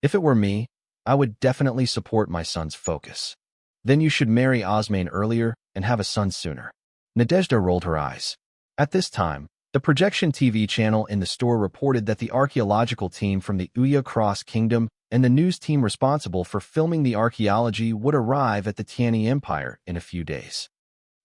If it were me, I would definitely support my son's focus. Then you should marry Osmane earlier and have a son sooner. Nadezhda rolled her eyes. At this time, the projection TV channel in the store reported that the archaeological team from the Uya Cross Kingdom and the news team responsible for filming the archaeology would arrive at the Tiani Empire in a few days.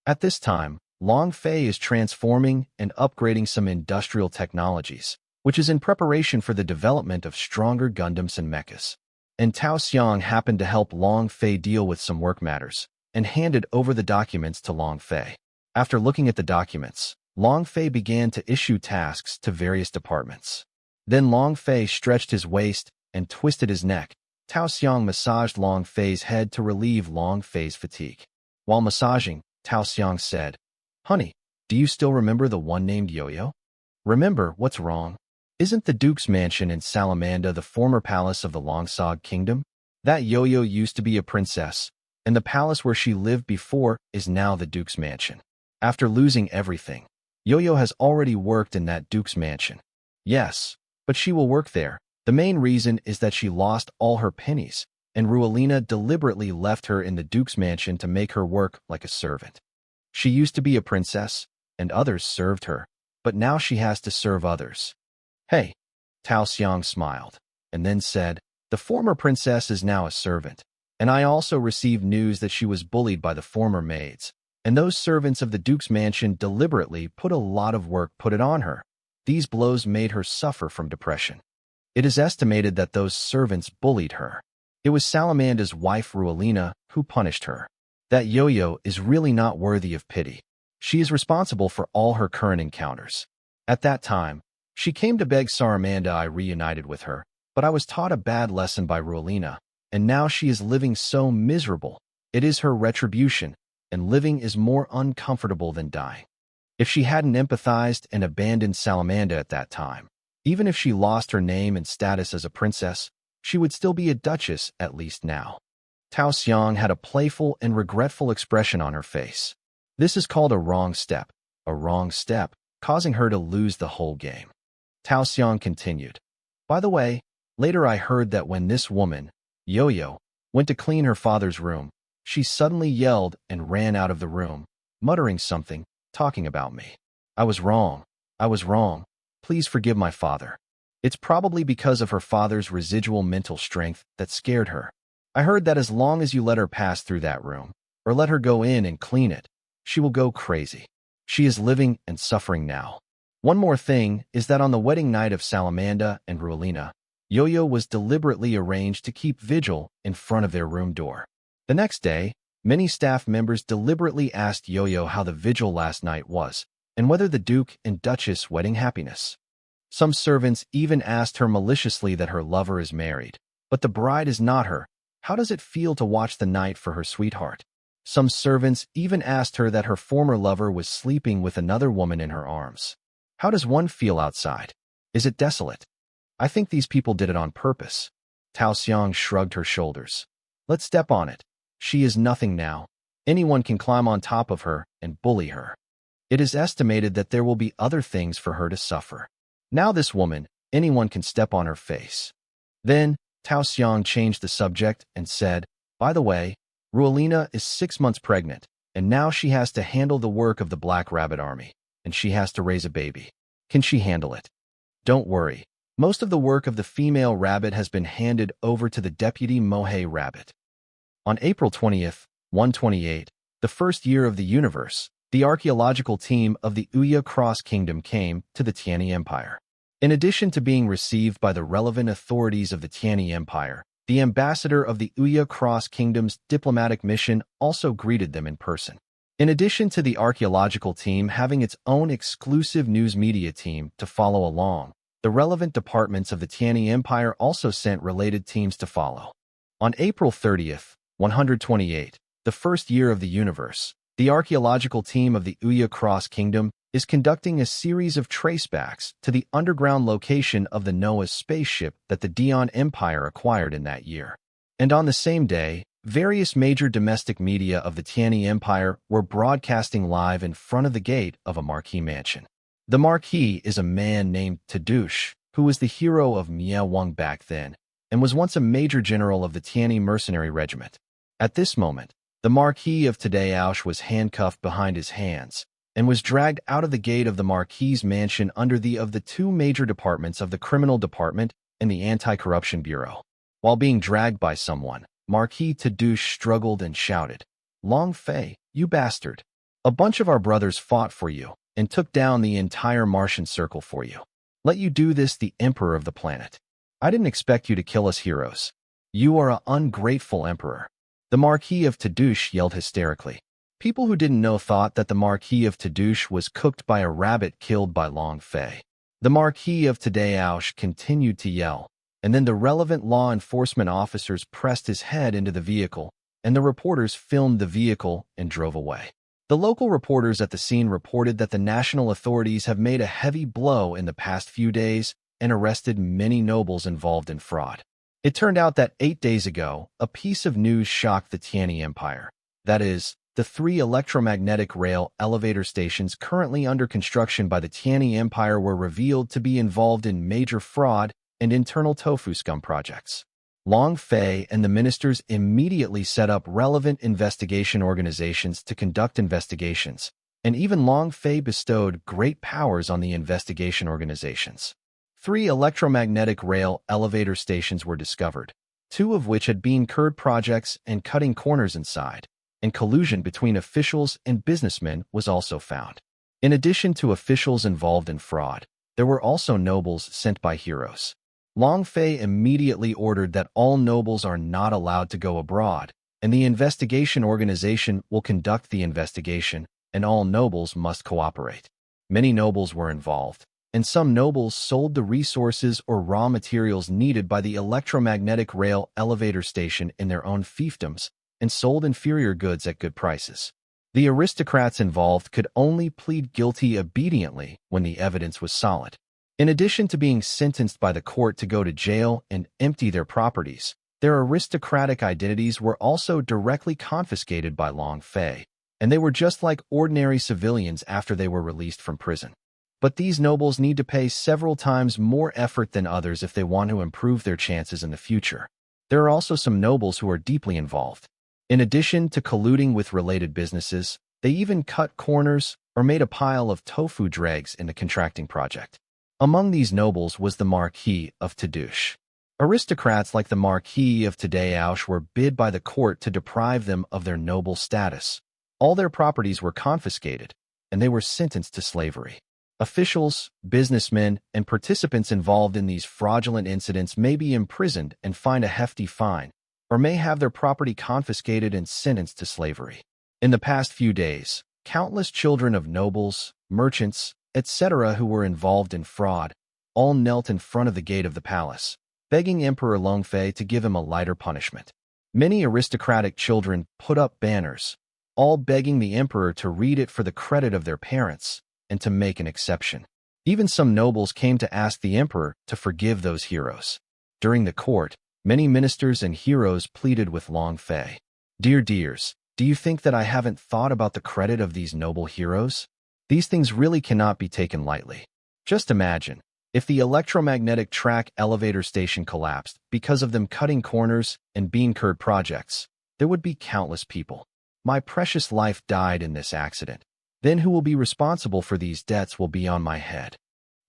At this time, Long Fei is transforming and upgrading some industrial technologies, which is in preparation for the development of stronger Gundams and mechas. And Tao Xiang happened to help Long Fei deal with some work matters and handed over the documents to Long Fei. After looking at the documents, Long Fei began to issue tasks to various departments. Then Long Fei stretched his waist and twisted his neck. Tao Xiang massaged Long Fei's head to relieve Long Fei's fatigue. While massaging, Tao Xiang said, "Honey, do you still remember the one named Yo-Yo? Remember what's wrong? Isn't the Duke's mansion in Salamanda the former palace of the Longsog Kingdom? That Yo-Yo used to be a princess, and the palace where she lived before is now the Duke's mansion. After losing everything, Yo-Yo has already worked in that Duke's mansion. Yes, but she will work there. The main reason is that she lost all her pennies, and Ruelina deliberately left her in the Duke's mansion to make her work like a servant. She used to be a princess, and others served her, but now she has to serve others." "Hey," Tao Xiang smiled, and then said, "The former princess is now a servant, and I also received news that she was bullied by the former maids, and those servants of the Duke's mansion deliberately put a lot of work put it on her. These blows made her suffer from depression. It is estimated that those servants bullied her. It was Salamanda's wife Ruelina who punished her. That Yo-Yo is really not worthy of pity. She is responsible for all her current encounters. At that time, she came to beg Saramanda I reunited with her, but I was taught a bad lesson by Ruelina, and now she is living so miserable. It is her retribution, and living is more uncomfortable than dying. If she hadn't empathized and abandoned Salamanda at that time, even if she lost her name and status as a princess, she would still be a duchess at least now." Tao Xiang had a playful and regretful expression on her face. This is called a wrong step, causing her to lose the whole game. Tao Xiang continued, "By the way, later I heard that when this woman, Yo-Yo, went to clean her father's room, she suddenly yelled and ran out of the room, muttering something, talking about me. I was wrong. Please forgive my father. It's probably because of her father's residual mental strength that scared her. I heard that as long as you let her pass through that room, or let her go in and clean it, she will go crazy. She is living and suffering now. One more thing is that on the wedding night of Salamanda and Ruelina, Yo-Yo was deliberately arranged to keep vigil in front of their room door. The next day, many staff members deliberately asked Yo-Yo how the vigil last night was, and whether the Duke and Duchess' wedding happiness. Some servants even asked her maliciously that her lover is married, but the bride is not her. How does it feel to watch the night for her sweetheart? Some servants even asked her that her former lover was sleeping with another woman in her arms. How does one feel outside? Is it desolate? I think these people did it on purpose." Tao Xiang shrugged her shoulders. "Let's step on it. She is nothing now. Anyone can climb on top of her and bully her. It is estimated that there will be other things for her to suffer. Now this woman, anyone can step on her face." Then, Tao Xiang changed the subject and said, "By the way, Ruelina is 6 months pregnant, and now she has to handle the work of the Black Rabbit Army, and she has to raise a baby. Can she handle it?" "Don't worry. Most of the work of the female rabbit has been handed over to the deputy Mohe Rabbit." On April 20th, 128, the first year of the universe, the archaeological team of the Uya Cross Kingdom came to the Tiani Empire. In addition to being received by the relevant authorities of the Tiani Empire, The ambassador of the Uya Cross Kingdom's diplomatic mission also greeted them in person. In addition to the archaeological team having its own exclusive news media team to follow along, the relevant departments of the Tianyi Empire also sent related teams to follow. On April 30th, 128, the first year of the universe, the archaeological team of the Uya Cross Kingdom is conducting a series of tracebacks to the underground location of the Noah's spaceship that the Dion Empire acquired in that year. And on the same day, various major domestic media of the Tianyi Empire were broadcasting live in front of the gate of a marquee mansion. The marquee is a man named Tadush, who was the hero of Mie Wang back then, and was once a major general of the Tianyi mercenary regiment. At this moment, the Marquis of Tadeusz was handcuffed behind his hands and was dragged out of the gate of the Marquis's mansion under the two major departments of the Criminal Department and the Anti-Corruption Bureau. While being dragged by someone, Marquis Tadush struggled and shouted, "Long Fei, you bastard! A bunch of our brothers fought for you and took down the entire Martian circle for you. Let you do this, the emperor of the planet. I didn't expect you to kill us heroes. You are an ungrateful emperor." The Marquis of Tadush yelled hysterically. People who didn't know thought that the Marquis of Tadush was cooked by a rabbit killed by Long Fei. The Marquis of Tadeusz continued to yell, and then the relevant law enforcement officers pressed his head into the vehicle, and the reporters filmed the vehicle and drove away. The local reporters at the scene reported that the national authorities have made a heavy blow in the past few days and arrested many nobles involved in fraud. It turned out that 8 days ago, a piece of news shocked the Tianyi Empire. That is, the 3 electromagnetic rail elevator stations currently under construction by the Tianyi Empire were revealed to be involved in major fraud and internal tofu scum projects. Long Fei and the ministers immediately set up relevant investigation organizations to conduct investigations, and even Long Fei bestowed great powers on the investigation organizations. 3 electromagnetic rail elevator stations were discovered, 2 of which had been curd projects and cutting corners inside, and collusion between officials and businessmen was also found. In addition to officials involved in fraud, there were also nobles sent by heroes. Long Fei immediately ordered that all nobles are not allowed to go abroad, and the investigation organization will conduct the investigation, and all nobles must cooperate. Many nobles were involved, and some nobles sold the resources or raw materials needed by the electromagnetic rail elevator station in their own fiefdoms and sold inferior goods at good prices. The aristocrats involved could only plead guilty obediently when the evidence was solid. In addition to being sentenced by the court to go to jail and empty their properties, their aristocratic identities were also directly confiscated by Long Fei, and they were just like ordinary civilians after they were released from prison. But these nobles need to pay several times more effort than others if they want to improve their chances in the future. There are also some nobles who are deeply involved. In addition to colluding with related businesses, they even cut corners or made a pile of tofu dregs in the contracting project. Among these nobles was the Marquis of Tadush. Aristocrats like the Marquis of Tadeusz were bid by the court to deprive them of their noble status. All their properties were confiscated, and they were sentenced to slavery. Officials, businessmen, and participants involved in these fraudulent incidents may be imprisoned and fined a hefty fine, or may have their property confiscated and sentenced to slavery. In the past few days, countless children of nobles, merchants, etc. who were involved in fraud all knelt in front of the gate of the palace, begging Emperor Long Fei to give him a lighter punishment. Many aristocratic children put up banners, all begging the emperor to read it for the credit of their parents and to make an exception. Even some nobles came to ask the emperor to forgive those heroes. During the court, many ministers and heroes pleaded with Long Fei. "Dear dears, do you think that I haven't thought about the credit of these noble heroes? These things really cannot be taken lightly. Just imagine, if the electromagnetic track elevator station collapsed because of them cutting corners and bean curd projects, there would be countless people. My precious life died in this accident. Then who will be responsible for these debts will be on my head."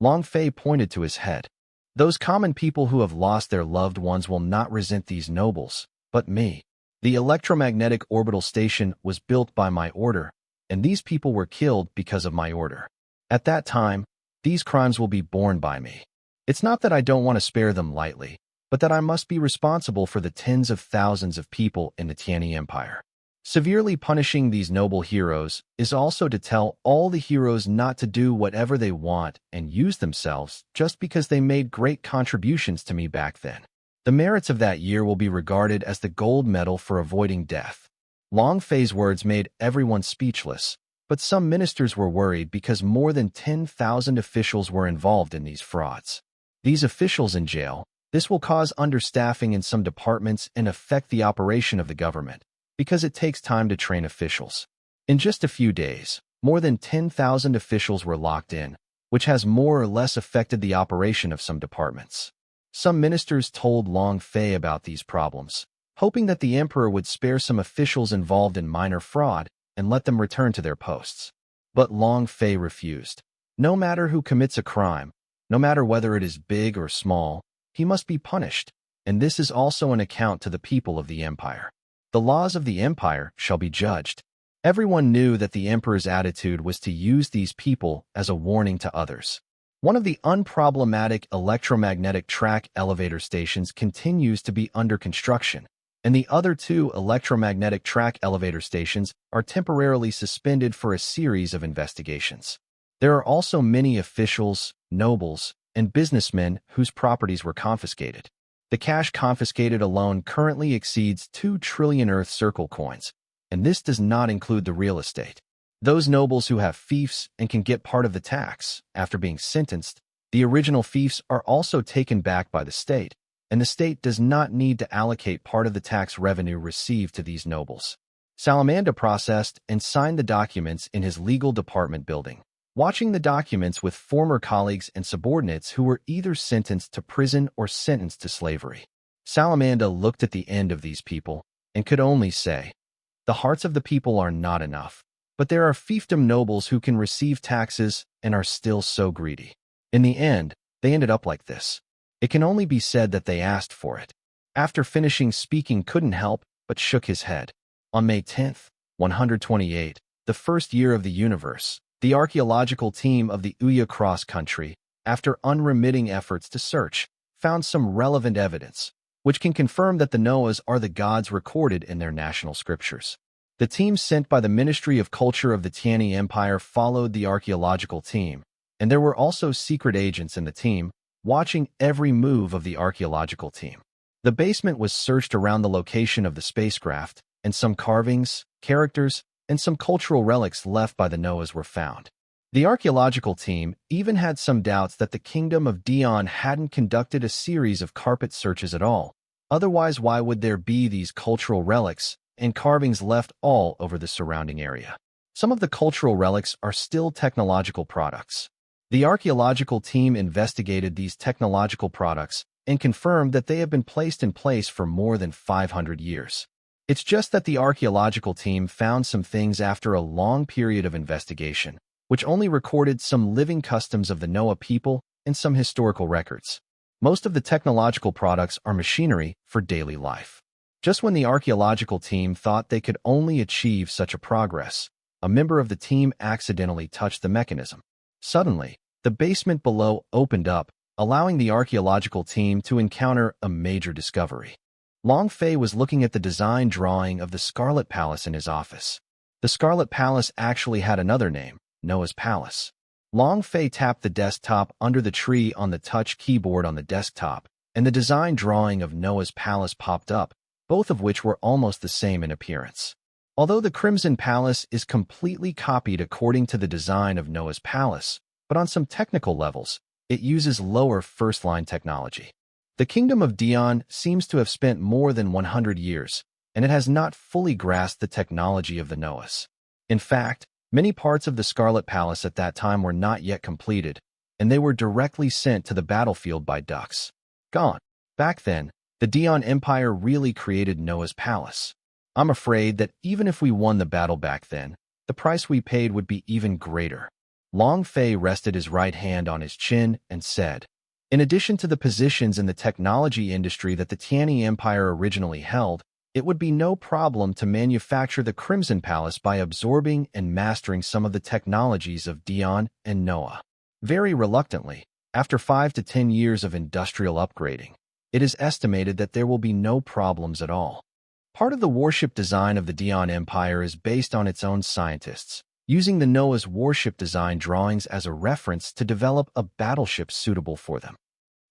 Long Fei pointed to his head. "Those common people who have lost their loved ones will not resent these nobles, but me. The electromagnetic orbital station was built by my order, and these people were killed because of my order. At that time, these crimes will be borne by me. It's not that I don't want to spare them lightly, but that I must be responsible for the tens of thousands of people in the Tianyi Empire. Severely punishing these noble heroes is also to tell all the heroes not to do whatever they want and use themselves just because they made great contributions to me back then. The merits of that year will be regarded as the gold medal for avoiding death. Long Fei's words made everyone speechless, but some ministers were worried because more than 10,000 officials were involved in these frauds. These officials in jail, this will cause understaffing in some departments and affect the operation of the government, because it takes time to train officials. In just a few days, more than 10,000 officials were locked in, which has more or less affected the operation of some departments. Some ministers told Long Fei about these problems, hoping that the emperor would spare some officials involved in minor fraud and let them return to their posts. But Long Fei refused. No matter who commits a crime, no matter whether it is big or small, he must be punished, and this is also an account to the people of the empire. The laws of the empire shall be judged. Everyone knew that the emperor's attitude was to use these people as a warning to others. One of the unproblematic electromagnetic track elevator stations continues to be under construction, and the other two electromagnetic track elevator stations are temporarily suspended for a series of investigations. There are also many officials, nobles, and businessmen whose properties were confiscated. The cash confiscated alone currently exceeds 2 trillion Earth Circle coins, and this does not include the real estate. Those nobles who have fiefs and can get part of the tax after being sentenced, the original fiefs are also taken back by the state, and the state does not need to allocate part of the tax revenue received to these nobles. Salamander processed and signed the documents in his legal department building, watching the documents with former colleagues and subordinates who were either sentenced to prison or sentenced to slavery. Salamander looked at the end of these people and could only say, "The hearts of the people are not enough, but there are fiefdom nobles who can receive taxes and are still so greedy." In the end, they ended up like this. It can only be said that they asked for it. After finishing speaking, couldn't help but shook his head. On May 10th, 128, the first year of the universe, the archaeological team of the Uya Cross Country, after unremitting efforts to search, found some relevant evidence, which can confirm that the Noahs are the gods recorded in their national scriptures. The team sent by the Ministry of Culture of the Tianyi Empire followed the archaeological team, and there were also secret agents in the team, watching every move of the archaeological team. The basement was searched around the location of the spacecraft, and some carvings, characters, and some cultural relics left by the Noahs were found. The archaeological team even had some doubts that the Kingdom of Dion hadn't conducted a series of carpet searches at all. Otherwise, why would there be these cultural relics and carvings left all over the surrounding area? Some of the cultural relics are still technological products. The archaeological team investigated these technological products and confirmed that they have been placed in place for more than 500 years. It's just that the archaeological team found some things after a long period of investigation, which only recorded some living customs of the Noah people and some historical records. Most of the technological products are machinery for daily life. Just when the archaeological team thought they could only achieve such a progress, a member of the team accidentally touched the mechanism. Suddenly, the basement below opened up, allowing the archaeological team to encounter a major discovery. Long Fei was looking at the design drawing of the Scarlet Palace in his office. The Scarlet Palace actually had another name, Noah's Palace. Long Fei tapped the desktop under the tree on the touch keyboard on the desktop, and the design drawing of Noah's Palace popped up, both of which were almost the same in appearance. Although the Crimson Palace is completely copied according to the design of Noah's Palace, but on some technical levels, it uses lower first-line technology. The Kingdom of Dion seems to have spent more than 100 years, and it has not fully grasped the technology of the Noahs. In fact, many parts of the Scarlet Palace at that time were not yet completed, and they were directly sent to the battlefield by ducks. Gone. Back then, the Dion Empire really created Noah's Palace. I'm afraid that even if we won the battle back then, the price we paid would be even greater. Long Fei rested his right hand on his chin and said, "In addition to the positions in the technology industry that the Tianyi Empire originally held, it would be no problem to manufacture the Crimson Palace by absorbing and mastering some of the technologies of Dion and Noah." Very reluctantly, after 5 to 10 years of industrial upgrading, it is estimated that there will be no problems at all. Part of the warship design of the Dian Empire is based on its own scientists, using the Noah's warship design drawings as a reference to develop a battleship suitable for them.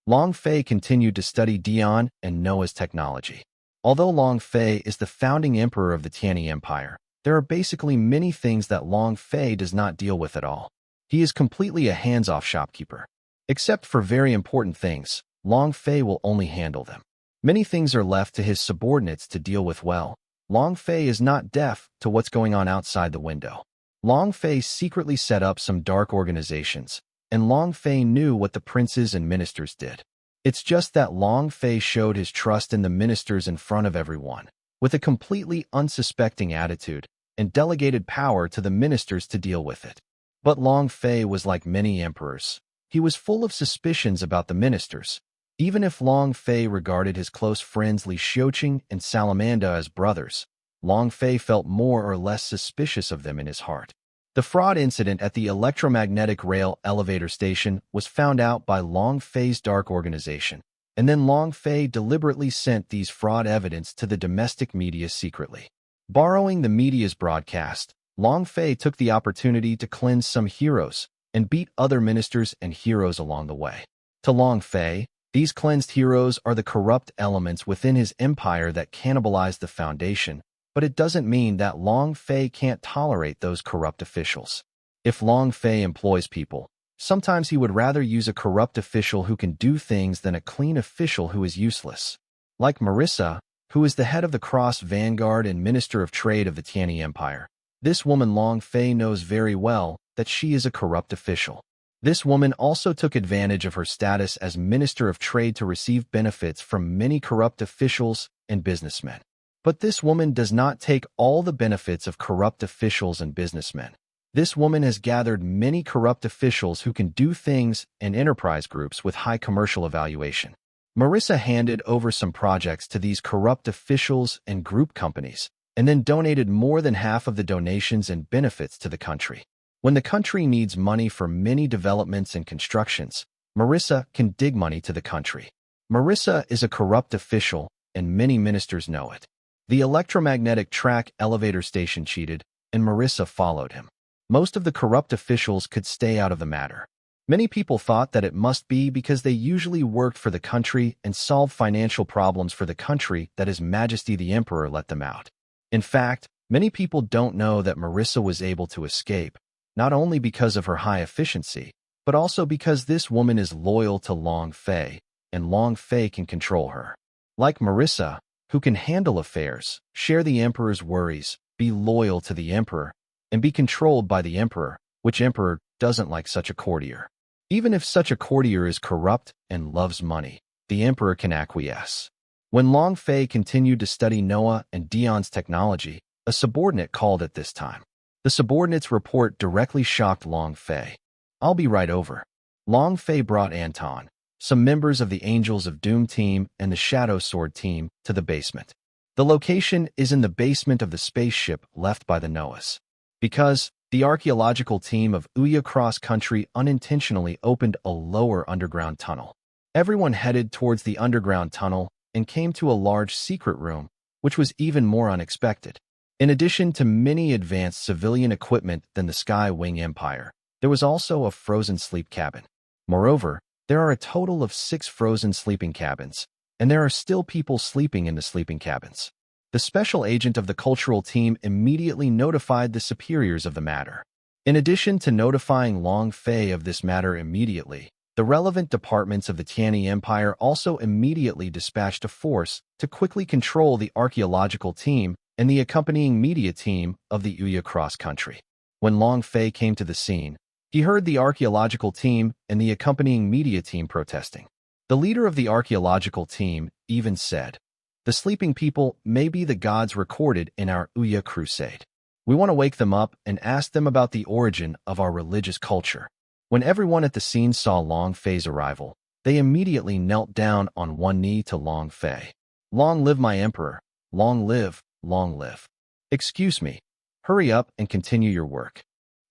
Long Fei continued to study Dian and Noah's technology. Although Long Fei is the founding emperor of the Tianyi Empire, there are basically many things that Long Fei does not deal with at all. He is completely a hands-off shopkeeper. Except for very important things, Long Fei will only handle them. Many things are left to his subordinates to deal with well. Long Fei is not deaf to what's going on outside the window. Long Fei secretly set up some dark organizations, and Long Fei knew what the princes and ministers did. It's just that Long Fei showed his trust in the ministers in front of everyone, with a completely unsuspecting attitude, and delegated power to the ministers to deal with it. But Long Fei was like many emperors. He was full of suspicions about the ministers. Even if Long Fei regarded his close friends Li Xiuqing and Salamanda as brothers, Long Fei felt more or less suspicious of them in his heart. The fraud incident at the electromagnetic rail elevator station was found out by Long Fei's dark organization, and then Long Fei deliberately sent these fraud evidence to the domestic media secretly. Borrowing the media's broadcast, Long Fei took the opportunity to cleanse some heroes and beat other ministers and heroes along the way. To Long Fei, these cleansed heroes are the corrupt elements within his empire that cannibalize the foundation, but it doesn't mean that Long Fei can't tolerate those corrupt officials. If Long Fei employs people, sometimes he would rather use a corrupt official who can do things than a clean official who is useless. Like Marissa, who is the head of the Cross Vanguard and Minister of Trade of the Tianyi Empire. This woman Long Fei knows very well that she is a corrupt official. This woman also took advantage of her status as Minister of Trade to receive benefits from many corrupt officials and businessmen. But this woman does not take all the benefits of corrupt officials and businessmen. This woman has gathered many corrupt officials who can do things and enterprise groups with high commercial evaluation. Marissa handed over some projects to these corrupt officials and group companies, and then donated more than half of the donations and benefits to the country. When the country needs money for many developments and constructions, Marissa can dig money to the country. Marissa is a corrupt official, and many ministers know it. The electromagnetic track elevator station cheated, and Marissa followed him. Most of the corrupt officials could stay out of the matter. Many people thought that it must be because they usually worked for the country and solved financial problems for the country that His Majesty the Emperor let them out. In fact, many people don't know that Marissa was able to escape, not only because of her high efficiency, but also because this woman is loyal to Long Fei, and Long Fei can control her. Like Marissa, who can handle affairs, share the emperor's worries, be loyal to the emperor, and be controlled by the emperor, which emperor doesn't like such a courtier. Even if such a courtier is corrupt and loves money, the emperor can acquiesce. When Long Fei continued to study Noah and Dian's technology, a subordinate called at this time. The subordinate's report directly shocked Long Fei. "I'll be right over." Long Fei brought Anton, some members of the Angels of Doom team and the Shadow Sword team, to the basement. The location is in the basement of the spaceship left by the Noahs. Because the archaeological team of Ouya Cross Country unintentionally opened a lower underground tunnel. Everyone headed towards the underground tunnel and came to a large secret room, which was even more unexpected. In addition to many advanced civilian equipment than the Sky Wing Empire, there was also a frozen sleep cabin. Moreover, there are a total of 6 frozen sleeping cabins, and there are still people sleeping in the sleeping cabins. The special agent of the cultural team immediately notified the superiors of the matter. In addition to notifying Long Fei of this matter immediately, the relevant departments of the Tianyi Empire also immediately dispatched a force to quickly control the archaeological team and the accompanying media team of the Ouya Cross Country. When Long Fei came to the scene, he heard the archaeological team and the accompanying media team protesting. The leader of the archaeological team even said, "The sleeping people may be the gods recorded in our Ouya crusade. We want to wake them up and ask them about the origin of our religious culture." When everyone at the scene saw Long Fei's arrival, they immediately knelt down on one knee to Long Fei. "Long live my emperor! Long live! Long live! Excuse me. Hurry up and continue your work."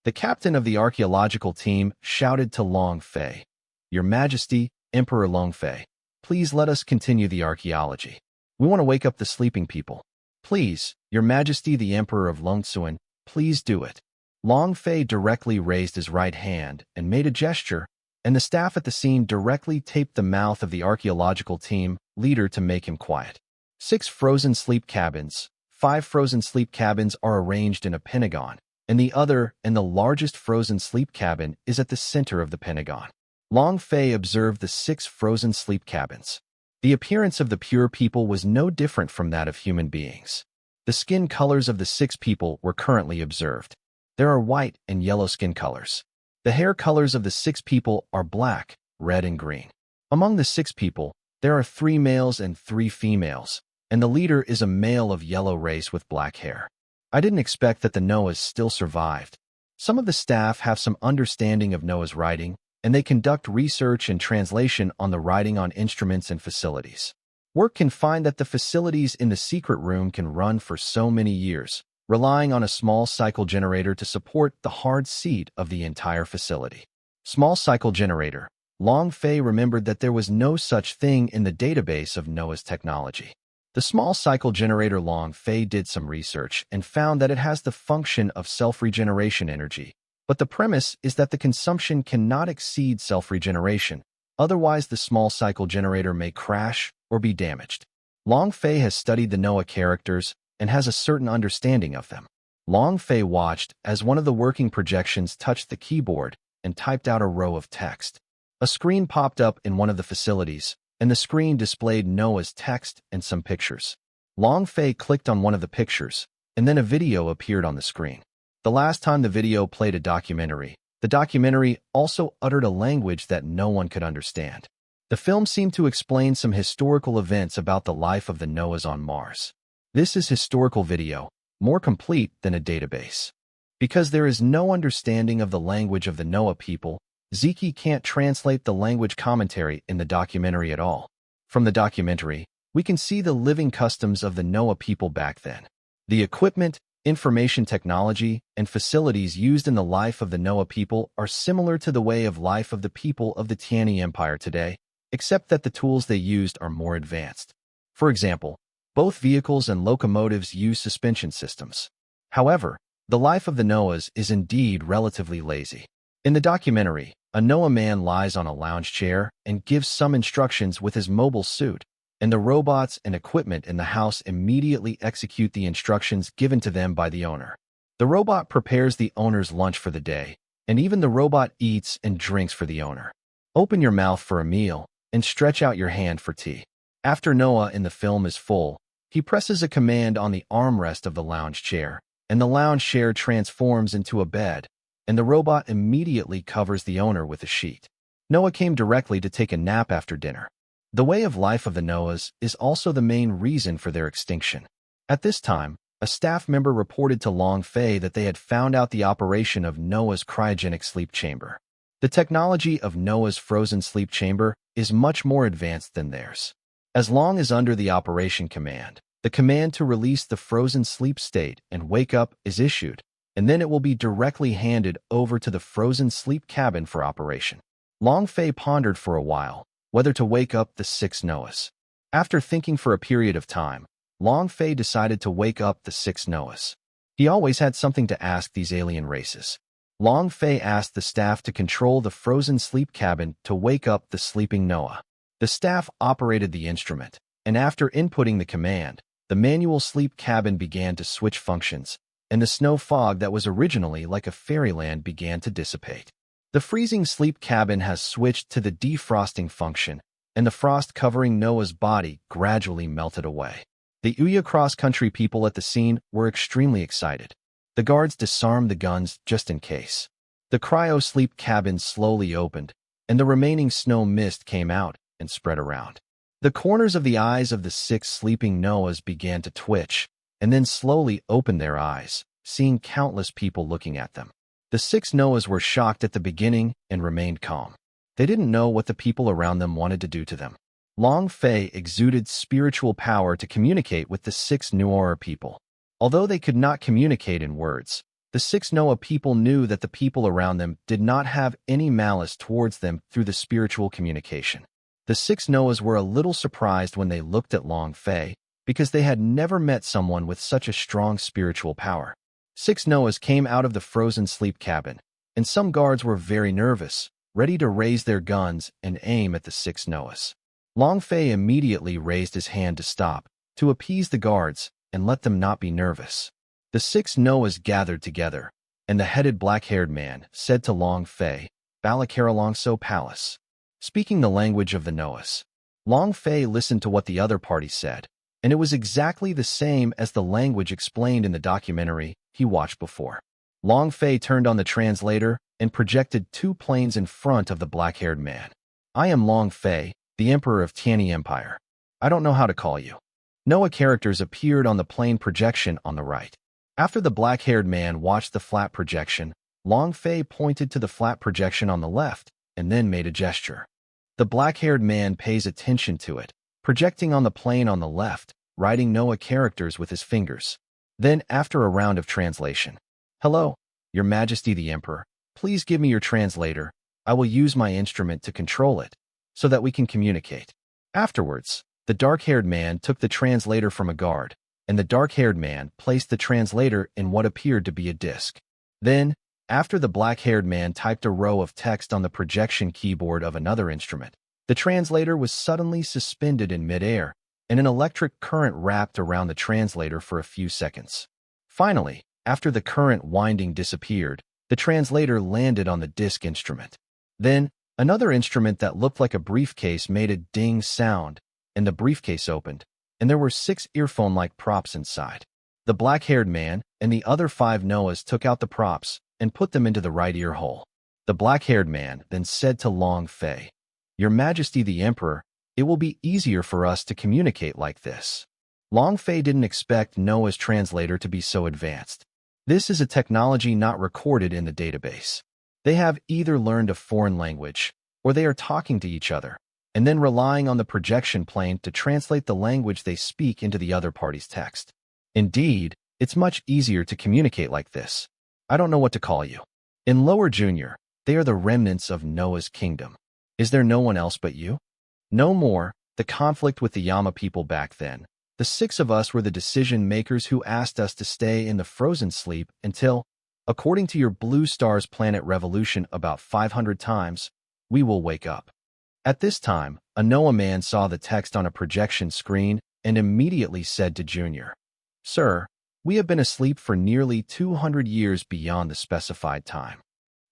The captain of the archaeological team shouted to Long Fei, "Your Majesty, Emperor Long Fei, Please let us continue the archaeology. We want to wake up the sleeping people. Please, Your Majesty the Emperor of Longsuan, please do it. Long Fei directly raised his right hand and made a gesture, and the staff at the scene directly taped the mouth of the archaeological team leader to make him quiet. 6 frozen sleep cabins. 5 frozen sleep cabins are arranged in a pentagon, and the other and the largest frozen sleep cabin is at the center of the pentagon. Long Fei observed the 6 frozen sleep cabins. The appearance of the pure people was no different from that of human beings. The skin colors of the 6 people were currently observed. There are white and yellow skin colors. The hair colors of the 6 people are black, red, and green. Among the 6 people, there are 3 males and 3 females, and the leader is a male of yellow race with black hair. I didn't expect that the Noahs still survived. Some of the staff have some understanding of Noah's writing, and they conduct research and translation on the writing on instruments and facilities. Work can find that the facilities in the secret room can run for so many years, relying on a small cycle generator to support the hard seat of the entire facility. Small cycle generator. Long Fei remembered that there was no such thing in the database of Noah's technology. The small cycle generator. Long Fei did some research and found that it has the function of self-regeneration energy, but the premise is that the consumption cannot exceed self-regeneration, otherwise the small cycle generator may crash or be damaged. Long Fei has studied the Noah characters and has a certain understanding of them. Long Fei watched as one of the working projections touched the keyboard and typed out a row of text. A screen popped up in one of the facilities, and the screen displayed Noah's text and some pictures. Long Fei clicked on one of the pictures, and then a video appeared on the screen. The last time the video played a documentary, the documentary also uttered a language that no one could understand. The film seemed to explain some historical events about the life of the Noahs on Mars. This is historical video, more complete than a database. Because there is no understanding of the language of the Noah people, Zeki can't translate the language commentary in the documentary at all. From the documentary, we can see the living customs of the Noah people back then. The equipment, information technology, and facilities used in the life of the Noah people are similar to the way of life of the people of the Tiani Empire today, except that the tools they used are more advanced. For example, both vehicles and locomotives use suspension systems. However, the life of the Noahs is indeed relatively lazy. In the documentary, a Noah man lies on a lounge chair and gives some instructions with his mobile suit, and the robots and equipment in the house immediately execute the instructions given to them by the owner. The robot prepares the owner's lunch for the day, and even the robot eats and drinks for the owner. Open your mouth for a meal, and stretch out your hand for tea. After Noah in the film is full, he presses a command on the armrest of the lounge chair, and the lounge chair transforms into a bed, and the robot immediately covers the owner with a sheet. Noah came directly to take a nap after dinner. The way of life of the Noahs is also the main reason for their extinction. At this time, a staff member reported to Long Fei that they had found out the operation of Noah's cryogenic sleep chamber. The technology of Noah's frozen sleep chamber is much more advanced than theirs. As long as under the operation command, the command to release the frozen sleep state and wake up is issued, and then it will be directly handed over to the frozen sleep cabin for operation. Long Fei pondered for a while whether to wake up the 6 Noahs. After thinking for a period of time, Long Fei decided to wake up the 6 Noahs. He always had something to ask these alien races. Long Fei asked the staff to control the frozen sleep cabin to wake up the sleeping Noah. The staff operated the instrument, and after inputting the command, the manual sleep cabin began to switch functions, and the snow fog that was originally like a fairyland began to dissipate. The freezing sleep cabin has switched to the defrosting function, and the frost covering Noah's body gradually melted away. The Uya cross-country people at the scene were extremely excited. The guards disarmed the guns just in case. The cryo-sleep cabin slowly opened, and the remaining snow mist came out and spread around. The corners of the eyes of the 6 sleeping Noahs began to twitch, and then slowly opened their eyes, seeing countless people looking at them. The 6 Noahs were shocked at the beginning and remained calm. They didn't know what the people around them wanted to do to them. Long Fei exuded spiritual power to communicate with the 6 Noah people. Although they could not communicate in words, the 6 Noah people knew that the people around them did not have any malice towards them through the spiritual communication. The six Noahs were a little surprised when they looked at Long Fei, because they had never met someone with such a strong spiritual power. Six Noahs came out of the frozen sleep cabin, and some guards were very nervous, ready to raise their guns and aim at the six Noahs. Long Fei immediately raised his hand to stop, to appease the guards and let them not be nervous. The six Noahs gathered together, and the headed black-haired man said to Long Fei, "Balakaralongso Palace," speaking the language of the Noahs. Long Fei listened to what the other party said, and it was exactly the same as the language explained in the documentary he watched before. Long Fei turned on the translator and projected two planes in front of the black-haired man. "I am Long Fei, the Emperor of Tianyi Empire. I don't know how to call you." Noah characters appeared on the plane projection on the right. After the black-haired man watched the flat projection, Long Fei pointed to the flat projection on the left and then made a gesture. The black-haired man pays attention to it, projecting on the plane on the left, writing Noah characters with his fingers. Then, after a round of translation, "Hello, Your Majesty the Emperor, please give me your translator. I will use my instrument to control it, so that we can communicate." Afterwards, the dark-haired man took the translator from a guard, and the dark-haired man placed the translator in what appeared to be a disc. Then, after the black-haired man typed a row of text on the projection keyboard of another instrument, the translator was suddenly suspended in midair, and an electric current wrapped around the translator for a few seconds. Finally, after the current winding disappeared, the translator landed on the disc instrument. Then, another instrument that looked like a briefcase made a ding sound, and the briefcase opened, and there were 6 earphone-like props inside. The black-haired man and the other 5 Noahs took out the props and put them into the right ear hole. The black-haired man then said to Long Fei, "Your Majesty the Emperor, it will be easier for us to communicate like this." Long Fei didn't expect Noah's translator to be so advanced. This is a technology not recorded in the database. They have either learned a foreign language, or they are talking to each other, and then relying on the projection plane to translate the language they speak into the other party's text. Indeed, it's much easier to communicate like this. I don't know what to call you. In Lower Junior, they are the remnants of Noah's kingdom. Is there no one else but you? No more. The conflict with the Yama people back then. The 6 of us were the decision makers who asked us to stay in the frozen sleep until, according to your Blue Star's planet revolution about 500 times, we will wake up. At this time, a Noah man saw the text on a projection screen and immediately said to Junior, "Sir, we have been asleep for nearly 200 years beyond the specified time."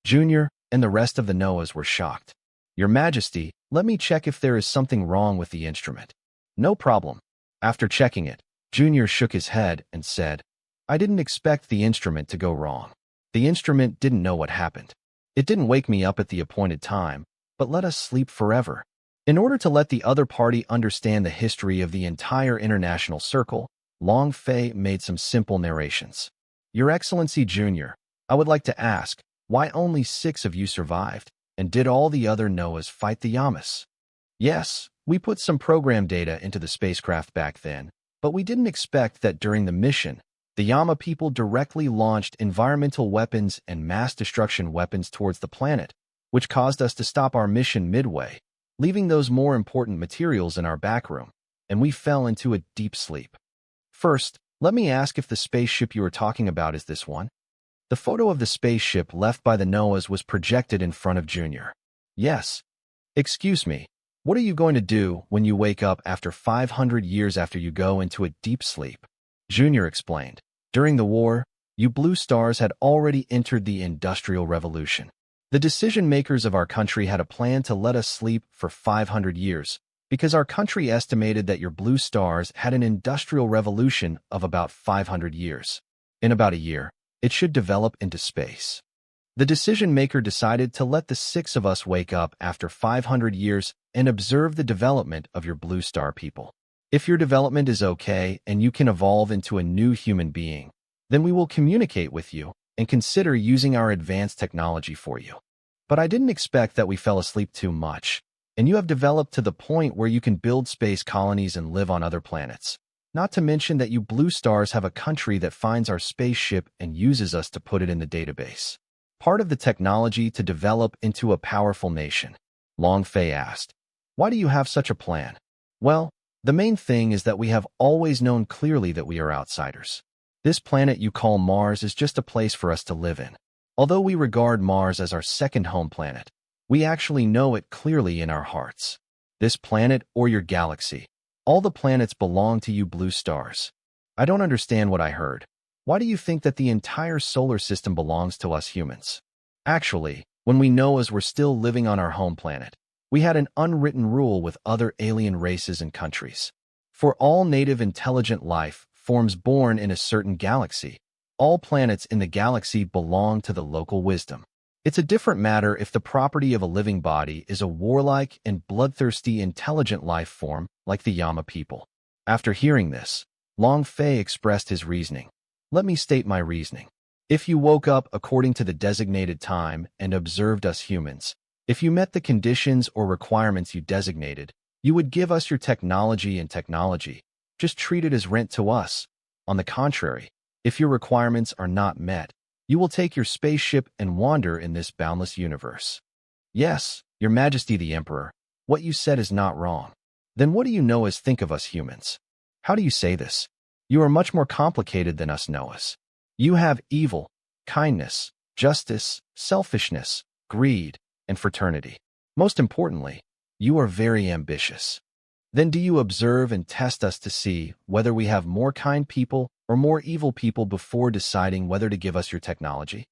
Junior and the rest of the Noahs were shocked. "Your Majesty, let me check if there is something wrong with the instrument." "No problem." After checking it, Junior shook his head and said, "I didn't expect the instrument to go wrong. The instrument didn't know what happened. It didn't wake me up at the appointed time, but let us sleep forever." In order to let the other party understand the history of the entire international circle, Long Fei made some simple narrations. "Your Excellency Junior, I would like to ask, why only 6 of you survived, and did all the other Noahs fight the Yamas?" "Yes, we put some program data into the spacecraft back then, but we didn't expect that during the mission, the Yama people directly launched environmental weapons and mass destruction weapons towards the planet, which caused us to stop our mission midway, leaving those more important materials in our backroom, and we fell into a deep sleep. First, let me ask if the spaceship you are talking about is this one?" The photo of the spaceship left by the Noahs was projected in front of Junior. "Yes." "Excuse me, what are you going to do when you wake up after 500 years after you go into a deep sleep?" Junior explained, "During the war, you Blue Stars had already entered the Industrial Revolution. The decision-makers of our country had a plan to let us sleep for 500 years, because our country estimated that your Blue Stars had an industrial revolution of about 500 years. In about a year, it should develop into space. The decision-maker decided to let the 6 of us wake up after 500 years and observe the development of your Blue Star people. If your development is okay and you can evolve into a new human being, then we will communicate with you and consider using our advanced technology for you. But I didn't expect that we fell asleep too much, and you have developed to the point where you can build space colonies and live on other planets. Not to mention that you Blue Stars have a country that finds our spaceship and uses us to put it in the database. Part of the technology to develop into a powerful nation?" Long Fei asked. Why do you have such a plan? Well, the main thing is that we have always known clearly that we are outsiders. This planet you call Mars is just a place for us to live in. Although we regard Mars as our second home planet, we actually know it clearly in our hearts. This planet or your galaxy, all the planets belong to you blue stars. I don't understand what I heard. Why do you think that the entire solar system belongs to us humans? Actually, when we Noahs were still living on our home planet, we had an unwritten rule with other alien races and countries. For all native intelligent life forms born in a certain galaxy, all planets in the galaxy belong to the local wisdom. It's a different matter if the property of a living body is a warlike and bloodthirsty intelligent life form like the Yama people. After hearing this, Long Fei expressed his reasoning. Let me state my reasoning. If you woke up according to the designated time and observed us humans, if you met the conditions or requirements you designated, you would give us your technology and technology. Just treat it as rent to us. On the contrary, if your requirements are not met, you will take your spaceship and wander in this boundless universe. Yes, Your Majesty the Emperor, what you said is not wrong. Then what do you Noahs think of us humans? How do you say this? You are much more complicated than us Noahs. You have evil, kindness, justice, selfishness, greed, and fraternity. Most importantly, you are very ambitious. Then do you observe and test us to see whether we have more kind people or more evil people before deciding whether to give us your technology?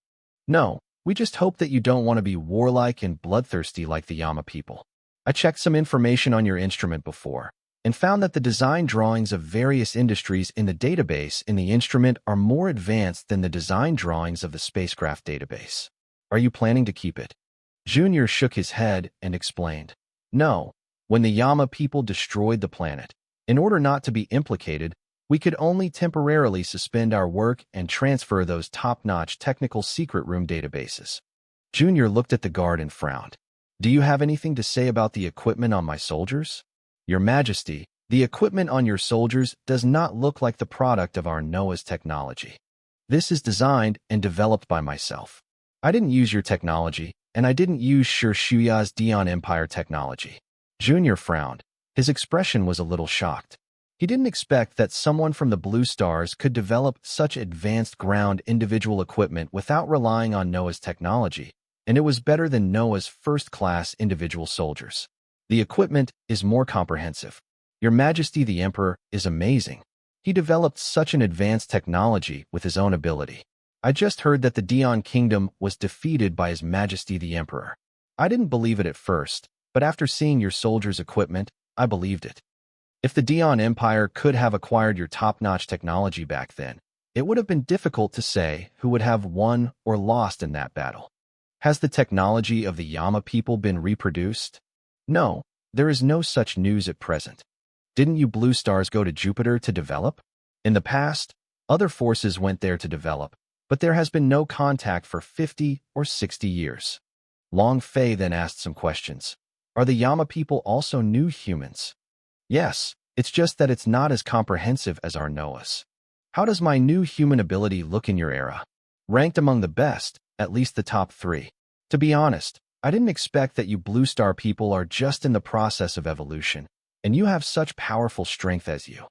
No, we just hope that you don't want to be warlike and bloodthirsty like the Yama people. I checked some information on your instrument before and found that the design drawings of various industries in the database in the instrument are more advanced than the design drawings of the spacecraft database. Are you planning to keep it? Junior shook his head and explained, No, when the Yama people destroyed the planet, in order not to be implicated, we could only temporarily suspend our work and transfer those top-notch technical secret room databases. Junior looked at the guard and frowned. Do you have anything to say about the equipment on my soldiers? Your Majesty, the equipment on your soldiers does not look like the product of our Noah's technology. This is designed and developed by myself. I didn't use your technology, and I didn't use Sher Shuya's Dion Empire technology. Junior frowned. His expression was a little shocked. He didn't expect that someone from the Blue Stars could develop such advanced ground individual equipment without relying on Noah's technology, and it was better than Noah's first-class individual soldiers. The equipment is more comprehensive. Your Majesty the Emperor is amazing. He developed such an advanced technology with his own ability. I just heard that the Dion Kingdom was defeated by His Majesty the Emperor. I didn't believe it at first, but after seeing your soldiers' equipment, I believed it. If the Dion Empire could have acquired your top-notch technology back then, it would have been difficult to say who would have won or lost in that battle. Has the technology of the Yama people been reproduced? No, there is no such news at present. Didn't you Blue Stars go to Jupiter to develop? In the past, other forces went there to develop, but there has been no contact for 50 or 60 years. Long Fei then asked some questions. Are the Yama people also new humans? Yes, it's just that it's not as comprehensive as our Noah's. How does my new human ability look in your era? Ranked among the best, at least the top 3. To be honest, I didn't expect that you Blue Star people are just in the process of evolution, and you have such powerful strength as you.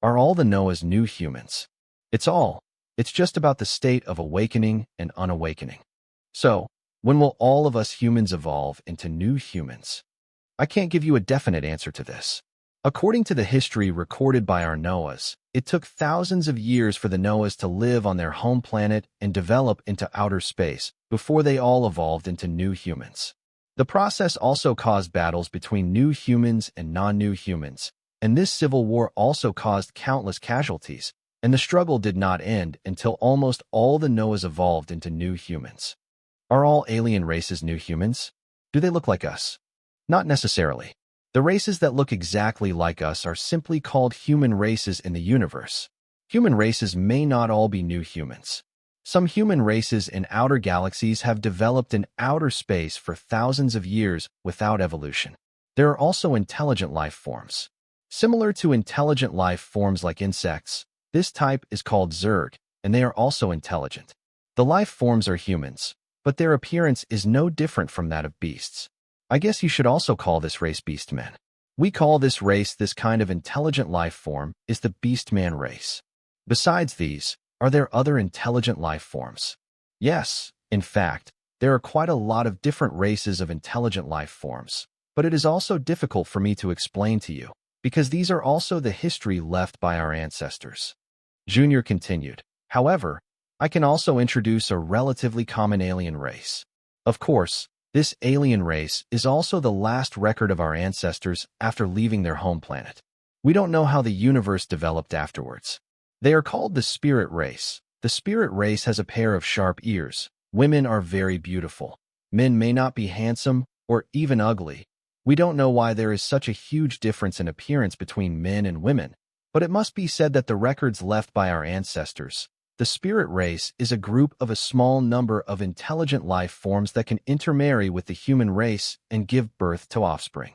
Are all the Noah's new humans? It's just about the state of awakening and unawakening. So, when will all of us humans evolve into new humans? I can't give you a definite answer to this. According to the history recorded by our Noahs, it took thousands of years for the Noahs to live on their home planet and develop into outer space before they all evolved into new humans. The process also caused battles between new humans and non-new humans, and this civil war also caused countless casualties, and the struggle did not end until almost all the Noahs evolved into new humans. Are all alien races new humans? Do they look like us? Not necessarily. The races that look exactly like us are simply called human races in the universe. Human races may not all be new humans. Some human races in outer galaxies have developed in outer space for thousands of years without evolution. There are also intelligent life forms. Similar to intelligent life forms like insects, this type is called Zerg, and they are also intelligent. The life forms are humans, but their appearance is no different from that of beasts. I guess you should also call this race beastmen. We call this race this kind of intelligent life form is the beastman race. Besides these, are there other intelligent life forms? Yes, in fact, there are quite a lot of different races of intelligent life forms, but it is also difficult for me to explain to you, because these are also the history left by our ancestors. Junior continued, however, I can also introduce a relatively common alien race. Of course, this alien race is also the last record of our ancestors after leaving their home planet. We don't know how the universe developed afterwards. They are called the spirit race. The spirit race has a pair of sharp ears. Women are very beautiful. Men may not be handsome or even ugly. We don't know why there is such a huge difference in appearance between men and women, but it must be said that the records left by our ancestors, the spirit race, is a group of a small number of intelligent life forms that can intermarry with the human race and give birth to offspring.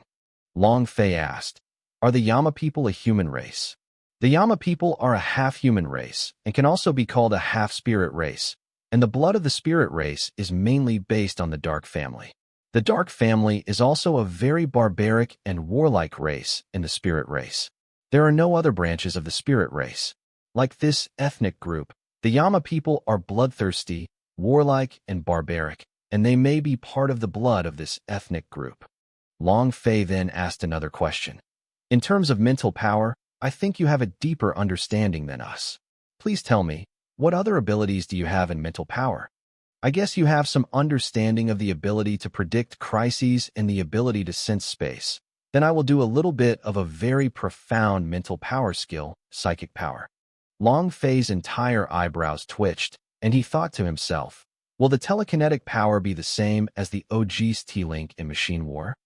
Long Fei asked, are the Yama people a human race? The Yama people are a half-human race and can also be called a half-spirit race, and the blood of the spirit race is mainly based on the Dark family. The Dark family is also a very barbaric and warlike race in the spirit race. There are no other branches of the spirit race. Like this ethnic group, the Yama people are bloodthirsty, warlike, and barbaric, and they may be part of the blood of this ethnic group. Long Fei then asked another question. In terms of mental power, I think you have a deeper understanding than us. Please tell me, what other abilities do you have in mental power? I guess you have some understanding of the ability to predict crises and the ability to sense space. Then I will do a little bit of a very profound mental power skill, psychic power. Long Fei's entire eyebrows twitched, and he thought to himself, will the telekinetic power be the same as the OG's T-Link in Machine War?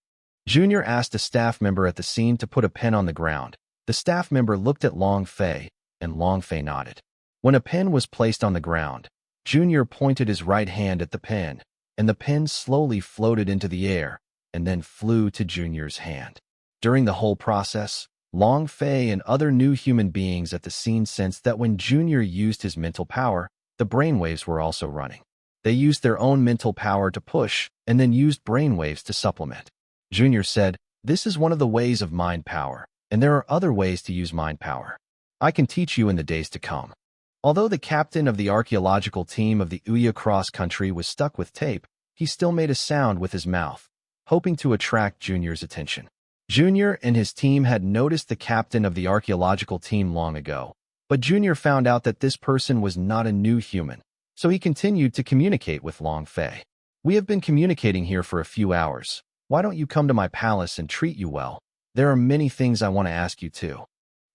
Junior asked a staff member at the scene to put a pen on the ground. The staff member looked at Long Fei, and Long Fei nodded. When a pen was placed on the ground, Junior pointed his right hand at the pen, and the pen slowly floated into the air and then flew to Junior's hand. During the whole process, Long Fei and other new human beings at the scene sensed that when Junior used his mental power, the brainwaves were also running. They used their own mental power to push and then used brainwaves to supplement. Junior said, this is one of the ways of mind power, and there are other ways to use mind power. I can teach you in the days to come. Although the captain of the archaeological team of the Ouya cross country was stuck with tape, he still made a sound with his mouth, hoping to attract Junior's attention. Junior and his team had noticed the captain of the archaeological team long ago, but Junior found out that this person was not a new human, so he continued to communicate with Long Fei. We have been communicating here for a few hours. Why don't you come to my palace and treat you well? There are many things I want to ask you too.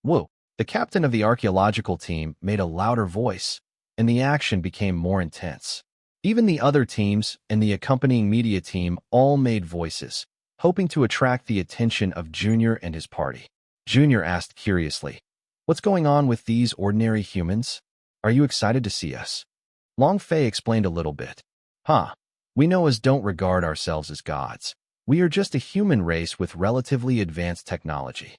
Whoa! The captain of the archaeological team made a louder voice, and the action became more intense. Even the other teams and the accompanying media team all made voices, hoping to attract the attention of Junior and his party. Junior asked curiously, what's going on with these ordinary humans? Are you excited to see us? Long Fei explained a little bit. We Noahs don't regard ourselves as gods. We are just a human race with relatively advanced technology.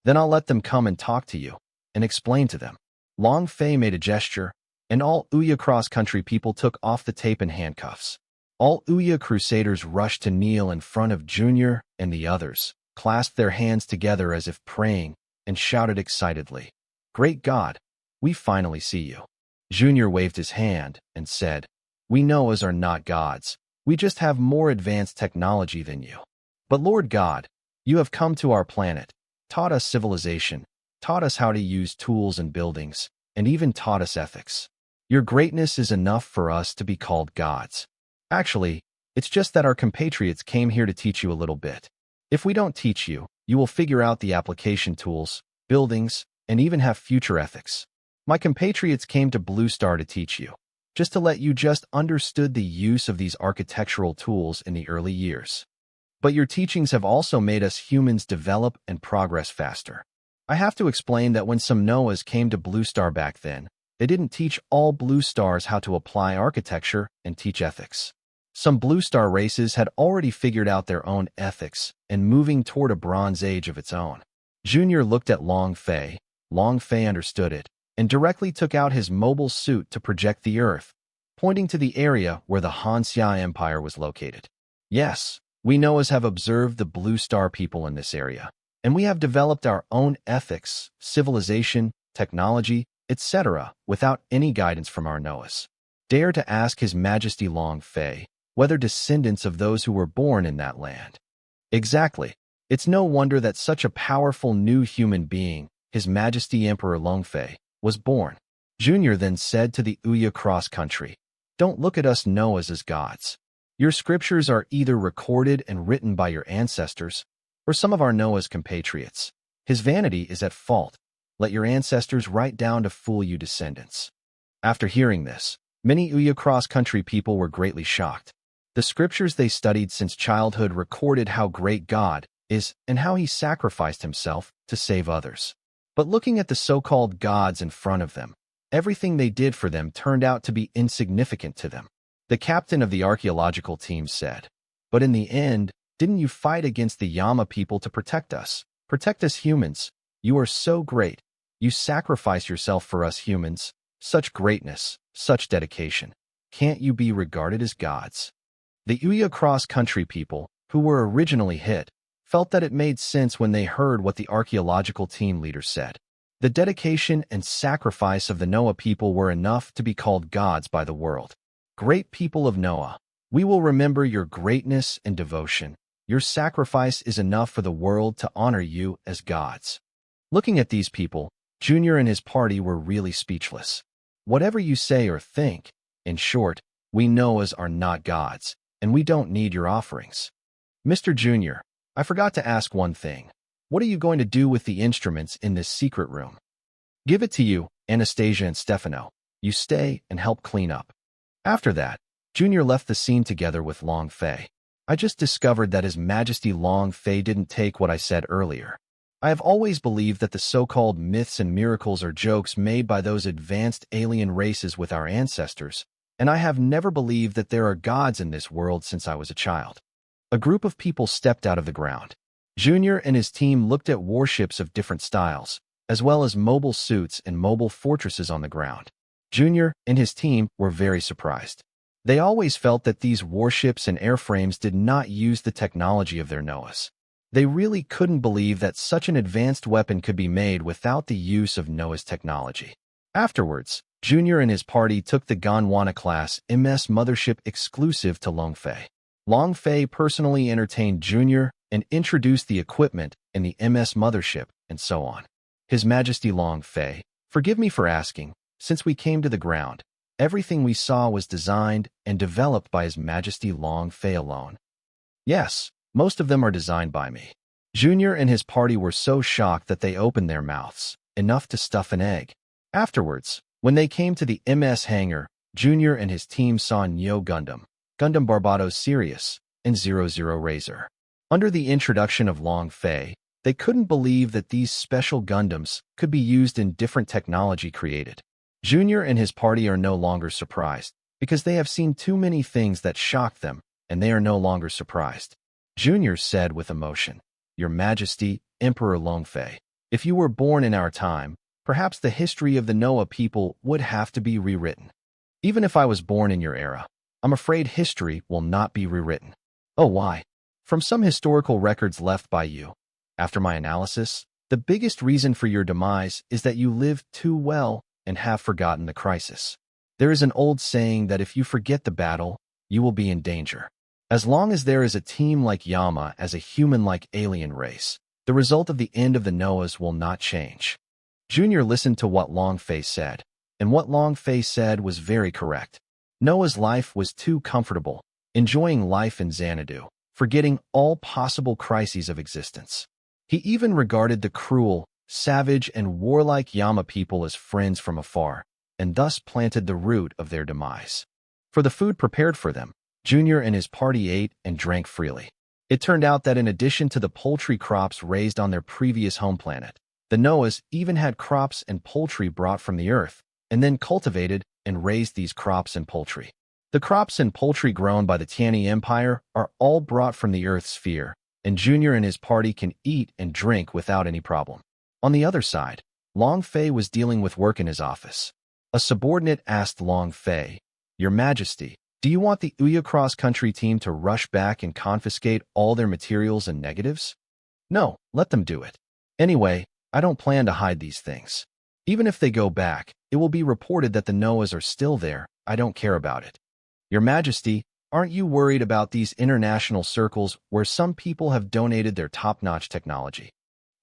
Then I'll let them come and talk to you, and explain to them. Long Fei made a gesture, and all Ouya cross-country people took off the tape and handcuffs. All Ouya crusaders rushed to kneel in front of Junior and the others, clasped their hands together as if praying, and shouted excitedly, Great God, we finally see you. Junior waved his hand and said, We Noahs are not gods. We just have more advanced technology than you. But Lord God, you have come to our planet, taught us civilization, taught us how to use tools and buildings, and even taught us ethics. Your greatness is enough for us to be called gods. Actually, it's just that our compatriots came here to teach you a little bit. If we don't teach you, you will figure out the application tools, buildings, and even have future ethics. My compatriots came to Blue Star to teach you, just to let you just understood the use of these architectural tools in the early years. But your teachings have also made us humans develop and progress faster. I have to explain that when some Noahs came to Blue Star back then, they didn't teach all Blue Stars how to apply architecture and teach ethics. Some Blue Star races had already figured out their own ethics and moving toward a Bronze Age of its own. Junior looked at Long Fei. Long Fei understood it, and directly took out his mobile suit to project the Earth, pointing to the area where the Han Xia Empire was located. Yes, We Noahs have observed the Blue Star people in this area, and we have developed our own ethics, civilization, technology, etc., without any guidance from our Noahs. Dare to ask His Majesty Long Fei whether descendants of those who were born in that land. Exactly. It's no wonder that such a powerful new human being, His Majesty Emperor Long Fei, was born. Junior then said to the Uya cross country, "Don't look at us Noahs as gods. Your scriptures are either recorded and written by your ancestors, or some of our Noah's compatriots. His vanity is at fault. Let your ancestors write down to fool you descendants." After hearing this, many Uya cross-country people were greatly shocked. The scriptures they studied since childhood recorded how great God is and how He sacrificed Himself to save others. But looking at the so-called gods in front of them, everything they did for them turned out to be insignificant to them. The captain of the archaeological team said, "But in the end, didn't you fight against the Yama people to protect us? Protect us humans. You are so great. You sacrifice yourself for us humans. Such greatness, such dedication. Can't you be regarded as gods?" The Uya cross-country people, who were originally hit, felt that it made sense when they heard what the archaeological team leader said. The dedication and sacrifice of the Noah people were enough to be called gods by the world. Great people of Noah, we will remember your greatness and devotion. Your sacrifice is enough for the world to honor you as gods. Looking at these people, Junior and his party were really speechless. Whatever you say or think, in short, we Noahs are not gods, and we don't need your offerings. Mr. Junior, I forgot to ask one thing. What are you going to do with the instruments in this secret room? Give it to you, Anastasia and Stefano. You stay and help clean up. After that, Junior left the scene together with Long Fei. I just discovered that His Majesty Long Fei didn't take what I said earlier. I have always believed that the so-called myths and miracles are jokes made by those advanced alien races with our ancestors, and I have never believed that there are gods in this world since I was a child. A group of people stepped out of the ground. Junior and his team looked at warships of different styles, as well as mobile suits and mobile fortresses on the ground. Junior and his team were very surprised. They always felt that these warships and airframes did not use the technology of their Noahs. They really couldn't believe that such an advanced weapon could be made without the use of Noah's technology. Afterwards, Junior and his party took the Gondwana-class MS mothership exclusive to Long Fei. Long Fei personally entertained Junior and introduced the equipment in the MS mothership, and so on. His Majesty Long Fei, forgive me for asking, since we came to the ground, everything we saw was designed and developed by His Majesty Long Fei alone. Yes, most of them are designed by me. Junior and his party were so shocked that they opened their mouths, enough to stuff an egg. Afterwards, when they came to the MS hangar, Junior and his team saw Neo Gundam, Gundam Barbados Sirius, and 00 Razor. Under the introduction of Long Fei, they couldn't believe that these special Gundams could be used in different technology created. Junior and his party are no longer surprised, because they have seen too many things that shocked them, and they are no longer surprised. Junior said with emotion, "Your Majesty, Emperor Long Fei, if you were born in our time, perhaps the history of the Noah people would have to be rewritten. Even if I was born in your era, I'm afraid history will not be rewritten." "Oh, why?" "From some historical records left by you. After my analysis, the biggest reason for your demise is that you lived too well and have forgotten the crisis. There is an old saying that if you forget the battle, you will be in danger. As long as there is a team like Yama as a human-like alien race, the result of the end of the Noahs will not change." Junior listened to what Long Fei said, and what Long Fei said was very correct. Noah's life was too comfortable, enjoying life in Xanadu, forgetting all possible crises of existence. He even regarded the cruel, savage, and warlike Yama people as friends from afar, and thus planted the root of their demise. For the food prepared for them, Junior and his party ate and drank freely. It turned out that in addition to the poultry crops raised on their previous home planet, the Noahs even had crops and poultry brought from the earth, and then cultivated and raised these crops and poultry. The crops and poultry grown by the Tiani Empire are all brought from the Earth's sphere, and Junior and his party can eat and drink without any problem. On the other side, Long Fei was dealing with work in his office. A subordinate asked Long Fei, "Your Majesty, Do you want the Ouya cross-country team to rush back and confiscate all their materials and negatives? No, let them do it. Anyway, I don't plan to hide these things. Even if they go back, it will be reported that the Noahs are still there. I don't care about it. Your Majesty, aren't you worried about these international circles where some people have donated their top-notch technology?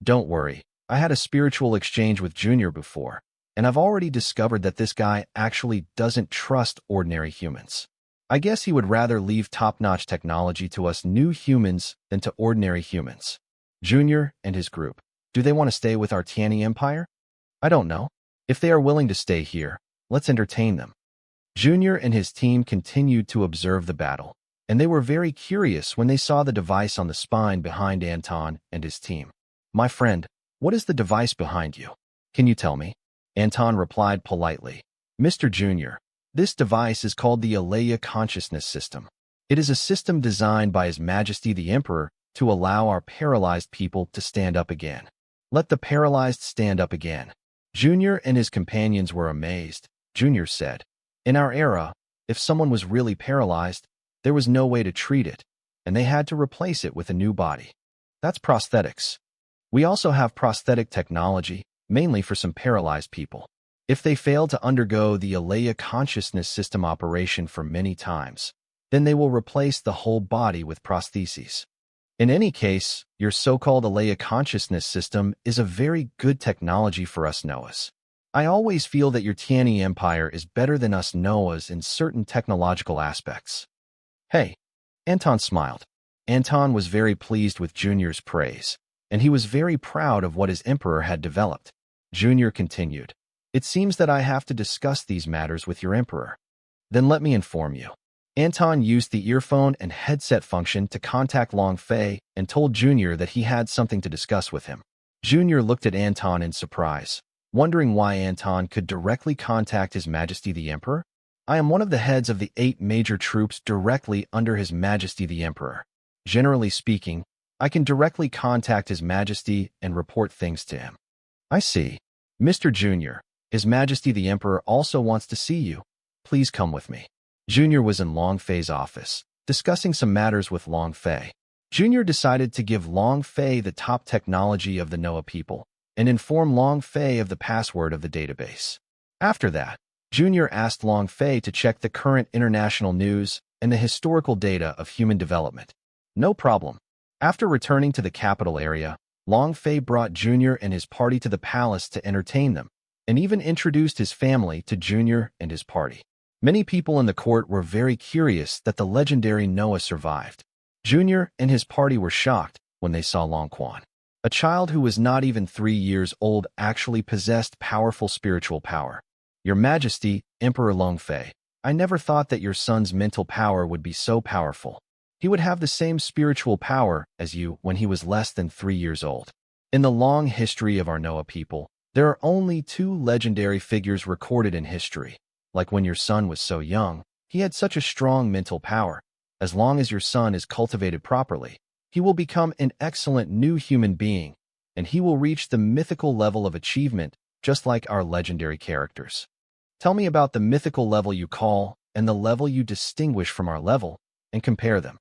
Don't worry. I had a spiritual exchange with Junior before, and I've already discovered that this guy actually doesn't trust ordinary humans. I guess he would rather leave top-notch technology to us new humans than to ordinary humans. Junior and his group, do they want to stay with our Tiani Empire? I don't know. If they are willing to stay here, let's entertain them. Junior and his team continued to observe the battle, and they were very curious when they saw the device on the spine behind Anton and his team. My friend, what is the device behind you? Can you tell me? Anton replied politely. Mr. Junior, this device is called the Alea Consciousness System. It is a system designed by His Majesty the Emperor to allow our paralyzed people to stand up again. Let the paralyzed stand up again. Junior and his companions were amazed. Junior said, in our era, if someone was really paralyzed, there was no way to treat it, and they had to replace it with a new body. That's prosthetics. We also have prosthetic technology, mainly for some paralyzed people. If they fail to undergo the Alea Consciousness System operation for many times, then they will replace the whole body with prostheses. In any case, your so-called Alea Consciousness System is a very good technology for us Noahs. I always feel that your Tiani Empire is better than us Noahs in certain technological aspects. Hey, Anton smiled. Anton was very pleased with Junior's praise, and he was very proud of what his emperor had developed. Junior continued, it seems that I have to discuss these matters with your emperor. Then let me inform you. Anton used the earphone and headset function to contact Long Fei and told Junior that he had something to discuss with him. Junior looked at Anton in surprise, wondering why Anton could directly contact His Majesty the Emperor. I am one of the heads of the 8 major troops directly under His Majesty the Emperor. Generally speaking, I can directly contact His Majesty and report things to him. I see. Mr. Junior, His Majesty the Emperor also wants to see you. Please come with me. Junior was in Long Fei's office, discussing some matters with Long Fei. Junior decided to give Long Fei the top technology of the Noah people and inform Long Fei of the password of the database. After that, Junior asked Long Fei to check the current international news and the historical data of human development. No problem. After returning to the capital area, Long Fei brought Junior and his party to the palace to entertain them, and even introduced his family to Junior and his party. Many people in the court were very curious that the legendary Noah survived. Junior and his party were shocked when they saw Long Quan. A child who was not even 3 years old actually possessed powerful spiritual power. Your Majesty, Emperor Long Fei, I never thought that your son's mental power would be so powerful. He would have the same spiritual power as you when he was less than 3 years old. In the long history of our Noah people, there are only 2 legendary figures recorded in history. Like when your son was so young, he had such a strong mental power. As long as your son is cultivated properly, he will become an excellent new human being, and he will reach the mythical level of achievement, just like our legendary characters. Tell me about the mythical level you call and the level you distinguish from our level, and compare them.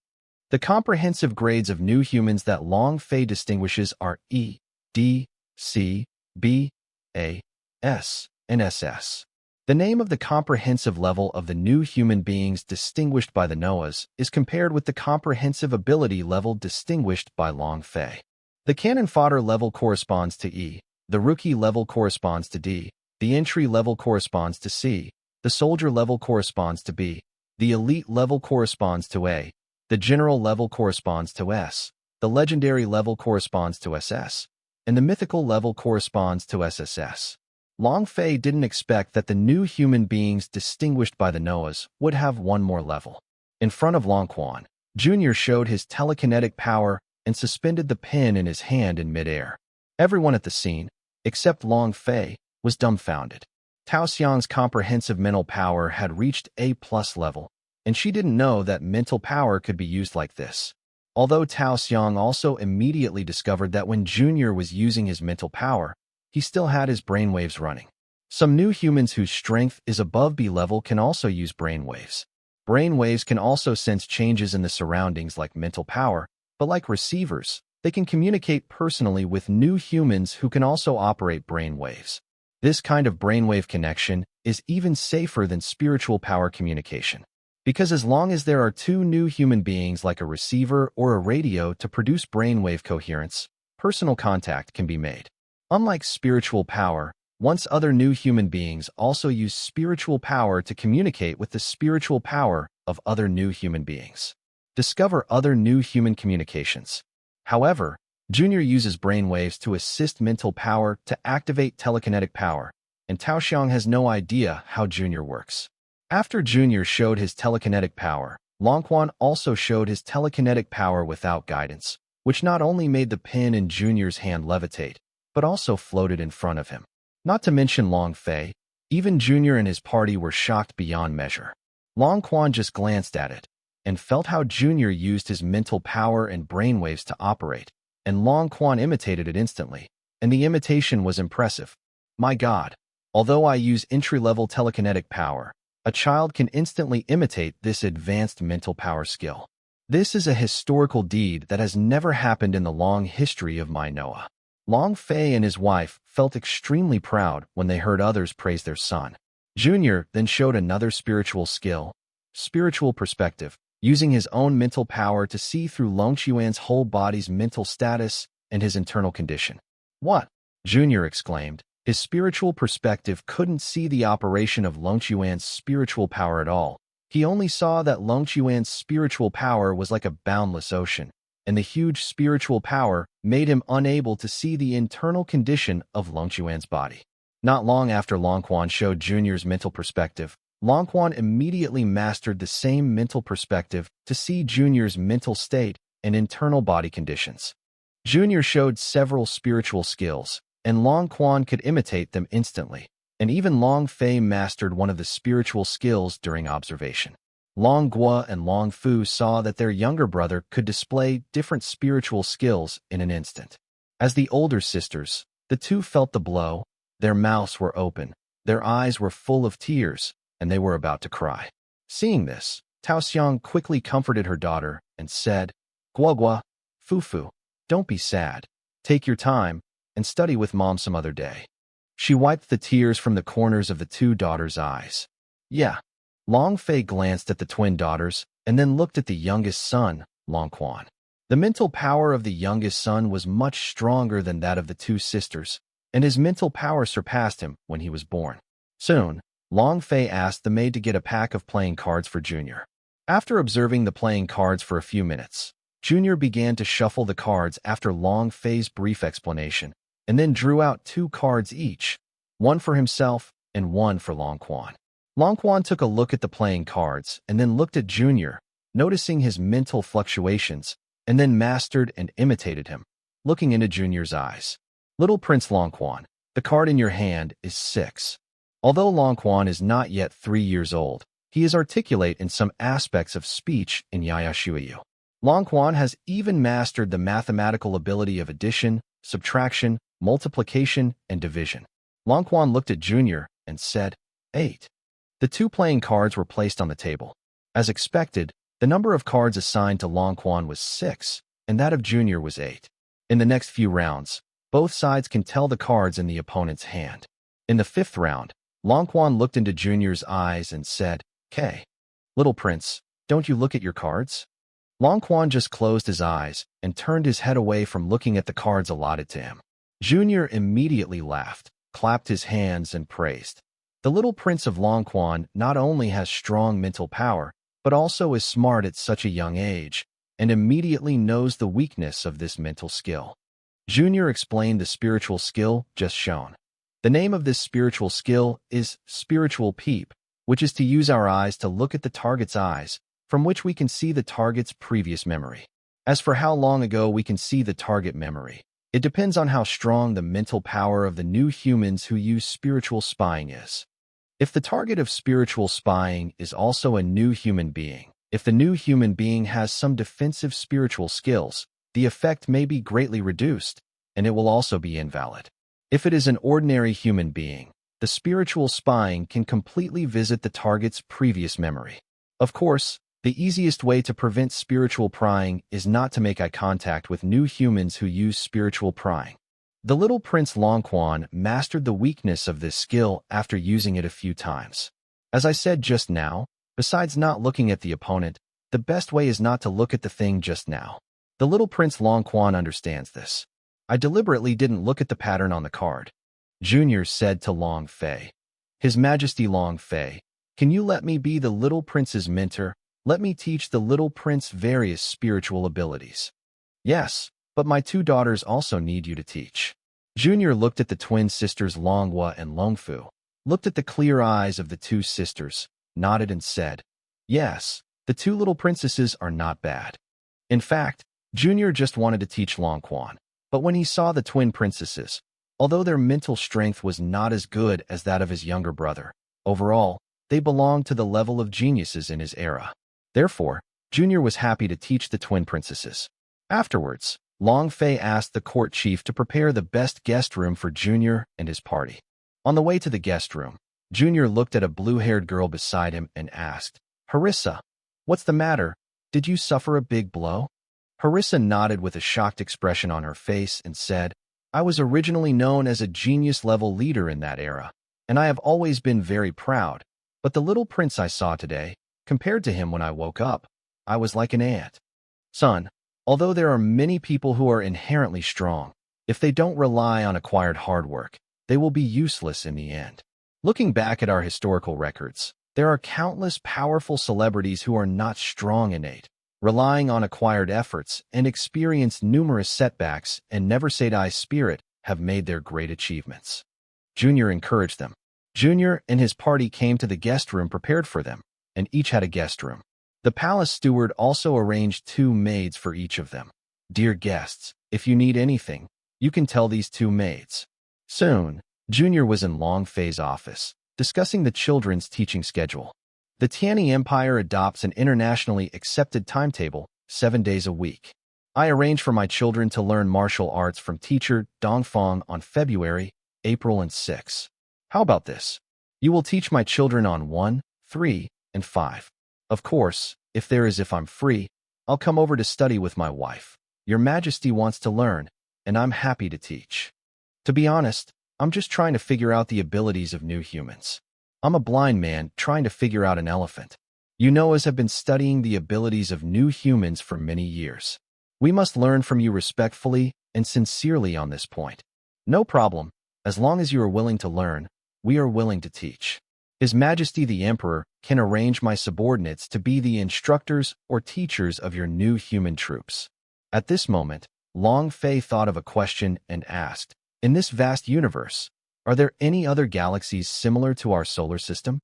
The comprehensive grades of new humans that Long Fei distinguishes are E, D, C, B, A, S, and SS. The name of the comprehensive level of the new human beings distinguished by the Noahs is compared with the comprehensive ability level distinguished by Long Fei. The cannon fodder level corresponds to E, the rookie level corresponds to D, the entry level corresponds to C, the soldier level corresponds to B, the elite level corresponds to A, the general level corresponds to S, the legendary level corresponds to SS, and the mythical level corresponds to SSS. Long Fei didn't expect that the new human beings distinguished by the Noahs would have one more level. In front of Long Quan, Junior showed his telekinetic power and suspended the pen in his hand in midair. Everyone at the scene, except Long Fei, was dumbfounded. Tao Xiang's comprehensive mental power had reached A+ level, and she didn't know that mental power could be used like this. Although Tao Xiang also immediately discovered that when Junior was using his mental power, he still had his brainwaves running. Some new humans whose strength is above B level can also use brainwaves. Brain waves can also sense changes in the surroundings like mental power, but like receivers, they can communicate personally with new humans who can also operate brain waves. This kind of brainwave connection is even safer than spiritual power communication. Because as long as there are two new human beings like a receiver or a radio to produce brainwave coherence, personal contact can be made. Unlike spiritual power, once other new human beings also use spiritual power to communicate with the spiritual power of other new human beings. Discover other new human communications. However, Junior uses brainwaves to assist mental power to activate telekinetic power, and Taoxiang has no idea how Junior works. After Junior showed his telekinetic power, Longquan also showed his telekinetic power without guidance, which not only made the pin in Junior's hand levitate, but also floated in front of him. Not to mention Long Fei, even Junior and his party were shocked beyond measure. Longquan just glanced at it, and felt how Junior used his mental power and brainwaves to operate, and Longquan imitated it instantly, and the imitation was impressive. My God, although I use entry-level telekinetic power, a child can instantly imitate this advanced mental power skill. This is a historical deed that has never happened in the long history of Manhwa. Long Fei and his wife felt extremely proud when they heard others praise their son. Junior then showed another spiritual skill, spiritual perspective, using his own mental power to see through Long Qiuan's whole body's mental status and his internal condition. What? Junior exclaimed. His spiritual perspective couldn't see the operation of Long Qiuan's spiritual power at all. He only saw that Long Qiuan's spiritual power was like a boundless ocean, and the huge spiritual power made him unable to see the internal condition of Long Qiuan's body. Not long after Longquan showed Junior's mental perspective, Longquan immediately mastered the same mental perspective to see Junior's mental state and internal body conditions. Junior showed several spiritual skills, and Longquan could imitate them instantly, and even Long Fei mastered one of the spiritual skills during observation. Long Guo and Long Fu saw that their younger brother could display different spiritual skills in an instant. As the older sisters, the two felt the blow. Their mouths were open, their eyes were full of tears, and they were about to cry. Seeing this, Taoxiang quickly comforted her daughter and said, Guo, Fufu, don't be sad. Take your time and study with Mom some other day. She wiped the tears from the corners of the two daughters' eyes. Yeah. Long Fei glanced at the twin daughters and then looked at the youngest son, Longquan. The mental power of the youngest son was much stronger than that of the two sisters, and his mental power surpassed him when he was born. Soon, Long Fei asked the maid to get a pack of playing cards for Junior. After observing the playing cards for a few minutes, Junior began to shuffle the cards after Long Fei's brief explanation, and then drew out 2 cards each, one for himself and one for Longquan. Longquan took a look at the playing cards and then looked at Junior, noticing his mental fluctuations, and then mastered and imitated him, looking into Junior's eyes. Little Prince Longquan, the card in your hand is 6. Although Longquan is not yet 3 years old, he is articulate in some aspects of speech in Yaya Shuiyu. Longquan has even mastered the mathematical ability of addition, subtraction, multiplication, and division. Longquan looked at Junior and said, 8. The 2 playing cards were placed on the table. As expected, the number of cards assigned to Longquan was 6, and that of Junior was 8. In the next few rounds, both sides can tell the cards in the opponent's hand. In the 5th round, Longquan looked into Junior's eyes and said, K. Little Prince, don't you look at your cards? Longquan just closed his eyes and turned his head away from looking at the cards allotted to him. Junior immediately laughed, clapped his hands, and praised. The little Prince of Longquan not only has strong mental power, but also is smart at such a young age, and immediately knows the weakness of this mental skill. Junior explained the spiritual skill just shown. The name of this spiritual skill is Spiritual Peep, which is to use our eyes to look at the target's eyes, from which we can see the target's previous memory. As for how long ago we can see the target memory, it depends on how strong the mental power of the new humans who use spiritual spying is. If the target of spiritual spying is also a new human being, if the new human being has some defensive spiritual skills, the effect may be greatly reduced, and it will also be invalid. If it is an ordinary human being, the spiritual spying can completely visit the target's previous memory. Of course, the easiest way to prevent spiritual prying is not to make eye contact with new humans who use spiritual prying. The little prince Longquan mastered the weakness of this skill after using it a few times. As I said just now, besides not looking at the opponent, the best way is not to look at the thing just now. The little prince Longquan understands this. I deliberately didn't look at the pattern on the card. Junior said to Long Fei. His Majesty Long Fei, can you let me be the little prince's mentor? Let me teach the little prince various spiritual abilities. Yes, but my two daughters also need you to teach. Junior looked at the twin sisters Longhua and Longfu, looked at the clear eyes of the two sisters, nodded and said, yes, the two little princesses are not bad. In fact, Junior just wanted to teach Longquan, but when he saw the twin princesses, although their mental strength was not as good as that of his younger brother, overall, they belonged to the level of geniuses in his era. Therefore, Junior was happy to teach the twin princesses. Afterwards, Long Fei asked the court chief to prepare the best guest room for Junior and his party. On the way to the guest room, Junior looked at a blue-haired girl beside him and asked, Harissa, what's the matter? Did you suffer a big blow? Harissa nodded with a shocked expression on her face and said, I was originally known as a genius-level leader in that era, and I have always been very proud, but the little prince I saw today, compared to him when I woke up, I was like an ant. Son, although there are many people who are inherently strong, if they don't rely on acquired hard work, they will be useless in the end. Looking back at our historical records, there are countless powerful celebrities who are not strong innate, relying on acquired efforts and experience numerous setbacks and never say die spirit have made their great achievements. Junior encouraged them. Junior and his party came to the guest room prepared for them, and each had a guest room. The palace steward also arranged 2 maids for each of them. Dear guests, if you need anything, you can tell these 2 maids. Soon, Junior was in Long Fei's office, discussing the children's teaching schedule. The Tianyi Empire adopts an internationally accepted timetable, 7 days a week. I arranged for my children to learn martial arts from teacher Dongfang on February, April, and 6. How about this? You will teach my children on 1, 3, and 5. Of course, if I'm free, I'll come over to study with my wife. Your Majesty wants to learn, and I'm happy to teach. To be honest, I'm just trying to figure out the abilities of new humans. I'm a blind man trying to figure out an elephant. You Noahs have been studying the abilities of new humans for many years. We must learn from you respectfully and sincerely on this point. No problem. As long as you are willing to learn, we are willing to teach. His Majesty the Emperor can arrange my subordinates to be the instructors or teachers of your new human troops. At this moment, Long Fei thought of a question and asked, in this vast universe, are there any other galaxies similar to our solar system?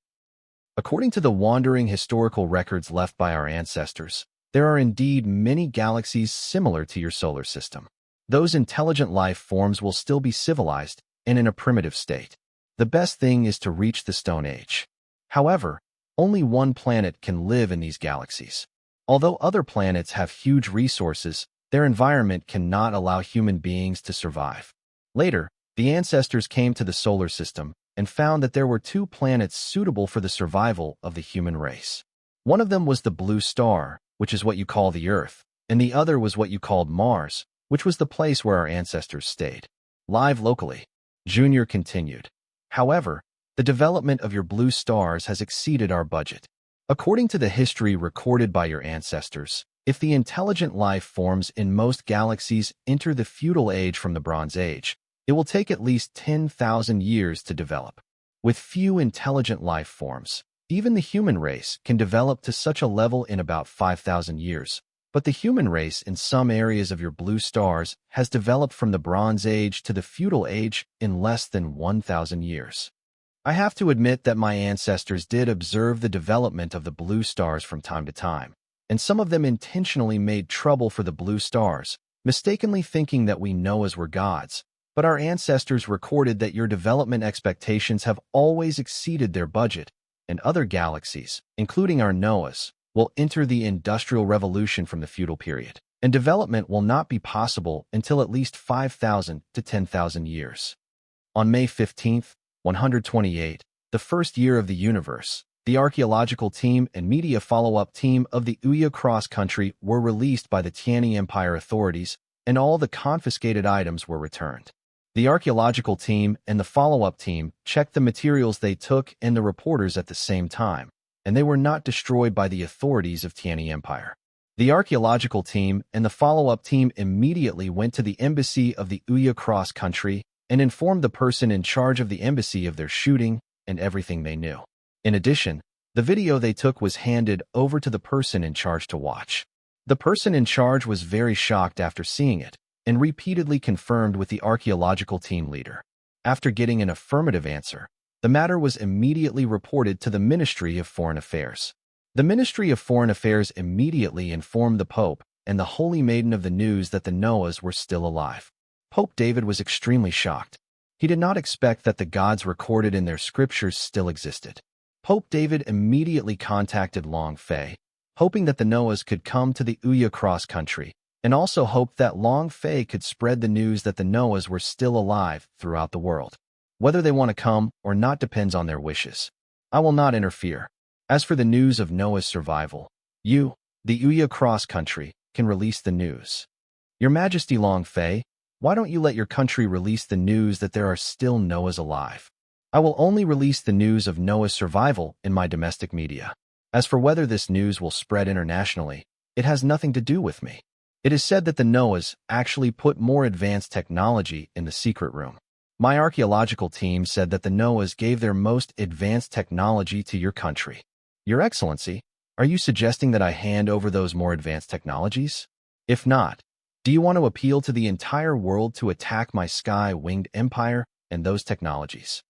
According to the wandering historical records left by our ancestors, there are indeed many galaxies similar to your solar system. Those intelligent life forms will still be civilized and in a primitive state. The best thing is to reach the Stone Age. However, only one planet can live in these galaxies. Although other planets have huge resources, their environment cannot allow human beings to survive. Later, the ancestors came to the solar system and found that there were 2 planets suitable for the survival of the human race. One of them was the blue star, which is what you call the Earth, and the other was what you called Mars, which was the place where our ancestors stayed. Live locally, Junior continued. However, the development of your blue stars has exceeded our budget. According to the history recorded by your ancestors, if the intelligent life forms in most galaxies enter the feudal age from the Bronze Age, it will take at least 10,000 years to develop. With few intelligent life forms, even the human race can develop to such a level in about 5,000 years. But the human race in some areas of your blue stars has developed from the Bronze Age to the feudal age in less than 1,000 years. I have to admit that my ancestors did observe the development of the blue stars from time to time, and some of them intentionally made trouble for the blue stars, mistakenly thinking that we Noahs were gods. But our ancestors recorded that your development expectations have always exceeded their budget, and other galaxies, including our Noahs, will enter the Industrial Revolution from the feudal period, and development will not be possible until at least 5,000 to 10,000 years. On May 15th, 128, the first year of the universe, The archaeological team and media follow-up team of the Uya cross-country were released by the Tianyi Empire authorities, and all the confiscated items were returned. The archaeological team and the follow-up team checked the materials they took and the reporters at the same time, and they were not destroyed by the authorities of Tianyi Empire. The archaeological team and the follow-up team immediately went to the embassy of the Uya cross-country and informed the person in charge of the embassy of their shooting and everything they knew. In addition, the video they took was handed over to the person in charge to watch. The person in charge was very shocked after seeing it and repeatedly confirmed with the archaeological team leader. After getting an affirmative answer, the matter was immediately reported to the Ministry of Foreign Affairs. The Ministry of Foreign Affairs immediately informed the Pope and the Holy Maiden of the news that the Noahs were still alive. Pope David was extremely shocked. He did not expect that the gods recorded in their scriptures still existed. Pope David immediately contacted Long Fei, hoping that the Noahs could come to the Uya cross-country, and also hoped that Long Fei could spread the news that the Noahs were still alive throughout the world. Whether they want to come or not depends on their wishes. I will not interfere. As for the news of Noah's survival, you, the Uya cross-country, can release the news. Your Majesty Long Fei, why don't you let your country release the news that there are still Noahs alive? I will only release the news of Noah's survival in my domestic media. As for whether this news will spread internationally, it has nothing to do with me. It is said that the Noahs actually put more advanced technology in the secret room. My archaeological team said that the Noahs gave their most advanced technology to your country. Your Excellency, are you suggesting that I hand over those more advanced technologies? If not, do you want to appeal to the entire world to attack my sky-winged empire and those technologies?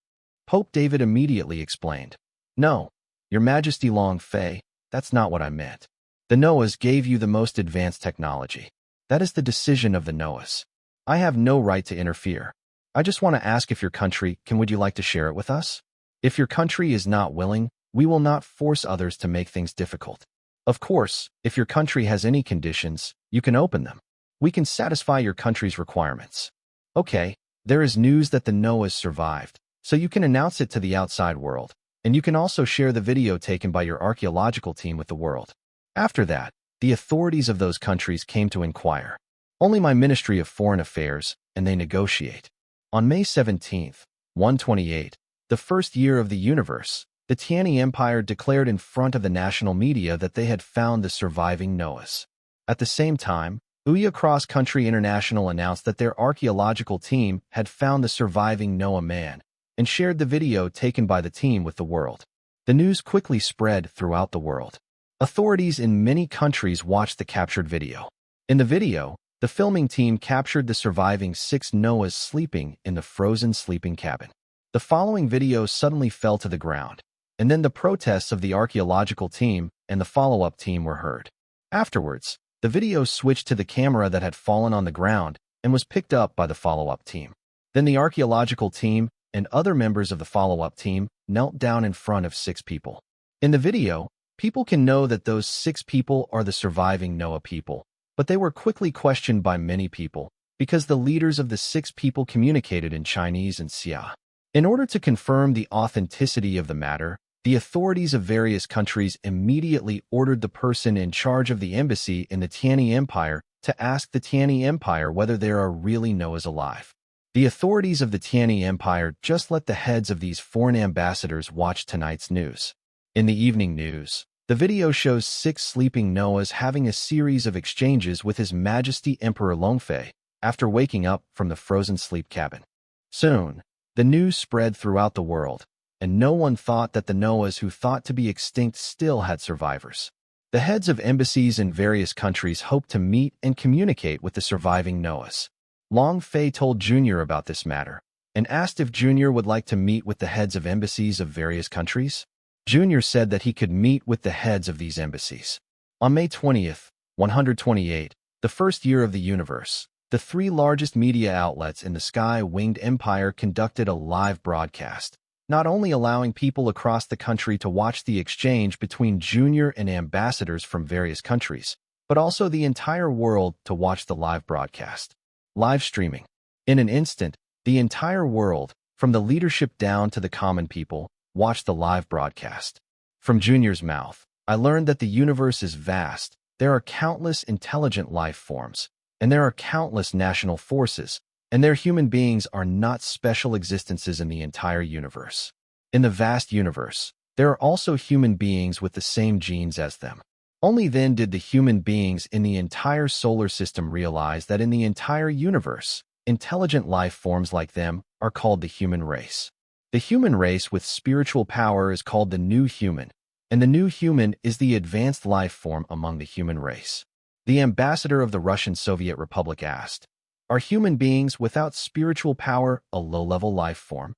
Pope David immediately explained, No, Your Majesty Long Fei, that's not what I meant. The Noahs gave you the most advanced technology. That is the decision of the Noahs. I have no right to interfere. I just want to ask if your country would you like to share it with us? If your country is not willing, we will not force others to make things difficult. Of course, if your country has any conditions, you can open them. We can satisfy your country's requirements. Okay, there is news that the Noahs survived, so you can announce it to the outside world, and you can also share the video taken by your archaeological team with the world. After that, the authorities of those countries came to inquire. Only my Ministry of Foreign Affairs, and they negotiate. On May 17, 128, the first year of the universe, the Tianyi Empire declared in front of the national media that they had found the surviving Noahs. At the same time, Uya Cross Country International announced that their archaeological team had found the surviving Noah man and shared the video taken by the team with the world. The news quickly spread throughout the world. Authorities in many countries watched the captured video. In the video, the filming team captured the surviving 6 Noahs sleeping in the frozen sleeping cabin. The following video suddenly fell to the ground, and then the protests of the archaeological team and the follow-up team were heard. Afterwards, the video switched to the camera that had fallen on the ground and was picked up by the follow-up team. Then the archaeological team and other members of the follow-up team knelt down in front of 6 people. In the video, people can know that those 6 people are the surviving Noah people, but they were quickly questioned by many people because the leaders of the 6 people communicated in Chinese and Xia. In order to confirm the authenticity of the matter, the authorities of various countries immediately ordered the person in charge of the embassy in the Tianyi Empire to ask the Tianyi Empire whether there are really Noahs alive. The authorities of the Tianyi Empire just let the heads of these foreign ambassadors watch tonight's news. In the evening news, the video shows 6 sleeping Noahs having a series of exchanges with His Majesty Emperor Longfei after waking up from the frozen sleep cabin. Soon, the news spread throughout the world, and no one thought that the Noahs who thought to be extinct still had survivors. The heads of embassies in various countries hoped to meet and communicate with the surviving Noahs. Long Fei told Junior about this matter and asked if Junior would like to meet with the heads of embassies of various countries. Junior said that he could meet with the heads of these embassies. On May 20th, 128, the first year of the universe, the 3 largest media outlets in the Sky-Winged Empire conducted a live broadcast, not only allowing people across the country to watch the exchange between Junior and ambassadors from various countries, but also the entire world to watch the live broadcast. Live streaming. In an instant, the entire world, from the leadership down to the common people, watched the live broadcast. From Junior's mouth, I learned that the universe is vast, there are countless intelligent life forms, and there are countless national forces, and their human beings are not special existences in the entire universe. In the vast universe, there are also human beings with the same genes as them. Only then did the human beings in the entire solar system realize that in the entire universe, intelligent life forms like them are called the human race. The human race with spiritual power is called the new human, and the new human is the advanced life form among the human race. The ambassador of the Russian Soviet Republic asked, "Are human beings without spiritual power a low-level life form?"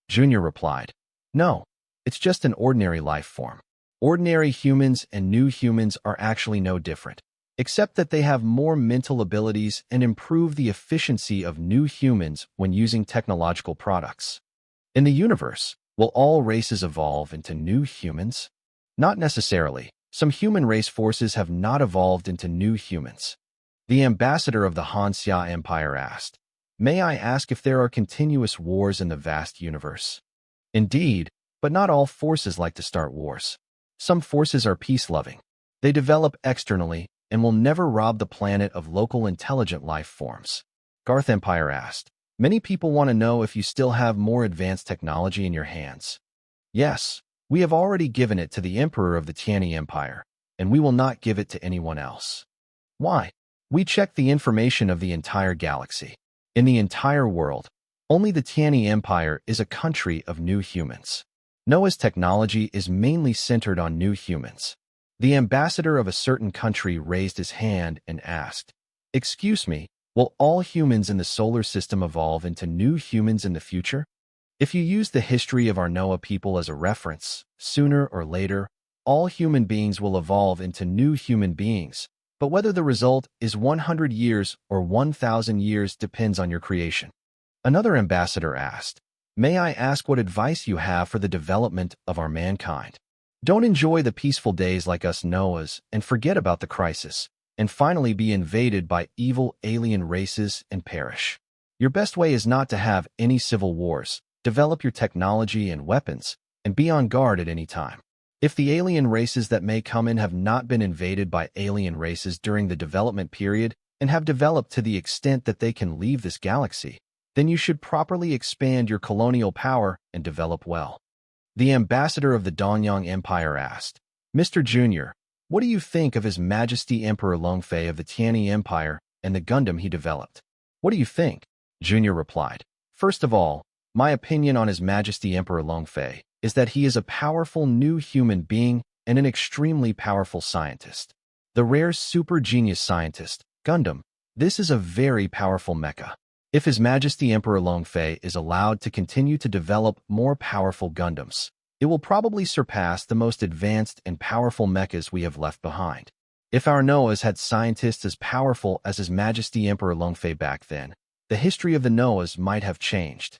Junior replied, "No, it's just an ordinary life form. Ordinary humans and new humans are actually no different, except that they have more mental abilities and improve the efficiency of new humans when using technological products." In the universe, will all races evolve into new humans? Not necessarily. Some human race forces have not evolved into new humans. The ambassador of the Hanxia Empire asked, "May I ask if there are continuous wars in the vast universe?" Indeed, but not all forces like to start wars. Some forces are peace-loving. They develop externally and will never rob the planet of local intelligent life forms. Garth Empire asked, "Many people want to know if you still have more advanced technology in your hands." Yes, we have already given it to the Emperor of the Tianyi Empire, and we will not give it to anyone else. Why? We checked the information of the entire galaxy. In the entire world, only the Tianyi Empire is a country of new humans. Noah's technology is mainly centered on new humans. The ambassador of a certain country raised his hand and asked, "Excuse me, will all humans in the solar system evolve into new humans in the future?" If you use the history of our Noah people as a reference, sooner or later, all human beings will evolve into new human beings, but whether the result is 100 years or 1,000 years depends on your creation. Another ambassador asked, "May I ask what advice you have for the development of our mankind? Don't enjoy the peaceful days like us Noahs and forget about the crisis, and finally be invaded by evil alien races and perish. Your best way is not to have any civil wars. Develop your technology and weapons, and be on guard at any time. If the alien races that may come in have not been invaded by alien races during the development period and have developed to the extent that they can leave this galaxy, then you should properly expand your colonial power and develop well." The ambassador of the Dongyang Empire asked, "Mr. Junior, what do you think of His Majesty Emperor Longfei of the Tianyi Empire and the Gundam he developed?" "What do you think?" Junior replied, "First of all, my opinion on His Majesty Emperor Longfei is that he is a powerful new human being and an extremely powerful scientist. The rare super genius scientist, Gundam, this is a very powerful mecha. If His Majesty Emperor Longfei is allowed to continue to develop more powerful Gundams, it will probably surpass the most advanced and powerful mechas we have left behind. If our Noahs had scientists as powerful as His Majesty Emperor Longfei back then, the history of the Noahs might have changed."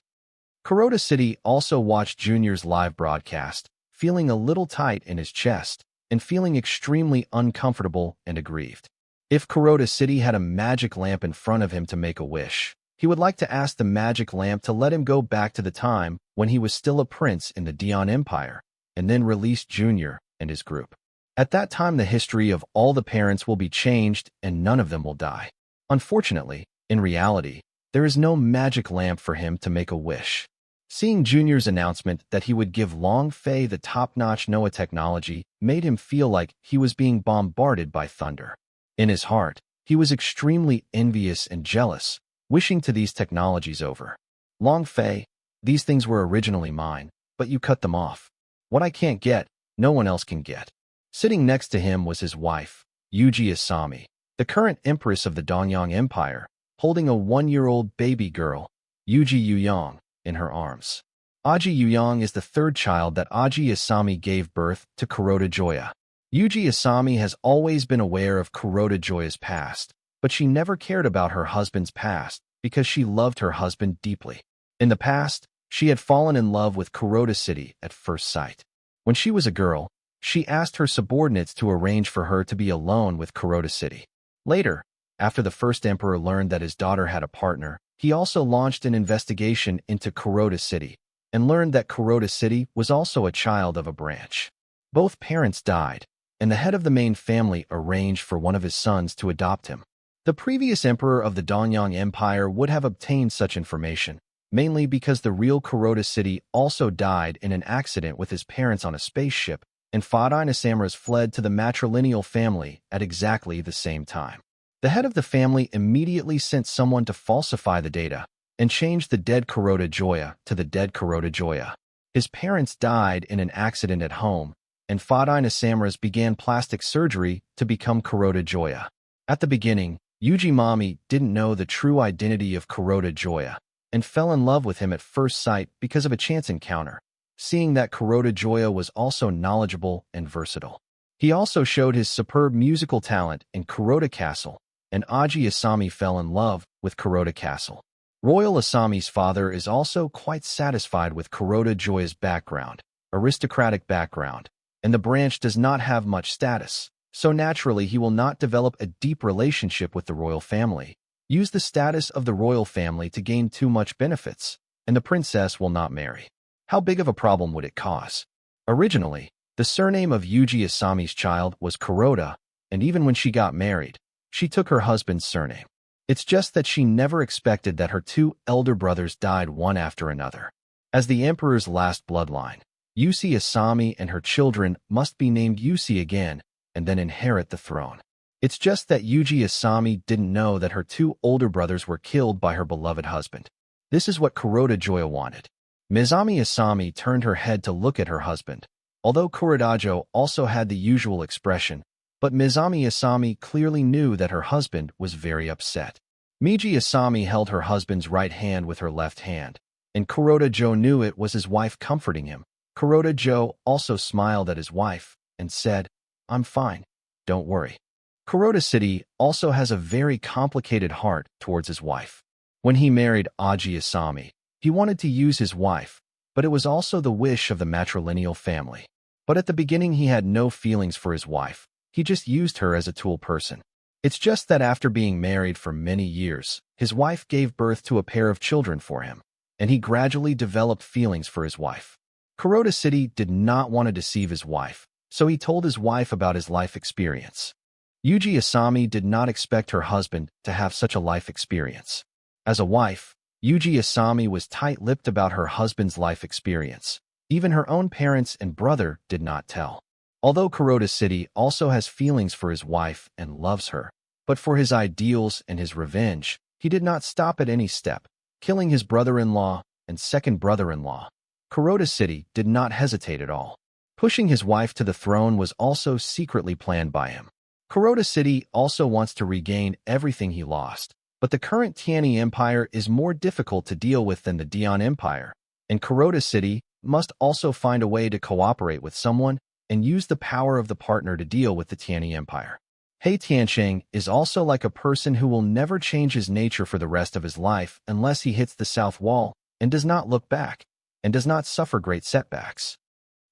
Kuroda City also watched Junior's live broadcast, feeling a little tight in his chest and feeling extremely uncomfortable and aggrieved. If Kuroda City had a magic lamp in front of him to make a wish, he would like to ask the magic lamp to let him go back to the time when he was still a prince in the Dion Empire, and then release Junior and his group. At that time, the history of all the parents will be changed and none of them will die. Unfortunately, in reality, there is no magic lamp for him to make a wish. Seeing Junior's announcement that he would give Long Fei the top-notch Noah technology made him feel like he was being bombarded by thunder. In his heart, he was extremely envious and jealous, wishing to these technologies over. "Long Fei, these things were originally mine, but you cut them off. What I can't get, no one else can get." Sitting next to him was his wife, Yuji Asami, the current empress of the Dongyang Empire, holding a 1-year-old baby girl, Yuji Yuyong, in her arms. Aji Yuyong is the third child that Aji Asami gave birth to Kuroda Joya. Yuji Asami has always been aware of Kuroda Joya's past, but she never cared about her husband's past because she loved her husband deeply. In the past, she had fallen in love with Kuroda City at first sight. When she was a girl, she asked her subordinates to arrange for her to be alone with Kuroda City. Later, after the first emperor learned that his daughter had a partner, he also launched an investigation into Kuroda City and learned that Kuroda City was also a child of a branch. Both parents died, and the head of the main family arranged for one of his sons to adopt him. The previous emperor of the Donyang Empire would have obtained such information, mainly because the real Kuroda city also died in an accident with his parents on a spaceship, and Fadai Nasamura's fled to the matrilineal family at exactly the same time. The head of the family immediately sent someone to falsify the data and changed the dead Kuroda Joya to the dead Kuroda Joya. His parents died in an accident at home, and Fadai Nasamura's began plastic surgery to become Kuroda Joya. At the beginning, Yuji Mami didn't know the true identity of Kuroda Joya and fell in love with him at first sight because of a chance encounter, seeing that Kuroda Joya was also knowledgeable and versatile. He also showed his superb musical talent in Kuroda Castle, and Aji Asami fell in love with Kuroda Castle. Royal Asami's father is also quite satisfied with Kuroda Joya's background, aristocratic background, and the branch does not have much status, so naturally he will not develop a deep relationship with the royal family, use the status of the royal family to gain too much benefits, and the princess will not marry. How big of a problem would it cause? Originally, the surname of Yuji Asami's child was Kuroda, and even when she got married, she took her husband's surname. It's just that she never expected that her two elder brothers died one after another. As the emperor's last bloodline, Yusi Asami and her children must be named Yusi again and then inherit the throne. It's just that Yuji Asami didn't know that her two older brothers were killed by her beloved husband. This is what Kuroda Joya wanted. Mizami Asami turned her head to look at her husband, although Kurodajo also had the usual expression, but Mizami Asami clearly knew that her husband was very upset. Miji Asami held her husband's right hand with her left hand, and Kurodajo knew it was his wife comforting him. Kurodajo also smiled at his wife and said, "I'm fine, don't worry." Kuroda City also has a very complicated heart towards his wife. When he married Aji Asami, he wanted to use his wife, but it was also the wish of the matrilineal family. But at the beginning he had no feelings for his wife, he just used her as a tool person. It's just that after being married for many years, his wife gave birth to a pair of children for him, and he gradually developed feelings for his wife. Kuroda City did not want to deceive his wife, so he told his wife about his life experience. Yuji Asami did not expect her husband to have such a life experience. As a wife, Yuji Asami was tight-lipped about her husband's life experience. Even her own parents and brother did not tell. Although Kuroda City also has feelings for his wife and loves her, but for his ideals and his revenge, he did not stop at any step, killing his brother-in-law and second brother-in-law. Kuroda City did not hesitate at all. Pushing his wife to the throne was also secretly planned by him. Kuroda City also wants to regain everything he lost, but the current Tianni Empire is more difficult to deal with than the Dian Empire, and Kuroda City must also find a way to cooperate with someone and use the power of the partner to deal with the Tianni Empire. He Tiansheng is also like a person who will never change his nature for the rest of his life unless he hits the south wall and does not look back, and does not suffer great setbacks.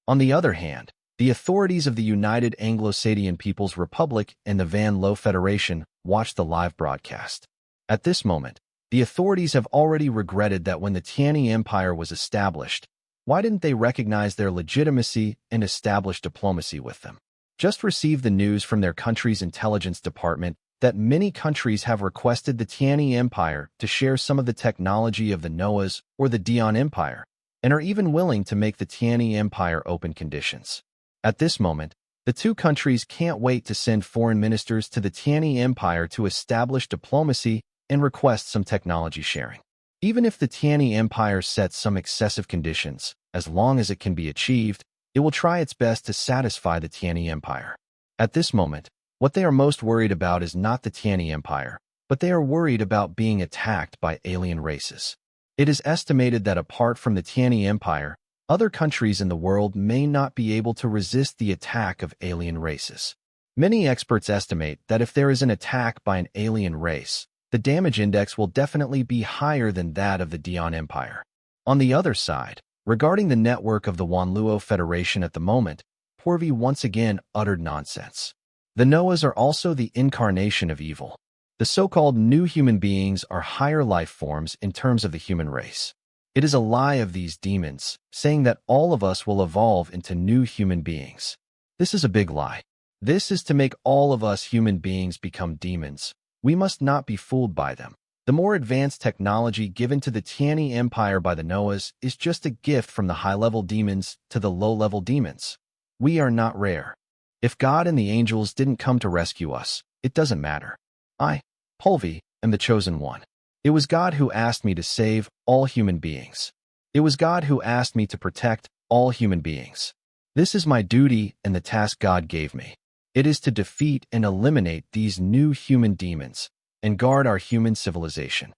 On the other hand, the authorities of the United Anglo-Sadian People's Republic and the Van Lo Federation watched the live broadcast. At this moment, the authorities have already regretted that when the Tianni Empire was established, why didn't they recognize their legitimacy and establish diplomacy with them? Just received the news from their country's intelligence department that many countries have requested the Tianni Empire to share some of the technology of the Noahs or the Dian Empire, and are even willing to make the Tianni Empire open conditions. At this moment, the two countries can't wait to send foreign ministers to the Tianni Empire to establish diplomacy and request some technology sharing. Even if the Tianni Empire sets some excessive conditions, as long as it can be achieved, it will try its best to satisfy the Tianni Empire. At this moment, what they are most worried about is not the Tianni Empire, but they are worried about being attacked by alien races. It is estimated that apart from the Tianni Empire, other countries in the world may not be able to resist the attack of alien races. Many experts estimate that if there is an attack by an alien race, the damage index will definitely be higher than that of the Dian Empire. On the other side, regarding the network of the Wanluo Federation at the moment, Porvi once again uttered nonsense. The Noahs are also the incarnation of evil. The so-called new human beings are higher life forms in terms of the human race. It is a lie of these demons, saying that all of us will evolve into new human beings. This is a big lie. This is to make all of us human beings become demons. We must not be fooled by them. The more advanced technology given to the Tianyi Empire by the Noahs is just a gift from the high-level demons to the low-level demons. We are not rare. If God and the angels didn't come to rescue us, it doesn't matter. I, Pulvi, am the chosen one. It was God who asked me to save all human beings. It was God who asked me to protect all human beings. This is my duty and the task God gave me. It is to defeat and eliminate these new human demons and guard our human civilization.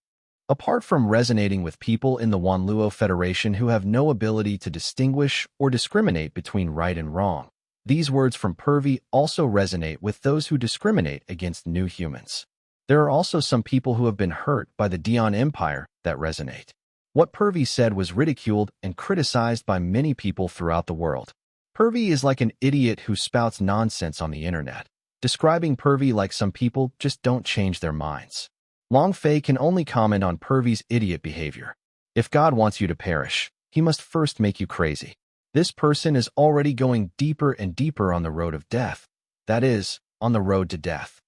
Apart from resonating with people in the Wanluo Federation who have no ability to distinguish or discriminate between right and wrong, these words from Purvi also resonate with those who discriminate against new humans. There are also some people who have been hurt by the Dion Empire that resonate. What Purvi said was ridiculed and criticized by many people throughout the world. Purvi is like an idiot who spouts nonsense on the internet. Describing Purvi like some people just don't change their minds. Long Fei can only comment on Purvi's idiot behavior. If God wants you to perish, he must first make you crazy. This person is already going deeper and deeper on the road of death. That is, on the road to death.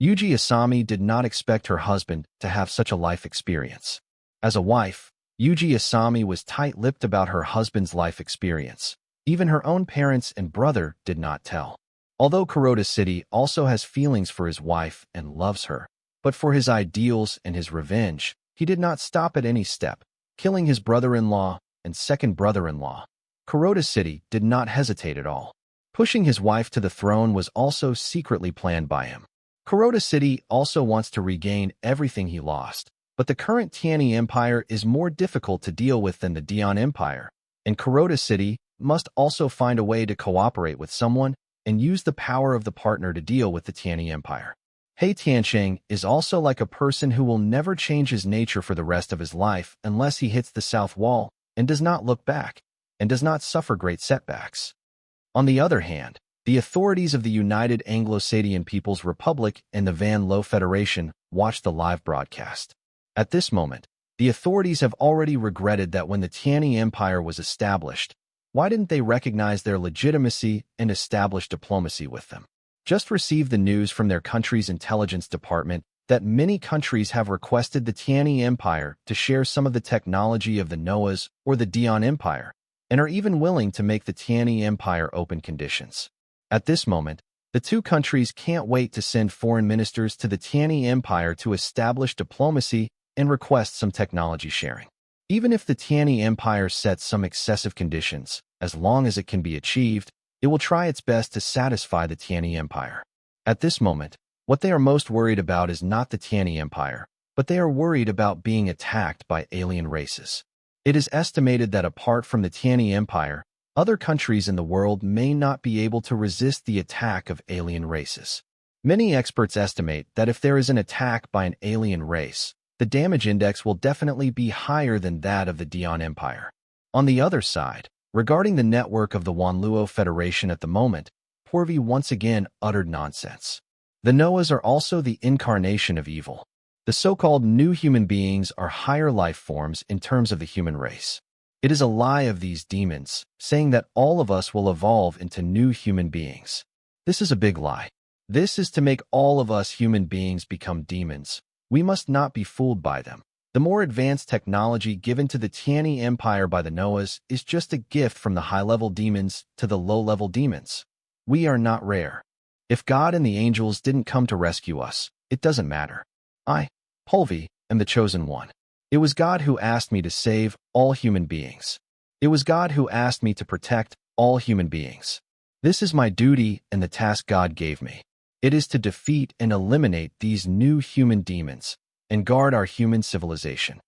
Yuji Asami did not expect her husband to have such a life experience. As a wife, Yuji Asami was tight-lipped about her husband's life experience. Even her own parents and brother did not tell. Although Kuroda City also has feelings for his wife and loves her, but for his ideals and his revenge, he did not stop at any step, killing his brother-in-law and second brother-in-law. Kuroda City did not hesitate at all. Pushing his wife to the throne was also secretly planned by him. Kuroda City also wants to regain everything he lost, but the current Tianyi Empire is more difficult to deal with than the Dion Empire, and Kuroda City must also find a way to cooperate with someone and use the power of the partner to deal with the Tianyi Empire. He Tiansheng is also like a person who will never change his nature for the rest of his life unless he hits the south wall and does not look back, and does not suffer great setbacks. On the other hand, the authorities of the United Anglo-Sadian People's Republic and the Van Lo Federation watched the live broadcast. At this moment, the authorities have already regretted that when the Tianyi Empire was established, why didn't they recognize their legitimacy and establish diplomacy with them? Just received the news from their country's intelligence department that many countries have requested the Tianyi Empire to share some of the technology of the Noahs or the Dion Empire, and are even willing to make the Tianyi Empire open conditions. At this moment, the two countries can't wait to send foreign ministers to the Tianyi Empire to establish diplomacy and request some technology sharing. Even if the Tianyi Empire sets some excessive conditions, as long as it can be achieved, it will try its best to satisfy the Tianyi Empire. At this moment, what they are most worried about is not the Tianyi Empire, but they are worried about being attacked by alien races. It is estimated that apart from the Tianyi Empire, other countries in the world may not be able to resist the attack of alien races. Many experts estimate that if there is an attack by an alien race, the damage index will definitely be higher than that of the Dion Empire. On the other side, regarding the network of the Wanluo Federation at the moment, Purvi once again uttered nonsense. The Noahs are also the incarnation of evil. The so-called new human beings are higher life forms in terms of the human race. It is a lie of these demons, saying that all of us will evolve into new human beings. This is a big lie. This is to make all of us human beings become demons. We must not be fooled by them. The more advanced technology given to the Tianyi Empire by the Noahs is just a gift from the high-level demons to the low-level demons. We are not rare. If God and the angels didn't come to rescue us, it doesn't matter. I, Pulvi, am the chosen one. It was God who asked me to save all human beings. It was God who asked me to protect all human beings. This is my duty and the task God gave me. It is to defeat and eliminate these new human demons and guard our human civilization.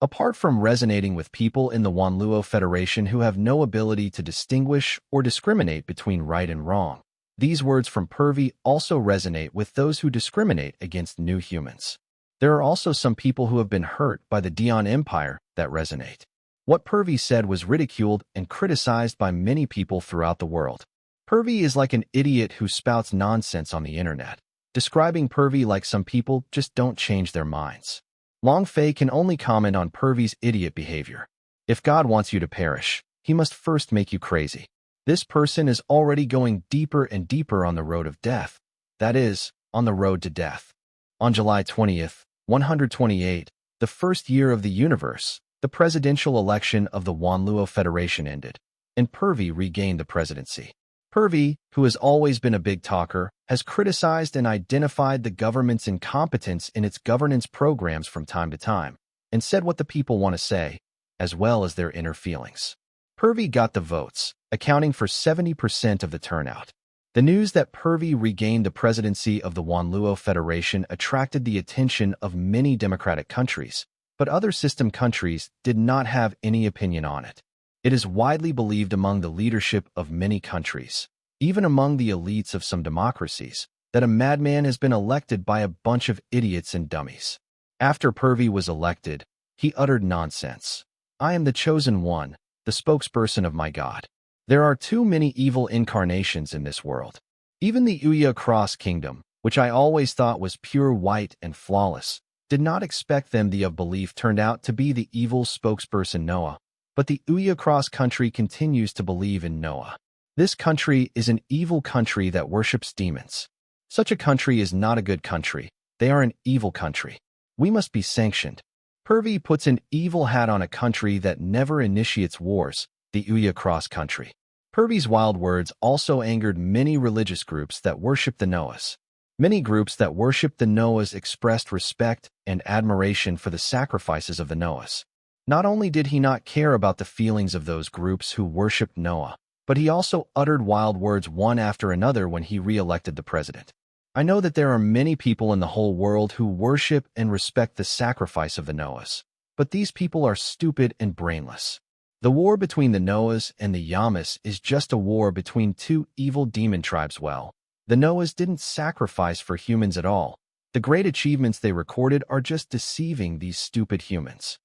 Apart from resonating with people in the Wanluo Federation who have no ability to distinguish or discriminate between right and wrong, these words from Purvi also resonate with those who discriminate against new humans. There are also some people who have been hurt by the Dion Empire that resonate. What Purvi said was ridiculed and criticized by many people throughout the world. Purvi is like an idiot who spouts nonsense on the internet. Describing Purvi like some people just don't change their minds. Long Fei can only comment on Purvi's idiot behavior. If God wants you to perish, he must first make you crazy. This person is already going deeper and deeper on the road of death. That is, on the road to death. On July 20th, 128, the first year of the universe, the presidential election of the Wanluo Federation ended, and Purvi regained the presidency. Purvi, who has always been a big talker, has criticized and identified the government's incompetence in its governance programs from time to time, and said what the people want to say, as well as their inner feelings. Purvi got the votes, accounting for 70% of the turnout. The news that Purvi regained the presidency of the Wanluo Federation attracted the attention of many democratic countries, but other system countries did not have any opinion on it. It is widely believed among the leadership of many countries, even among the elites of some democracies, that a madman has been elected by a bunch of idiots and dummies. After Purvi was elected, he uttered nonsense. "I am the chosen one, the spokesperson of my God. There are too many evil incarnations in this world. Even the Uya Cross Kingdom, which I always thought was pure white and flawless, did not expect them the of belief turned out to be the evil spokesperson Noah. But the Uya Cross country continues to believe in Noah. This country is an evil country that worships demons. Such a country is not a good country. They are an evil country. We must be sanctioned." Purvi puts an evil hat on a country that never initiates wars, the Uya Cross country. Purvi's wild words also angered many religious groups that worship the Noahs. Many groups that worship the Noahs expressed respect and admiration for the sacrifices of the Noahs. Not only did he not care about the feelings of those groups who worshipped Noah, but he also uttered wild words one after another when he re-elected the president. I know that there are many people in the whole world who worship and respect the sacrifice of the Noahs, but these people are stupid and brainless. The war between the Noahs and the Yamas is just a war between two evil demon tribes. Well, the Noahs didn't sacrifice for humans at all. The great achievements they recorded are just deceiving these stupid humans.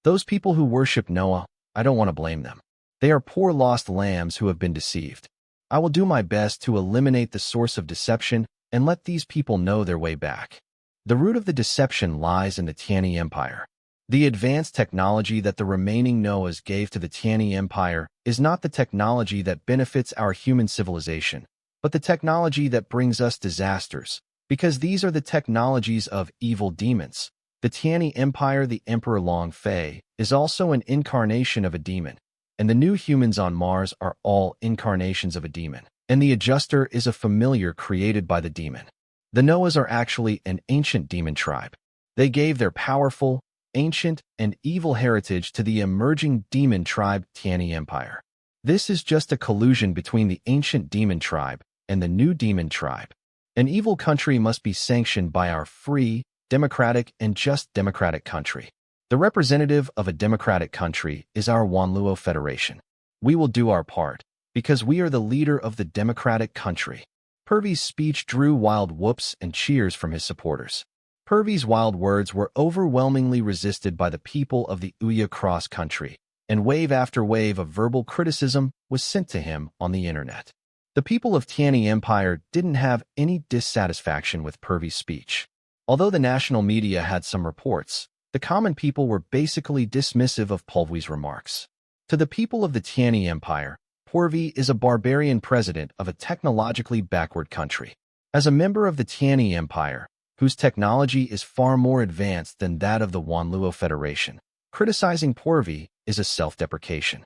Those people who worship Noah, I don't want to blame them. They are poor lost lambs who have been deceived. I will do my best to eliminate the source of deception and let these people know their way back. The root of the deception lies in the Tianyi Empire. The advanced technology that the remaining Noahs gave to the Tianyi Empire is not the technology that benefits our human civilization, but the technology that brings us disasters, because these are the technologies of evil demons. The Tianyi Empire, the Emperor Long Fei, is also an incarnation of a demon, and the new humans on Mars are all incarnations of a demon, and the Adjuster is a familiar created by the demon. The Noahs are actually an ancient demon tribe. They gave their powerful, ancient, and evil heritage to the emerging demon tribe Tianyi Empire. This is just a collusion between the ancient demon tribe and the new demon tribe. An evil country must be sanctioned by our free, democratic, and just democratic country. The representative of a democratic country is our Wanluo Federation. We will do our part, because we are the leader of the democratic country. Purvi's speech drew wild whoops and cheers from his supporters. Purvi's wild words were overwhelmingly resisted by the people of the Uya Cross country, and wave after wave of verbal criticism was sent to him on the internet. The people of Tianyi Empire didn't have any dissatisfaction with Purvi's speech. Although the national media had some reports, the common people were basically dismissive of Purvi's remarks. To the people of the Tianyi Empire, Purvi is a barbarian president of a technologically backward country. As a member of the Tianyi Empire, whose technology is far more advanced than that of the Wanluo Federation, criticizing Purvi is a self-deprecation.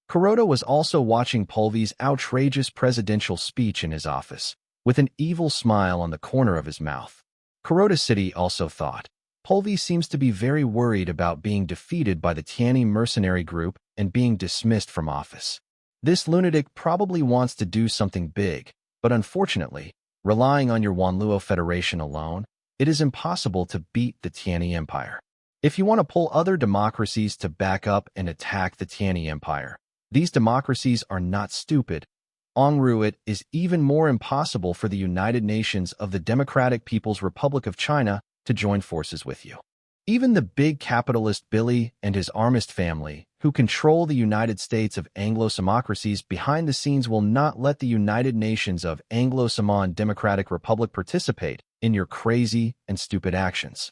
Kuroda was also watching Purvi's outrageous presidential speech in his office, with an evil smile on the corner of his mouth. Kuroda City also thought, Purvi seems to be very worried about being defeated by the Tianyi mercenary group and being dismissed from office. This lunatic probably wants to do something big, but unfortunately, relying on your Wanluo Federation alone, it is impossible to beat the Tianyi Empire. If you want to pull other democracies to back up and attack the Tianyi Empire, these democracies are not stupid. It is even more impossible for the United Nations of the Democratic People's Republic of China to join forces with you. Even the big capitalist Billy and his armist family, who control the United States of Anglo-Democracies behind the scenes, will not let the United Nations of Anglo-Samoan Democratic Republic participate in your crazy and stupid actions.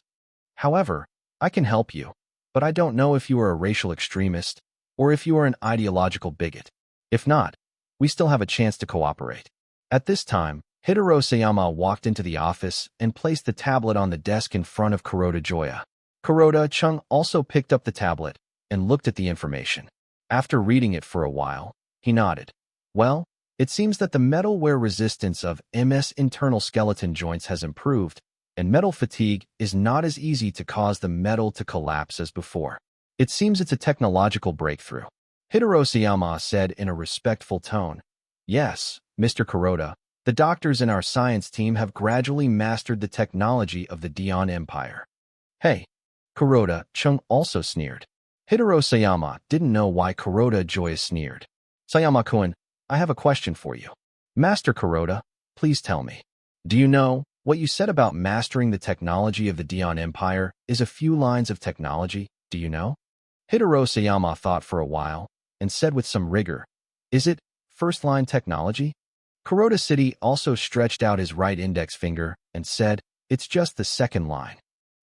However, I can help you, but I don't know if you are a racial extremist or if you are an ideological bigot. If not, We still have a chance to cooperate. At this time, Hidero Sayama walked into the office and placed the tablet on the desk in front of Kuroda Joya. Kuroda Chung also picked up the tablet and looked at the information. After reading it for a while, he nodded. Well, it seems that the metal wear resistance of MS internal skeleton joints has improved, and metal fatigue is not as easy to cause the metal to collapse as before. It seems it's a technological breakthrough. Hidero Sayama said in a respectful tone. Yes, Mr. Kuroda, the doctors in our science team have gradually mastered the technology of the Dion Empire. Hey, Kuroda Chung also sneered. Hidero Sayama didn't know why Kuroda Joya sneered. Sayama-kun, I have a question for you. Master Kuroda, please tell me. Do you know, what you said about mastering the technology of the Dion Empire is a few lines of technology, do you know? Hidero Sayama thought for a while and said with some rigor, is it first-line technology? Kuroda City also stretched out his right index finger and said, it's just the second line.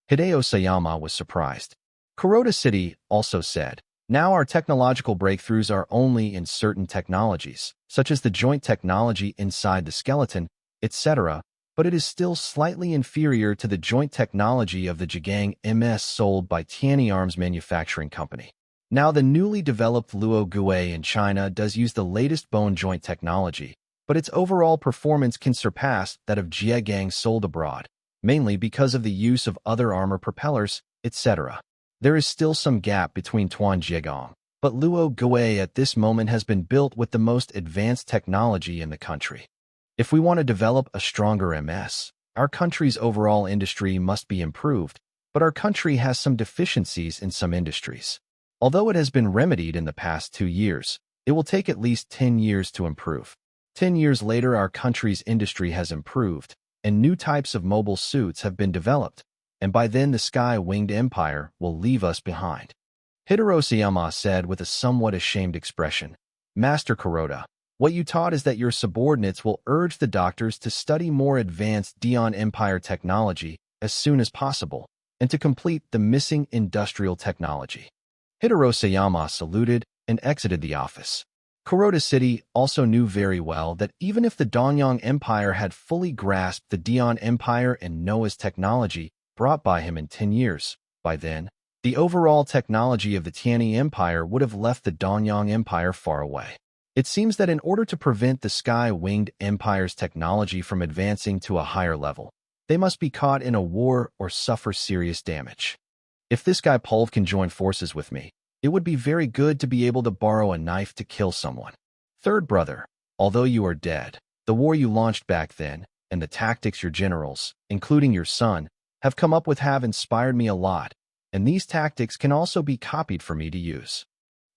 Hideo Sayama was surprised. Kuroda City also said, now our technological breakthroughs are only in certain technologies, such as the joint technology inside the skeleton, etc., but it is still slightly inferior to the joint technology of the Jigang MS sold by Tianyi Arms Manufacturing Company. Now the newly developed Luo Gui in China does use the latest bone joint technology, but its overall performance can surpass that of Jiagang sold abroad, mainly because of the use of other armor propellers, etc. There is still some gap between Tuan Jiagang, but Luo Gui at this moment has been built with the most advanced technology in the country. If we want to develop a stronger MS, our country's overall industry must be improved, but our country has some deficiencies in some industries. Although it has been remedied in the past 2 years, it will take at least 10 years to improve. 10 years later, our country's industry has improved, and new types of mobile suits have been developed, and by then the Sky-Winged Empire will leave us behind. Hidero Sayama said with a somewhat ashamed expression, Master Kuroda, what you taught is that your subordinates will urge the doctors to study more advanced Dion Empire technology as soon as possible, and to complete the missing industrial technology. Hidero Sayama saluted and exited the office. Kuroda City also knew very well that even if the Donyang Empire had fully grasped the Dion Empire and Noah's technology brought by him in 10 years, by then, the overall technology of the Tianyi Empire would have left the Donyang Empire far away. It seems that in order to prevent the Sky-Winged Empire's technology from advancing to a higher level, they must be caught in a war or suffer serious damage. If this guy Pulv can join forces with me, it would be very good to be able to borrow a knife to kill someone. Third brother, although you are dead, the war you launched back then, and the tactics your generals, including your son, have come up with have inspired me a lot, and these tactics can also be copied for me to use.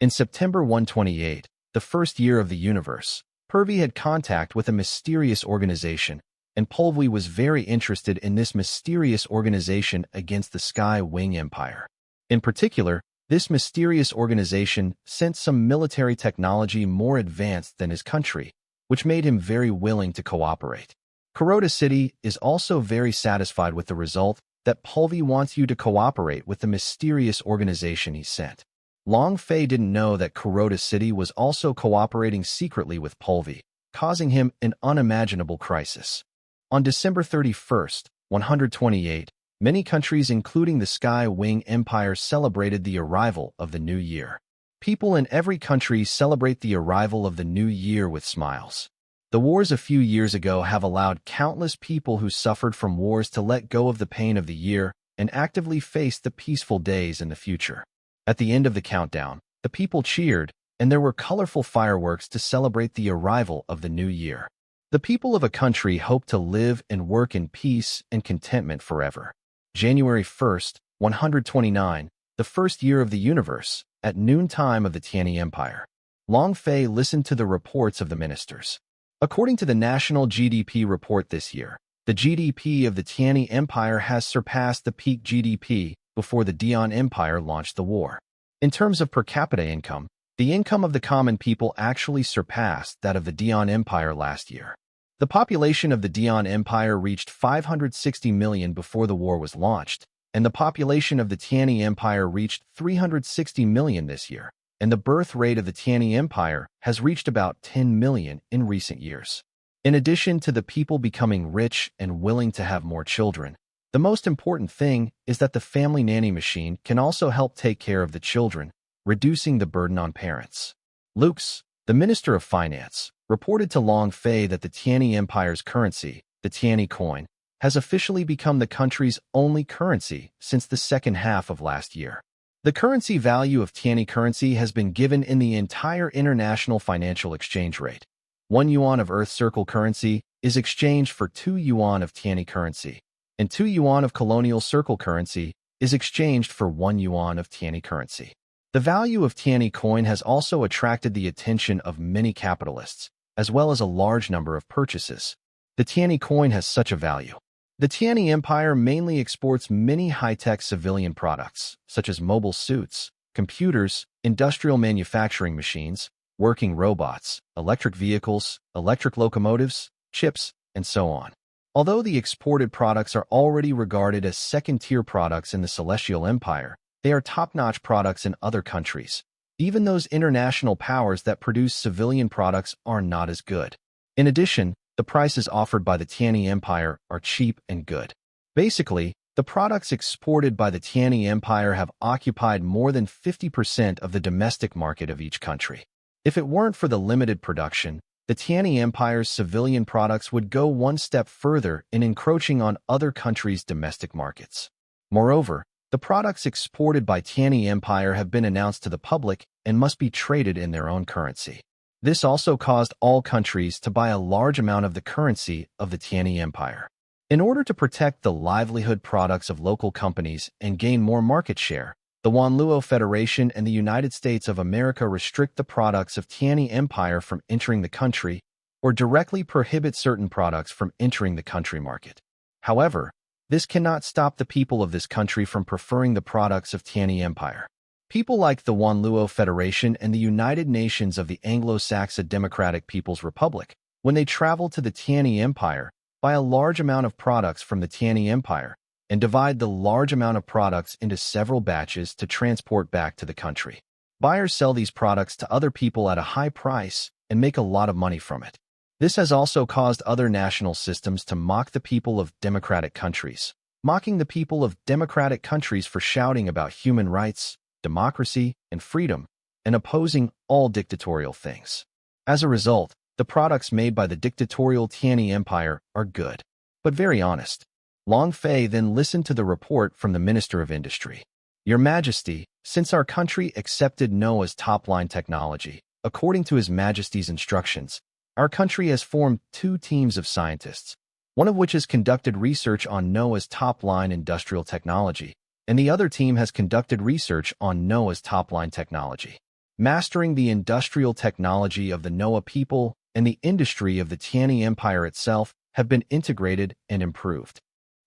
In September 128, the first year of the universe, Purvi had contact with a mysterious organization, and Pulvi was very interested in this mysterious organization against the Sky Wing Empire. In particular, this mysterious organization sent some military technology more advanced than his country, which made him very willing to cooperate. Kuroda City is also very satisfied with the result that Pulvi wants you to cooperate with the mysterious organization he sent. Long Fei didn't know that Kuroda City was also cooperating secretly with Pulvi, causing him an unimaginable crisis. On December 31st, 128, many countries including the Sky Wing Empire celebrated the arrival of the new year. People in every country celebrate the arrival of the new year with smiles. The wars a few years ago have allowed countless people who suffered from wars to let go of the pain of the year and actively face the peaceful days in the future. At the end of the countdown, the people cheered, and there were colorful fireworks to celebrate the arrival of the new year. The people of a country hope to live and work in peace and contentment forever. January 1st, 129, the first year of the universe, at noontime of the Tianyi Empire. Long Fei listened to the reports of the ministers. According to the national GDP report this year, the GDP of the Tianyi Empire has surpassed the peak GDP before the Dion Empire launched the war. In terms of per capita income, the income of the common people actually surpassed that of the Dion Empire last year. The population of the Dion Empire reached 560 million before the war was launched, and the population of the Tianyi Empire reached 360 million this year. and the birth rate of the Tianyi Empire has reached about 10 million in recent years. In addition to the people becoming rich and willing to have more children, the most important thing is that the family nanny machine can also help take care of the children, reducing the burden on parents. Lurks, the Minister of Finance, reported to Long Fei that the Tianyi Empire's currency, the Tianyi coin, has officially become the country's only currency since the second half of last year. The currency value of Tianyi currency has been given in the entire international financial exchange rate. 1 yuan of Earth Circle currency is exchanged for 2 yuan of Tianyi currency, and 2 yuan of Colonial Circle currency is exchanged for 1 yuan of Tianyi currency. The value of Tianyi coin has also attracted the attention of many capitalists, as well as a large number of purchases. The Tianyi coin has such a value. The Tianyi Empire mainly exports many high-tech civilian products, such as mobile suits, computers, industrial manufacturing machines, working robots, electric vehicles, electric locomotives, chips, and so on. Although the exported products are already regarded as second-tier products in the Celestial Empire, they are top-notch products in other countries. Even those international powers that produce civilian products are not as good. In addition, the prices offered by the Tianyi Empire are cheap and good. Basically, the products exported by the Tianyi Empire have occupied more than 50% of the domestic market of each country. If it weren't for the limited production, the Tianyi Empire's civilian products would go one step further in encroaching on other countries' domestic markets. Moreover, the products exported by Tianyi Empire have been announced to the public and must be traded in their own currency. This also caused all countries to buy a large amount of the currency of the Tianyi Empire. In order to protect the livelihood products of local companies and gain more market share, the Wanluo Federation and the United States of America restrict the products of Tianyi Empire from entering the country or directly prohibit certain products from entering the country market. However, this cannot stop the people of this country from preferring the products of Tianyi Empire. People like the Wanluo Federation and the United Nations of the Anglo-Saxon Democratic People's Republic, when they travel to the Tianyi Empire, buy a large amount of products from the Tianyi Empire and divide the large amount of products into several batches to transport back to the country. Buyers sell these products to other people at a high price and make a lot of money from it. This has also caused other national systems to mock the people of democratic countries, mocking the people of democratic countries for shouting about human rights, democracy, and freedom, and opposing all dictatorial things. As a result, the products made by the dictatorial Tianyi Empire are good, but very honest. Long Fei then listened to the report from the Minister of Industry. Your Majesty, since our country accepted Noah's top-line technology, according to His Majesty's instructions, our country has formed 2 teams of scientists, one of which has conducted research on Noah's top-line industrial technology, and the other team has conducted research on Noah's top-line technology. Mastering the industrial technology of the Noah people and the industry of the Tianyi Empire itself have been integrated and improved.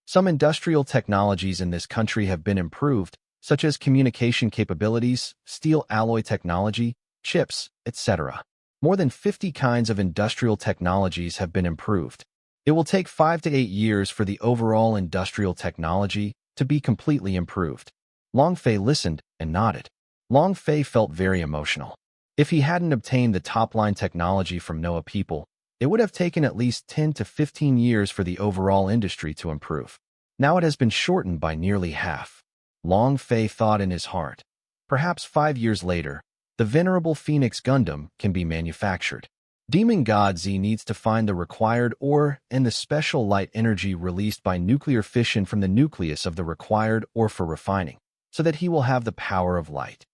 Some industrial technologies in this country have been improved, such as communication capabilities, steel alloy technology, chips, etc. More than 50 kinds of industrial technologies have been improved. It will take 5 to 8 years for the overall industrial technology to be completely improved. Long Fei listened and nodded. Long Fei felt very emotional. If he hadn't obtained the top-line technology from Noah people, it would have taken at least 10 to 15 years for the overall industry to improve. Now it has been shortened by nearly half. Long Fei thought in his heart. Perhaps 5 years later, the venerable Phoenix Gundam can be manufactured. Demon God Z needs to find the required ore and the special light energy released by nuclear fission from the nucleus of the required ore for refining, so that he will have the power of light.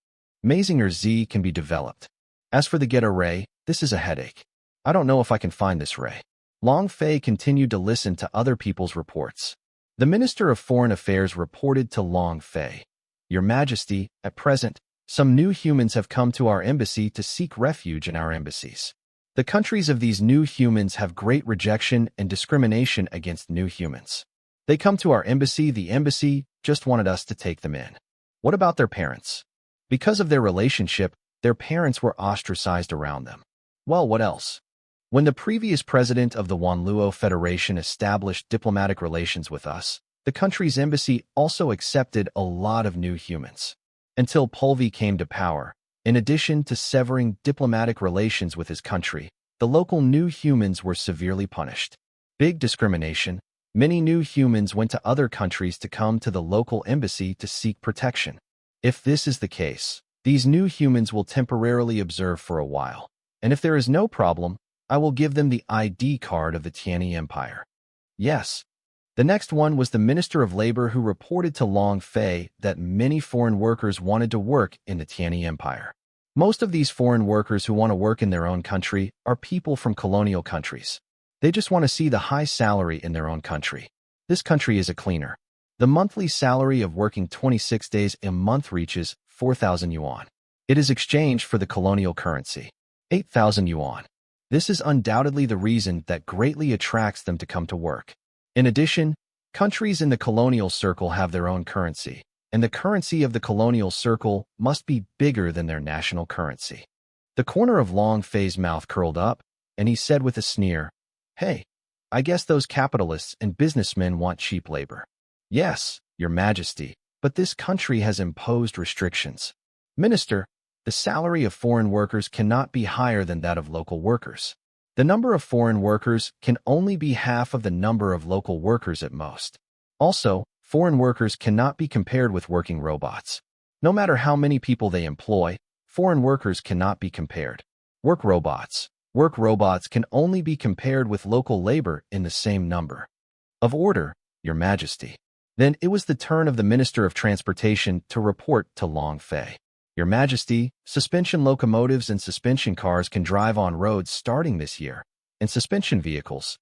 Mazinger Z can be developed. As for the Geta ray, this is a headache. I don't know if I can find this ray. Long Fei continued to listen to other people's reports. The Minister of Foreign Affairs reported to Long Fei, Your Majesty, at present, some new humans have come to our embassy to seek refuge in our embassies. The countries of these new humans have great rejection and discrimination against new humans. They come to our embassy. The embassy just wanted us to take them in. What about their parents? Because of their relationship, their parents were ostracized around them. Well, what else? When the previous president of the Wanluo Federation established diplomatic relations with us, the country's embassy also accepted a lot of new humans. Until Pulvi came to power, In addition to severing diplomatic relations with his country, the local new humans were severely punished. Big discrimination. Many new humans went to other countries to come to the local embassy to seek protection. If this is the case, these new humans will temporarily observe for a while, and if there is no problem, I will give them the ID card of the Tianyi Empire. Yes. The next one was the Minister of Labor, who reported to Long Fei that many foreign workers wanted to work in the Tianyi Empire. Most of these foreign workers who want to work in their own country are people from colonial countries. They just want to see the high salary in their own country. This country is a cleaner. The monthly salary of working 26 days a month reaches 4,000 yuan. It is exchanged for the colonial currency, 8,000 yuan. This is undoubtedly the reason that greatly attracts them to come to work. In addition, countries in the colonial circle have their own currency, and the currency of the colonial circle must be bigger than their national currency. The corner of Long Fei's mouth curled up, and he said with a sneer, "Hey, I guess those capitalists and businessmen want cheap labor." "Yes, Your Majesty, but this country has imposed restrictions." "Minister, the salary of foreign workers cannot be higher than that of local workers. The number of foreign workers can only be half of the number of local workers at most. Also, foreign workers cannot be compared with working robots. No matter how many people they employ, foreign workers cannot be compared. Work robots can only be compared with local labor in the same number." "Of order, Your Majesty." Then it was the turn of the Minister of Transportation to report to Long Fei. "Your Majesty, suspension locomotives and suspension cars can drive on roads starting this year, and suspension vehicles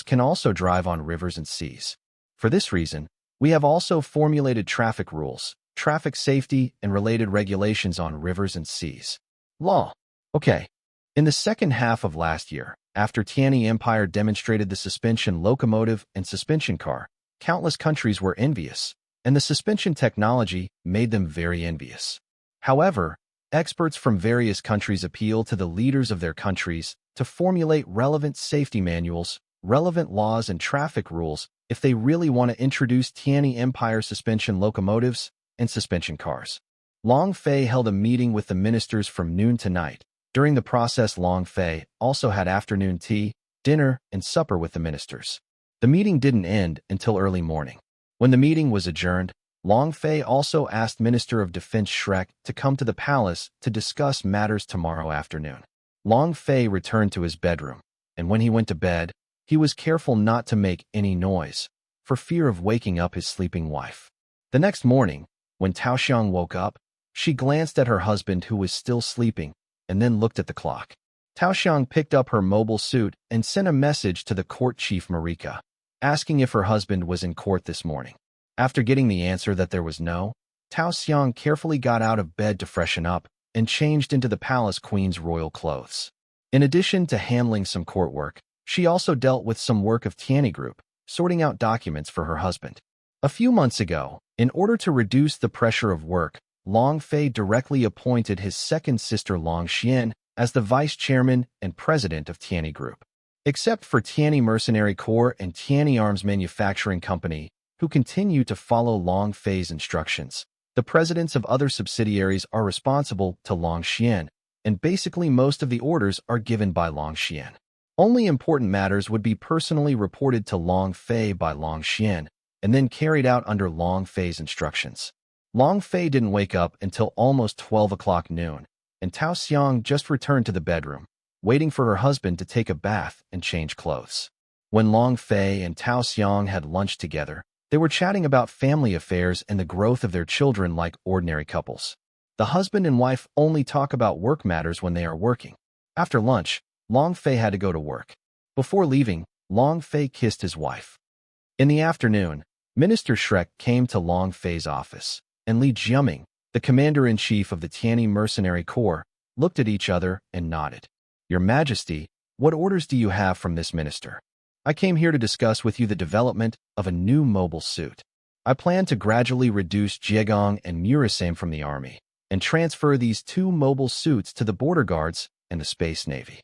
can also drive on rivers and seas. For this reason, we have also formulated traffic rules, traffic safety, and related regulations on rivers and seas." "Law. Okay." In the second half of last year, after Tianyi Empire demonstrated the suspension locomotive and suspension car, countless countries were envious, and the suspension technology made them very envious. However, experts from various countries appealed to the leaders of their countries to formulate relevant safety manuals, relevant laws, and traffic rules if they really want to introduce Tianyi Empire suspension locomotives and suspension cars. Long Fei held a meeting with the ministers from noon to night. During the process, Long Fei also had afternoon tea, dinner, and supper with the ministers. The meeting didn't end until early morning. When the meeting was adjourned, Long Fei also asked Minister of Defense Shrek to come to the palace to discuss matters tomorrow afternoon. Long Fei returned to his bedroom, and when he went to bed, he was careful not to make any noise, for fear of waking up his sleeping wife. The next morning, when Tao Xiang woke up, she glanced at her husband, who was still sleeping, and then looked at the clock. Tao Xiang picked up her mobile suit and sent a message to the court chief Marika, asking if her husband was in court this morning. After getting the answer that there was no, Tao Xiang carefully got out of bed to freshen up and changed into the palace queen's royal clothes. In addition to handling some court work, she also dealt with some work of Tianyi Group, sorting out documents for her husband. A few months ago, in order to reduce the pressure of work, Long Fei directly appointed his second sister Long Xian as the vice chairman and president of Tianyi Group. Except for Tianyi Mercenary Corps and Tianyi Arms Manufacturing Company, who continue to follow Long Fei's instructions, the presidents of other subsidiaries are responsible to Long Xian, and basically most of the orders are given by Long Xian. Only important matters would be personally reported to Long Fei by Long Xian, and then carried out under Long Fei's instructions. Long Fei didn't wake up until almost 12 o'clock noon, and Tao Xiang just returned to the bedroom, waiting for her husband to take a bath and change clothes. When Long Fei and Tao Xiang had lunch together, they were chatting about family affairs and the growth of their children like ordinary couples. The husband and wife only talk about work matters when they are working. After lunch, Long Fei had to go to work. Before leaving, Long Fei kissed his wife. In the afternoon, Minister Shrek came to Long Fei's office, and Li Jiaming, the commander-in-chief of the Tianyi Mercenary Corps, looked at each other and nodded. "Your Majesty, what orders do you have from this minister?" "I came here to discuss with you the development of a new mobile suit. I plan to gradually reduce Jiegong and Murasame from the army, and transfer these two mobile suits to the border guards and the Space Navy."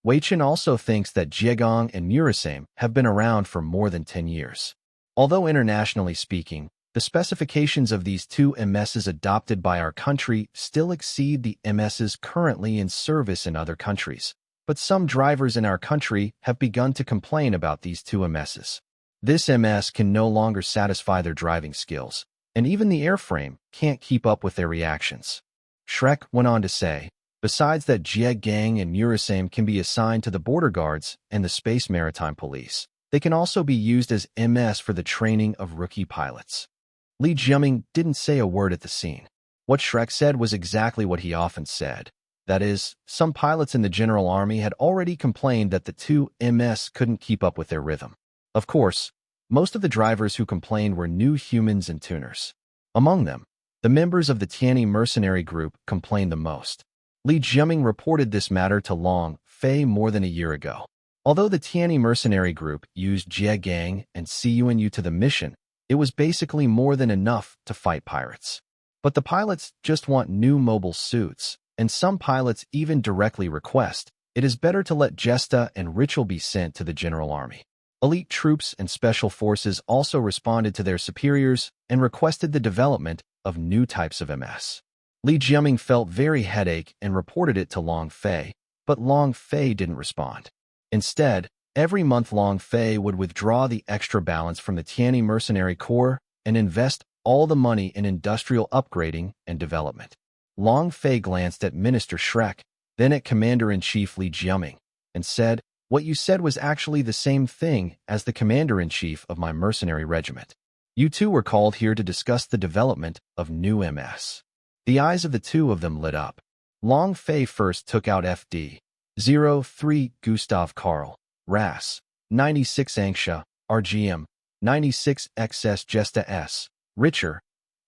Wei Chen also thinks that Jiegong and Murasame have been around for more than 10 years. Although internationally speaking, The specifications of these two MSs adopted by our country still exceed the MSs currently in service in other countries, but some drivers in our country have begun to complain about these two MSs. This MS can no longer satisfy their driving skills, and even the airframe can't keep up with their reactions. Shrek went on to say, besides that Jie Gang and Murasame can be assigned to the border guards and the Space Maritime Police, they can also be used as MS for the training of rookie pilots. Li Jiaming didn't say a word at the scene. What Shrek said was exactly what he often said. That is, some pilots in the General Army had already complained that the two MS couldn't keep up with their rhythm. Of course, most of the drivers who complained were new humans and tuners. Among them, the members of the Tianyi mercenary group complained the most. Li Jiaming reported this matter to Long Fei more than a year ago. Although the Tianyi mercenary group used Jie Gang and CUNU to the mission, it was basically more than enough to fight pirates. But the pilots just want new mobile suits, and some pilots even directly request, it is better to let Jesta and Ritual be sent to the General Army. Elite troops and special forces also responded to their superiors and requested the development of new types of MS. Li Jiaming felt very headache and reported it to Long Fei, but Long Fei didn't respond. Instead, every month Long Fei would withdraw the extra balance from the Tianyi Mercenary Corps and invest all the money in industrial upgrading and development. Long Fei glanced at Minister Shrek, then at Commander-in-Chief Li Jiaming, and said, "What you said was actually the same thing as the Commander-in-Chief of my mercenary regiment. You two were called here to discuss the development of new MS." The eyes of the two of them lit up. Long Fei first took out FD 03 Gustav Karl, RAS 96 Anxia, RGM 96 XS Jesta S, Richer,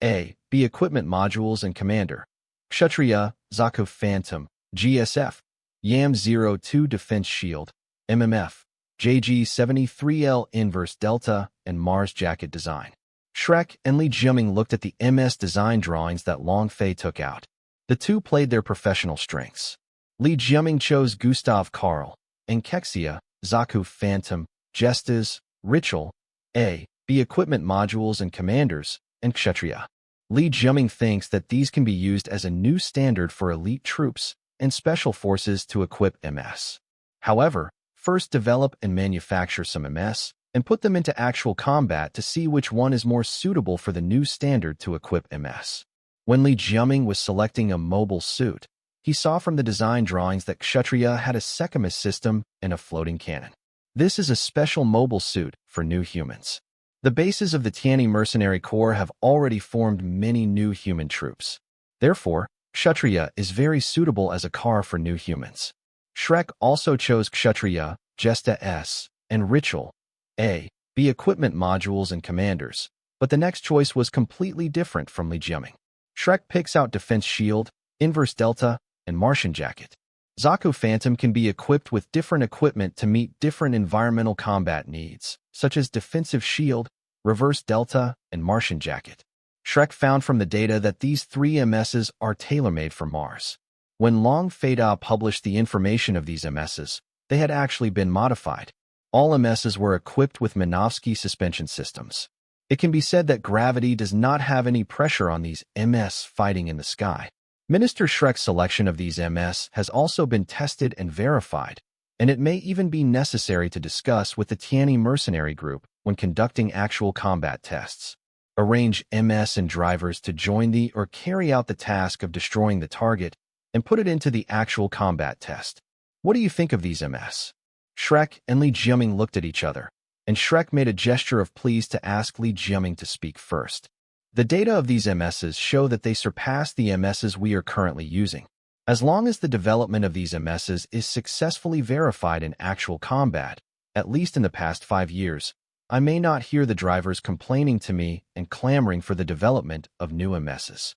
A, B Equipment Modules and Commander, Kshatriya, Zaku Phantom, GSF, YAM 02 Defense Shield, MMF, JG-73L Inverse Delta, and Mars Jacket Design. Shrek and Li Jiaming looked at the MS design drawings that Long Fei took out. The two played their professional strengths. Li Jiaming chose Gustav Karl, and Kexia, Zaku Phantom, Jestas, Ritual, A, B Equipment Modules and Commanders, and Kshatriya. Li Jiaming thinks that these can be used as a new standard for elite troops and special forces to equip MS. However, first develop and manufacture some MS and put them into actual combat to see which one is more suitable for the new standard to equip MS. When Li Jiaming was selecting a mobile suit, he saw from the design drawings that Kshatriya had a Sekimus system and a floating cannon. This is a special mobile suit for new humans. The bases of the Tianyi Mercenary Corps have already formed many new human troops. Therefore, Kshatriya is very suitable as a car for new humans. Shrek also chose Kshatriya, Jesta S, and Ritual, A, B Equipment Modules and Commanders, but the next choice was completely different from Li Jiaming. Shrek picks out Defense Shield, Inverse Delta, and Martian Jacket. Zaku Phantom can be equipped with different equipment to meet different environmental combat needs, such as Defensive Shield, Reverse Delta, and Martian Jacket. Shrek found from the data that these three MSs are tailor-made for Mars. When Long Fei published the information of these MSs, they had actually been modified. All MSs were equipped with Minovsky suspension systems. It can be said that gravity does not have any pressure on these MS fighting in the sky. Minister Shrek's selection of these MS has also been tested and verified, and it may even be necessary to discuss with the Tianyi mercenary group when conducting actual combat tests. Arrange MS and drivers to join the or carry out the task of destroying the target and put it into the actual combat test. What do you think of these MS? Shrek and Li Jiaming looked at each other, and Shrek made a gesture of please to ask Li Jiaming to speak first. The data of these MSs show that they surpass the MSs we are currently using. As long as the development of these MSs is successfully verified in actual combat, at least in the past 5 years, I may not hear the drivers complaining to me and clamoring for the development of new MSs.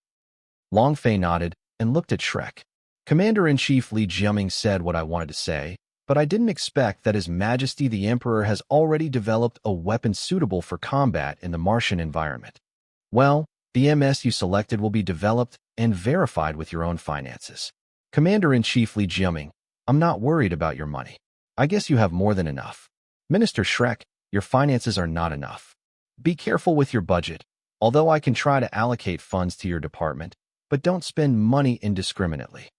Long Fei nodded and looked at Shrek. Commander-in-Chief Li Jiaming said what I wanted to say, but I didn't expect that His Majesty the Emperor has already developed a weapon suitable for combat in the Martian environment. Well, the MS you selected will be developed and verified with your own finances. Commander-in-Chief Li Jiaming, I'm not worried about your money. I guess you have more than enough. Minister Shrek, your finances are not enough. Be careful with your budget. Although I can try to allocate funds to your department, but don't spend money indiscriminately.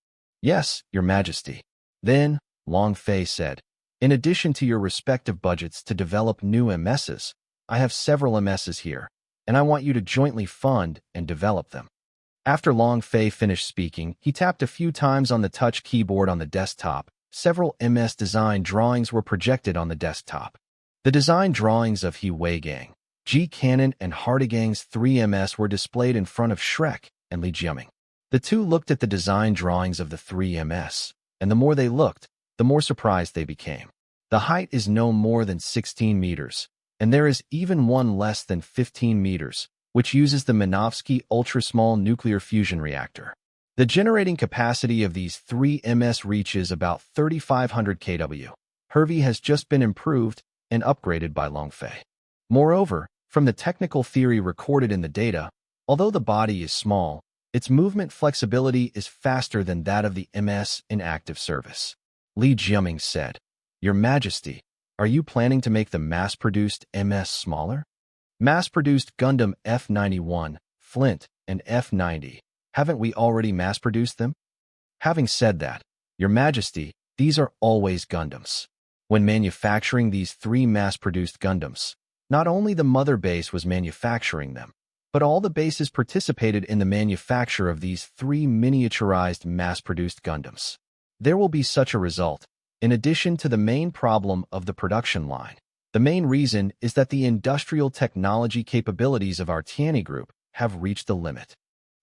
Yes, Your Majesty. Then, Long Fei said, in addition to your respective budgets to develop new MSs, I have several MSs here, and I want you to jointly fund and develop them. After Long Fei finished speaking, he tapped a few times on the touch keyboard on the desktop. Several MS design drawings were projected on the desktop. The design drawings of He Weigang, G. Cannon, and Hardigang's 3MS were displayed in front of Shrek and Li Jiaming. The two looked at the design drawings of the 3MS, and the more they looked, the more surprised they became. The height is no more than 16 meters, and there is even one less than 15 meters, which uses the Minovsky ultra-small nuclear fusion reactor. The generating capacity of these 3MS reaches about 3,500 kW. Hervey has just been improved and upgraded by Long Fei. Moreover, from the technical theory recorded in the data, although the body is small, its movement flexibility is faster than that of the MS in active service. Li Jiaming said, Your Majesty, are you planning to make the mass-produced MS smaller? Mass-produced Gundam F-91, Flint, and F-90. Haven't we already mass-produced them? Having said that, Your Majesty, these are always Gundams. When manufacturing these 3 mass-produced Gundams, not only the mother base was manufacturing them, but all the bases participated in the manufacture of these 3 miniaturized mass-produced Gundams. There will be such a result, in addition to the main problem of the production line. The main reason is that the industrial technology capabilities of our Tianyi group have reached the limit.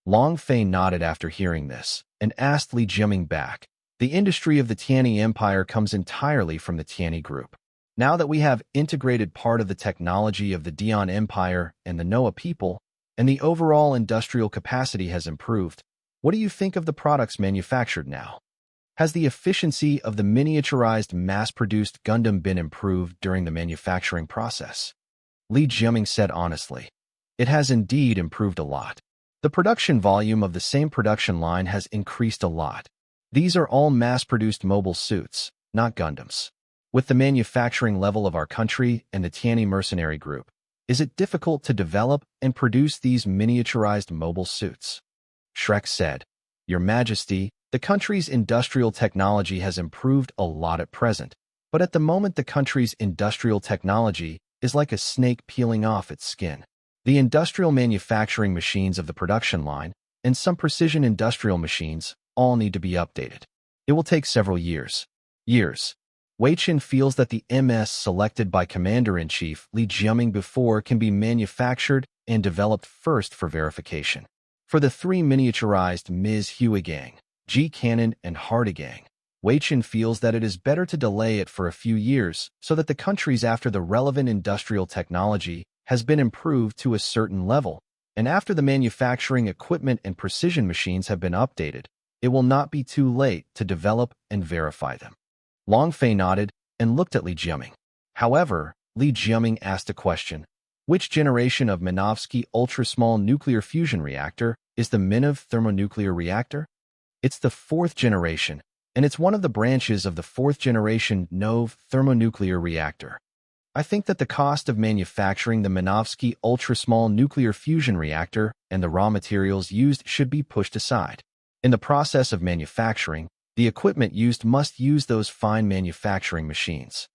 Long Fei nodded after hearing this, and asked Li Jiaming back. The industry of the Tianyi Empire comes entirely from the Tianyi group. Now that we have integrated part of the technology of the Dian Empire and the Noah people, and the overall industrial capacity has improved, what do you think of the products manufactured now? Has the efficiency of the miniaturized mass-produced Gundam been improved during the manufacturing process? Li Jiaming said honestly, it has indeed improved a lot. The production volume of the same production line has increased a lot. These are all mass-produced mobile suits, not Gundams. With the manufacturing level of our country and the Tianyi mercenary group, is it difficult to develop and produce these miniaturized mobile suits? Shrek said, Your Majesty, the country's industrial technology has improved a lot at present, but at the moment the country's industrial technology is like a snake peeling off its skin. The industrial manufacturing machines of the production line and some precision industrial machines all need to be updated. It will take several years. Wei Qin feels that the MS selected by Commander-in-Chief Li Jiaming before can be manufactured and developed first for verification. For the 3 miniaturized Ms. Huigang, G. Cannon, and Hardigang, Wei Qin feels that it is better to delay it for a few years so that the countries after the relevant industrial technology has been improved to a certain level, and after the manufacturing equipment and precision machines have been updated, it will not be too late to develop and verify them. Long Fei nodded and looked at Li Jiaming. However, Li Jiaming asked a question. Which generation of Minovsky ultra-small nuclear fusion reactor is the Minov thermonuclear reactor? It's the 4th generation, and it's one of the branches of the 4th generation Nov thermonuclear reactor. I think that the cost of manufacturing the Minovsky ultra-small nuclear fusion reactor and the raw materials used should be pushed aside. In the process of manufacturing, the equipment used must use those fine manufacturing machines.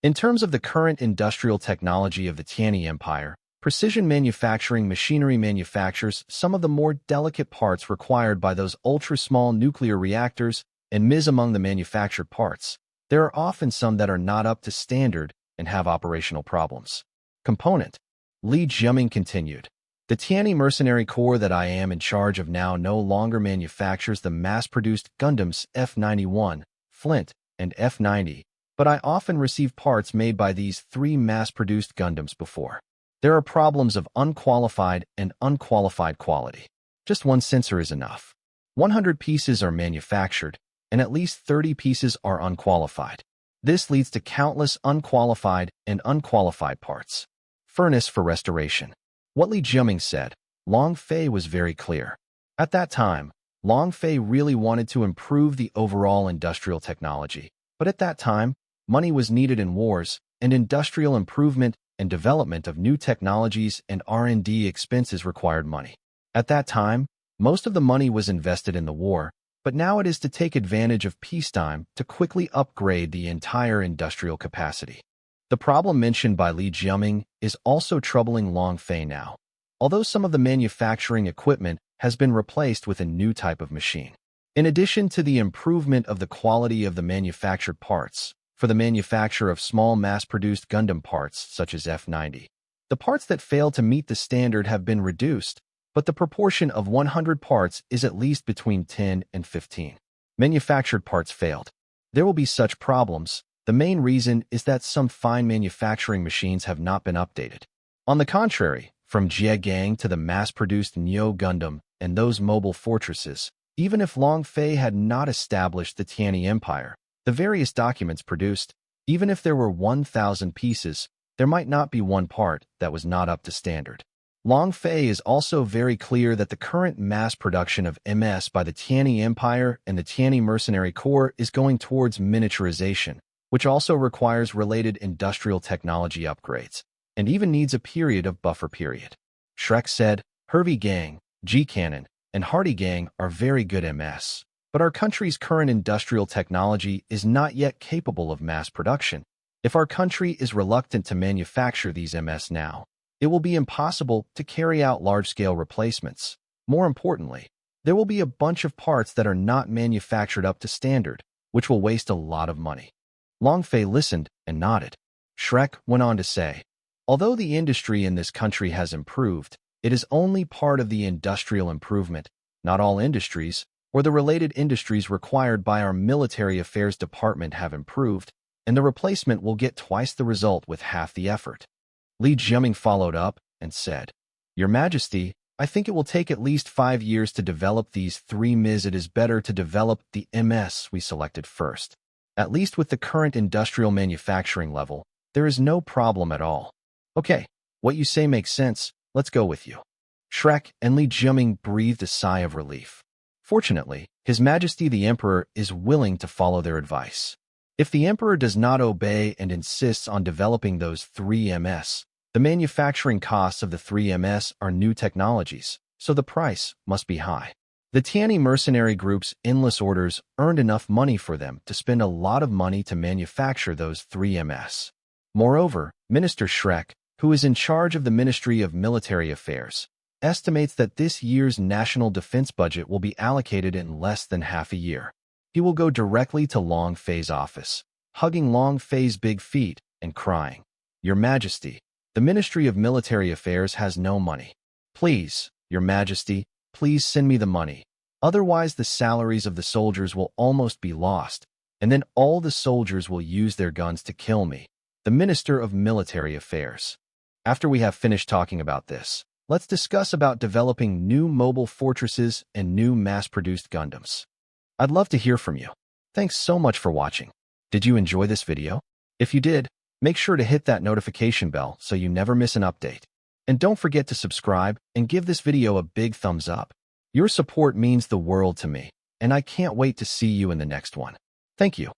In terms of the current industrial technology of the Tianyi Empire, precision manufacturing machinery manufactures some of the more delicate parts required by those ultra-small nuclear reactors, and among the manufactured parts, there are often some that are not up to standard and have operational problems. Component. Li Jiaming continued. The Tianyi Mercenary Corps that I am in charge of now no longer manufactures the mass-produced Gundams F-91, Flint, and F-90, but I often receive parts made by these 3 mass-produced Gundams before. There are problems of unqualified and unqualified quality. Just one sensor is enough. 100 pieces are manufactured, and at least 30 pieces are unqualified. This leads to countless unqualified and unqualified parts. Furnace for restoration. What Li Jiaming said, Long Fei was very clear. At that time, Long Fei really wanted to improve the overall industrial technology, but at that time, money was needed in wars, and industrial improvement and development of new technologies and R&D expenses required money. At that time, most of the money was invested in the war, but now it is to take advantage of peacetime to quickly upgrade the entire industrial capacity. The problem mentioned by Li Jiaming is also troubling Long Fei now, although some of the manufacturing equipment has been replaced with a new type of machine. In addition to the improvement of the quality of the manufactured parts, for the manufacture of small mass-produced Gundam parts such as F-90, the parts that fail to meet the standard have been reduced, but the proportion of 100 parts is at least between 10 and 15. Manufactured parts failed. There will be such problems. The main reason is that some fine manufacturing machines have not been updated. On the contrary, from Jie Gang to the mass-produced Neo Gundam and those mobile fortresses, even if Long Fei had not established the Tianyi Empire, the various documents produced, even if there were 1,000 pieces, there might not be one part that was not up to standard. Long Fei is also very clear that the current mass production of MS by the Tianyi Empire and the Tianyi Mercenary Corps is going towards miniaturization, which also requires related industrial technology upgrades, and even needs a period of buffer period. Shrek said, Hervey Gang, G-Cannon, and Hardy Gang are very good MS, but our country's current industrial technology is not yet capable of mass production. If our country is reluctant to manufacture these MS now, it will be impossible to carry out large-scale replacements. More importantly, there will be a bunch of parts that are not manufactured up to standard, which will waste a lot of money. Long Fei listened and nodded. Shrek went on to say, although the industry in this country has improved, it is only part of the industrial improvement. Not all industries, or the related industries required by our military affairs department have improved, and the replacement will get twice the result with half the effort. Li Jiaming followed up and said, Your Majesty, I think it will take at least 5 years to develop these 3 Ms. It is better to develop the MS we selected first. At least with the current industrial manufacturing level, there is no problem at all. Okay, what you say makes sense. Let's go with you. Shrek and Li Jiaming breathed a sigh of relief. Fortunately, His Majesty the Emperor is willing to follow their advice. If the Emperor does not obey and insists on developing those 3 MS, the manufacturing costs of the 3 MS are new technologies, so the price must be high. The Tianyi mercenary group's endless orders earned enough money for them to spend a lot of money to manufacture those 3 MS. Moreover, Minister Shrek, who is in charge of the Ministry of Military Affairs, estimates that this year's national defense budget will be allocated in less than half a year. He will go directly to Long Fei's office, hugging Long Fei's big feet and crying, Your Majesty, the Ministry of Military Affairs has no money. Please, Your Majesty, please send me the money. Otherwise the salaries of the soldiers will almost be lost, and then all the soldiers will use their guns to kill me, the Minister of Military Affairs. After we have finished talking about this, let's discuss about developing new mobile fortresses and new mass-produced Gundams. I'd love to hear from you. Thanks so much for watching. Did you enjoy this video? If you did, make sure to hit that notification bell so you never miss an update. And don't forget to subscribe and give this video a big thumbs up. Your support means the world to me, and I can't wait to see you in the next one. Thank you.